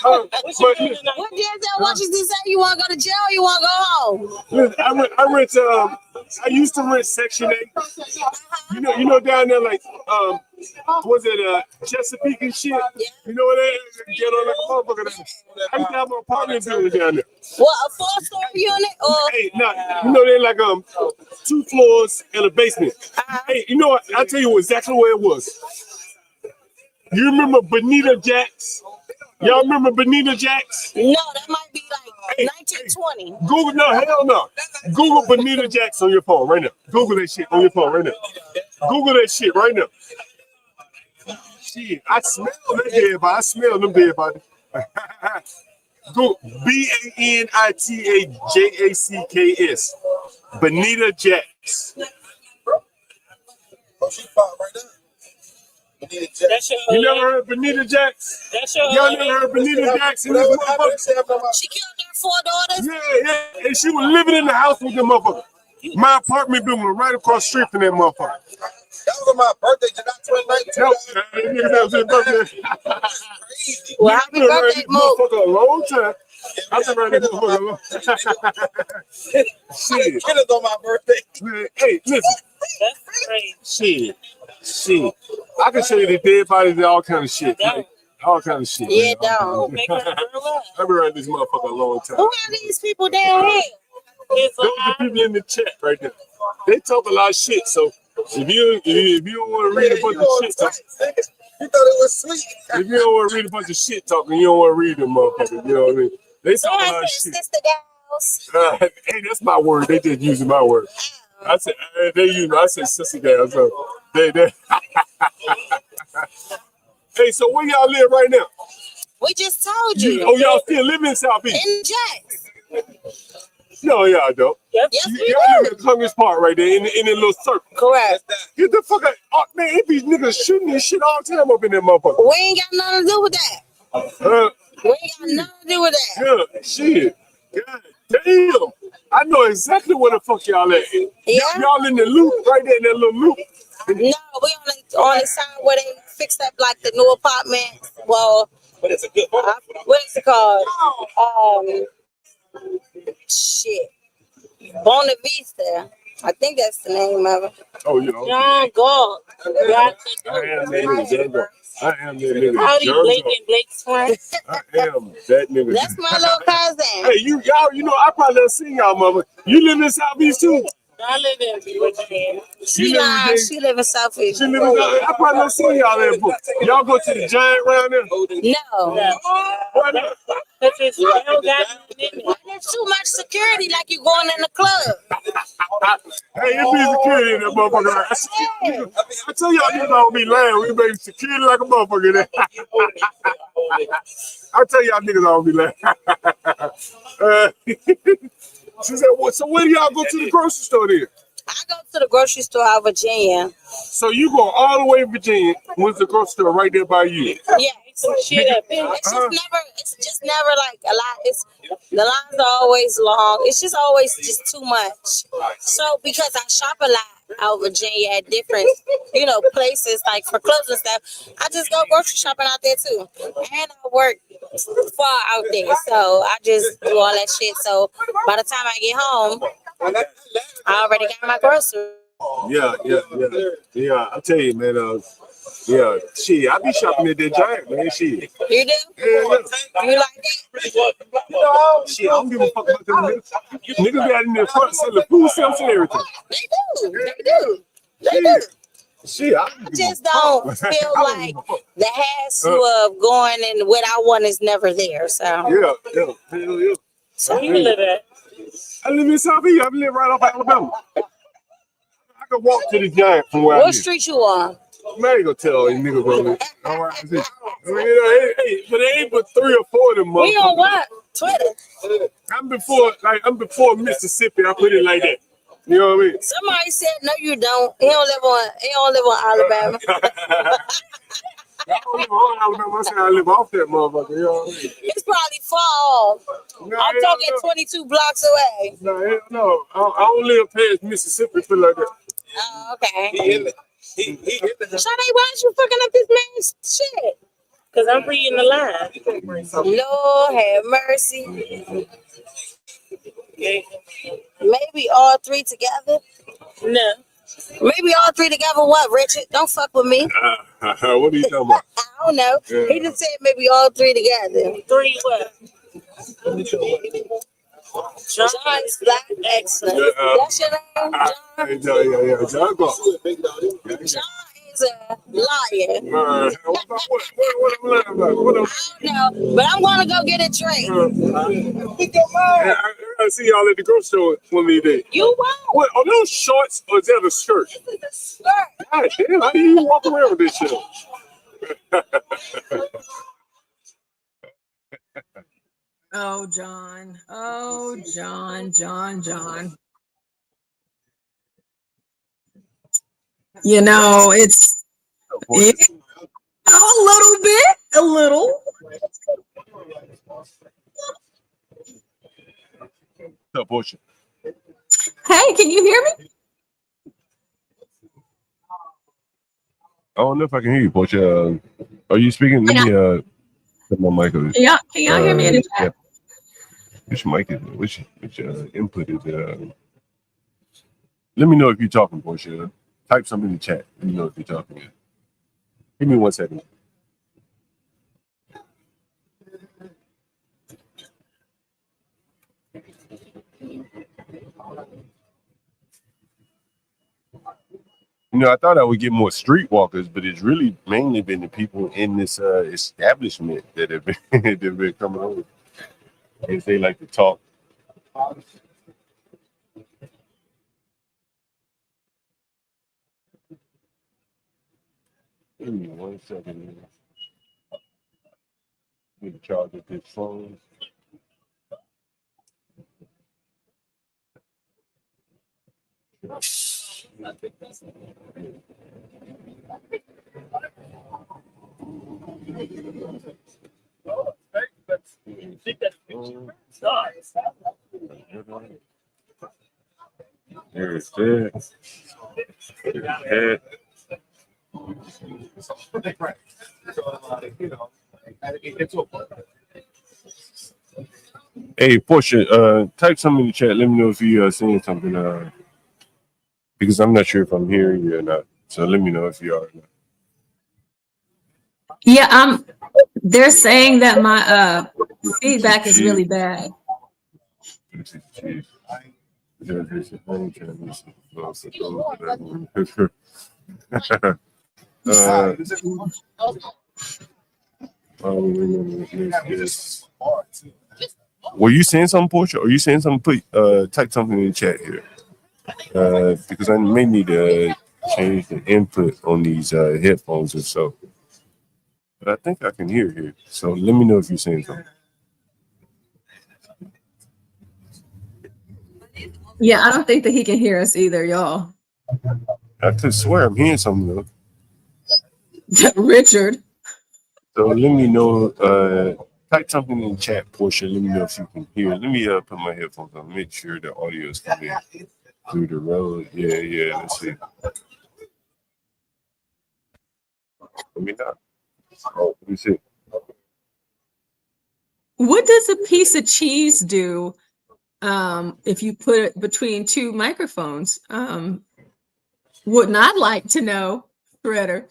[SPEAKER 17] What Denzel Washington say? You want to go to jail or you want to go home?
[SPEAKER 1] Listen, I used to rent Section 8. You know down there like was it Chesapeake and shit? You know what they get on like a motherfucker down there. I used to have an apartment building down there.
[SPEAKER 17] What, a 4-story unit or?
[SPEAKER 1] Hey, you know they like 2 floors and a basement. Hey, you know what? I'll tell you exactly where it was. You remember Bonita Jack's? Y'all remember Bonita Jack's?
[SPEAKER 17] No, that might be like 1920.
[SPEAKER 1] Google, no, hell no. Google Bonita Jack's on your phone right now. Google that shit on your phone right now. Google that shit right now. Shit, I smell that dead body. I smell them dead body. Go BANITAJACKS. Bonita Jack's. You never heard Bonita Jack's? Y'all never heard Bonita Jack's in this motherfucker?
[SPEAKER 17] She killed her 4 daughters?
[SPEAKER 1] Yeah. And she was living in the house with them motherfucker. My apartment building was right across the street from that motherfucker.
[SPEAKER 11] That was on my birthday, July 29th.
[SPEAKER 1] That was his birthday.
[SPEAKER 17] Well, happy birthday, Mo.
[SPEAKER 1] Motherfucker a long time. I've been around this motherfucker a long time. Shit.
[SPEAKER 11] Killers on my birthday.
[SPEAKER 1] Hey, listen. That's crazy. Shit. I can show you the dead bodies and all kind of shit. Like, all kind of shit.
[SPEAKER 17] Yeah, dog.
[SPEAKER 1] I've been around this motherfucker a long time.
[SPEAKER 17] Who are these people down here?
[SPEAKER 1] Those are the people in the chat right there. They talk a lot of shit, so if you don't want to read a bunch of shit talking,
[SPEAKER 11] you thought it was sweet.
[SPEAKER 1] If you don't want to read a bunch of shit talking, you don't want to read them motherfuckers. You know what I mean? They talk a lot of shit.
[SPEAKER 17] Sister gals.
[SPEAKER 1] Hey, that's my word. They just using my word. I said they use. I said sister gals. So they. Hey, so where y'all live right now?
[SPEAKER 17] We just told you.
[SPEAKER 1] Oh, y'all still live in Southeast?
[SPEAKER 17] In Jacks.
[SPEAKER 1] No, y'all don't.
[SPEAKER 17] Yes,
[SPEAKER 1] y'all live in Congress Park right there in the little circle.
[SPEAKER 17] Correct.
[SPEAKER 1] Get the fuck out. Oh, man, it be niggas shooting this shit all the time up in that motherfucker.
[SPEAKER 17] We ain't got nothing to do with that. We ain't got nothing to do with that.
[SPEAKER 1] Yeah, shit. God damn. I know exactly where the fuck y'all at.
[SPEAKER 17] Yeah.
[SPEAKER 1] Y'all in the loop, right there in that little loop.
[SPEAKER 17] No, we on the side where they fixed up like the new apartments. Well,
[SPEAKER 8] but it's a good one.
[SPEAKER 17] What is it called? Shit. Bona Vista. I think that's the name of it.
[SPEAKER 1] Oh, you know.
[SPEAKER 12] John Galt.
[SPEAKER 1] I am that nigga, John Galt. I am that nigga.
[SPEAKER 12] Howdy, Blake and Blake's friend.
[SPEAKER 1] I am that nigga.
[SPEAKER 17] That's my little cousin.
[SPEAKER 1] Hey, y'all, you know, I probably done seen y'all, mother. You live in Southeast too?
[SPEAKER 12] I live in Virginia.
[SPEAKER 17] She live in Southeast.
[SPEAKER 1] She live in I probably done seen y'all there before. Y'all go to the Giant round there?
[SPEAKER 17] No.
[SPEAKER 1] Why not?
[SPEAKER 17] There's too much security, like you going in the club.
[SPEAKER 1] Hey, it be security in that motherfucker. I tell y'all niggas don't be lying. We make security like a motherfucker there. I'll tell y'all niggas I'll be laughing. She said, "What? So where do y'all go to the grocery store then?"
[SPEAKER 17] I go to the grocery store out of Virginia.
[SPEAKER 1] So you go all the way to Virginia. What's the grocery store right there by you?
[SPEAKER 17] Yeah, it's just never like a lot. It's the lines are always long. It's just always just too much. So because I shop a lot out of Virginia at different, places like for clothes and stuff, I just go grocery shopping out there too. And I work far out there, so I just do all that shit. So by the time I get home, I already got my groceries.
[SPEAKER 1] Yeah. I'll tell you, man. Yeah, shit, I be shopping at that Giant, man. Shit.
[SPEAKER 17] You do?
[SPEAKER 1] Yeah.
[SPEAKER 17] You like that?
[SPEAKER 1] Shit, I don't give a fuck about them niggas. Niggas be out in the front selling food stamps and everything.
[SPEAKER 17] They do.
[SPEAKER 1] Shit, I
[SPEAKER 17] just don't feel like the hassle of going and what I want is never there. So
[SPEAKER 1] yeah.
[SPEAKER 12] So you live at?
[SPEAKER 1] I live in South East. I live right off Alabama. I can walk to the Giant from where I live.
[SPEAKER 17] What street you on?
[SPEAKER 1] Man, I ain't gonna tell all these niggas on it. All right, but it ain't but 3 or 4 of them.
[SPEAKER 17] We on what? Twitter.
[SPEAKER 1] I'm before Mississippi. I put it like that. You know what I mean?
[SPEAKER 17] Somebody said no, you don't. He don't live on Alabama.
[SPEAKER 1] I don't live on Alabama. I said I live off that motherfucker. You know what I mean?
[SPEAKER 17] It's probably far off. I'm talking 22 blocks away.
[SPEAKER 1] No. I don't live past Mississippi. Feel like that.
[SPEAKER 17] Oh, okay.
[SPEAKER 12] Sade, why aren't you fucking up this man's shit? Because I'm reading the line.
[SPEAKER 17] Lord have mercy. Maybe all 3 together?
[SPEAKER 12] No.
[SPEAKER 17] Maybe all 3 together what, Richard? Don't fuck with me.
[SPEAKER 1] What are you talking about?
[SPEAKER 17] I don't know. Yeah. He just said maybe all 3 together.
[SPEAKER 12] 3 what?
[SPEAKER 17] John's Black Excellent. That's your name, John?
[SPEAKER 1] Yeah. John Galt.
[SPEAKER 17] John is a liar.
[SPEAKER 1] What
[SPEAKER 17] I don't know, but I'm going to go get a drink.
[SPEAKER 1] I see y'all at the grocery store one of these days.
[SPEAKER 17] You won't.
[SPEAKER 1] What, are those shorts or is that a skirt?
[SPEAKER 17] This is a skirt.
[SPEAKER 1] God damn, how do you walk around with this shit?
[SPEAKER 14] Oh, John. Oh, John. You know, it's a little.
[SPEAKER 1] What's up, Portia?
[SPEAKER 14] Hey, can you hear me?
[SPEAKER 1] I don't know if I can hear you, Portia. Are you speaking? Let me put my mic over.
[SPEAKER 14] Yeah, can y'all hear me in the chat?
[SPEAKER 1] Yeah. Which mic is it? Which input is it? Let me know if you're talking, Portia. Type something in the chat. Let me know if you're talking. Give me 1 second. I thought I would get more streetwalkers, but it's really mainly been the people in this establishment that have been coming over. If they like to talk. Give me 1 second. Need to charge up this phone. I think that's There's this. There's Hey, Portia, type something in the chat. Let me know if you seeing something. Because I'm not sure if I'm hearing you or not. So let me know if you are or not.
[SPEAKER 14] Yeah, they're saying that my feedback is really bad.
[SPEAKER 1] Were you saying something, Portia? Or are you saying something? Type something in the chat here. Because I may need to change the input on these headphones or so. but I think I can hear here. So let me know if you're saying something.
[SPEAKER 14] Yeah, I don't think that he can hear us either, y'all.
[SPEAKER 1] I could swear I'm hearing something though.
[SPEAKER 14] Richard.
[SPEAKER 1] So let me know. Type something in the chat, Portia. Let me know if you can hear. Let me put my headphones on. Make sure the audio is coming through the road. Yeah. Let's see. Let me not. Oh, let me see.
[SPEAKER 14] What does a piece of cheese do if you put it between two microphones? Would not like to know, Shredder.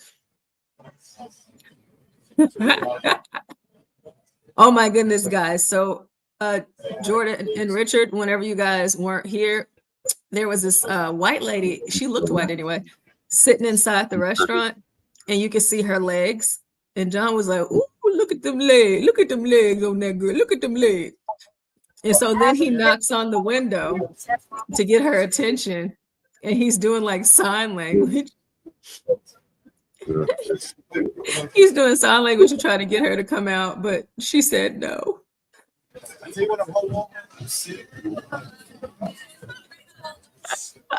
[SPEAKER 14] Oh my goodness, guys. So Jordan and Richard, whenever you guys weren't here, there was this white lady, she looked white anyway, sitting inside the restaurant, and you could see her legs. And John was like, "Ooh, look at them legs. Look at them legs on that girl. Look at them legs." And so then he knocks on the window to get her attention, and he's doing like sign language. He's doing sign language to try to get her to come out, but she said no.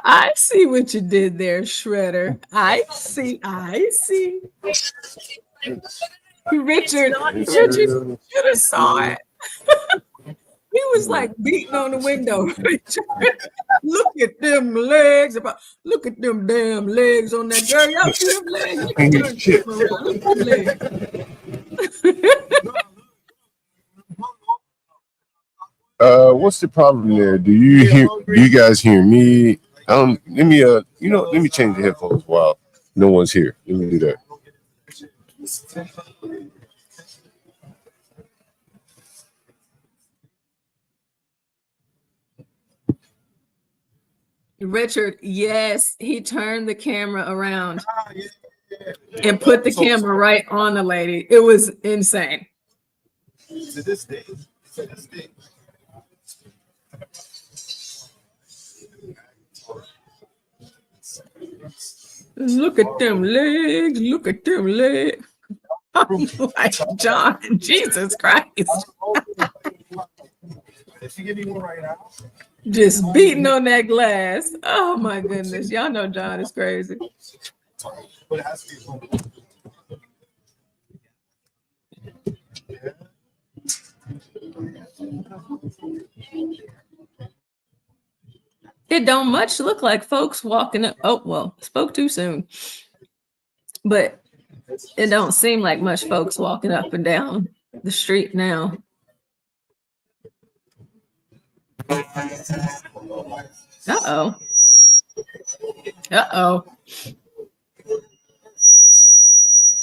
[SPEAKER 14] I see what you did there, Shredder. I see. Richard should have saw it. He was like beating on the window. Look at them legs. Look at them damn legs on that girl. Y'all see them legs? Look at them
[SPEAKER 1] legs. What's the problem there? Do you guys hear me? Let me let me change the headphones while no one's here. Let me do that.
[SPEAKER 14] Richard, yes, he turned the camera around and put the camera right on the lady. It was insane.
[SPEAKER 2] To this day.
[SPEAKER 14] Look at them legs. Look at them legs. I'm like, John, Jesus Christ. Just beating on that glass. Oh my goodness. Y'all know John is crazy. It don't much look like folks walking up. Oh, well, spoke too soon. But it don't seem like much folks walking up and down the street now. Uh-oh. Uh-oh.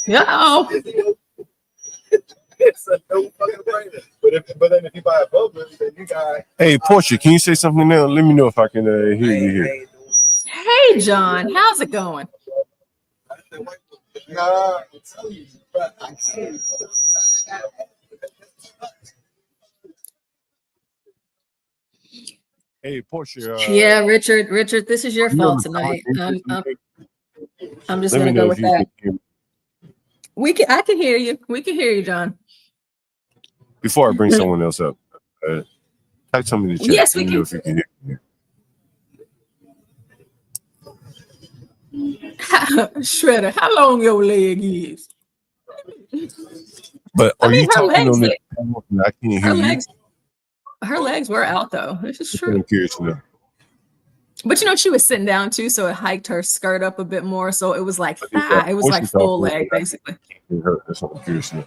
[SPEAKER 14] Uh-oh.
[SPEAKER 2] It's a no fucking brainer. But then if you buy a bubble, then you got.
[SPEAKER 1] Hey, Portia, can you say something now? Let me know if I can hear you here.
[SPEAKER 14] Hey, John, how's it going?
[SPEAKER 2] Nah, I'm telling you, but I can't.
[SPEAKER 1] Hey, Portia.
[SPEAKER 14] Yeah, Richard, this is your fault tonight. I'm just gonna go with that. I can hear you. We can hear you, John.
[SPEAKER 1] Before I bring someone else up, type something in the chat.
[SPEAKER 14] Yes, we can.
[SPEAKER 1] Know if you can hear me.
[SPEAKER 14] Shredder, how long your leg is?
[SPEAKER 1] But are you talking on the? I can't hear you.
[SPEAKER 14] Her legs were out though. This is true.
[SPEAKER 1] I'm curious to know.
[SPEAKER 14] But she was sitting down too, so it hiked her skirt up a bit more. So it was like thigh. It was like full leg, basically.
[SPEAKER 1] That's what I'm curious to know.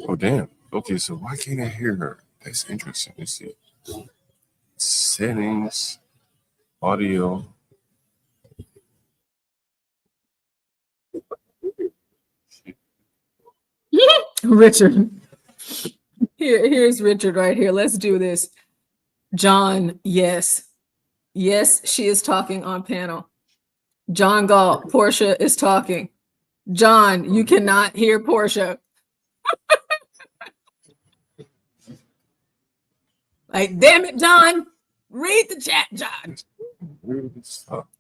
[SPEAKER 1] Oh damn. Okay, so why can't I hear her? That's interesting. Let's see. Settings, audio.
[SPEAKER 14] Richard. Here's Richard right here. Let's do this. John, yes. Yes, she is talking on panel. John Galt, Portia is talking. John, you cannot hear Portia. Like, damn it, John. Read the chat, John.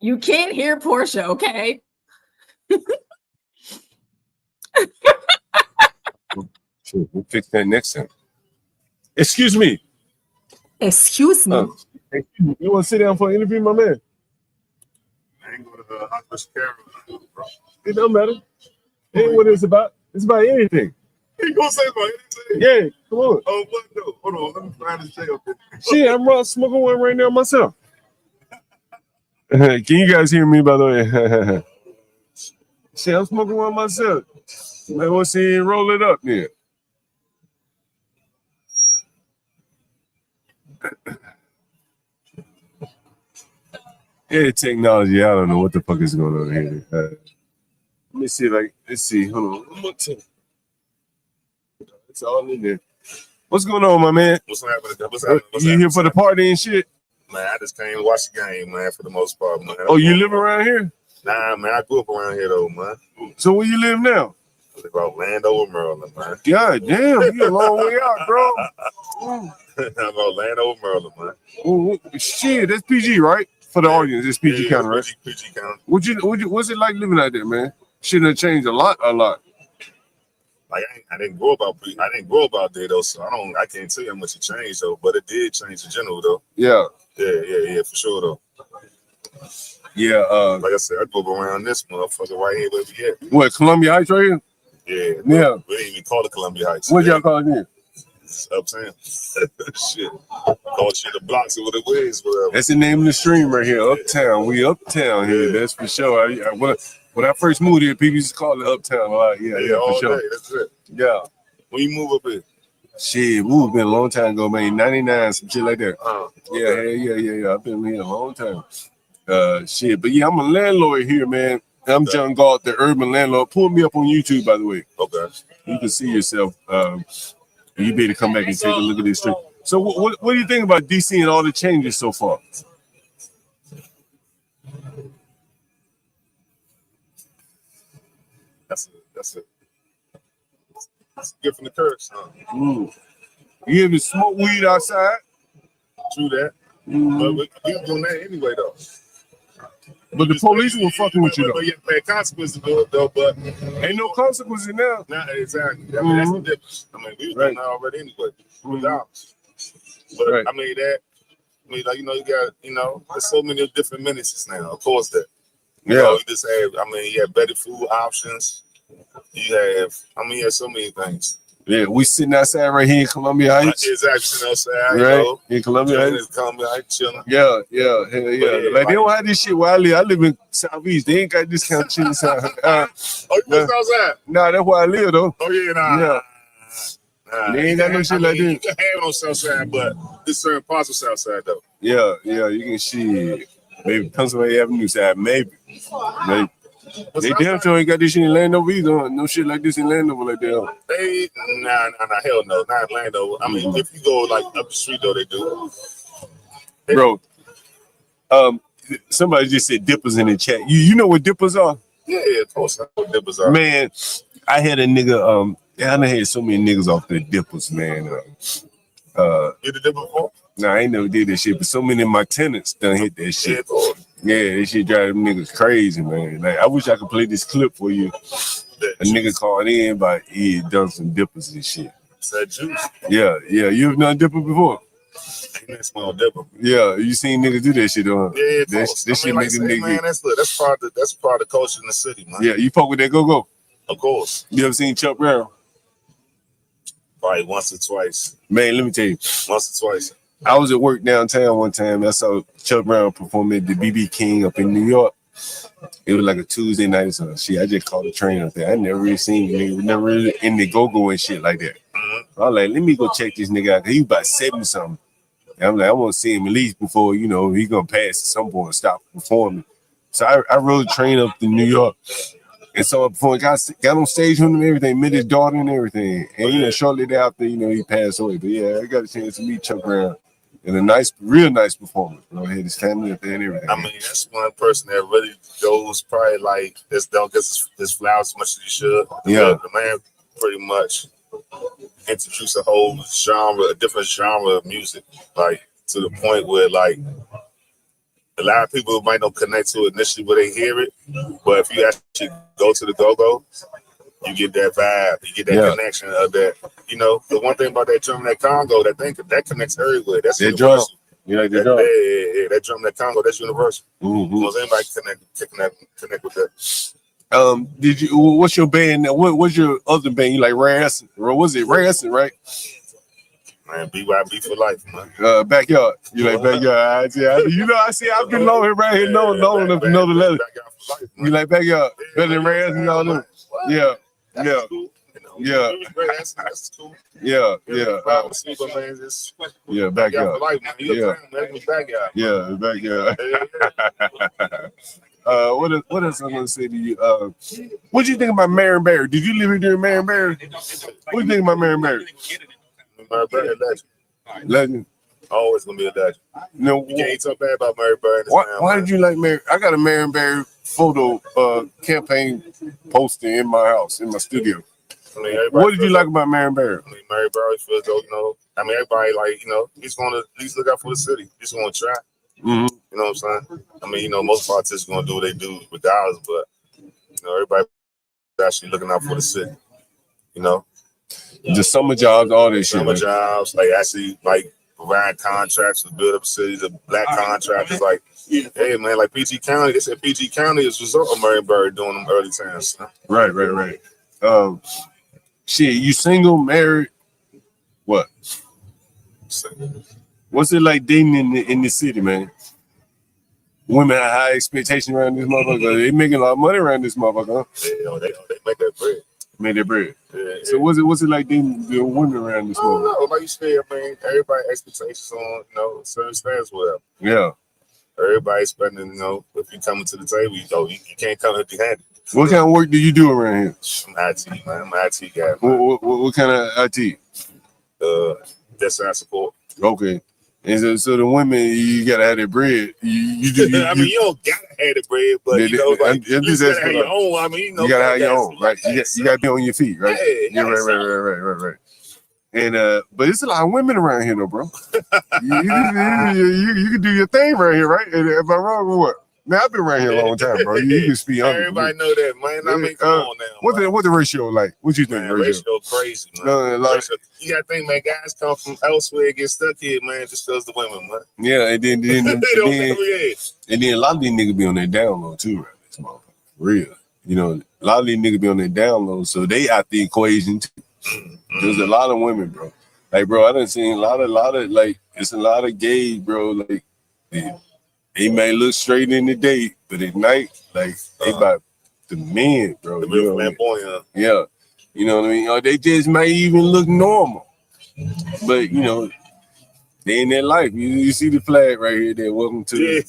[SPEAKER 14] You can't hear Portia, okay?
[SPEAKER 1] Sure, we'll fix that next time. Excuse me.
[SPEAKER 14] Excuse me.
[SPEAKER 1] Excuse me. You want to sit down for an interview, my man?
[SPEAKER 2] I ain't going to hospice care.
[SPEAKER 1] It don't matter. It ain't what it's about. It's about anything.
[SPEAKER 2] He gonna say about anything?
[SPEAKER 1] Yeah, come on.
[SPEAKER 2] Oh, what though? Hold on, let me find the jail.
[SPEAKER 1] Shit, I'm smoking one right now myself. Can you guys hear me, by the way? Shit, I'm smoking one myself. I want to see you roll it up there. Yeah, technology. I don't know what the fuck is going on here. Let me see. Let's see. Hold on. One more time. It's all in there. What's going on, my man?
[SPEAKER 2] What's happening?
[SPEAKER 1] You here for the party and shit?
[SPEAKER 2] Man, I just came to watch the game, man, for the most part, man.
[SPEAKER 1] Oh, you live around here?
[SPEAKER 2] Nah, man, I grew up around here, though, man.
[SPEAKER 1] So where you live now?
[SPEAKER 2] I live out Landover, Maryland, man.
[SPEAKER 1] God damn, you a long way out, bro.
[SPEAKER 2] I'm out Landover, Maryland, man.
[SPEAKER 1] Oh, shit, that's PG, right? For the audience, it's PG County, right?
[SPEAKER 2] PG County.
[SPEAKER 1] What's it like living out there, man? Shouldn't have changed a lot.
[SPEAKER 2] Like I didn't grow up out there though, so I can't tell you how much it changed though, but it did change in general though.
[SPEAKER 1] Yeah,
[SPEAKER 2] for sure though.
[SPEAKER 1] Yeah,
[SPEAKER 2] like I said, I grew up around this motherfucker right here where we at.
[SPEAKER 1] What, Columbia Heights right here?
[SPEAKER 2] Yeah. We didn't even call it Columbia Heights.
[SPEAKER 1] What y'all call it here?
[SPEAKER 2] It's uptown. Shit. Call shit the blocks or what it is, whatever.
[SPEAKER 1] That's the name of the stream right here, Uptown. We uptown here, that's for sure. When I first moved here, people used to call it Uptown a lot. Yeah, for sure.
[SPEAKER 2] Day, that's it.
[SPEAKER 1] Yeah.
[SPEAKER 2] When you move up here?
[SPEAKER 1] Shit, we moved in a long time ago, man. 99, some shit like that.
[SPEAKER 2] Okay.
[SPEAKER 1] Yeah. I've been here a long time. Shit, but yeah, I'm a landlord here, man. I'm John Galt, the urban landlord. Pull me up on YouTube, by the way.
[SPEAKER 2] Okay.
[SPEAKER 1] You can see yourself. You better come back and take a look at this street. So what do you think about DC and all the changes so far?
[SPEAKER 2] That's a gift from the curse, huh?
[SPEAKER 1] You ever smoke weed outside?
[SPEAKER 2] True that. But we were doing that anyway, though.
[SPEAKER 1] But the police were fucking with you, though.
[SPEAKER 2] But you pay consequences to it, though, but
[SPEAKER 1] ain't no consequences now.
[SPEAKER 2] Nah, exactly. I mean, that's the difference. I mean, we were doing that already anyway. But
[SPEAKER 1] right.
[SPEAKER 2] I mean, like, you got, there's so many different menaces now. Of course, that. You just have, you have better food options. You have so many things.
[SPEAKER 1] Yeah, we sitting outside right here in Columbia Heights.
[SPEAKER 2] Exactly, sitting outside,
[SPEAKER 1] right? In Columbia Heights.
[SPEAKER 2] Columbia Heights, chilling.
[SPEAKER 1] Yeah. Like, they don't have this shit where I live. I live in Southeast. They ain't got this kind of shit inside.
[SPEAKER 2] Oh, you live outside?
[SPEAKER 1] Nah, that's where I live, though.
[SPEAKER 2] Oh, yeah, nah.
[SPEAKER 1] They ain't got no shit like this.
[SPEAKER 2] You can have it on Southside, but there's certain parts of Southside, though.
[SPEAKER 1] Yeah, you can see maybe Pennsylvania Avenue side, maybe. They damn sure ain't got this shit in Landover either. No shit like this in Landover like that.
[SPEAKER 2] Hey, nah, hell no, not in Landover. I mean, if you go like up the street though, they do.
[SPEAKER 1] Bro, somebody just said dippers in the chat. You know what dippers are?
[SPEAKER 2] Yeah, of course I know what dippers are.
[SPEAKER 1] Man, I had a nigga. I done had so many niggas off the dippers, man.
[SPEAKER 2] You the dipper before?
[SPEAKER 1] Nah, I ain't never did that shit, but so many of my tenants done hit that shit. Yeah, that shit drive them niggas crazy, man. Like, I wish I could play this clip for you. A nigga called in, but he had done some dippers and shit.
[SPEAKER 2] It's that juice.
[SPEAKER 1] Yeah. You ever done dipper before?
[SPEAKER 2] Ain't small dipper.
[SPEAKER 1] Yeah, you seen niggas do that shit, though.
[SPEAKER 2] Yeah,
[SPEAKER 1] this shit
[SPEAKER 2] like
[SPEAKER 1] make a nigga.
[SPEAKER 2] Man, that's part of the culture in the city, man.
[SPEAKER 1] Yeah, you fuck with that go-go?
[SPEAKER 2] Of course.
[SPEAKER 1] You ever seen Chuck Brown?
[SPEAKER 2] Probably once or twice.
[SPEAKER 1] Man, let me tell you.
[SPEAKER 2] Once or twice.
[SPEAKER 1] I was at work downtown one time. I saw Chuck Brown perform at the BB King up in New York. It was like a Tuesday night or something. Shit, I just caught a train up there. I never really seen him. Never really in the go-go and shit like that. I was like, let me go check this nigga out. Cause he was about 70-something. And I'm like, I want to see him at least before, he gonna pass at some point and stop performing. So I rode the train up to New York. And so before got on stage with him and everything, met his daughter and everything. And shortly thereafter, he passed away. But yeah, I got a chance to meet Chuck Brown. And a real nice performance, bro. He had his family up there and everything.
[SPEAKER 2] I mean, that's one person that really goes probably like don't get his flowers as much as he should.
[SPEAKER 1] Yeah.
[SPEAKER 2] The man pretty much introduced a different genre of music, like to the point where like
[SPEAKER 15] a lot of people might not connect to it initially when they hear it, but if you actually go to the go-go, you get that vibe, you get that connection of that. You know, the one thing about that drum, that Congo, that connects everywhere. That's universal.
[SPEAKER 1] You like the drum?
[SPEAKER 15] Yeah, that drum, that Congo, that's universal. Most anybody connect with that.
[SPEAKER 1] Did you? What's your band? What's your other band? You like Rass? Or was it Rass? Right?
[SPEAKER 15] Man, BYB for life, man.
[SPEAKER 1] Backyard. You like backyard? Yeah. You know, I've been long here right here, long enough to know the letter. You like backyard better than Rass and all them? Yeah. Yeah. Yeah.
[SPEAKER 15] That's cool.
[SPEAKER 1] Yeah. Yeah. Yeah. Backyard. Yeah. Yeah. Backyard. What else I'm gonna say to you? What do you think about Marion Barry? Did you live here during Marion Barry? What do you think about Marion Barry?
[SPEAKER 15] Marion Barry,
[SPEAKER 1] legend.
[SPEAKER 15] Always gonna be a legend.
[SPEAKER 1] No,
[SPEAKER 15] you can't talk bad about Marion Barry.
[SPEAKER 1] Why did you like Marion? I got a Marion Barry photo campaign poster in my house, in my studio.
[SPEAKER 15] I mean,
[SPEAKER 1] what did you like about Marion Barry?
[SPEAKER 15] I mean, Marion Barry feels though, you know. I mean, everybody like, you know, he's gonna at least look out for the city. He's gonna try. You know what I'm saying? I mean, you know, most politicians gonna do what they do regardless, but you know, everybody actually looking out for the city. You know,
[SPEAKER 1] the summer jobs, all this shit.
[SPEAKER 15] Summer jobs, like actually, like provide contracts to build up cities. The black contractors, like, hey man, like PG County. They said PG County is a result of Marion Barry doing them early times. Huh?
[SPEAKER 1] Right. Shit, you single, married? What? What's it like dating in the city, man? Women have high expectations around this motherfucker. They making a lot of money around this motherfucker.
[SPEAKER 15] Huh? They make that bread.
[SPEAKER 1] Made that bread.
[SPEAKER 15] Yeah,
[SPEAKER 1] so what's it like dating the women around this motherfucker?
[SPEAKER 15] No, like you said, I mean, everybody expectations on, you know, certain stands with them.
[SPEAKER 1] Yeah.
[SPEAKER 15] Everybody's spending, you know, if you coming to the table, you can't come empty-handed.
[SPEAKER 1] What kind of work do you do around here?
[SPEAKER 15] I'm IT, man. I'm an IT guy.
[SPEAKER 1] What kind of IT?
[SPEAKER 15] Desk support.
[SPEAKER 1] Okay. And so the women, you gotta have their bread. You do.
[SPEAKER 15] I mean, you don't gotta have the bread, but you know, like you gotta have your own. I mean, you know,
[SPEAKER 1] you gotta have your own, right? You gotta be on your feet, right? Yeah, right. And but it's a lot of women around here, though, bro. you can do your thing right here, right? And am I wrong or what? Man, I've been around here a long time, bro. You can speak on.
[SPEAKER 15] Everybody know that, man. I mean, come on now.
[SPEAKER 1] What the ratio like? What you think?
[SPEAKER 15] Man, ratio crazy, man. You gotta think, man. Guys come from elsewhere, get stuck here, man. Just because the women, man.
[SPEAKER 1] Yeah, and then a lot of these niggas be on their down low too, right? This motherfucker, real. You know, a lot of these niggas be on their down low, so they out the equation too. There's a lot of women, bro. Like, bro, I done seen a lot of like, it's a lot of gays, bro. Like, they may look straight in the day, but at night, like, they about the men, bro.
[SPEAKER 15] The real flamboyant.
[SPEAKER 1] Yeah. You know what I mean? Or they just may even look normal. But, you know, they in their life. You see the flag right here there. Welcome to
[SPEAKER 15] Hey,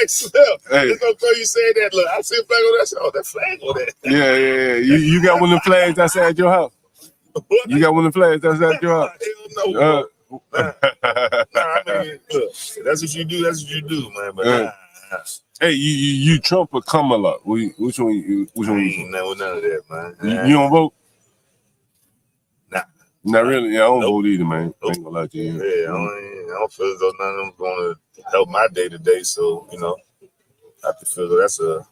[SPEAKER 15] Slim. It's okay you said that. Look, I see a flag on that. Oh, that flag on that.
[SPEAKER 1] Yeah. You got one of the flags outside your house? You got one of the flags outside your house?
[SPEAKER 15] Hell no, Nah, I mean, look, that's what you do. That's what you do, man. But
[SPEAKER 1] hey, you Trump or Kamala? Which one?
[SPEAKER 15] I ain't none of that, man.
[SPEAKER 1] You don't vote?
[SPEAKER 15] Nah,
[SPEAKER 1] not really. Yeah, I don't vote either, man. I ain't gonna lie to you.
[SPEAKER 15] Yeah, I don't feel as though none of them going to help my day to day. So you know, I have to feel that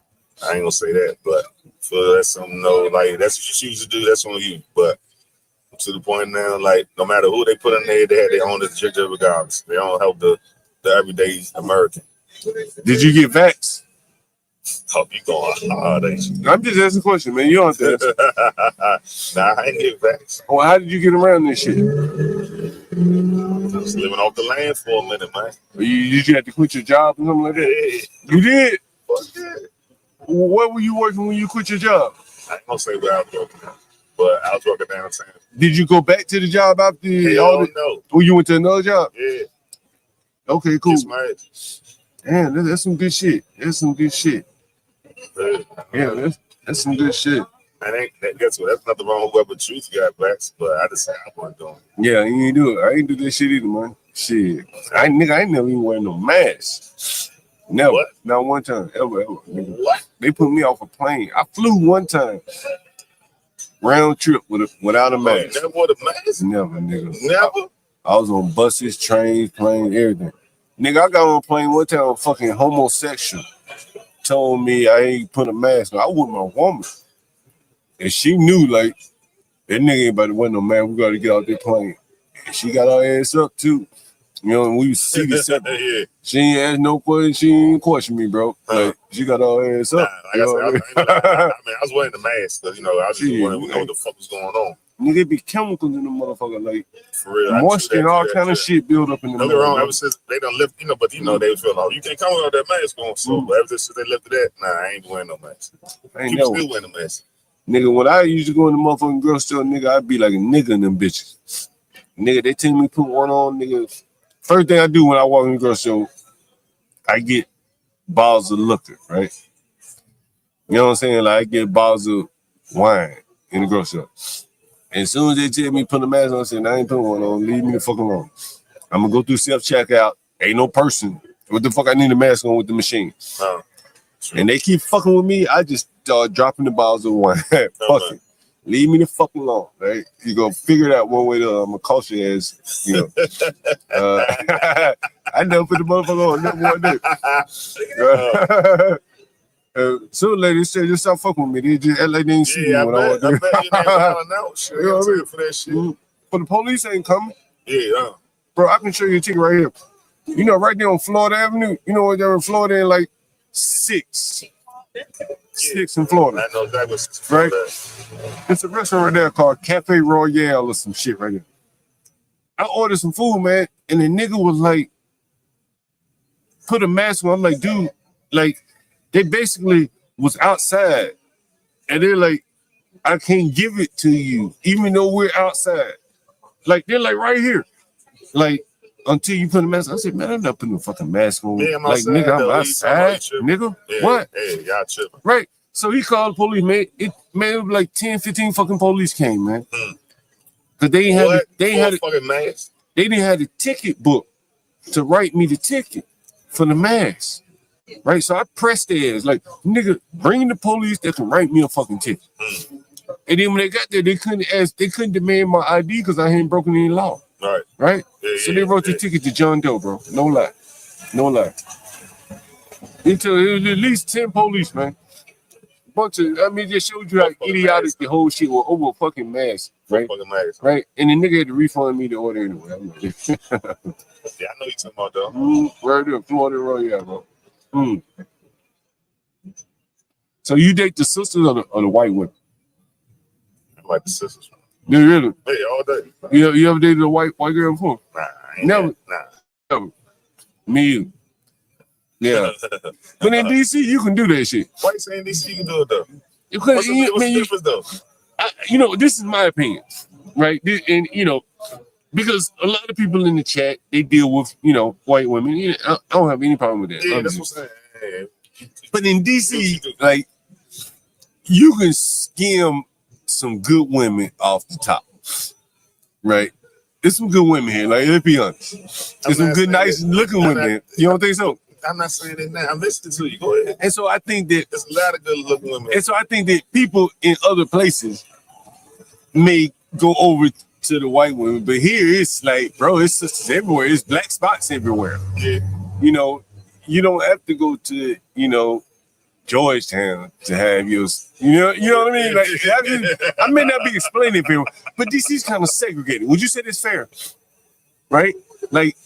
[SPEAKER 15] I ain't gonna say that, but feel that's something. No, like that's what you choose to do. That's on you, but. To the point now, like no matter who they put in there, they have their own agenda regardless. They don't help the everyday American.
[SPEAKER 1] Did you get vaxxed?
[SPEAKER 15] Hope you going hard, ain't you?
[SPEAKER 1] I'm just asking a question, man. You don't have to answer.
[SPEAKER 15] Nah, I ain't get vaxxed.
[SPEAKER 1] Well, how did you get around this shit?
[SPEAKER 15] Just living off the land for a minute, man.
[SPEAKER 1] Did you have to quit your job or something like that? Yeah. You did?
[SPEAKER 15] Fuck yeah.
[SPEAKER 1] Where were you working when you quit your job?
[SPEAKER 15] I ain't gonna say where I was working at, but I was working downtown.
[SPEAKER 1] Did you go back to the job after
[SPEAKER 15] no.
[SPEAKER 1] Oh, you went to another job?
[SPEAKER 15] Yeah.
[SPEAKER 1] Okay, cool.
[SPEAKER 15] Damn,
[SPEAKER 1] that's some good shit. That's some good shit. Yeah, that's some good shit.
[SPEAKER 15] Guess what? That's nothing wrong with whoever truth got vaxxed, but I just said I wasn't doing it.
[SPEAKER 1] Yeah, you ain't do it. I ain't do this shit either, man. Shit. I ain't never even wear no mask. Never.
[SPEAKER 15] What?
[SPEAKER 1] Not one time. Ever. Nigga.
[SPEAKER 15] What?
[SPEAKER 1] They put me off a plane. I flew one time. Round trip without a mask.
[SPEAKER 15] You never wore a mask?
[SPEAKER 1] Never, nigga.
[SPEAKER 15] Never?
[SPEAKER 1] I was on buses, trains, planes, everything. Nigga, I got on a plane one time, a fucking homosexual told me I ain't put a mask on. I with my woman. And she knew, like, that nigga ain't about to win no man. We got to get out this plane. And she got her ass up, too. You know, and we was seated separate.
[SPEAKER 15] Yeah.
[SPEAKER 1] She ain't asked no question. She ain't question me, bro. Like, she got her ass up.
[SPEAKER 15] Like I said, I was wearing the mask, because, you know, I was just wondering what the fuck was going on.
[SPEAKER 1] Nigga, it be chemicals in the motherfucker, like
[SPEAKER 15] For real.
[SPEAKER 1] moisture and all kind of shit build up in the
[SPEAKER 15] Don't get wrong,
[SPEAKER 1] motherfucker.
[SPEAKER 15] ever since they done lift, you know, but you know, they feel like, you can't come without that mask on. So, but ever since they lifted that, nah, I ain't wearing no mask. People still wearing the mask.
[SPEAKER 1] Nigga, when I used to go in the motherfucking girl store, nigga, I'd be like a nigga in them bitches. Nigga, they tell me put one on, nigga. First thing I do when I walk in the girl store, I get bottles of liquor, right? You know what I'm saying? Like, I get bottles of wine in the grocery store. And as soon as they tell me put the mask on, I say, I ain't putting one on. Leave me the fuck alone. I'm going to go through self-checkout. Ain't no person. What the fuck I need a mask on with the machine? And they keep fucking with me. I just start dropping the bottles of wine. Fuck it. Leave me the fuck alone, right? You go figure it out one way or the other. I'm going to cost your ass, you know. I never put the motherfucker on. Never one day. Some ladies say, just stop fucking with me. They just act like they ain't see me when I walk through.
[SPEAKER 15] I bet you never found out. Shit,
[SPEAKER 1] You know what I mean?
[SPEAKER 15] for that shit.
[SPEAKER 1] But the police ain't coming.
[SPEAKER 15] Yeah,
[SPEAKER 1] Bro, I can show you a ticket right here. You know, right there on Florida Avenue, you know what they're in Florida in like 6 in Florida.
[SPEAKER 15] I know exactly what's
[SPEAKER 1] right? It's a restaurant right there called Cafe Royale or some shit right there. I ordered some food, man, and the nigga was like, put a mask on. I'm like, dude, like, they basically was outside, and they're like, I can't give it to you, even though we're outside. Like, they're like right here. Like, until you put a mask on. I said, man, I'm not putting a fucking mask on.
[SPEAKER 15] Yeah, I'm
[SPEAKER 1] like,
[SPEAKER 15] outside,
[SPEAKER 1] nigga, I'm
[SPEAKER 15] though.
[SPEAKER 1] outside, nigga.
[SPEAKER 15] Yeah,
[SPEAKER 1] What?
[SPEAKER 15] Yeah, y'all tripping.
[SPEAKER 1] Right. So he called the police, man. It was like 10, 15 fucking police came, man. Cause they ain't had
[SPEAKER 15] fucking mask.
[SPEAKER 1] They didn't have the ticket book to write me the ticket for the mask. Right. So I pressed their ass, like, nigga, bring the police that can write me a fucking ticket. And then when they got there, they couldn't demand my ID because I hadn't broken any law. Right?
[SPEAKER 15] Yeah,
[SPEAKER 1] so they wrote the ticket to John Doe, bro. No lie. No lie. It was at least 10 police, man. Bunch of, I mean, just showed you how idiotic the whole shit was over a fucking mask, right? Right? And the nigga had to refund me the order anyway. I'm like,
[SPEAKER 15] Yeah, I know you talking about though.
[SPEAKER 1] Right there, Florida Royale, bro. So you date the sisters or the white women?
[SPEAKER 15] I like the sisters.
[SPEAKER 1] Yeah, really?
[SPEAKER 15] Hey, all day.
[SPEAKER 1] You ever dated a white girl before?
[SPEAKER 15] Nah, I ain't
[SPEAKER 1] Never.
[SPEAKER 15] Never.
[SPEAKER 1] Me either. Yeah. But in DC, you can do that shit.
[SPEAKER 15] Why you saying DC you can do it though?
[SPEAKER 1] Because
[SPEAKER 15] What's the difference though?
[SPEAKER 1] You know, this is my opinion, right? And you know, because a lot of people in the chat, they deal with, you know, white women. You know, I don't have any problem with that.
[SPEAKER 15] Yeah, that's what I'm saying.
[SPEAKER 1] But in DC, like, you can skim some good women off the top, right? There's some good women here. Like, let's be honest. There's some good, nice looking women here. You don't think so?
[SPEAKER 15] I'm not saying that now. I'm listening to you. Go ahead.
[SPEAKER 1] And so I think that
[SPEAKER 15] there's a lot of good looking women.
[SPEAKER 1] And so I think that people in other places may go over to the white women, but here it's like, bro, it's sisters everywhere. It's black spots everywhere.
[SPEAKER 15] Yeah.
[SPEAKER 1] You know, you don't have to go to, you know, Georgetown to have yours. You know what I mean? Like, I may not be explaining it very well, but DC's kind of segregated. Would you say that's fair? Right? Like,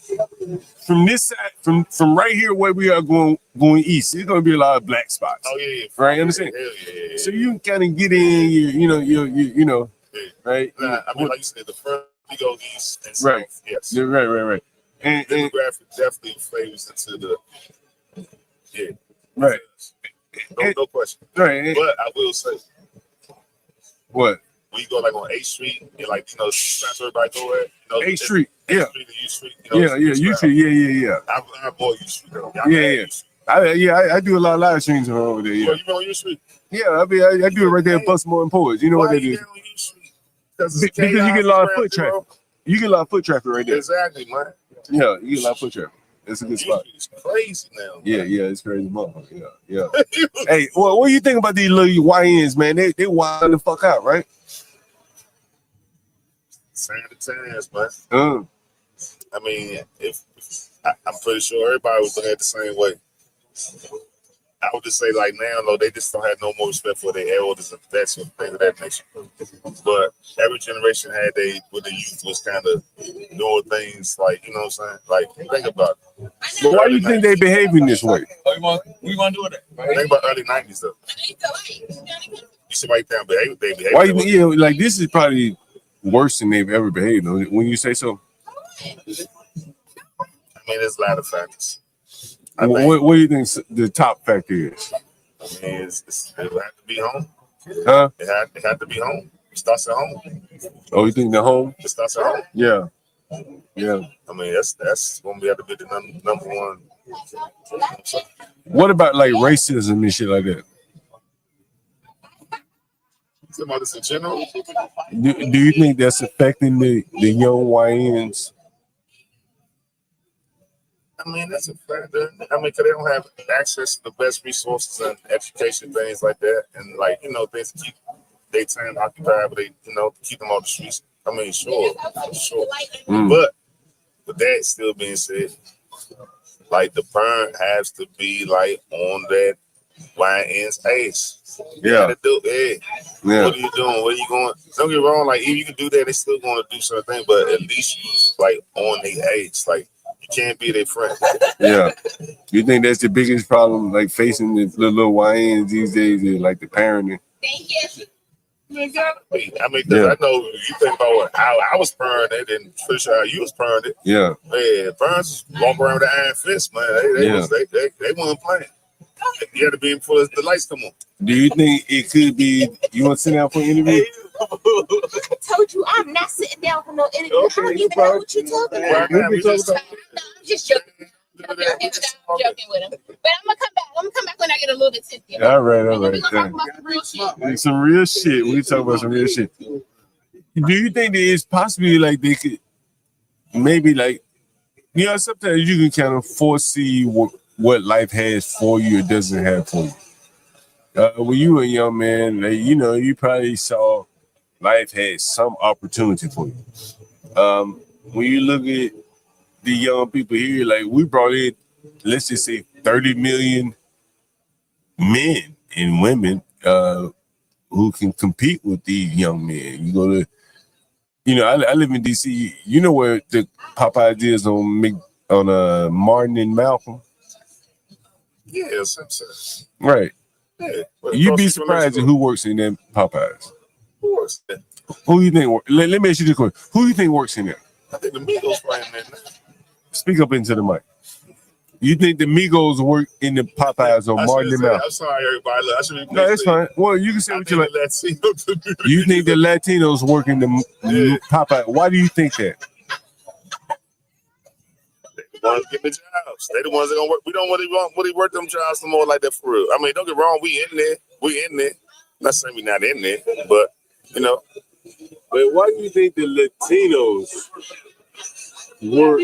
[SPEAKER 1] from this side, from right here where we are going east, there's gonna be a lot of black spots.
[SPEAKER 15] Oh yeah.
[SPEAKER 1] Right? Understand?
[SPEAKER 15] Yeah.
[SPEAKER 1] So you can kind of get in, you know, right?
[SPEAKER 15] Nah, I mean, like you said, the first we go east and south.
[SPEAKER 1] Right.
[SPEAKER 15] Yes.
[SPEAKER 1] Yeah, right. And
[SPEAKER 15] demographic definitely flavors into the
[SPEAKER 1] right.
[SPEAKER 15] No question.
[SPEAKER 1] Right.
[SPEAKER 15] But I will say,
[SPEAKER 1] what?
[SPEAKER 15] When you go like on 8th Street, and like, you know, that's where everybody go at. You know,
[SPEAKER 1] 8th Street, yeah.
[SPEAKER 15] 8th Street to U Street. You know,
[SPEAKER 1] U Street, yeah.
[SPEAKER 15] I bought U Street though.
[SPEAKER 1] I do a lot of live streams over there. Yeah.
[SPEAKER 15] You know U Street?
[SPEAKER 1] Yeah, I mean, I do it right there in Baltimore and Poets. You know what that is? Because you get a lot of foot traffic. You get a lot of foot traffic right there.
[SPEAKER 15] Exactly, man.
[SPEAKER 1] Yeah, you get a lot of foot traffic. It's a good spot.
[SPEAKER 15] It's crazy now.
[SPEAKER 1] Yeah, it's crazy, motherfucker. Yeah. Hey, well, what do you think about these little YNs, man? They wild the fuck out, right?
[SPEAKER 15] Sign the times, man. I mean, if I I'm pretty sure everybody was looking at the same way. I would just say like now, though, they just don't have no more respect for their elders and vets and things of that nature. But every generation had when the youth was kind of doing things like, you know what I'm saying? Like, think about it.
[SPEAKER 1] But why do you think they behaving this way?
[SPEAKER 15] We want to do it. Think about early 90s, though. You see right down, they behave.
[SPEAKER 1] Why you like this is probably worse than they've ever behaved, when you say so?
[SPEAKER 15] I mean, there's a lot of factors.
[SPEAKER 1] What do you think the top factor is?
[SPEAKER 15] I mean, it have to be home.
[SPEAKER 1] Huh?
[SPEAKER 15] It had to be home. It starts at home.
[SPEAKER 1] Oh, you think the home?
[SPEAKER 15] It starts at home.
[SPEAKER 1] Yeah. Yeah.
[SPEAKER 15] I mean, that's when we have to be the number one.
[SPEAKER 1] What about like racism and shit like that?
[SPEAKER 15] About this in general.
[SPEAKER 1] Do you think that's affecting the young YNs?
[SPEAKER 15] I mean, that's a factor. I mean, because they don't have access to the best resources and education, things like that. And, like, you know, things to keep their time occupied, but they, you know, keep them off the streets. I mean, sure. But with that still being said, like, the parent has to be, like, on that YN's ace.
[SPEAKER 1] Yeah.
[SPEAKER 15] What are you doing? Where you going? Don't get wrong. Like, if you can do that, they're still going to do certain things, but at least you, like, on their age. Like, you can't be their friend.
[SPEAKER 1] Yeah. You think that's the biggest problem, like facing the little YNs these days, is like the parenting?
[SPEAKER 15] I mean, I know you think about how I was parented and pretty sure how you was parented.
[SPEAKER 1] Yeah.
[SPEAKER 15] Man, parents walk around with an iron fist, man. They weren't playing. You had to be in before the lights come on.
[SPEAKER 1] Do you think it could be? You want to sit down for an interview?
[SPEAKER 17] I told you I'm not sitting down for no interview. I don't even know what you're talking about.
[SPEAKER 10] I'm just joking. I'm joking with him. But I'm gonna come back when I get a little bit tipsy.
[SPEAKER 1] All right.
[SPEAKER 10] We're gonna talk about some real shit.
[SPEAKER 1] Some real shit. We talk about some real shit. Do you think that it's possibly like they could maybe like, you know, sometimes you can kind of foresee what life has for you or doesn't have for you. When you were a young man, like, you know, you probably saw life had some opportunity for you. When you look at the young people here, like we brought in, let's just say 30 million men and women who can compete with these young men. You go to, you know, I live in DC. You know where the Popeyes is on Martin and Malcolm?
[SPEAKER 15] Yeah,
[SPEAKER 1] right.
[SPEAKER 15] Yeah,
[SPEAKER 1] You'd be surprised at who works in them Popeyes.
[SPEAKER 15] Who works there?
[SPEAKER 1] Who you think? Let me ask you this question: who you think works in there?
[SPEAKER 15] I think the Migos playing there.
[SPEAKER 1] Speak up into the mic. You think the Migos work in the Popeyes on Martin and Malcolm?
[SPEAKER 15] I'm sorry, everybody. Look, I should be.
[SPEAKER 1] No, that's fine. Well, you can say what you like. You think the Latinos work in the Popeyes? Why do you think that?
[SPEAKER 15] Ones get the jobs. They the ones that gonna work. We don't really work them jobs no more like that for real. I mean, don't get wrong, we in there. Not saying we not in there, but you know.
[SPEAKER 1] But why do you think the Latinos work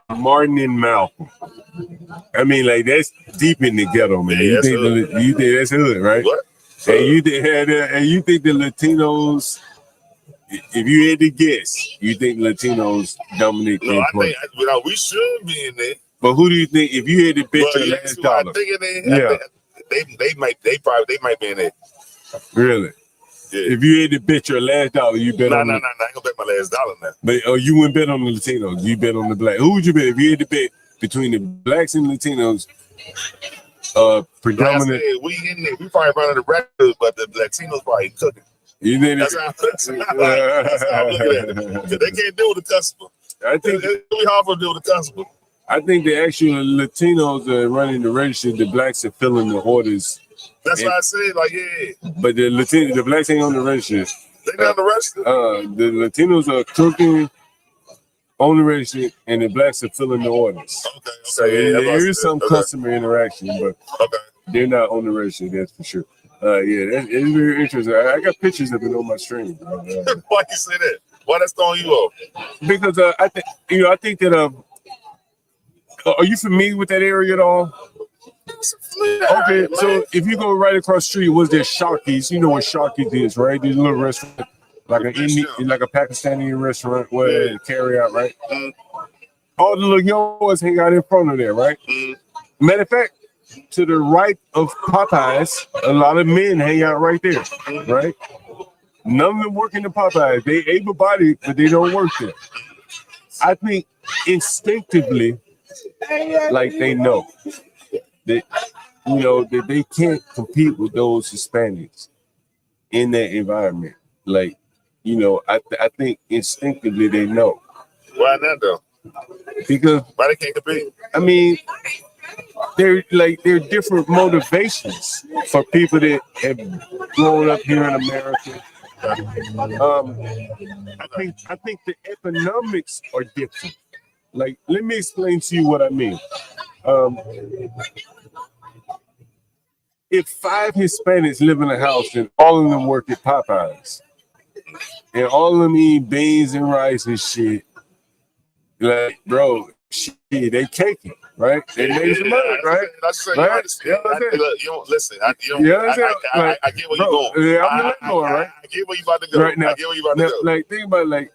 [SPEAKER 1] Martin and Malcolm? I mean, like that's deep in the ghetto, man.
[SPEAKER 15] Yeah,
[SPEAKER 1] you think that's hood, right?
[SPEAKER 15] What?
[SPEAKER 1] And you think the Latinos, if you had to guess, you think Latinos dominate?
[SPEAKER 15] No, I think we should be in there.
[SPEAKER 1] But who do you think, if you had to bet your last dollar?
[SPEAKER 15] They might be in there.
[SPEAKER 1] Really? Yeah. If you had to bet your last dollar, you bet on.
[SPEAKER 15] No, I ain't gonna bet my last dollar now.
[SPEAKER 1] But you wouldn't bet on the Latinos. You bet on the black. Who would you bet if you had to bet between the blacks and Latinos? Predominant.
[SPEAKER 15] We in there. We probably running the record, but the Latinos probably cooking.
[SPEAKER 1] You think
[SPEAKER 15] that's how I'm looking at it. Because they can't deal with the customer.
[SPEAKER 1] I think
[SPEAKER 15] it's really hard for them to deal with the customer.
[SPEAKER 1] I think the actual Latinos are running the register. The blacks are filling the orders.
[SPEAKER 15] That's why I said, like, yeah.
[SPEAKER 1] But the blacks ain't on the register.
[SPEAKER 15] They not on the register.
[SPEAKER 1] The Latinos are cooking on the register, and the blacks are filling the orders.
[SPEAKER 15] Okay.
[SPEAKER 1] So there is some customer interaction, but they're not on the register. That's for sure. It's very interesting. I got pictures of it on my stream.
[SPEAKER 15] Why you say that? Why that's throwing you off?
[SPEAKER 1] Because I think that are you familiar with that area at all? Okay, so if you go right across the street, was there Sharky's? You know what Sharky's is, right? There's a little restaurant, like a Pakistani restaurant where they carry out, right? all the little young boys hang out in front of there, right? Matter of fact, to the right of Popeyes, a lot of men hang out right there, right? None of them work in the Popeyes. They able-bodied, but they don't work there. I think instinctively, like they know that, you know, that they can't compete with those Hispanics in that environment. Like, you know, I think instinctively they know.
[SPEAKER 15] Why not though?
[SPEAKER 1] Because
[SPEAKER 15] why they can't compete?
[SPEAKER 1] I mean, they're different motivations for people that have grown up here in America. I think the economics are different. Like, let me explain to you what I mean. If 5 Hispanics live in a house and all of them work at Popeyes, and all of them eat beans and rice and shit, like, bro, shit, they caking, right? They made some money, right?
[SPEAKER 15] Right? You don't listen. I get where you're going.
[SPEAKER 1] Yeah, I'm the landlord, right?
[SPEAKER 15] I get where you about to go.
[SPEAKER 1] Right now,
[SPEAKER 15] I get where you about to go.
[SPEAKER 1] Like, think about it, like,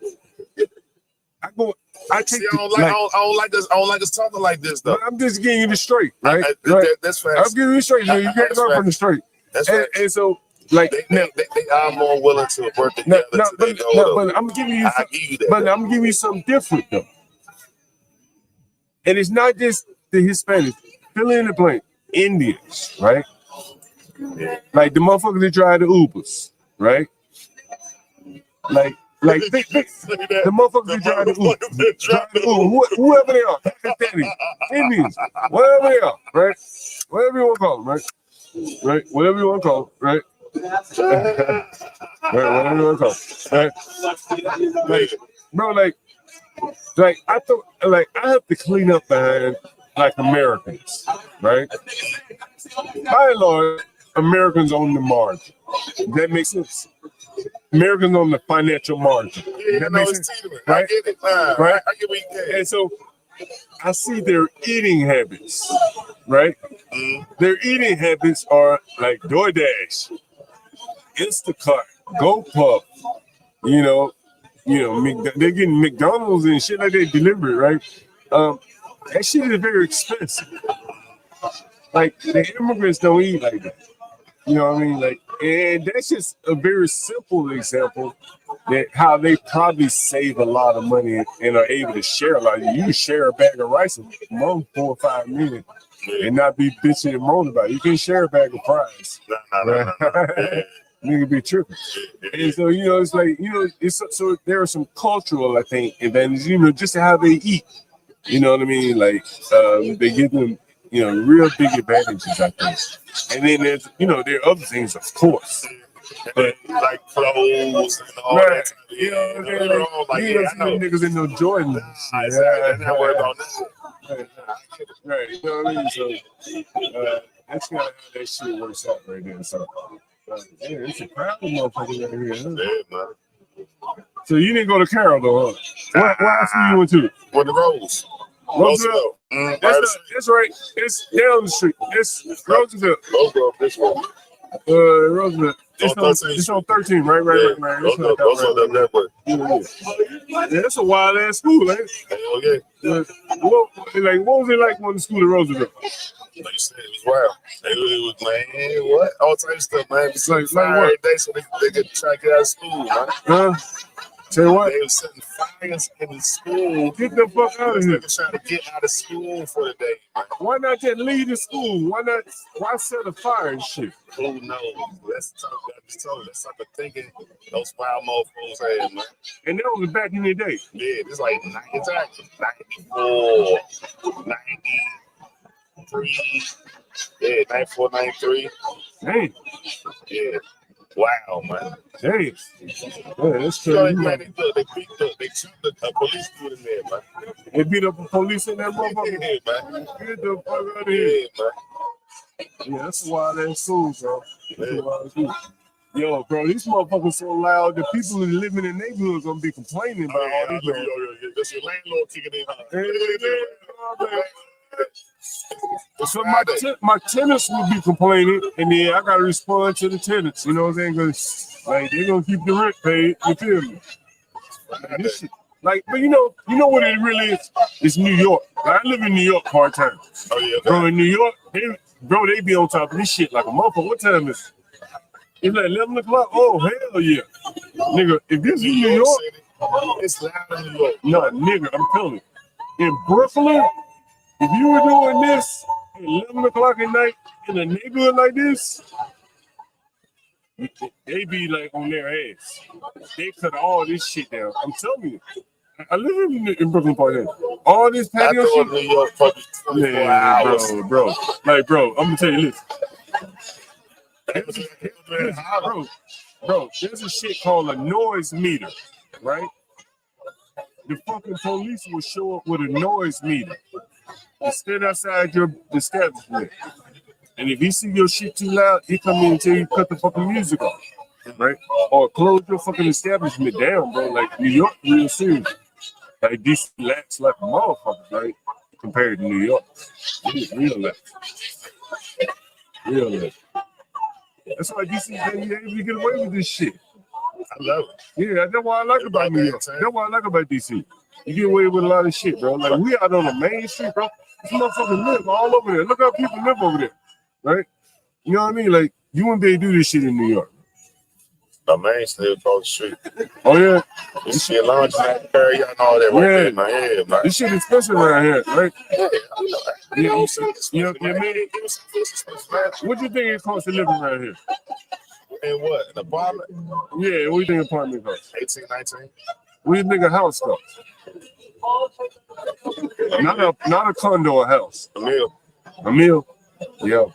[SPEAKER 1] I take.
[SPEAKER 15] I don't like this. I don't like us talking like this, though.
[SPEAKER 1] I'm just getting you the straight, right?
[SPEAKER 15] That's fast.
[SPEAKER 1] I'm giving you straight. You get it from the straight.
[SPEAKER 15] That's right.
[SPEAKER 1] And so, like,
[SPEAKER 15] they are more willing to work together.
[SPEAKER 1] But I'm giving you. But I'm giving you something different though. And it's not just the Hispanics. Fill in the blank. Indians, right? Like the motherfuckers that drive the Ubers, right? Like the motherfuckers that drive the Uber, whoever they are, Pakistanis, Indians, whatever they are, right? Whatever you want to call them, right? Right? Whatever you want to call them, right? Right, whatever you want to call them, right? Like, bro, like I thought, like I have to clean up behind like Americans, right? By and large, Americans on the margin. That makes sense. Americans on the financial margin. That makes sense, right?
[SPEAKER 15] I get it.
[SPEAKER 1] Right?
[SPEAKER 15] I get what you get.
[SPEAKER 1] And so I see their eating habits, right? Their eating habits are like DoorDash, Instacart, GoPuff, you know, they're getting McDonald's and shit like that delivered, right? That shit is very expensive. Like the immigrants don't eat like that. You know what I mean? Like, and that's just a very simple example that how they probably save a lot of money and are able to share a lot. You share a bag of rice among 4 or 5 million and not be bitching and moaning about it. You can share a bag of fries. Nigga be tripping. And so, you know, it's like, you know, it's so there are some cultural, I think, advantages, you know, just how they eat. You know what I mean? Like, they give them, you know, real big advantages, I think. And then there's, you know, there are other things, of course. But
[SPEAKER 15] like clothes and all that.
[SPEAKER 1] You know what I'm saying? Like, you know, some niggas in no Jordans.
[SPEAKER 15] They're not worried about that.
[SPEAKER 1] Right. You know what I mean? So that's kind of how that shit works out right there. So yeah, it's a crowd of motherfuckers out here. Huh?
[SPEAKER 15] Yeah, man.
[SPEAKER 1] So you didn't go to Carroll though, huh? Why else you went to?
[SPEAKER 15] With the Rose.
[SPEAKER 1] Roosevelt. That's right. It's down the street. It's Roosevelt.
[SPEAKER 15] This one.
[SPEAKER 1] Roosevelt. It's on 13, right. Yeah, that's a wild ass school, ain't it?
[SPEAKER 15] Hell yeah.
[SPEAKER 1] What was it like going to school at Roosevelt?
[SPEAKER 15] Like you said, it was wild. It was, man, what? All types of stuff, man. It's like every day so they could try to get out of school, man.
[SPEAKER 1] Tell you what.
[SPEAKER 15] They were setting fires in the school.
[SPEAKER 1] Get the fuck out of here.
[SPEAKER 15] They were trying to get out of school for the day, man.
[SPEAKER 1] Why not just leave the school? Why set a fire and shit?
[SPEAKER 15] Who knows? That's type of thinking those wild motherfuckers had, man.
[SPEAKER 1] And that was back in the day.
[SPEAKER 15] Yeah, it's like 94, 93. Yeah, 94, 93.
[SPEAKER 1] Hey.
[SPEAKER 15] Yeah. Wow, man.
[SPEAKER 1] Hey. Yeah, that's true.
[SPEAKER 15] They took the police dude in there, man.
[SPEAKER 1] They beat up a police in that motherfucker?
[SPEAKER 15] Yeah, man.
[SPEAKER 1] Get the fuck out of here.
[SPEAKER 15] Yeah, man.
[SPEAKER 1] Yeah, that's a wild ass school, bro. That's a wild school. Yo, bro, these motherfuckers so loud. The people who live in the neighborhood gonna be complaining about all these.
[SPEAKER 15] Yo. That's your landlord kicking in.
[SPEAKER 1] So my tenants will be complaining, and then I gotta respond to the tenants. You know what I'm saying? Because like they're gonna keep the rent paid. You feel me? Like, but you know what it really is? It's New York. Like, I live in New York part time.
[SPEAKER 15] Oh yeah,
[SPEAKER 1] bro. In New York, they be on top of this shit like a motherfucker. What time is it? It's like 11 o'clock. Oh hell yeah, nigga. If this is New York,
[SPEAKER 15] it's loud in New York.
[SPEAKER 1] No, nigga, I'm telling you. In Brooklyn, if you were doing this at 11 o'clock at night in a neighborhood like this, they be like on their ass. They cut all this shit down. I'm telling you. I live in Brooklyn Park. All this patio shit.
[SPEAKER 15] New York probably 24 hours.
[SPEAKER 1] Bro. Like, bro, I'm gonna tell you this. Bro, there's a shit called a noise meter, right? The fucking police will show up with a noise meter and stand outside your establishment. And if he see your shit too loud, he come in and tell you cut the fucking music off, right? Or close your fucking establishment down, bro. Like New York, real serious. Like DC lax like a motherfucker, right? Compared to New York, real lax. Real lax. That's why DC ain't able to get away with this shit.
[SPEAKER 15] I love it.
[SPEAKER 1] Yeah, that's what I like about New York. That's what I like about DC. You get away with a lot of shit, bro. Like we out on the main street, bro. This motherfucker live all over there. Look how people live over there, right? You know what I mean? Like you wouldn't be able to do this shit in New York.
[SPEAKER 15] My man still across the street.
[SPEAKER 1] Oh yeah.
[SPEAKER 15] You see a laundry mat, carry and all that right there, man. Yeah, man.
[SPEAKER 1] This shit expensive around here, right?
[SPEAKER 15] Yeah,
[SPEAKER 1] what you think it costs to live around here?
[SPEAKER 15] And what? An apartment?
[SPEAKER 1] Yeah, what do you think an apartment costs?
[SPEAKER 15] 18, 19.
[SPEAKER 1] What do you think a house costs? Not a condo, a house.
[SPEAKER 15] A meal.
[SPEAKER 1] A meal? Yeah.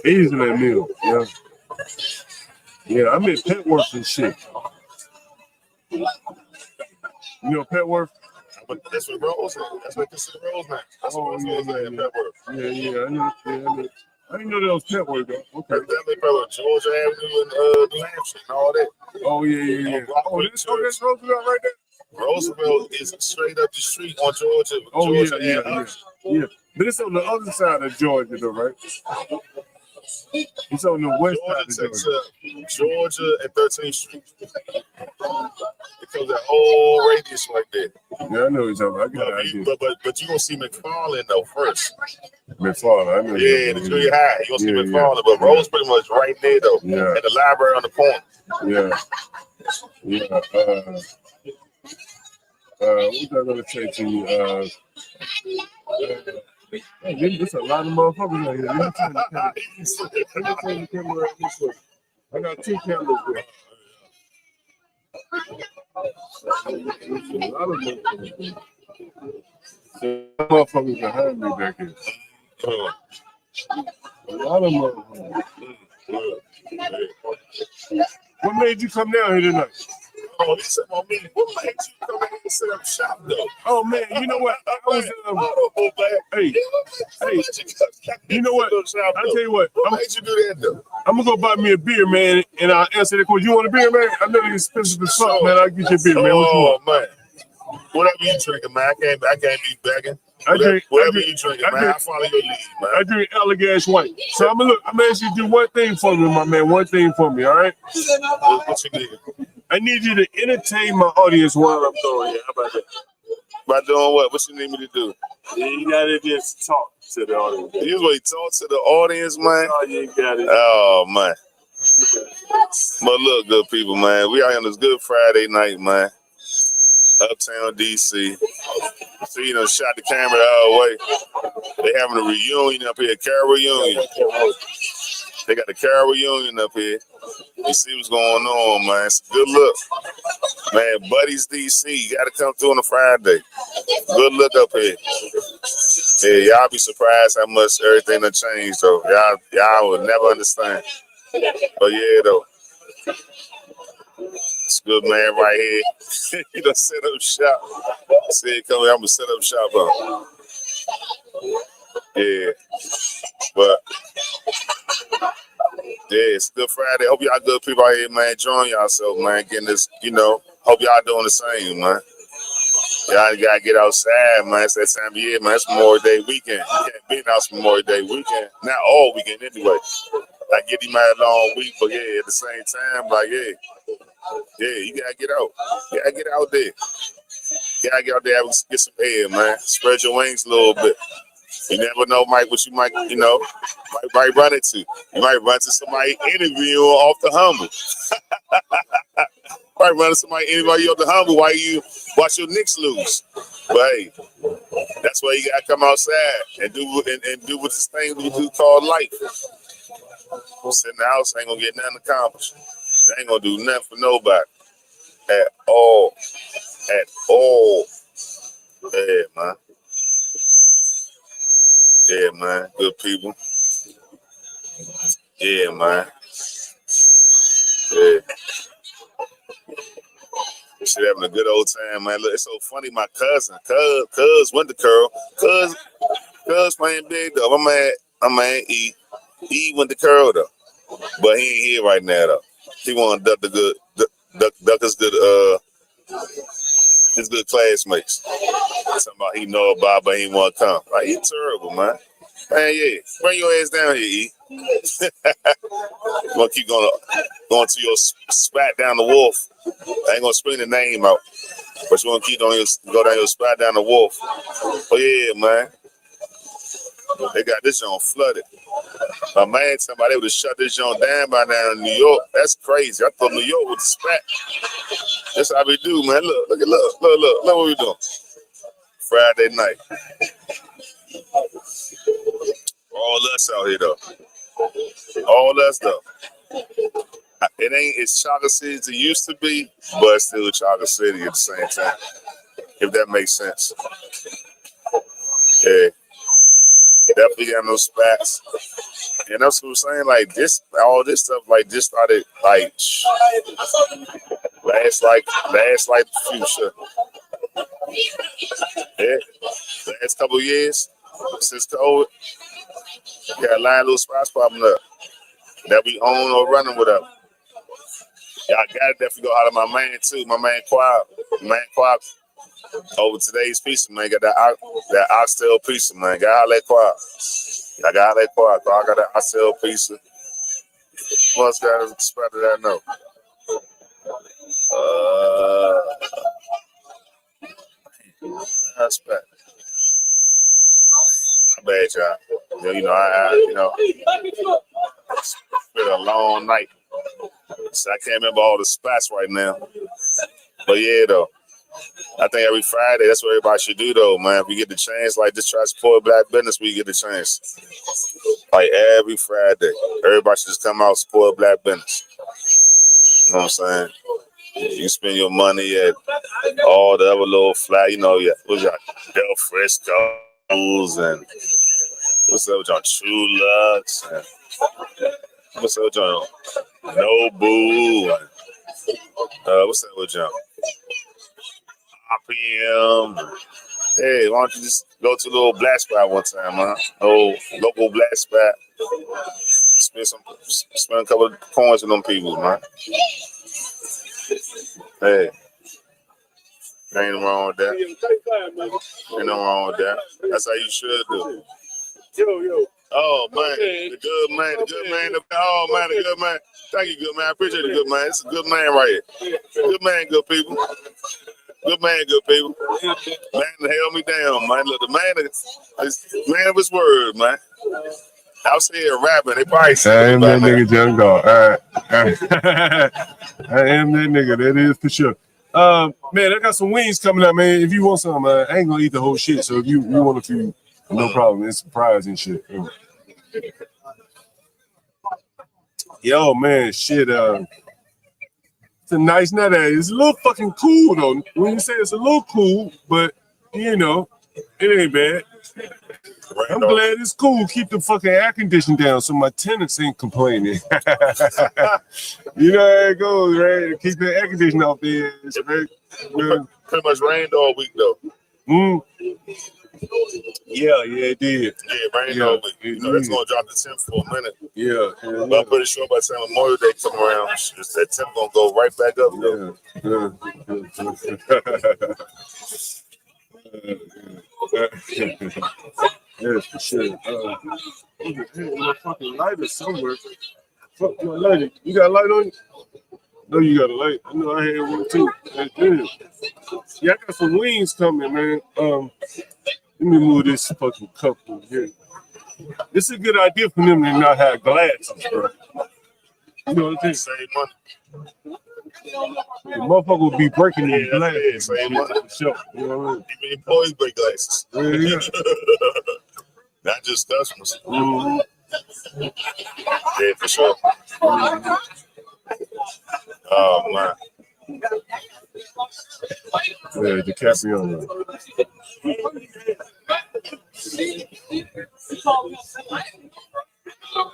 [SPEAKER 1] Easily a meal. Yeah. Yeah, I'm in Petworth and shit. You know Petworth?
[SPEAKER 15] That's what Rose is. That's what this is Rose now. That's what Rose is in Petworth.
[SPEAKER 1] Yeah, I know. I didn't know that was Petworth though. Okay.
[SPEAKER 15] That's definitely Petworth. Georgia Avenue and New Hampshire and all that.
[SPEAKER 1] Oh yeah. Oh, that's Roosevelt right there.
[SPEAKER 15] Roosevelt is straight up the street on Georgia.
[SPEAKER 1] Oh
[SPEAKER 15] Georgia
[SPEAKER 1] yeah. But it's on the other side of Georgia though, right? It's on the west side of
[SPEAKER 15] Georgia and 13th Street. Because that whole radius right there.
[SPEAKER 1] Yeah, I know what you're talking about. I got an idea.
[SPEAKER 15] But you're going to see McFarland though first.
[SPEAKER 1] McFarland, I know.
[SPEAKER 15] Yeah, the junior high. You're going to see McFarland. But Rose pretty much right there though.
[SPEAKER 1] Yeah.
[SPEAKER 15] At the library on the corner.
[SPEAKER 1] Yeah. What was I going to say to you? There's a lot of motherfuckers out here. Let me turn the camera around this way. I got 2 cameras there. There's a lot of motherfuckers. Motherfuckers behind me back here. A lot of motherfuckers. What made you come down here tonight?
[SPEAKER 15] Oh, he said, "Oh man, what made you come in and set up shop though?"
[SPEAKER 1] Oh man, you know what? I was hey, you know what? I tell you what,
[SPEAKER 15] What made you do that though?
[SPEAKER 1] I'm gonna go buy me a beer, man, and I'll answer that question. You want a beer, man? I know it's expensive as fuck, man. I'll get you a beer, man. What you want?
[SPEAKER 15] Man, whatever you drinking, man. I can't be begging. Whatever you drinking, man. I follow your lead, man.
[SPEAKER 1] I drink Allegash White. So I'm gonna ask you to do one thing for me, my man. One thing for me, all right?
[SPEAKER 15] What you need?
[SPEAKER 1] I need you to entertain my audience while I'm doing it. How about that?
[SPEAKER 15] By doing what? What you need me to do?
[SPEAKER 1] You gotta just talk to the audience.
[SPEAKER 15] You usually talk to the audience, man.
[SPEAKER 1] Oh, you got it.
[SPEAKER 15] Oh man. But look, good people, man. We out on this good Friday night, man. Uptown DC. So you know, shot the camera the other way. They having a reunion up here, Carol reunion. They got the Carol reunion up here. You see what's going on, man. It's a good look. Man, Buddies DC, you gotta come through on a Friday. Good look up here. Yeah, y'all be surprised how much everything done changed though. Y'all would never understand. But yeah though. It's good man right here. He done set up shop. Said come here, I'm gonna set up shop up. Yeah. But yeah, it's Good Friday. Hope y'all good people out here, man. Enjoying yourself, man. Getting this, hope y'all doing the same, man. Y'all gotta get outside, man. It's that time of year, man. It's Memorial Day weekend. You can't be out Memorial Day weekend. Not all weekend anyway. I get him out a long week, but yeah, at the same time, like, yeah, you gotta get out. You gotta get out there. gotta get out there and get some air, man. Spread your wings a little bit. You never know, Mike, what you might run into. You might run to somebody interviewing off the humble. Might run to somebody interviewing you off the humble while you watch your Knicks lose. But hey, that's why you gotta come outside and do what this thing we do called life. Sitting in the house ain't gonna get nothing accomplished. They ain't gonna do nothing for nobody. At all. At all. Yeah, man. Yeah, man. Good people. Yeah, man. Yeah. Shit, having a good old time, man. Look, it's so funny. My cousin, Cuz went to Curl. Cuz playing big though. My man E went to Curl though, but he ain't here right now though. He want to duck his good classmates. Something about he know about, but he ain't want to come. Like, he terrible, man. Man, yeah. Bring your ass down here, E. You want to keep going to your spot down the Wolf. I ain't going to scream the name out. But you want to go down your spot down the Wolf. Oh, yeah, man. They got this joint flooded. My man told me they would have shut this joint down by now in New York. That's crazy. I thought New York was a spot. That's how we do, man. Look what we doing. Friday night. All us out here, though. All us, though. It ain't as Chocolate City as it used to be, but it's still Chocolate City at the same time. If that makes sense. Yeah. Definitely got no spots. And that's what I'm saying. Like, all this stuff, like, this started, like, last like the future. Yeah. Last couple of years, since COVID, got a line of little spots popping up that we own or running with up. Y'all gotta definitely go holler at my man too. My man Quab. Over today's pizza, man. Got that oxtail pizza, man. Gotta holler at Quab. I got that Quab. I got that oxtail pizza. What else got a spot that I know? That's bad. My bad, y'all. It's been a long night. So I can't remember all the spots right now. But yeah, though. I think every Friday, that's what everybody should do, though, man. If you get the chance, like, just try to support black business when you get the chance. Like, every Friday, everybody should just come out and support black business. You know what I'm saying? You spend your money at all the other little flat, what's y'all, Del Frisco's and what's up with y'all, True Lux, and what's up with y'all, Nobu, and what's up with y'all, RPM. Hey, why don't you just go to a little black spot one time, huh? Local black spot. Spend a couple of coins with them people, man. Hey, ain't no wrong with that. Ain't no wrong with that. That's how you should do. Yo. Oh man, the good man. Oh man, the good man. Thank you, good man. I appreciate the good man. It's a good man right here. Good man, good people. Good man, good people. Man held me down, man. Look, the man of his word, man. I was here rapping. They probably
[SPEAKER 1] I am that nigga, John Galt. I am that nigga. That is for sure. Man, I got some wings coming up, man. If you want some, I ain't gonna eat the whole shit. So if you want a few, no problem. It's surprise and shit. Yo, man, shit. It's a nice night. It's a little fucking cool though. When you say it's a little cool, but it ain't bad. I'm glad it's cool. Keep the fucking air conditioning down so my tenants ain't complaining. You know how it goes, right? Keep the air conditioning off there. Right?
[SPEAKER 15] Pretty much rained all week though.
[SPEAKER 1] Yeah, it did.
[SPEAKER 15] Yeah, rained all week. It's gonna drop the temp for a minute.
[SPEAKER 1] Yeah.
[SPEAKER 15] But I'm pretty sure by the time Memorial Day come around, that temp gonna go right back up though.
[SPEAKER 1] Yeah, for sure. My fucking lighter somewhere. Fuck my lighter. You got a light on you? No, you got a light. I know I had one too. That's good. Yeah, I got some wings coming, man. Let me move this fucking cup over here. This is a good idea for them to not have glasses, bro. You know what I'm saying?
[SPEAKER 15] Save money.
[SPEAKER 1] The motherfucker will be breaking these
[SPEAKER 15] Yeah,
[SPEAKER 1] glasses.
[SPEAKER 15] save money.
[SPEAKER 1] For sure. You know what I mean?
[SPEAKER 15] Even employees break glasses.
[SPEAKER 1] Yeah.
[SPEAKER 15] Not just customers.
[SPEAKER 1] Mhm.
[SPEAKER 15] Yeah, for sure. Oh man.
[SPEAKER 1] Yeah, DiCaprio.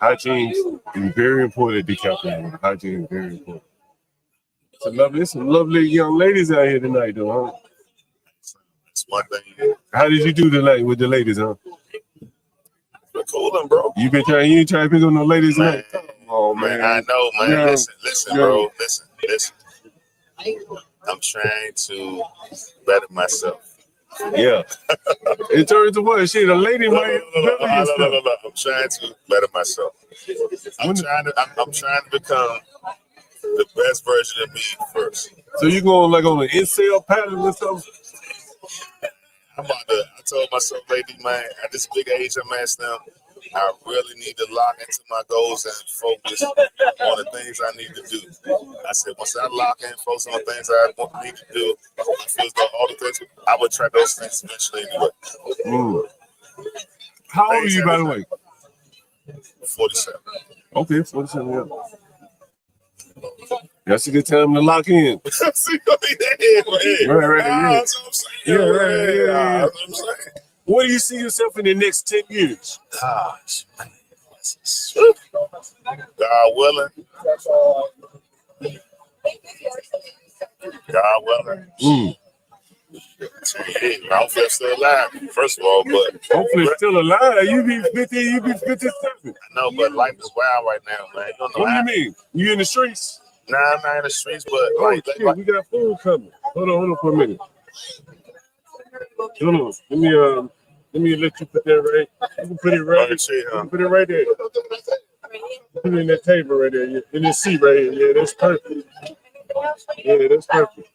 [SPEAKER 1] Hygiene is very important, DiCaprio. Hygiene is very important. Some lovely young ladies out here tonight, though, huh?
[SPEAKER 15] That's one thing.
[SPEAKER 1] How did you do tonight with the ladies, huh?
[SPEAKER 15] Cool them, bro.
[SPEAKER 1] You ain't trying to pick on no ladies
[SPEAKER 15] Man,
[SPEAKER 1] tonight? Oh man.
[SPEAKER 15] I know, man.
[SPEAKER 1] Yeah.
[SPEAKER 15] Listen, bro. Listen. I'm trying to better myself.
[SPEAKER 1] Yeah. It turns to what? Shit, a lady might.
[SPEAKER 15] No. I'm trying to better myself. I'm trying to become the best version of me first.
[SPEAKER 1] So you going like on an incel pattern or something?
[SPEAKER 15] I told myself lately, man, at this big age I'm at now, I really need to lock into my goals and focus on the things I need to do. I said, once I lock in, focus on the things I need to do, I feel as though all the things, I would try those things eventually anyway.
[SPEAKER 1] How old are you, by the way?
[SPEAKER 15] 47.
[SPEAKER 1] Okay, 47, yeah. That's a good time to lock in.
[SPEAKER 15] See what he did, man.
[SPEAKER 1] Right, yeah.
[SPEAKER 15] That's what I'm saying.
[SPEAKER 1] Yeah.
[SPEAKER 15] That's what I'm saying.
[SPEAKER 1] Where do you see yourself in the next 10 years?
[SPEAKER 15] Gosh, man. God willing. God willing. Hopefully I'm still alive, first of all, but
[SPEAKER 1] hopefully still alive. You be 50, you be 57.
[SPEAKER 15] I know, but life is wild right now, man. You don't know
[SPEAKER 1] what do you mean? You in the streets?
[SPEAKER 15] Nah, I'm not in the streets, but
[SPEAKER 1] shit, we got food coming. Hold on for a minute. Hold on. Let me let you put that right. You can put it right. You can put it right there. Put it in that table right there. In this seat right here. Yeah, that's perfect. Yeah, that's perfect.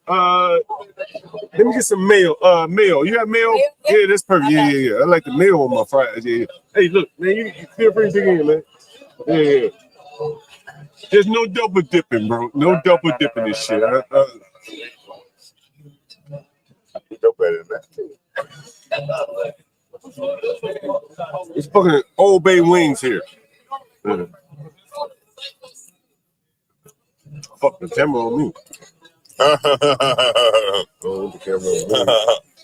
[SPEAKER 1] Let me get some mail. Mail. You have mail? Yeah, that's perfect. Yeah. I like the mail on my fries. Yeah. Hey, look, man, you feel free to dig in, man. Yeah. There's no double dipping, bro. No double dipping this shit.
[SPEAKER 15] You know better than that.
[SPEAKER 1] It's fucking Old Bay wings here. Fuck the camera on me. Oh, the camera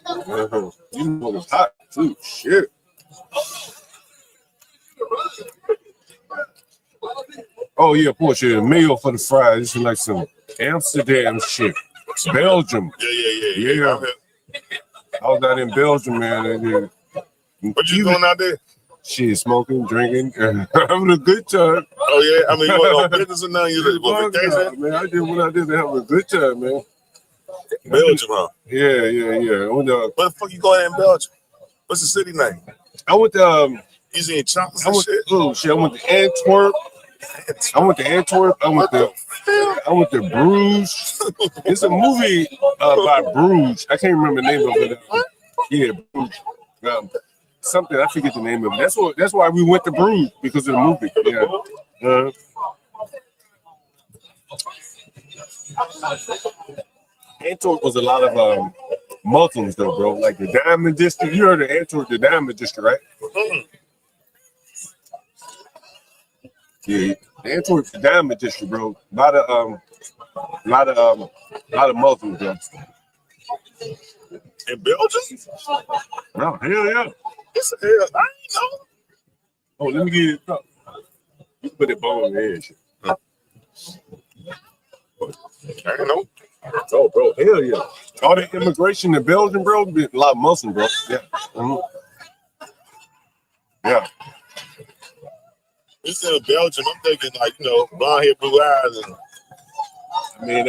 [SPEAKER 1] on me. You know it's hot too. Shit. Oh yeah, Portia, mayo for the fries. This is like some Amsterdam shit. It's Belgium.
[SPEAKER 15] Yeah.
[SPEAKER 1] I was out in Belgium, man.
[SPEAKER 15] What you doing out there?
[SPEAKER 1] Shit, smoking, drinking, having a good time.
[SPEAKER 15] Oh yeah, I mean, you went on business or nothing? You on vacation?
[SPEAKER 1] Man, I just went out there to have a good time, man.
[SPEAKER 15] Belgium, huh?
[SPEAKER 1] Yeah.
[SPEAKER 15] Where the fuck you going in Belgium? What's the city name?
[SPEAKER 1] I went to
[SPEAKER 15] you seen chocolates and shit?
[SPEAKER 1] Oh shit! I went to Antwerp. I went to Bruges. It's a movie by Bruges. I can't remember the name of it. Yeah, Bruges. Something I forget the name of it. That's why we went to Bruges, because of the movie. Yeah. Antwerp was a lot of Muslims though, bro. Like the Diamond District. You heard of Antwerp, the Diamond District, right? Yeah, Antwerp, the Diamond District, bro. A lot of Muslims, bro.
[SPEAKER 15] In Belgium?
[SPEAKER 1] No, hell yeah.
[SPEAKER 15] It's hell. I ain't know.
[SPEAKER 1] Oh, let me get it up. You put it bone in the head.
[SPEAKER 15] I don't know.
[SPEAKER 1] Oh, bro, hell yeah. All the immigration in Belgium, bro, be a lot of Muslim, bro. Yeah. Yeah.
[SPEAKER 15] It's in Belgium. I'm thinking like, blonde hair, blue eyes, and
[SPEAKER 1] I mean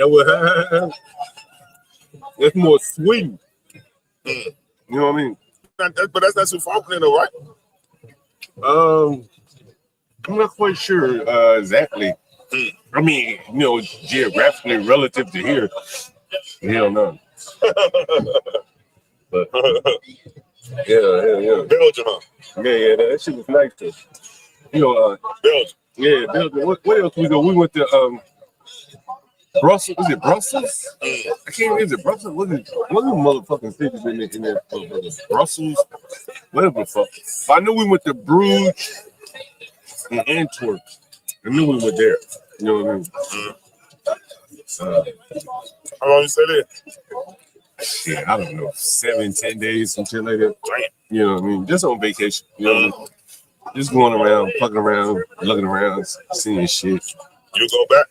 [SPEAKER 1] that's more Sweden. You know what I mean?
[SPEAKER 15] But that's not too far from there, though, right?
[SPEAKER 1] I'm not quite sure exactly. I mean, you know, geographically relative to here, hell no. But yeah.
[SPEAKER 15] Belgium, huh?
[SPEAKER 1] Yeah, that shit was nice too. You know,
[SPEAKER 15] Belgium.
[SPEAKER 1] Yeah, Belgium. What else we go? We went to Brussels. Was it Brussels? I can't remember. Is it Brussels? What is motherfucking cities in there? Brussels? Whatever the fuck. I know we went to Bruges and Antwerp. I knew we were there. You know what I mean?
[SPEAKER 15] How long you stay there?
[SPEAKER 1] Yeah, I don't know, 7-10 days, some shit like that. You know what I mean? Just on vacation. You know what I mean? Just going around, fucking around, looking around, seeing shit.
[SPEAKER 15] You go back?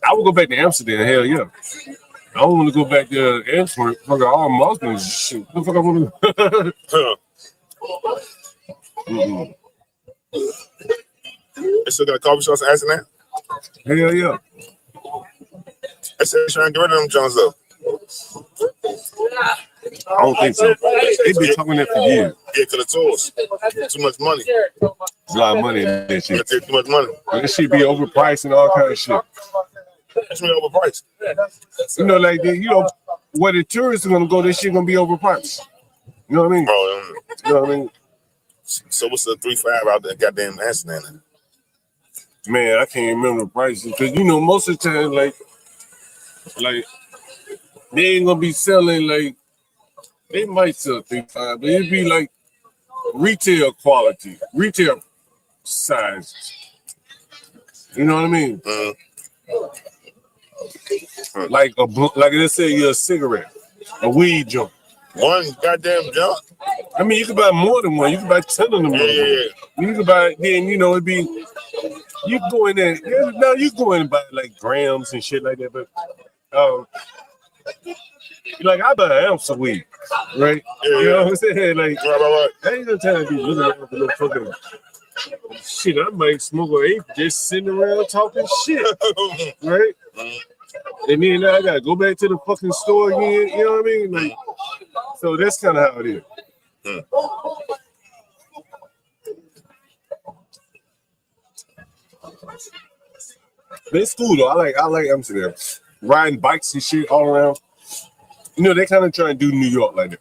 [SPEAKER 1] I would go back to Amsterdam. Hell yeah. I don't want to go back to Antwerp. Fuck all Muslims. Shit. What the fuck I want to?
[SPEAKER 15] They still got coffee shops in Amsterdam?
[SPEAKER 1] Hell yeah.
[SPEAKER 15] They said they're trying to get rid of them Jones though.
[SPEAKER 1] I don't think so. They've been talking that for years.
[SPEAKER 15] Yeah, because the tours. Too much money.
[SPEAKER 1] There's a lot of money in that shit.
[SPEAKER 15] Too much money.
[SPEAKER 1] That shit be overpriced and all kind of shit.
[SPEAKER 15] It's really overpriced.
[SPEAKER 1] You know, like, you know, where the tourists are going to go, this shit going to be overpriced. You know what I mean? You know what I mean?
[SPEAKER 15] So what's the 3-5 out there goddamn Amsterdam?
[SPEAKER 1] Man, I can't remember the prices. Because, you know, most of the time, like, they ain't going to be selling, like, they might sell 3-5, but it'd be like retail quality, retail size. You know what I mean? Like let's say you're a cigarette, a weed joint.
[SPEAKER 15] One goddamn joint.
[SPEAKER 1] I mean, you can buy more than one. You can buy 10 of them.
[SPEAKER 15] Yeah.
[SPEAKER 1] You can buy, then you know it'd be. You go in there. Yeah, now you go in and buy like grams and shit like that, but like I buy an ounce of weed, right?
[SPEAKER 15] Yeah,
[SPEAKER 1] you know what I'm saying? Like,
[SPEAKER 15] right.
[SPEAKER 1] I ain't gonna tell you looking around for no fucking shit. I might smoke an eighth just sitting around talking shit, right? And then I gotta go back to the fucking store again. You know what I mean? Like, so that's kind of how it is. But it's cool though. I like Amsterdam. Riding bikes and shit all around. You know, they kind of try and do New York like that.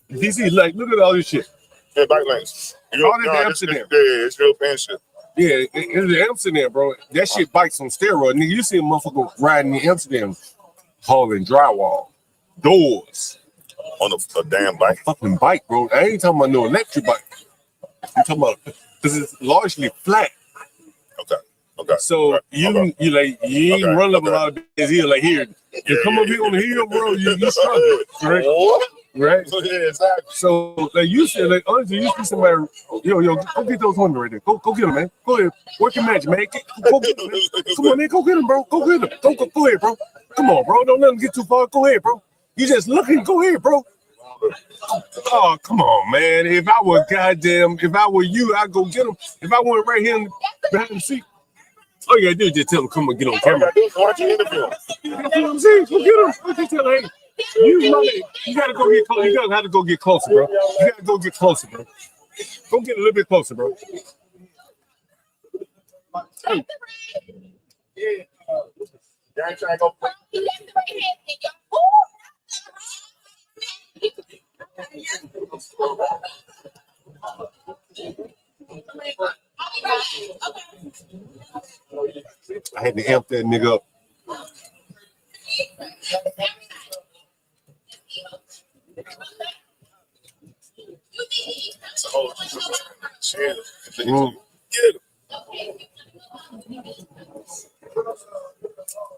[SPEAKER 1] DC, like, look at all this shit.
[SPEAKER 15] Yeah, bike lanes.
[SPEAKER 1] All this Amsterdam.
[SPEAKER 15] Yeah, it's real fan shit.
[SPEAKER 1] Yeah, it's Amsterdam, bro. That shit bikes on steroids. Nigga, you see a motherfucker riding in Amsterdam hauling drywall, doors.
[SPEAKER 15] On a damn bike.
[SPEAKER 1] Fucking bike, bro. I ain't talking about no electric bike. I'm talking about, because it's largely flat.
[SPEAKER 15] Okay.
[SPEAKER 1] So you ain't run up a lot of days here. Like here, you come up here on the hill, bro. You struggle, right? Right.
[SPEAKER 15] Yeah, exactly.
[SPEAKER 1] So like you said, like honestly, you see somebody, yo, go get those women right there. Go get them, man. Go ahead, work your magic, man. Go get them, man. Come on, man. Go get them, bro. Go get them. Go ahead, bro. Come on, bro. Don't let them get too far. Go ahead, bro. You just looking. Go ahead, bro. Oh, come on, man. If I were you, I'd go get them. If I went right here behind the seat. All you gotta do is just tell them, come on, get on camera.
[SPEAKER 15] Watch your interview.
[SPEAKER 1] That's what I'm saying. Go get them. I just tell them, hey, you gotta go get close. You gotta have to go get closer, bro. You gotta go get closer, bro. Go get a little bit closer, bro. Hey.
[SPEAKER 15] Yeah. Y'all trying to go.
[SPEAKER 1] I had to amp that nigga up.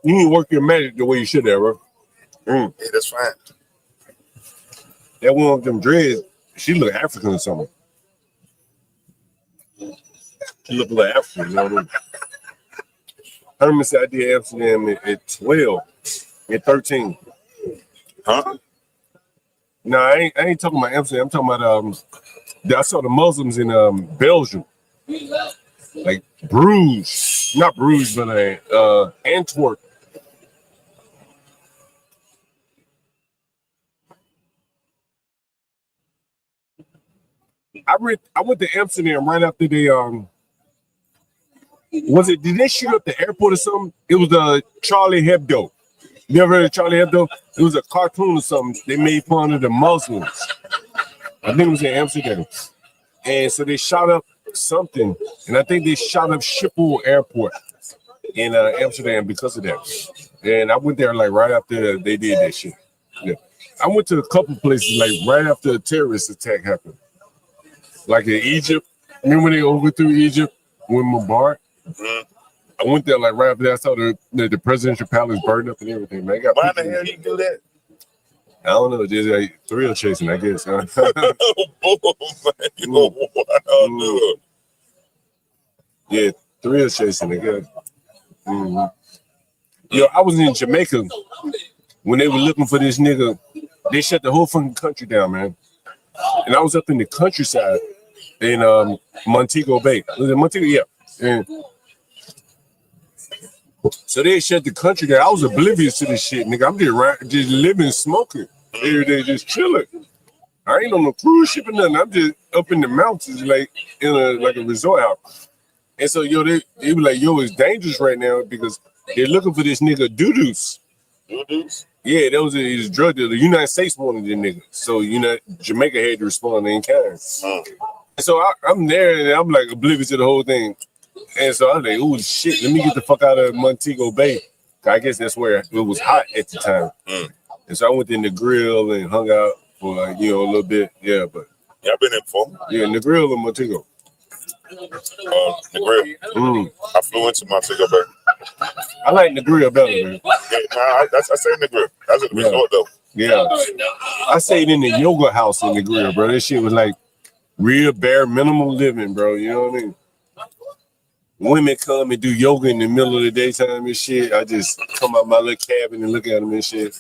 [SPEAKER 1] You need to work your magic the way you should have, bro.
[SPEAKER 15] Yeah, that's fine.
[SPEAKER 1] That one with them dreads, she look African or something. She look like African, you know what I mean? Herman said I did Amsterdam at 12, at 13.
[SPEAKER 15] Huh?
[SPEAKER 1] No, I ain't talking about Amsterdam. I'm talking about I saw the Muslims in Belgium, like Bruges, not Bruges, but Antwerp. I went to Amsterdam right after they Was it? Did they shoot up the airport or something? It was Charlie Hebdo. You ever heard of Charlie Hebdo? It was a cartoon or something. They made fun of the Muslims. I think it was in Amsterdam. And so they shot up something, and I think they shot up Schiphol Airport in Amsterdam because of that. And I went there like right after they did that shit. Yeah. I went to a couple places like right after a terrorist attack happened. Like in Egypt. Remember when they overthrew Egypt with Mubarak? I went there like right after that. I saw the presidential palace burned up and everything. Man,
[SPEAKER 15] why the hell you do that?
[SPEAKER 1] I don't know, just like thrill chasing, I guess. Huh? Yeah, thrill chasing, I guess. Yo, I was in Jamaica when they were looking for this nigga. They shut the whole fucking country down, man. And I was up in the countryside in Montego Bay. Was it Montego? Yeah. And so they shut the country down. I was oblivious to this shit, nigga. I'm just living, smoking every day, just chilling. I ain't on no cruise ship or nothing. I'm just up in the mountains, like in a resort house. And so, yo, they be like, yo, it's dangerous right now because they're looking for this nigga Doo-Doos.
[SPEAKER 15] Doo-Doos?
[SPEAKER 1] Yeah, that was his drug dealer. The United States wanted the nigga. So, Jamaica had to respond in kind. So I'm there and I'm like oblivious to the whole thing. And so I'm like, oh shit, let me get the fuck out of Montego Bay. I guess that's where it was hot at the time. And so I went in the grill and hung out for a little bit. Yeah, but
[SPEAKER 15] I've been there before.
[SPEAKER 1] Yeah, in the grill in Montego.
[SPEAKER 15] The grill. I flew into Montego Bay.
[SPEAKER 1] I like the grill better, man.
[SPEAKER 15] Yeah, I say in the grill. That's at the resort though.
[SPEAKER 1] Yeah. I stayed in the yoga house in the grill, bro. This shit was like real bare minimum living, bro. You know what I mean? Women come and do yoga in the middle of the daytime and shit. I just come out my little cabin and look at them and shit.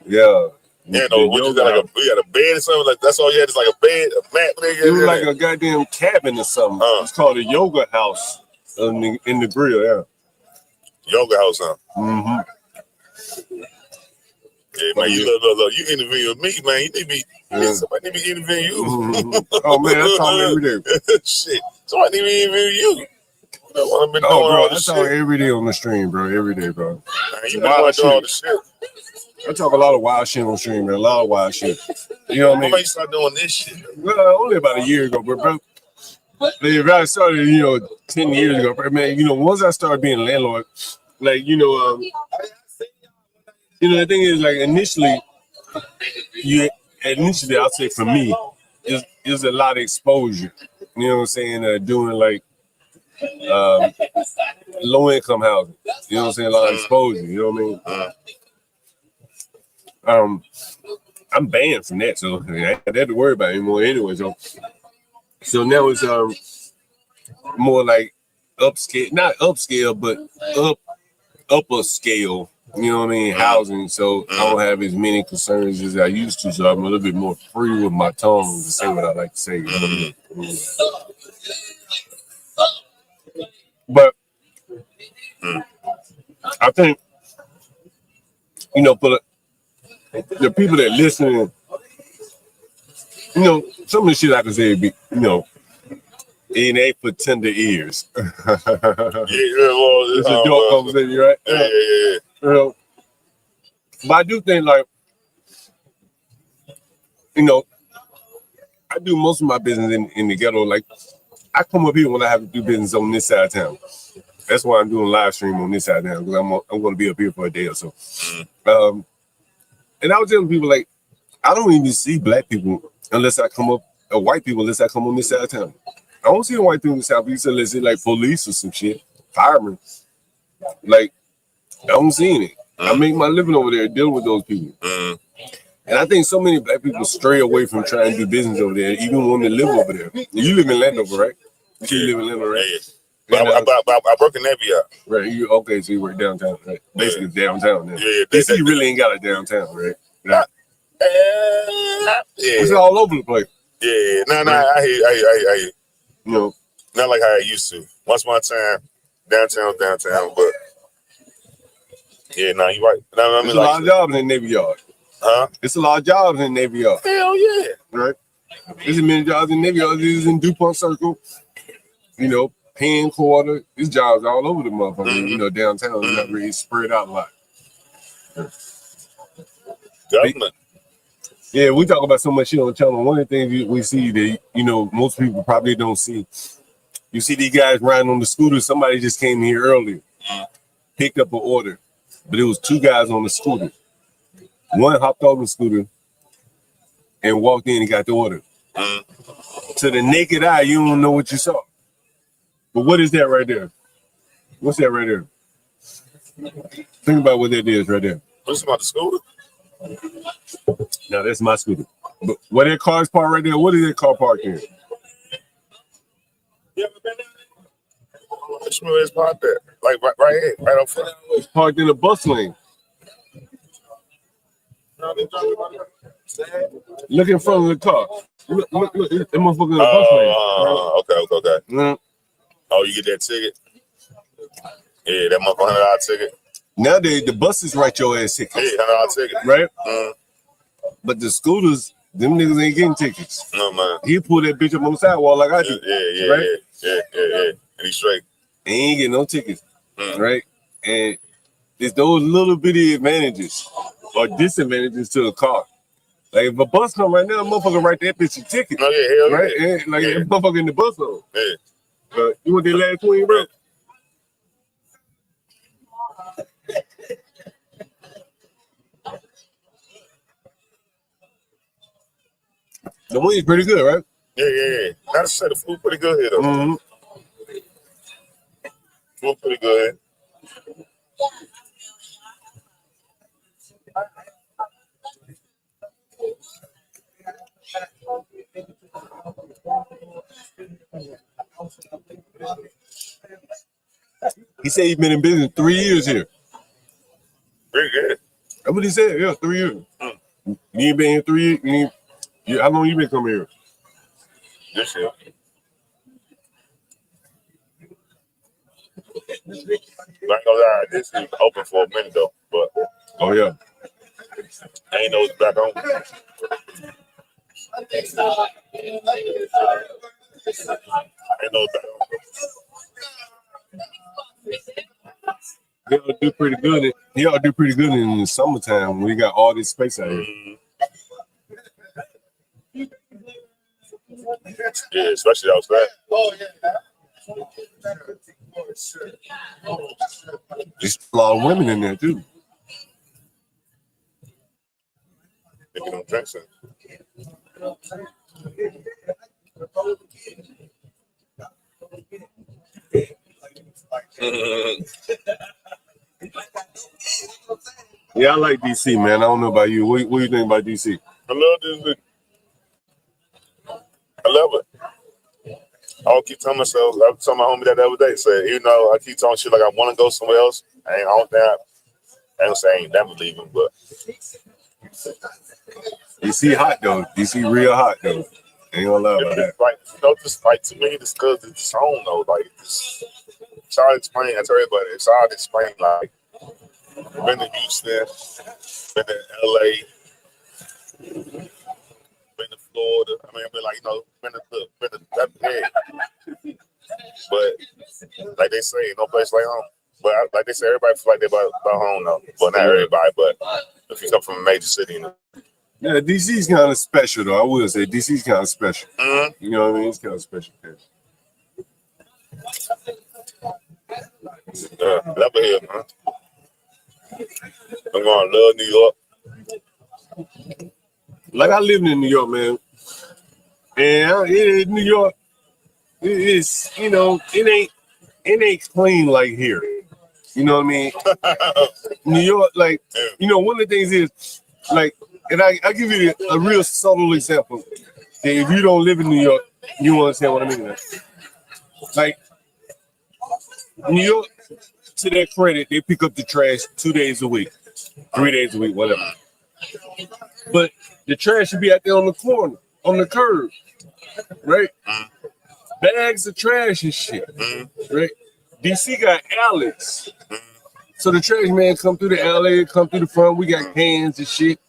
[SPEAKER 1] Yeah.
[SPEAKER 15] Yeah, no, we got a bed or something like that's all you had is like a bed, a mat.
[SPEAKER 1] It was like a goddamn cabin or something. It's called a yoga house in the grill, yeah.
[SPEAKER 15] Yoga house, huh?
[SPEAKER 1] Mm-hmm.
[SPEAKER 15] Yeah, man, look, you interviewing me, man. You need me. Somebody need me interviewing you.
[SPEAKER 1] Oh man, I talk every day.
[SPEAKER 15] Shit, somebody need me interviewing you. Bro, I
[SPEAKER 1] talk every day on the stream, bro. Every day, bro.
[SPEAKER 15] Man, you know I do all the shit.
[SPEAKER 1] I talk a lot of wild shit on stream, man. A lot of wild shit. You know what I mean?
[SPEAKER 15] When you start doing this shit?
[SPEAKER 1] Well, only about a year ago, bro. If I started, 10 years ago, bro, man, once I started being a landlord, like, the thing is, like, initially, I'll say for me, is a lot of exposure. You know what I'm saying? Doing like low income housing. You know what I'm saying? A lot of exposure. You know what I mean? I'm banned from that, so I ain't have to worry about it anymore anyway. So now it's more like upscale, not upscale, but upper scale. You know what I mean? Housing. So I don't have as many concerns as I used to. So I'm a little bit more free with my tongue to say what I like to say. You know what I mean? But I think, for the people that listen, some of the shit I can say be, it ain't for tender ears. It's a joke conversation, right? Yeah. But I do think, like, I do most of my business in the ghetto. Like, I come up here when I have to do business on this side of town. That's why I'm doing live stream on this side of town, because I'm going to be up here for a day or so. And I was telling people, like, I don't even see black people unless I come up, or white people unless I come on this side of town. I don't see the white people in the Southeast unless it's like police or some shit, firemen. Like, I don't see any. I make my living over there dealing with those people. And I think so many black people stray away from trying to do business over there, even when they live over there. You live in Landover, right? You live in Landover, right?
[SPEAKER 15] Yeah. But I work in that VR.
[SPEAKER 1] Right. Okay, so you work downtown, right? Basically downtown. Then.
[SPEAKER 15] Yeah.
[SPEAKER 1] DC really ain't got a downtown, right?
[SPEAKER 15] Yeah.
[SPEAKER 1] It's all over the place.
[SPEAKER 15] Yeah. No, I hear you.
[SPEAKER 1] Not
[SPEAKER 15] like how I used to. Once upon a time, downtown, but yeah, no, you're right. No, I mean,
[SPEAKER 1] it's a lot of jobs in Navy Yard.
[SPEAKER 15] Huh?
[SPEAKER 1] It's a lot of jobs in Navy Yard.
[SPEAKER 15] Hell yeah.
[SPEAKER 1] Right? There's as many jobs in Navy Yard as in DuPont Circle. Penn Quarter. There's jobs all over the motherfucker. You know, downtown. It's not really spread out a lot.
[SPEAKER 15] Government.
[SPEAKER 1] Yeah, we talk about so much shit on the channel. One of the things we see that, you know, most people probably don't see. You see these guys riding on the scooter. Somebody just came here earlier, picked up an order, but it was 2 guys on the scooter. One hopped off the scooter and walked in and got the order. To the naked eye, you don't know what you saw. But what is that right there? What's that right there? Think about what that is right there.
[SPEAKER 15] What's about the scooter?
[SPEAKER 1] No, that's my scooter. But where that car's parked right there, what is that car parked in?
[SPEAKER 15] Which one is parked there? Like right here, right up front.
[SPEAKER 1] It's parked in the bus lane. Look in front of the car. Look, that motherfucker in the bus lane.
[SPEAKER 15] Okay. Oh, you get that ticket? Yeah, that motherfucker $100 ticket.
[SPEAKER 1] Nowadays, the buses write your ass tickets.
[SPEAKER 15] Yeah, $100 ticket.
[SPEAKER 1] Right? But the scooters, them niggas ain't getting tickets.
[SPEAKER 15] No, man.
[SPEAKER 1] He pulled that bitch up on the sidewalk like I do.
[SPEAKER 15] Yeah. And he's straight.
[SPEAKER 1] He ain't getting no tickets. Right? And it's those little bitty advantages or disadvantages to the car. Like if a bus come right now, motherfucker write that bitch a ticket.
[SPEAKER 15] Oh, yeah, hell
[SPEAKER 1] right?
[SPEAKER 15] Yeah.
[SPEAKER 1] And like that motherfucker in the bus though.
[SPEAKER 15] Yeah.
[SPEAKER 1] You want that last queen, bro? The wing's pretty good, right?
[SPEAKER 15] Yeah. Not to say the food pretty good here though. Food pretty good.
[SPEAKER 1] He said he's been in business 3 years here.
[SPEAKER 15] Pretty good.
[SPEAKER 1] That's what he said. Yeah, 3 years. You ain't been here 3 years. How long you been coming here?
[SPEAKER 15] This year. Like this is open for a minute though, but
[SPEAKER 1] oh yeah,
[SPEAKER 15] I ain't know it's back on. I ain't know it's back on.
[SPEAKER 1] He ought to do pretty good. He ought to do pretty good in the summertime when we got all this space out here.
[SPEAKER 15] Yeah, especially outside. Oh yeah.
[SPEAKER 1] There's a lot of women in there too.
[SPEAKER 15] They get them drinks in.
[SPEAKER 1] Yeah, I like DC, man. I don't know about you. What do you think about DC?
[SPEAKER 15] I love this. I love it. I keep telling myself, I was telling my homie that the other day, said, you know, I keep talking shit like I want to go somewhere else. I don't say I ain't never leaving, but
[SPEAKER 1] DC hot though. DC real hot though. Ain't gonna lie about that.
[SPEAKER 15] Like, you know, just like to me, just because it's home though. Like, it's hard to explain. I tell everybody, it's hard to explain. Like, been to Houston, been to LA, been to Florida. I mean, I've been like, you know, been to that big. But like they say, no place like home. But like they say, everybody feel like they're about home though. Well, not everybody, but if you come from a major city, you know.
[SPEAKER 1] Yeah, DC's kind of special though. I would say DC's kind of special. You know what I mean? It's kind of special.
[SPEAKER 15] Love it here, man. I'm gonna love New York.
[SPEAKER 1] Like I lived in New York, man. And in New York, it's, you know, it ain't clean like here. You know what I mean? New York, like, you know, one of the things is, like, and I give you a real subtle example. That if you don't live in New York, you won't understand what I mean. Like, New York, to their credit, they pick up the trash 2 days a week, 3 days a week, whatever. But the trash should be out there on the corner, on the curb, right? Bags of trash and shit, right? DC got alleys. So the trash man come through the alley, come through the front. We got cans and shit.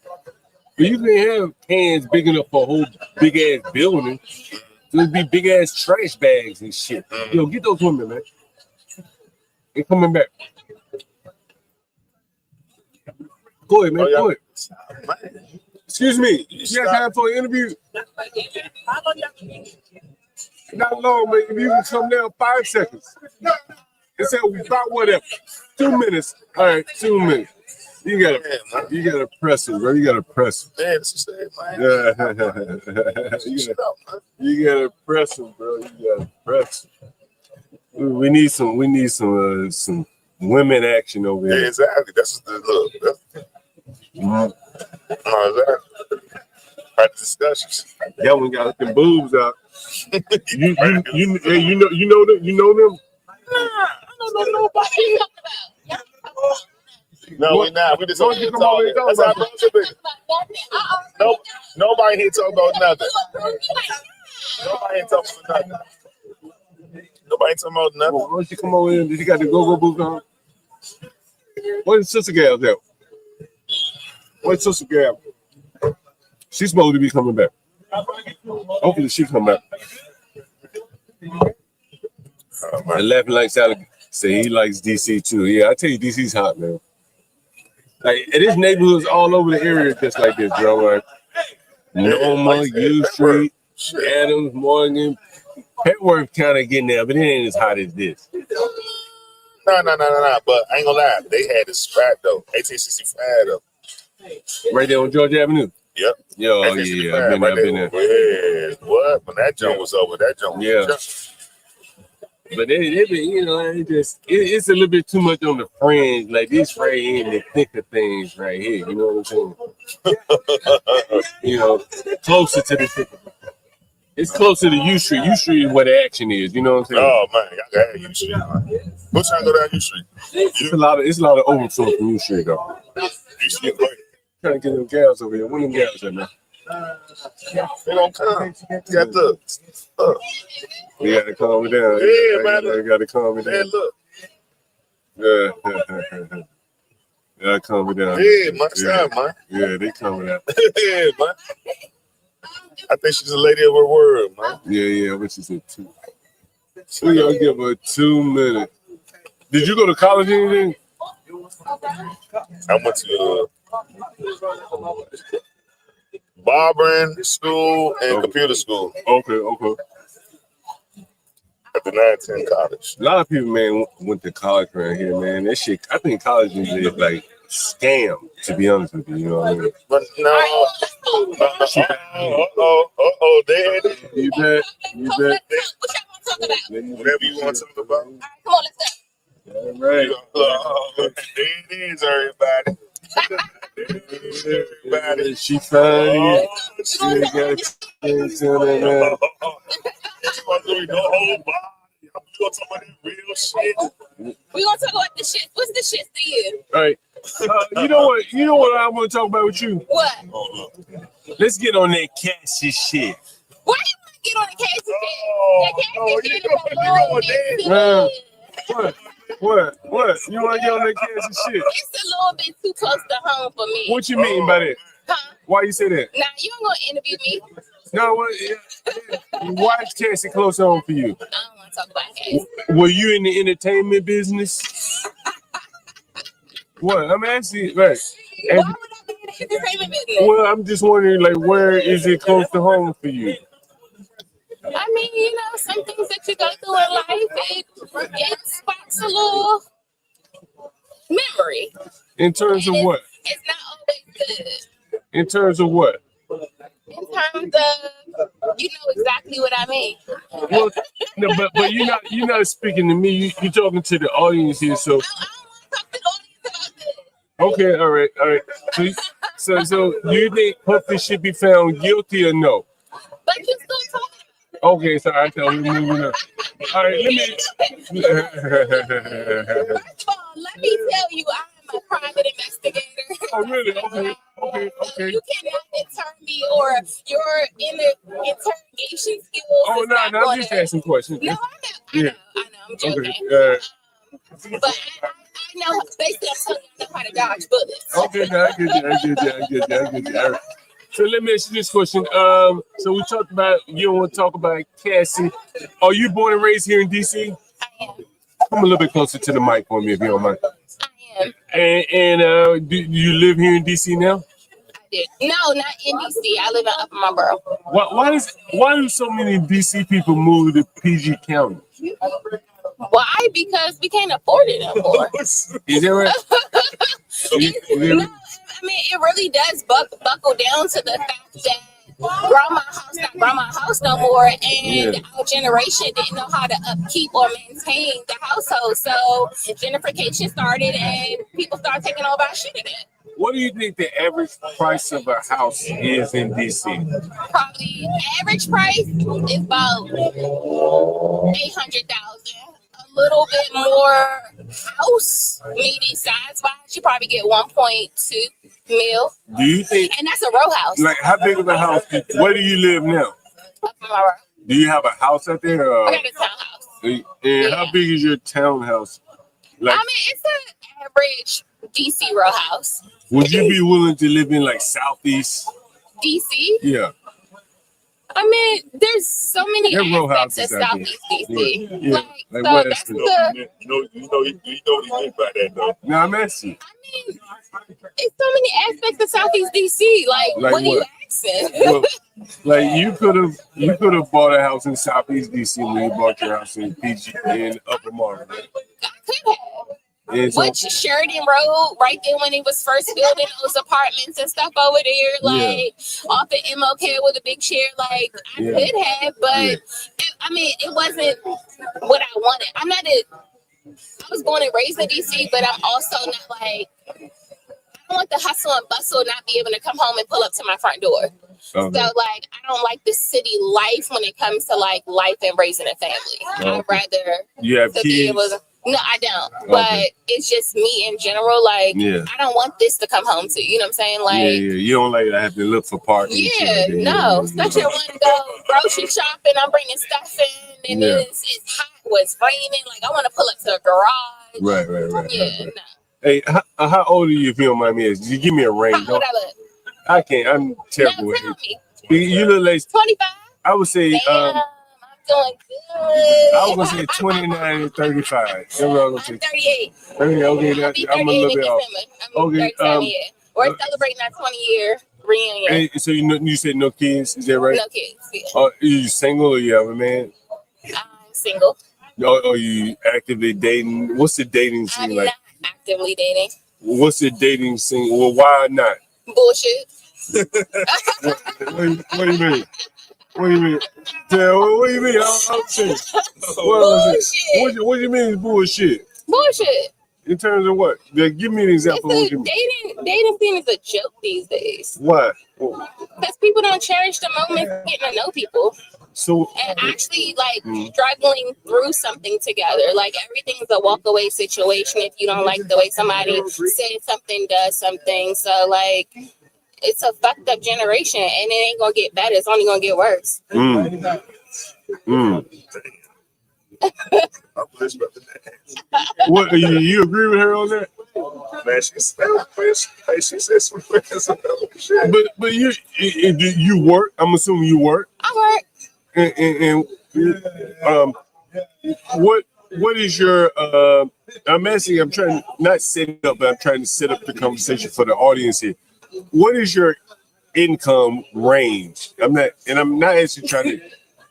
[SPEAKER 1] But you can have cans big enough for a whole big ass building. So it'd be big ass trash bags and shit. Yo, get those women, man. They coming back. Go ahead, man. Go ahead. Excuse me. You guys have for an interview? Not long, man. If you can come down 5 seconds. It said about whatever. 2 minutes. All right, 2 minutes. You gotta press it, bro. You gotta press it.
[SPEAKER 15] Man, that's what
[SPEAKER 1] You gotta press it, bro. You gotta press it. We need some women action over here.
[SPEAKER 15] Yeah, exactly. That's the look. Exactly. Right discussions.
[SPEAKER 1] That one got them boobs out. You know them?
[SPEAKER 12] I don't know nobody.
[SPEAKER 15] No, we're not. We just don't get talking. That's how close it is. No, nobody here talking about nothing. Nobody here talking about nothing. Nobody talking about nothing.
[SPEAKER 1] Why don't you come over here? Did you got the go-go boots on? Where's Sister Gal at? Where's Sister Gal? She's supposed to be coming back. Hopefully she come back. And laughing like Sally say he likes DC too. Yeah, I tell you, DC's hot, man. Like, and this neighborhood's all over the area just like this, bro. Like Noma, U Street, Adams, Morgan, Petworth kind of getting there, but it ain't as hot as this.
[SPEAKER 15] No. But I ain't gonna lie, they had this spot though. AT-65 though.
[SPEAKER 1] Right there on Georgia Avenue.
[SPEAKER 15] Yep.
[SPEAKER 1] Yo, yeah, I've been there.
[SPEAKER 15] Yeah, what? When that jump was over, that jump was
[SPEAKER 1] But they you know, it's a little bit too much on the fringe. Like this right here in the thick of things right here. You know what I'm saying? You know, closer to the thick. It's closer to U Street. U Street is where the action is. You know what I'm saying?
[SPEAKER 15] Oh man, I got U Street. What time go down U Street?
[SPEAKER 1] It's a lot of overflow from U Street though.
[SPEAKER 15] U Street great.
[SPEAKER 1] Trying to get them gals over here. Where them gals at, man?
[SPEAKER 15] They don't come. You got the.
[SPEAKER 1] You got to calm it down.
[SPEAKER 15] Yeah, man.
[SPEAKER 1] You got to calm it down.
[SPEAKER 15] Man, look.
[SPEAKER 1] Yeah. You got to calm it down.
[SPEAKER 15] Yeah, my son, man.
[SPEAKER 1] Yeah, they calm it down.
[SPEAKER 15] Yeah, man. I think she's a lady of her word, man.
[SPEAKER 1] Yeah, what she said, 2. We gonna give her 2 minutes. Did you go to college or anything?
[SPEAKER 15] I went to barbering school and computer school.
[SPEAKER 1] Okay.
[SPEAKER 15] At the 910 college.
[SPEAKER 1] A lot of people, man, went to college around here, man. That shit, I think college is like scam, to be honest with you. You know what I mean?
[SPEAKER 15] But no. There it is.
[SPEAKER 1] You bet.
[SPEAKER 15] Whatever you want to talk about.
[SPEAKER 12] Come on, let's go.
[SPEAKER 1] All right.
[SPEAKER 15] There it is, everybody. Everybody.
[SPEAKER 1] She fine. She got things on there, man.
[SPEAKER 15] We gonna talk about that real shit.
[SPEAKER 12] We gonna talk about the shit. What's the shit to you?
[SPEAKER 1] All right. You know what I want to talk about with you?
[SPEAKER 12] What?
[SPEAKER 1] Let's get on that Cassie shit.
[SPEAKER 12] Why do you want to get on the Cassie shit? That Cassie shit is
[SPEAKER 1] What? You want to get on that Cassie shit?
[SPEAKER 12] It's a little bit too close to home for me.
[SPEAKER 1] What you mean by that?
[SPEAKER 12] Huh?
[SPEAKER 1] Why you say that?
[SPEAKER 12] Nah, you ain't gonna interview me.
[SPEAKER 1] No, why is Cassie close home for you?
[SPEAKER 12] I don't want to talk about Cassie.
[SPEAKER 1] Were you in the entertainment business? What? I'm asking, right?
[SPEAKER 12] Why would I be in the entertainment business?
[SPEAKER 1] Well, I'm just wondering, like, where is it close to home for you?
[SPEAKER 12] I mean, you know, some things that you go through in life, it sparks a little memory.
[SPEAKER 1] In terms of what?
[SPEAKER 12] It's not always good.
[SPEAKER 1] In terms of what?
[SPEAKER 12] In terms of, you know exactly what I mean.
[SPEAKER 1] Well, no, but you're not speaking to me. You're talking to the audience here. So.
[SPEAKER 12] I don't want to talk to the audience about this.
[SPEAKER 1] Okay, all right. So you think Puffy should be found guilty or no?
[SPEAKER 12] But you still talking.
[SPEAKER 1] Okay, so I thought we were moving up. All right,
[SPEAKER 12] First of all, let me tell you, I am a private investigator.
[SPEAKER 1] Oh, really? Okay.
[SPEAKER 12] You cannot deter me or your interrogation skills.
[SPEAKER 1] Oh, no, I'm just asking questions.
[SPEAKER 12] No, I know, I'm joking.
[SPEAKER 1] Okay,
[SPEAKER 12] But I know, basically, I'm telling you, I know how to dodge bullets.
[SPEAKER 1] Okay, now I get you. All right. So let me ask you this question. So we talked about, you don't want to talk about Cassie. Are you born and raised here in DC?
[SPEAKER 16] I am.
[SPEAKER 1] Come a little bit closer to the mic for me if you don't mind.
[SPEAKER 16] I am.
[SPEAKER 1] And do you live here in DC now?
[SPEAKER 16] No, not in DC. I live in Upper Marlboro.
[SPEAKER 1] Why do so many DC people move to PG County?
[SPEAKER 16] Why? Because we can't afford it anymore.
[SPEAKER 1] Is that right?
[SPEAKER 16] No, I mean, it really does buckle down to the fact that grandma house no more, and our generation didn't know how to upkeep or maintain the household. So gentrification started, and people started taking over our shit again.
[SPEAKER 1] What do you think the average price of a house is in DC?
[SPEAKER 16] Probably average price is about 800,000. A little bit more house, meaning size wise, you probably get 1.2 mil.
[SPEAKER 1] Do you think?
[SPEAKER 16] And that's a row house.
[SPEAKER 1] Like, how big of a house? Where do you live now?
[SPEAKER 16] Up in my row.
[SPEAKER 1] Do you have a house out there?
[SPEAKER 16] I got a townhouse.
[SPEAKER 1] And how big is your townhouse? Like,
[SPEAKER 16] I mean, it's an average DC row house.
[SPEAKER 1] Would you be willing to live in like Southeast
[SPEAKER 16] DC?
[SPEAKER 1] Yeah.
[SPEAKER 16] I mean, there's so many aspects of Southeast DC.
[SPEAKER 1] Yeah.
[SPEAKER 16] Like so that's the.
[SPEAKER 6] You know what he means by that, though.
[SPEAKER 1] No, I'm asking.
[SPEAKER 16] I mean, it's so many aspects of Southeast DC. Like what are you asking?
[SPEAKER 1] Well, like you could have bought a house in Southeast DC when you bought your house in PG in Upper Marlboro.
[SPEAKER 16] I could have.
[SPEAKER 1] So,
[SPEAKER 16] Which Sheridan Road, right there when he was first building those apartments and stuff over there, like off the MLK with a big chair, like I could have, but it wasn't what I wanted. I was born and raised in DC, but I'm also not like, I don't want the hustle and bustle, not be able to come home and pull up to my front door. So like, I don't like the city life when it comes to like life and raising a family. I'd rather be able to. No, I don't. But it's just me in general. Like, I don't want this to come home to. You know what I'm saying? Like,
[SPEAKER 1] you don't like to have to look for parking.
[SPEAKER 16] No. Especially when I go grocery shopping, I'm bringing stuff in, and it's hot, it's raining. Like, I want to pull up to a garage.
[SPEAKER 1] Right.
[SPEAKER 16] No.
[SPEAKER 1] Hey, how old are you? If you don't mind me asking, you give me a range.
[SPEAKER 16] How old I look?
[SPEAKER 1] I can't. I'm terrible with it. You look like
[SPEAKER 16] 25.
[SPEAKER 1] I would say.
[SPEAKER 16] Damn, I'm doing good.
[SPEAKER 1] I was gonna say 29 and 35.
[SPEAKER 16] I'm 38.
[SPEAKER 1] 30, okay, I'm a little bit off. Okay,
[SPEAKER 16] we're celebrating our 20-year reunion.
[SPEAKER 1] Hey, so you said no kids, is that right?
[SPEAKER 16] No kids. Yeah.
[SPEAKER 1] Are you single or you have a man?
[SPEAKER 16] I'm single.
[SPEAKER 1] Are you actively dating? What's the dating scene like?
[SPEAKER 16] I'm not actively dating.
[SPEAKER 1] What's the dating scene? Well, why not?
[SPEAKER 16] Bullshit.
[SPEAKER 1] What do you mean? What do you mean? What do you mean? I'm saying.
[SPEAKER 16] Bullshit.
[SPEAKER 1] What do you mean bullshit?
[SPEAKER 16] Bullshit.
[SPEAKER 1] In terms of what? Like, give me an example.
[SPEAKER 16] Dating scene is a joke these days.
[SPEAKER 1] Why?
[SPEAKER 16] Because people don't cherish the moment of getting to know people.
[SPEAKER 1] So
[SPEAKER 16] and actually like struggling through something together. Like everything's a walk away situation if you don't like the way somebody says something, does something. So like it's a fucked up generation and it ain't gonna get better, it's only gonna get worse.
[SPEAKER 1] What you agree with her on that?
[SPEAKER 6] Man, she said some shit.
[SPEAKER 1] But you work. I'm assuming you work.
[SPEAKER 16] I work.
[SPEAKER 1] And what is your I'm asking, I'm trying not set it up, but I'm trying to set up the conversation for the audience here. What is your income range? I'm not actually trying to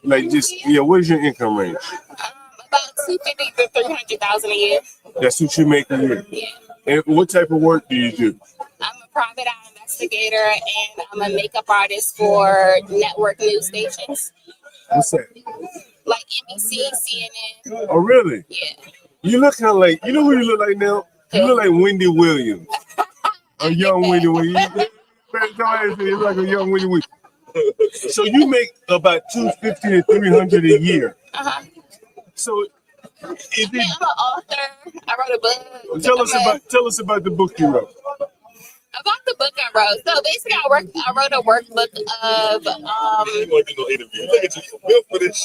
[SPEAKER 1] like just what is your income range?
[SPEAKER 16] About 250 to 300,000 a year.
[SPEAKER 1] That's what you make a year.
[SPEAKER 16] Yeah.
[SPEAKER 1] And what type of work do you do?
[SPEAKER 16] I'm a private eye investigator and I'm a makeup artist for network news stations.
[SPEAKER 1] What's that?
[SPEAKER 16] Like NBC, CNN.
[SPEAKER 1] Oh, really?
[SPEAKER 16] Yeah.
[SPEAKER 1] You look kind of like, you know who you look like now? You look like Wendy Williams. A young Wendy Williams. You look like a young Wendy Williams. So you make about 250 to 300 a year.
[SPEAKER 16] Uh-huh.
[SPEAKER 1] So
[SPEAKER 16] I'm an author. I wrote a book.
[SPEAKER 1] Tell us about the book you wrote.
[SPEAKER 16] About the book I wrote. So basically, I wrote a workbook of.
[SPEAKER 6] You want to do no interview? Look at you, built for this.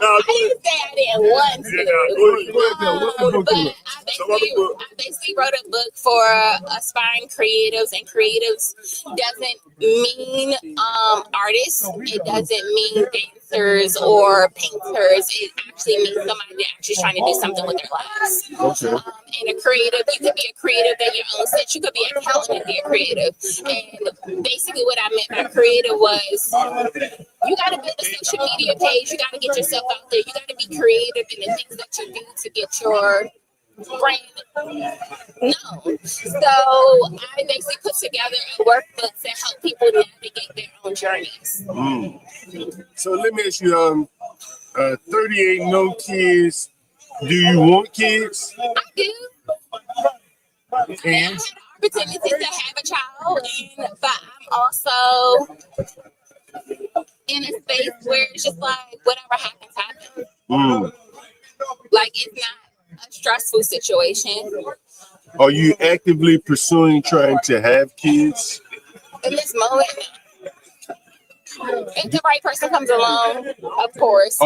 [SPEAKER 16] I didn't say I didn't want to. But I basically wrote a book for aspiring creatives, and creatives doesn't mean artists. It doesn't mean dancers or painters. It actually means somebody that actually trying to do something with their lives.
[SPEAKER 1] Okay.
[SPEAKER 16] And a creative, you could be a creative in your own sense. You could be an accountant and be a creative. And basically what I meant by creative was you got to build a social media page. You got to get yourself out there. You got to be creative in the things that you do to get your brand known. So I basically put together a workbook to help people navigate their own journeys.
[SPEAKER 1] So let me ask you, 38, no kids. Do you want kids?
[SPEAKER 16] I do. And I had the opportunity to have a child, but I'm also in a space where it's just like whatever happens, happens. Like it's not a stressful situation.
[SPEAKER 1] Are you actively pursuing trying to have kids?
[SPEAKER 16] In this moment, if the right person comes along, of course.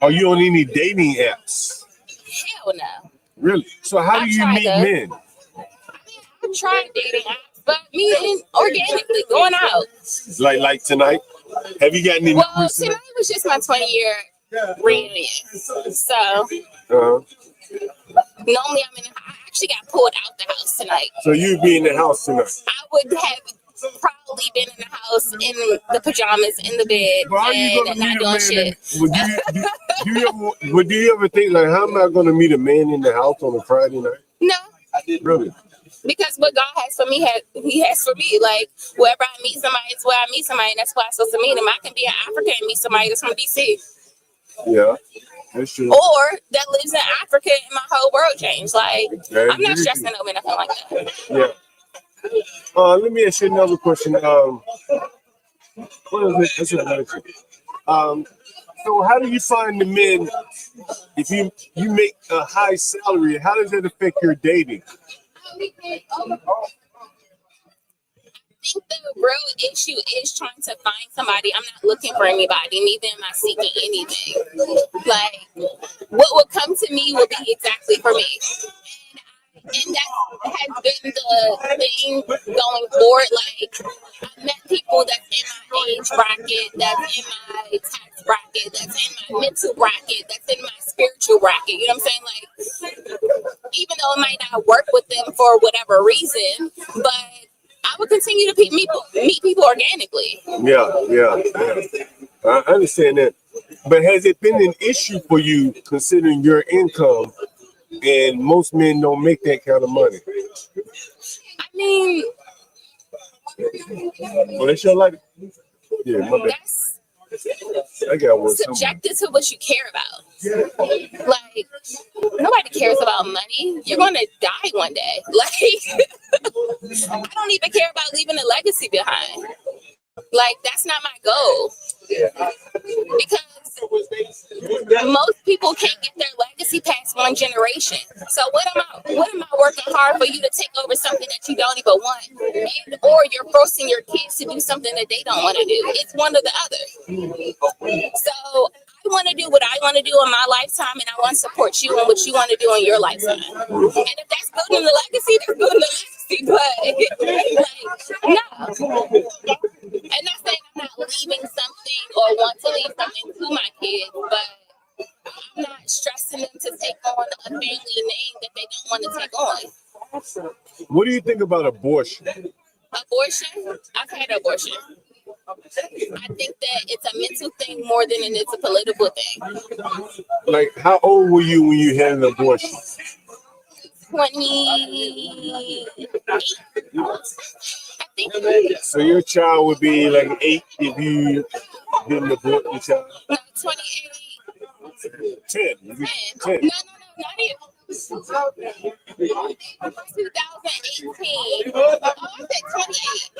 [SPEAKER 1] Are you on any dating apps?
[SPEAKER 16] Hell no.
[SPEAKER 1] Really? So how do you meet men?
[SPEAKER 16] I've tried dating apps, but meeting organically, going out.
[SPEAKER 1] Like tonight? Have you gotten any?
[SPEAKER 16] Well, tonight was just my 20-year reunion. So normally I actually got pulled out the house tonight.
[SPEAKER 1] So you'd be in the house tonight? I
[SPEAKER 16] would have probably been in the house in the pajamas in the bed and not doing shit.
[SPEAKER 1] Would you ever think like, how am I going to meet a man in the house on a Friday night?
[SPEAKER 16] No.
[SPEAKER 1] Really?
[SPEAKER 16] Because what God has for me, He has for me. Like wherever I meet somebody is where I meet somebody, and that's why I'm supposed to meet them. I can be an African and meet somebody that's from DC.
[SPEAKER 1] Yeah, that's true.
[SPEAKER 16] Or that lives in Africa, and my whole world changed. Like I'm not stressing over nothing like that.
[SPEAKER 1] Yeah. Let me ask you another question. What is it? That's another question. So how do you find the men if you make a high salary? How does that affect your dating?
[SPEAKER 16] I think the real issue is trying to find somebody. I'm not looking for anybody, neither am I seeking anything. Like what will come to me will be exactly for me. And that has been the thing going forward. Like I've met people that's in my age bracket, that's in my tax bracket, that's in my mental bracket, that's in my spiritual bracket. You know what I'm saying? Like even though it might not work with them for whatever reason, but I would continue to meet people organically.
[SPEAKER 1] Yeah. I understand that. But has it been an issue for you considering your income? And most men don't make that kind of money.
[SPEAKER 16] I mean,
[SPEAKER 1] well, that's your life. Yeah, my bad. I got one.
[SPEAKER 16] Subjective to what you care about. Like nobody cares about money. You're gonna die one day. Like I don't even care about leaving a legacy behind. Like that's not my goal. Because most people can't get their legacy past one generation. So what am I working hard for you to take over something that you don't even want? Or you're forcing your kids to do something that they don't want to do. It's one or the other. So I want to do what I want to do in my lifetime, and I want to support you in what you want to do in your lifetime. And if that's building the legacy, that's building the legacy. But no. And not saying I'm not leaving something or want to leave something to my kids, but I'm not stressing them to take on a family name that they don't want to take on.
[SPEAKER 1] What do you think about abortion?
[SPEAKER 16] Abortion? I've had abortion. I think that it's a mental thing more than it is a political thing.
[SPEAKER 1] Like, how old were you when you had an abortion?
[SPEAKER 16] 28. I think.
[SPEAKER 1] So your child would be like 8 if you didn't abort your child?
[SPEAKER 16] No, 28.
[SPEAKER 1] 10.
[SPEAKER 16] 10. No, not even. 2018. Oh, I said 28.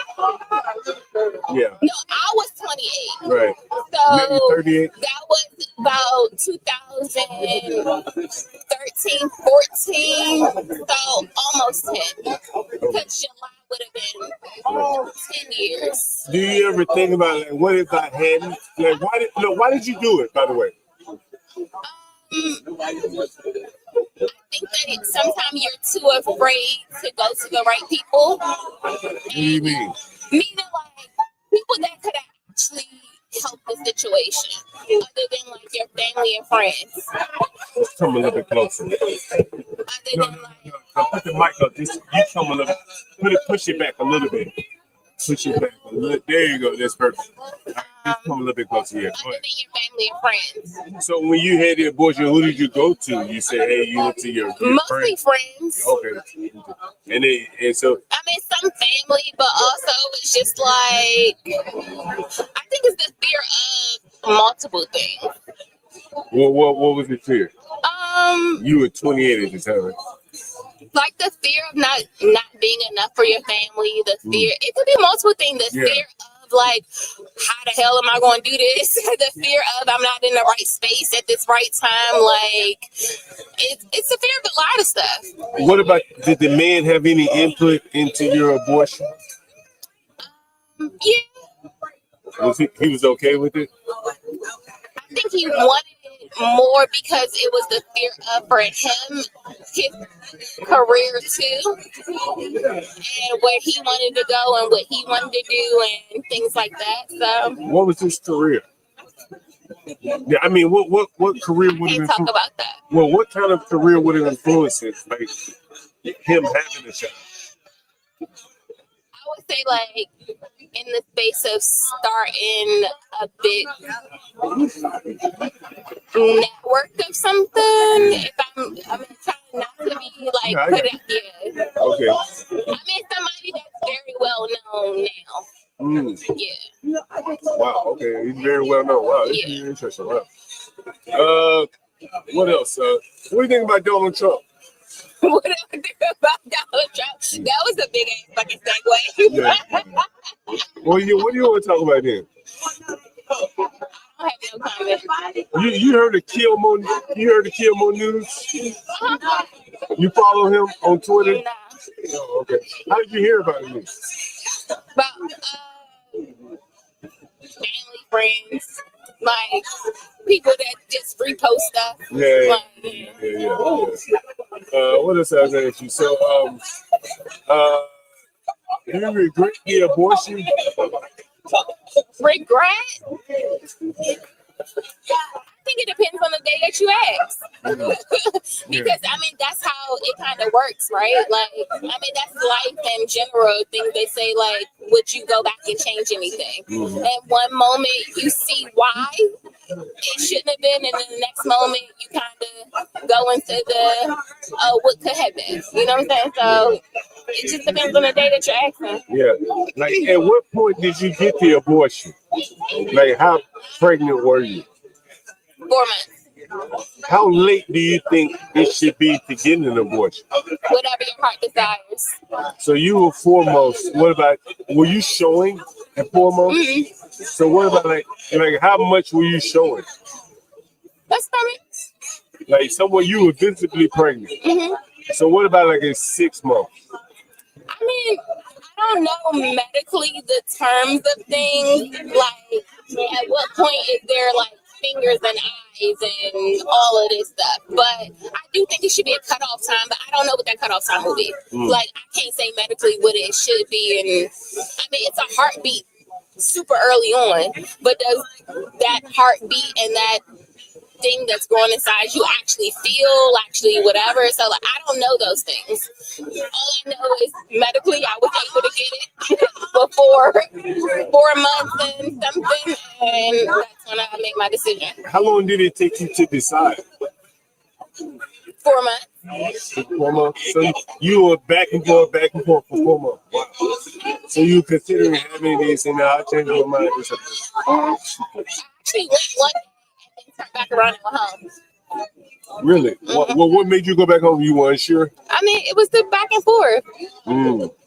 [SPEAKER 1] Yeah.
[SPEAKER 16] No, I was 28.
[SPEAKER 1] Right.
[SPEAKER 16] So
[SPEAKER 1] maybe 38.
[SPEAKER 16] That was about 2013, 14. So almost 10. Because July would have been 10 years.
[SPEAKER 1] Do you ever think about like, what if I hadn't? Like, why did you do it? By the way.
[SPEAKER 16] think that sometimes you're too afraid to go to the right people.
[SPEAKER 1] What do you mean?
[SPEAKER 16] Meaning like people that could actually help the situation, other than like your family and friends.
[SPEAKER 1] Let's come a little bit closer.
[SPEAKER 16] Other
[SPEAKER 1] No,
[SPEAKER 16] than
[SPEAKER 1] no, put the mic up. Just you come a little. Push it back a little bit. Push it back a little. There you go. That's perfect. Just come a little bit closer here.
[SPEAKER 16] other than your family and friends.
[SPEAKER 1] So when you had the abortion, who did you go to? You said, "Hey, you went to your
[SPEAKER 16] Mostly friends.
[SPEAKER 1] Okay. And so
[SPEAKER 16] I mean, some family, but also it's just like I think it's the fear of multiple things.
[SPEAKER 1] what was the fear? You were 28 at the time.
[SPEAKER 16] Like the fear of not being enough for your family. The fear it could be multiple things. The fear of like, how the hell am I going to do this? The fear of I'm not in the right space at this right time. Like it's a fear of a lot of stuff.
[SPEAKER 1] What about, did the man have any input into your abortion?
[SPEAKER 16] Yeah.
[SPEAKER 1] He was okay with it?
[SPEAKER 16] I think he wanted it more because it was the fear of for him, his career too, and where he wanted to go and what he wanted to do and things like that. So
[SPEAKER 1] what was his career? Yeah, I mean, what career would have
[SPEAKER 16] talk about that.
[SPEAKER 1] Well, what kind of career would have influenced it? Like him having a child?
[SPEAKER 16] I would say like in the space of starting a big network of something. If I'm trying not to be like put it, yeah.
[SPEAKER 1] Okay.
[SPEAKER 16] I mean somebody that's very well known now. Yeah.
[SPEAKER 1] Wow. Okay. He's very well known. Wow. This is interesting. Wow. What else? What do you think about Donald Trump?
[SPEAKER 16] What do I think about Donald Trump? That was a big ass fucking segue.
[SPEAKER 1] Yeah. What do you want to talk about then?
[SPEAKER 16] I have no comment.
[SPEAKER 1] You heard of Kill Mo? You heard of Kill Mo News? You follow him on Twitter?
[SPEAKER 16] Nah.
[SPEAKER 1] Oh, okay. How did you hear about him?
[SPEAKER 16] About family, friends, like people that just repost stuff.
[SPEAKER 1] Yeah.
[SPEAKER 16] Like,
[SPEAKER 1] What else I was going to ask you? So, do you regret the abortion?
[SPEAKER 16] regret? I think it depends on the day that you ask. Because I mean that's how it kind of works, right? Like I mean that's life in general. Things they say like, would you go back and change anything? At one moment you see why it shouldn't have been, and then the next moment you kind of go into the what could have been. You know what I'm saying? So it just depends on the day that you're asking.
[SPEAKER 1] Yeah. Like at what point did you get the abortion? Like how pregnant were you?
[SPEAKER 16] 4 months.
[SPEAKER 1] How late do you think it should be to get an abortion?
[SPEAKER 16] Whatever your heart desires.
[SPEAKER 1] So you were 4 months. What about, were you showing at 4 months? So what about like how much were you showing?
[SPEAKER 16] That's stomach.
[SPEAKER 1] Like somewhere you were visibly pregnant. So what about like in 6 months?
[SPEAKER 16] I mean, I don't know medically the terms of things. Like at what point is there like fingers and eyes and all of this stuff, but I do think it should be a cutoff time, but I don't know what that cutoff time will be. Like I can't say medically what it should be, and I mean it's a heartbeat super early on, but does that heartbeat and that thing that's going inside you actually feel, actually whatever? So like I don't know those things. All I know is medically I was able to get it before 4 months and something, and that's when I made my decision.
[SPEAKER 1] How long did it take you to decide?
[SPEAKER 16] 4 months.
[SPEAKER 1] 4 months. So you were back and forth for 4 months. Wow. So you considering having this, and I changed your mind or something?
[SPEAKER 16] Actually went one day and then turned back around and went home.
[SPEAKER 1] Really? What made you go back home? You weren't sure?
[SPEAKER 16] I mean, it was the back and forth.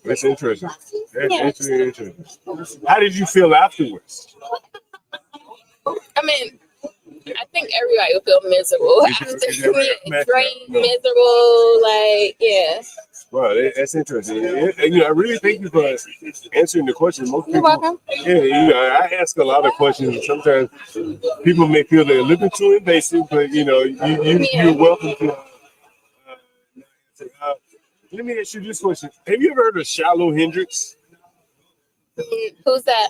[SPEAKER 1] That's interesting. That's interesting. How did you feel afterwards?
[SPEAKER 16] I mean, I think everybody would feel miserable after me. Drained, miserable, like, yeah.
[SPEAKER 1] Wow, that's interesting. And, I really thank you for answering the question. Most people,
[SPEAKER 9] You're welcome.
[SPEAKER 1] Yeah, I ask a lot of questions, and sometimes people may feel they're a little bit too invasive, but you're welcome to. Let me ask you this question: have you ever heard of Shallow Hendrix?
[SPEAKER 16] Who's that?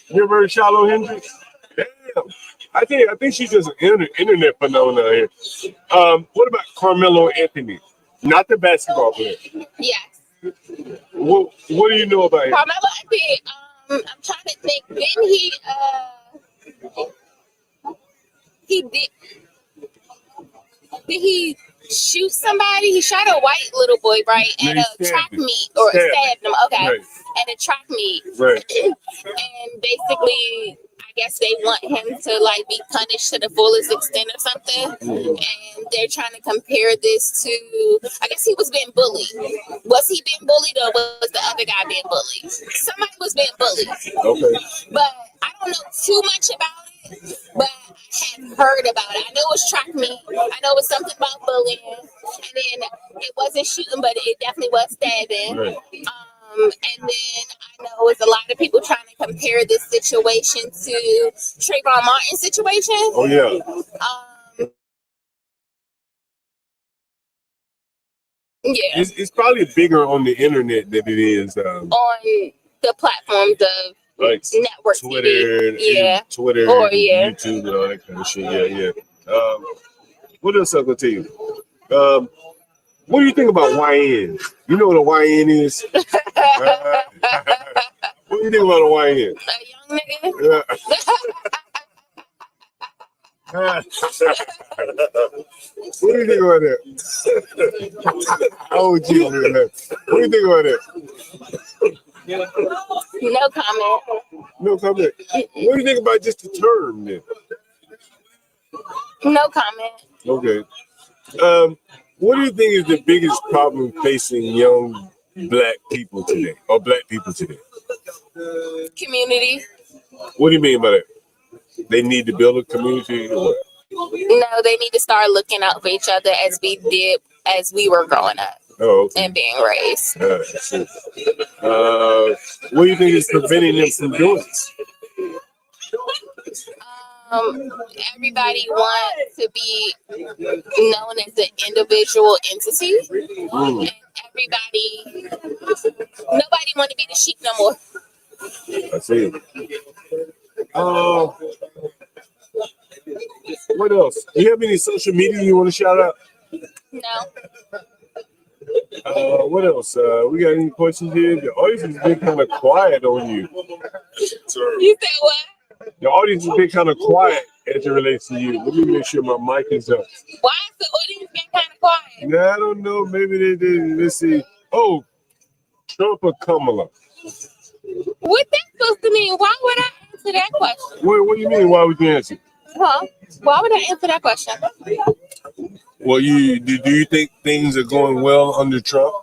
[SPEAKER 1] You ever heard of Shallow Hendrix? Damn. I think she's just an internet phenomenon here. What about Carmelo Anthony? Not the basketball player.
[SPEAKER 16] Yes.
[SPEAKER 1] What do you know about him?
[SPEAKER 16] Carmelo Anthony. I'm trying to think. Didn't he did he shoot somebody? He shot a white little boy, right? At a track meet or stabbed him. Okay. Right. At a track meet.
[SPEAKER 1] Right.
[SPEAKER 16] And basically, I guess they want him to like be punished to the fullest extent or something. And they're trying to compare this to, I guess he was being bullied. Was he being bullied or was the other guy being bullied? Somebody was being bullied. Okay. But I don't know too much about it, but I have heard about it. I know it was track meet. I know it was something about bullying. And then it wasn't shooting, but it definitely was stabbing. Right. And then I know it's a lot of people trying to compare this situation to Trayvon Martin's situation.
[SPEAKER 1] Oh yeah.
[SPEAKER 16] Yeah.
[SPEAKER 1] It's probably bigger on the internet than it is
[SPEAKER 16] on the platforms of
[SPEAKER 1] like
[SPEAKER 16] network
[SPEAKER 1] Twitter,
[SPEAKER 16] TV.
[SPEAKER 1] Twitter,
[SPEAKER 16] or
[SPEAKER 1] YouTube, and all that kind of shit. Yeah. What else I'm gonna tell you? What do you think about YN? You know what a YN is? What do you think about a YN?
[SPEAKER 16] A young nigga?
[SPEAKER 1] What do you think about that? How old you are that? What do you think about that?
[SPEAKER 16] No comment.
[SPEAKER 1] No comment. What do you think about just the term then?
[SPEAKER 16] No comment.
[SPEAKER 1] Okay. What do you think is the biggest problem facing young black people today, or black people today?
[SPEAKER 16] Community.
[SPEAKER 1] What do you mean by that? They need to build a community or what?
[SPEAKER 16] No, they need to start looking out for each other as we did as we were growing up.
[SPEAKER 1] Oh, okay.
[SPEAKER 16] And being raised.
[SPEAKER 1] What do you think is preventing them from doing this?
[SPEAKER 16] Everybody wants to be known as an individual entity, and nobody want to be the sheep no more.
[SPEAKER 1] I see. What else? Do you have any social media you want to shout out?
[SPEAKER 16] No.
[SPEAKER 1] What else? We got any questions here? The audience has been kind of quiet on you.
[SPEAKER 16] You said what?
[SPEAKER 1] The audience has been kind of quiet as it relates to you. Let me make sure my mic is up.
[SPEAKER 16] Why is the audience been kind of quiet?
[SPEAKER 1] Nah, I don't know. Maybe they didn't. Let's see. Oh, Trump or Kamala?
[SPEAKER 16] What that's supposed to mean? Why would I answer that question?
[SPEAKER 1] What do you mean? Why would you answer?
[SPEAKER 16] Huh? Why would I answer that question?
[SPEAKER 1] Well, do you think things are going well under Trump?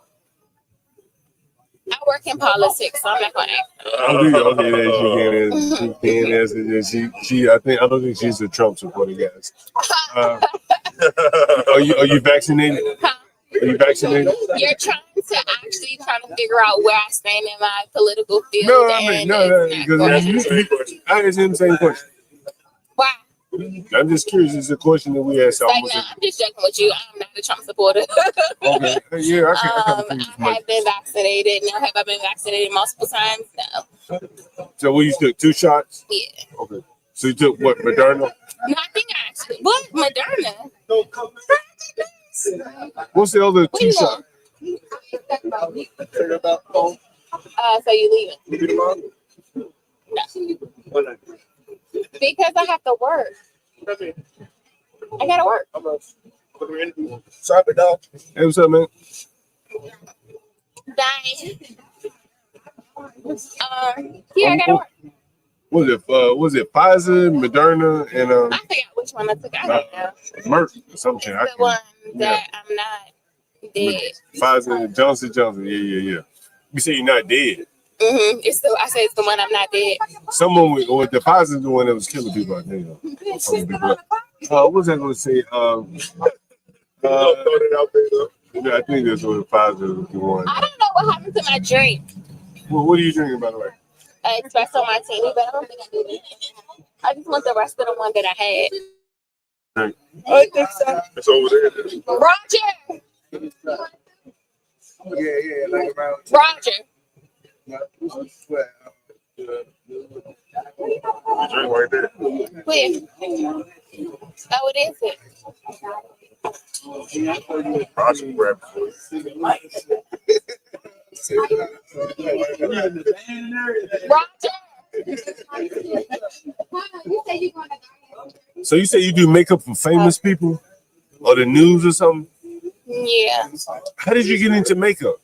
[SPEAKER 16] I work in politics, so I'm not going to answer.
[SPEAKER 1] Oh, do you? Okay, she can't answer. I don't think she's a Trump supporter, guys. Are you vaccinated?
[SPEAKER 16] Huh?
[SPEAKER 1] Are you vaccinated?
[SPEAKER 16] You're trying to figure out where I stand in my political field.
[SPEAKER 1] No, because I asked him the same question.
[SPEAKER 16] Why?
[SPEAKER 1] I'm just curious. It's a question that we asked.
[SPEAKER 16] I'm just joking with you. I'm not a Trump supporter.
[SPEAKER 1] Okay. Yeah,
[SPEAKER 16] I have been vaccinated. Now, have I been vaccinated multiple times? No.
[SPEAKER 1] So, you took 2 shots?
[SPEAKER 16] Yeah.
[SPEAKER 1] Okay. So you took what, Moderna?
[SPEAKER 16] No, I think I actually. What? Moderna?
[SPEAKER 1] What's the other 2 shots?
[SPEAKER 16] So you leaving? No. Because I have to work. I gotta work.
[SPEAKER 1] Sorry, dog. Hey, what's up, man?
[SPEAKER 16] Dying. Yeah, I gotta work.
[SPEAKER 1] Was it Pfizer, Moderna, and
[SPEAKER 16] I forgot which one I took. I don't know.
[SPEAKER 1] Merck or something.
[SPEAKER 16] It's the one that I'm not dead.
[SPEAKER 1] Pfizer, Johnson. Yeah. You say you're not dead.
[SPEAKER 16] Mm-hmm. I say it's the one I'm not dead.
[SPEAKER 1] Someone with the Pfizer is the one that was killing people. I think. What was I going to say? No, I think that's what the positive you want.
[SPEAKER 16] I don't know what happened to my drink.
[SPEAKER 1] Well, what are you drinking, by the way?
[SPEAKER 16] Espresso martini, but I don't think I did it. I just want the rest of the one that I had.
[SPEAKER 1] Drink.
[SPEAKER 16] I think so.
[SPEAKER 1] It's over there.
[SPEAKER 16] Roger.
[SPEAKER 3] Yeah, like around.
[SPEAKER 16] Roger.
[SPEAKER 1] Drink right there.
[SPEAKER 16] Where? Oh, it is it.
[SPEAKER 1] Roger, grab it for So you say you do makeup for famous people or the news or something?
[SPEAKER 16] Yeah.
[SPEAKER 1] How did you get into makeup?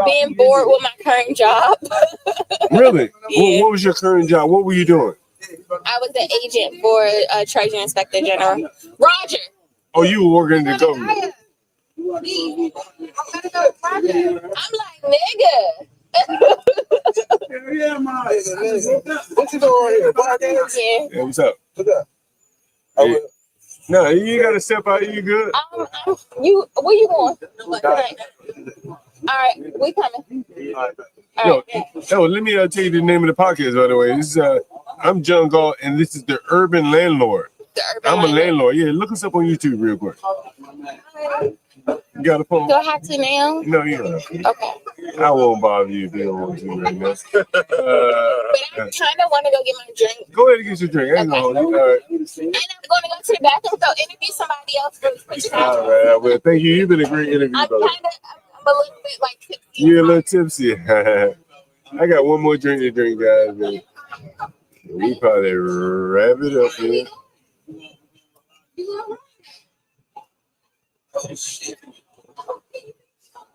[SPEAKER 16] Being bored with my current job.
[SPEAKER 1] Really?
[SPEAKER 16] Yeah.
[SPEAKER 1] What was your current job? What were you doing?
[SPEAKER 16] I was the agent for Treasury Inspector General. Roger.
[SPEAKER 1] Oh, you were working in the government.
[SPEAKER 16] I'm like, nigga.
[SPEAKER 3] What you doing here? Podcast?
[SPEAKER 16] Yeah.
[SPEAKER 1] Yeah, what's up?
[SPEAKER 3] What's up?
[SPEAKER 1] Hey. No, you ain't gotta step out. You good?
[SPEAKER 16] You where you going? Tonight? All right, we coming.
[SPEAKER 1] Yo, let me tell you the name of the podcast, by the way. This is I'm John Galt, and this is the Urban Landlord. I'm a landlord. Yeah, look us up on YouTube real quick. You got a phone?
[SPEAKER 16] Do I have to now?
[SPEAKER 1] No, you don't.
[SPEAKER 16] Okay.
[SPEAKER 1] I won't bother you if you don't want to right now.
[SPEAKER 16] But I kind of want to go get my drink.
[SPEAKER 1] Go ahead and get your drink. I ain't gonna hold you. All right.
[SPEAKER 16] And I'm going to go to the bathroom, so interview somebody else really quick.
[SPEAKER 1] All right. Well, thank you. You've been a great interview,
[SPEAKER 16] I'm
[SPEAKER 1] brother.
[SPEAKER 16] a little bit like tipsy.
[SPEAKER 1] You're a little tipsy. I got one more drink to drink, guys. Man. We probably wrap it up here.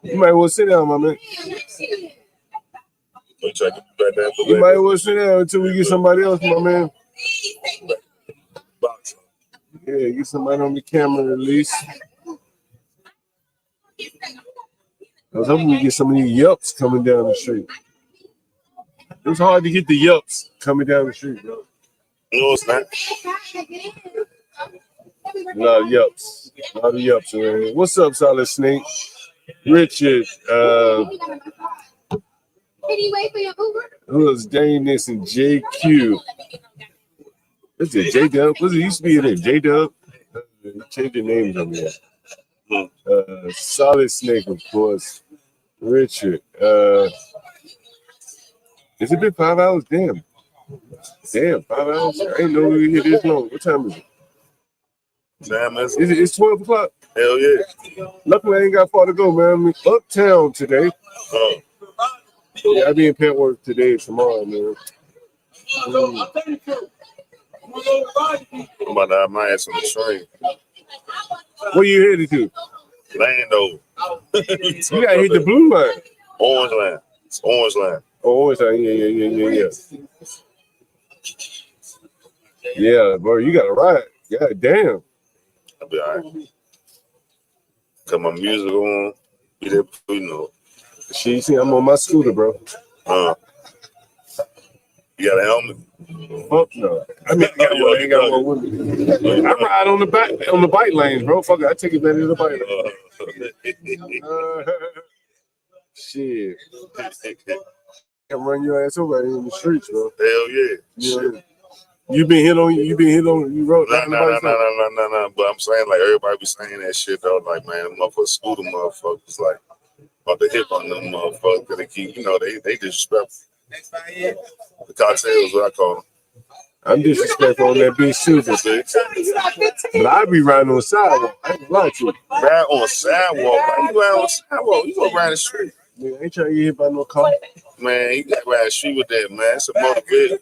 [SPEAKER 1] You might well sit down, my man. You might well sit down until we get somebody else, my man. Yeah, get somebody on the camera at least. I was hoping we get some of these yups coming down the street. It was hard to get the yups coming down the street, bro.
[SPEAKER 15] No, it's not.
[SPEAKER 1] A lot of yups. A lot of yups around here. What's up, Solid Snake? Richard, who else? Danis and JQ. Is it J-Dub? What's it used to be in there? J-Dub? Change the names on there. Solid Snake, of course. Richard. Has it been 5 hours? Damn. Damn, 5 hours? I didn't know we were here this long. What time is it? It's 12 o'clock?
[SPEAKER 15] Hell yeah.
[SPEAKER 1] Luckily, I ain't got far to go, man. I'm uptown today. Yeah, I'll be in Petworth today and tomorrow, man.
[SPEAKER 15] I'm about to have my ass on the train.
[SPEAKER 1] Where you headed to?
[SPEAKER 15] Landover.
[SPEAKER 1] You gotta hit the blue line.
[SPEAKER 15] Orange line. It's orange line.
[SPEAKER 1] Oh, orange line. Yeah. Yeah, bro, you gotta ride. God damn.
[SPEAKER 15] I'll be all right. Got my music on. Be there, you know.
[SPEAKER 1] See, I'm on my scooter, bro.
[SPEAKER 15] You got a helmet?
[SPEAKER 1] Fuck no. I mean, I ain't got one with me. I ride on the bike lanes, bro. Fuck it, I take advantage of the bike lane. Shit. I run your ass over in the streets, bro.
[SPEAKER 15] Hell yeah.
[SPEAKER 1] Shit. You been hit on, you rode.
[SPEAKER 15] No. But I'm saying, like, everybody be saying that shit, though. Like, man, them motherfuckers, scooter motherfuckers, like, about to hit on them motherfuckers. They keep, you know, they disrespectful. The cartels, what I call them.
[SPEAKER 1] I'm disrespectful on that bitch too, but I be riding on the sidewalk. I ain't lie to you.
[SPEAKER 15] Ride on the sidewalk. Why you ride on the sidewalk? You go ride the street.
[SPEAKER 1] Man, I ain't trying to get hit by no car.
[SPEAKER 15] Man, you got to ride the street with that, man. It's a motor vehicle.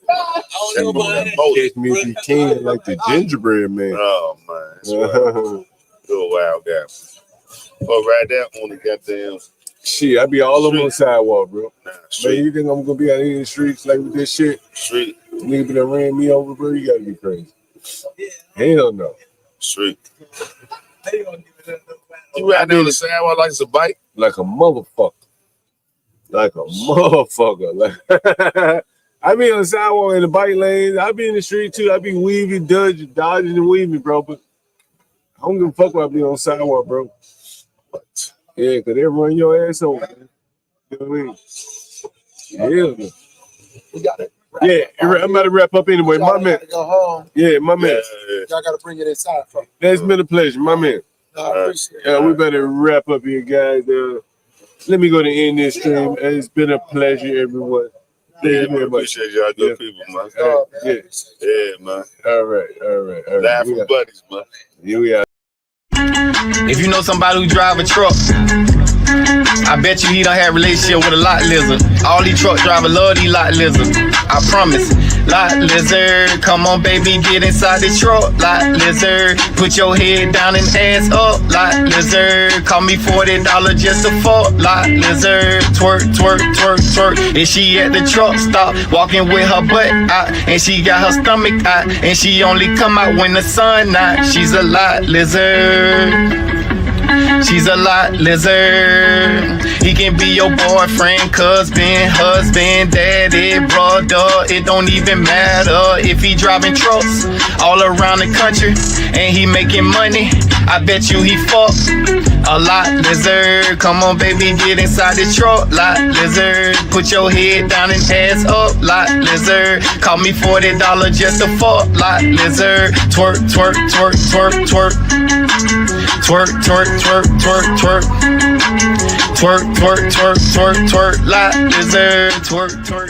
[SPEAKER 1] Catch me if you can, like the gingerbread man.
[SPEAKER 15] Oh, man. That's right. You're a wild guy. Well, right there on the goddamn.
[SPEAKER 1] Shit, I be all over the sidewalk, bro.
[SPEAKER 15] Nah,
[SPEAKER 1] man, you think I'm gonna be out here in the streets like with this shit?
[SPEAKER 15] Street.
[SPEAKER 1] Nigga be done ran me over, bro. You gotta be crazy. Hell no.
[SPEAKER 15] Street. You ride down the sidewalk like it's a bike?
[SPEAKER 1] Like a motherfucker. Like a motherfucker. Like I be on the sidewalk in the bike lanes. I be in the street too. I be weaving, dodging and weaving, bro. But I don't give a fuck about being on the sidewalk, bro. Yeah, because they run your ass over, man. You know what I mean? Yeah.
[SPEAKER 3] We got it.
[SPEAKER 1] Yeah, I'm about to wrap up anyway. My man.
[SPEAKER 3] Go home.
[SPEAKER 1] Yeah, my man.
[SPEAKER 3] Y'all got to bring it inside.
[SPEAKER 1] That's been a pleasure, my man.
[SPEAKER 3] I appreciate it.
[SPEAKER 1] Yeah, we better wrap up here, guys. Let me go to end this stream. It's been a pleasure, everyone.
[SPEAKER 18] Yeah, man, appreciate y'all good people, man. Yeah, man.
[SPEAKER 1] All right.
[SPEAKER 18] Laugh with buddies, man.
[SPEAKER 1] Here we are.
[SPEAKER 19] If you know somebody who drive a truck, I bet you he don't have a relationship with a lot lizard. All these truck drivers love these lot lizards. I promise. Lot lizard, come on baby, get inside the truck. Lot lizard, put your head down and ass up. Lot lizard, call me $40 just to fuck. Lot lizard, twerk, twerk, twerk, twerk. And she at the truck stop, walking with her butt out, and she got her stomach out, and she only come out when the sun out. She's a lot lizard. She's a lot lizard. He can be your boyfriend, husband, daddy, brother. It don't even matter if he driving trucks all around the country and he making money. I bet you he fuck a lot lizard. Come on, baby, get inside the truck. Lot lizard. Put your head down and ass up. Lot lizard. Call me $40 just to fuck. Lot lizard. Twerk, twerk, twerk, twerk, twerk. Twerk, twerk, twerk, twerk, twerk. Twerk, twerk, twerk, twerk, twerk. Lot lizard. Twerk, twerk.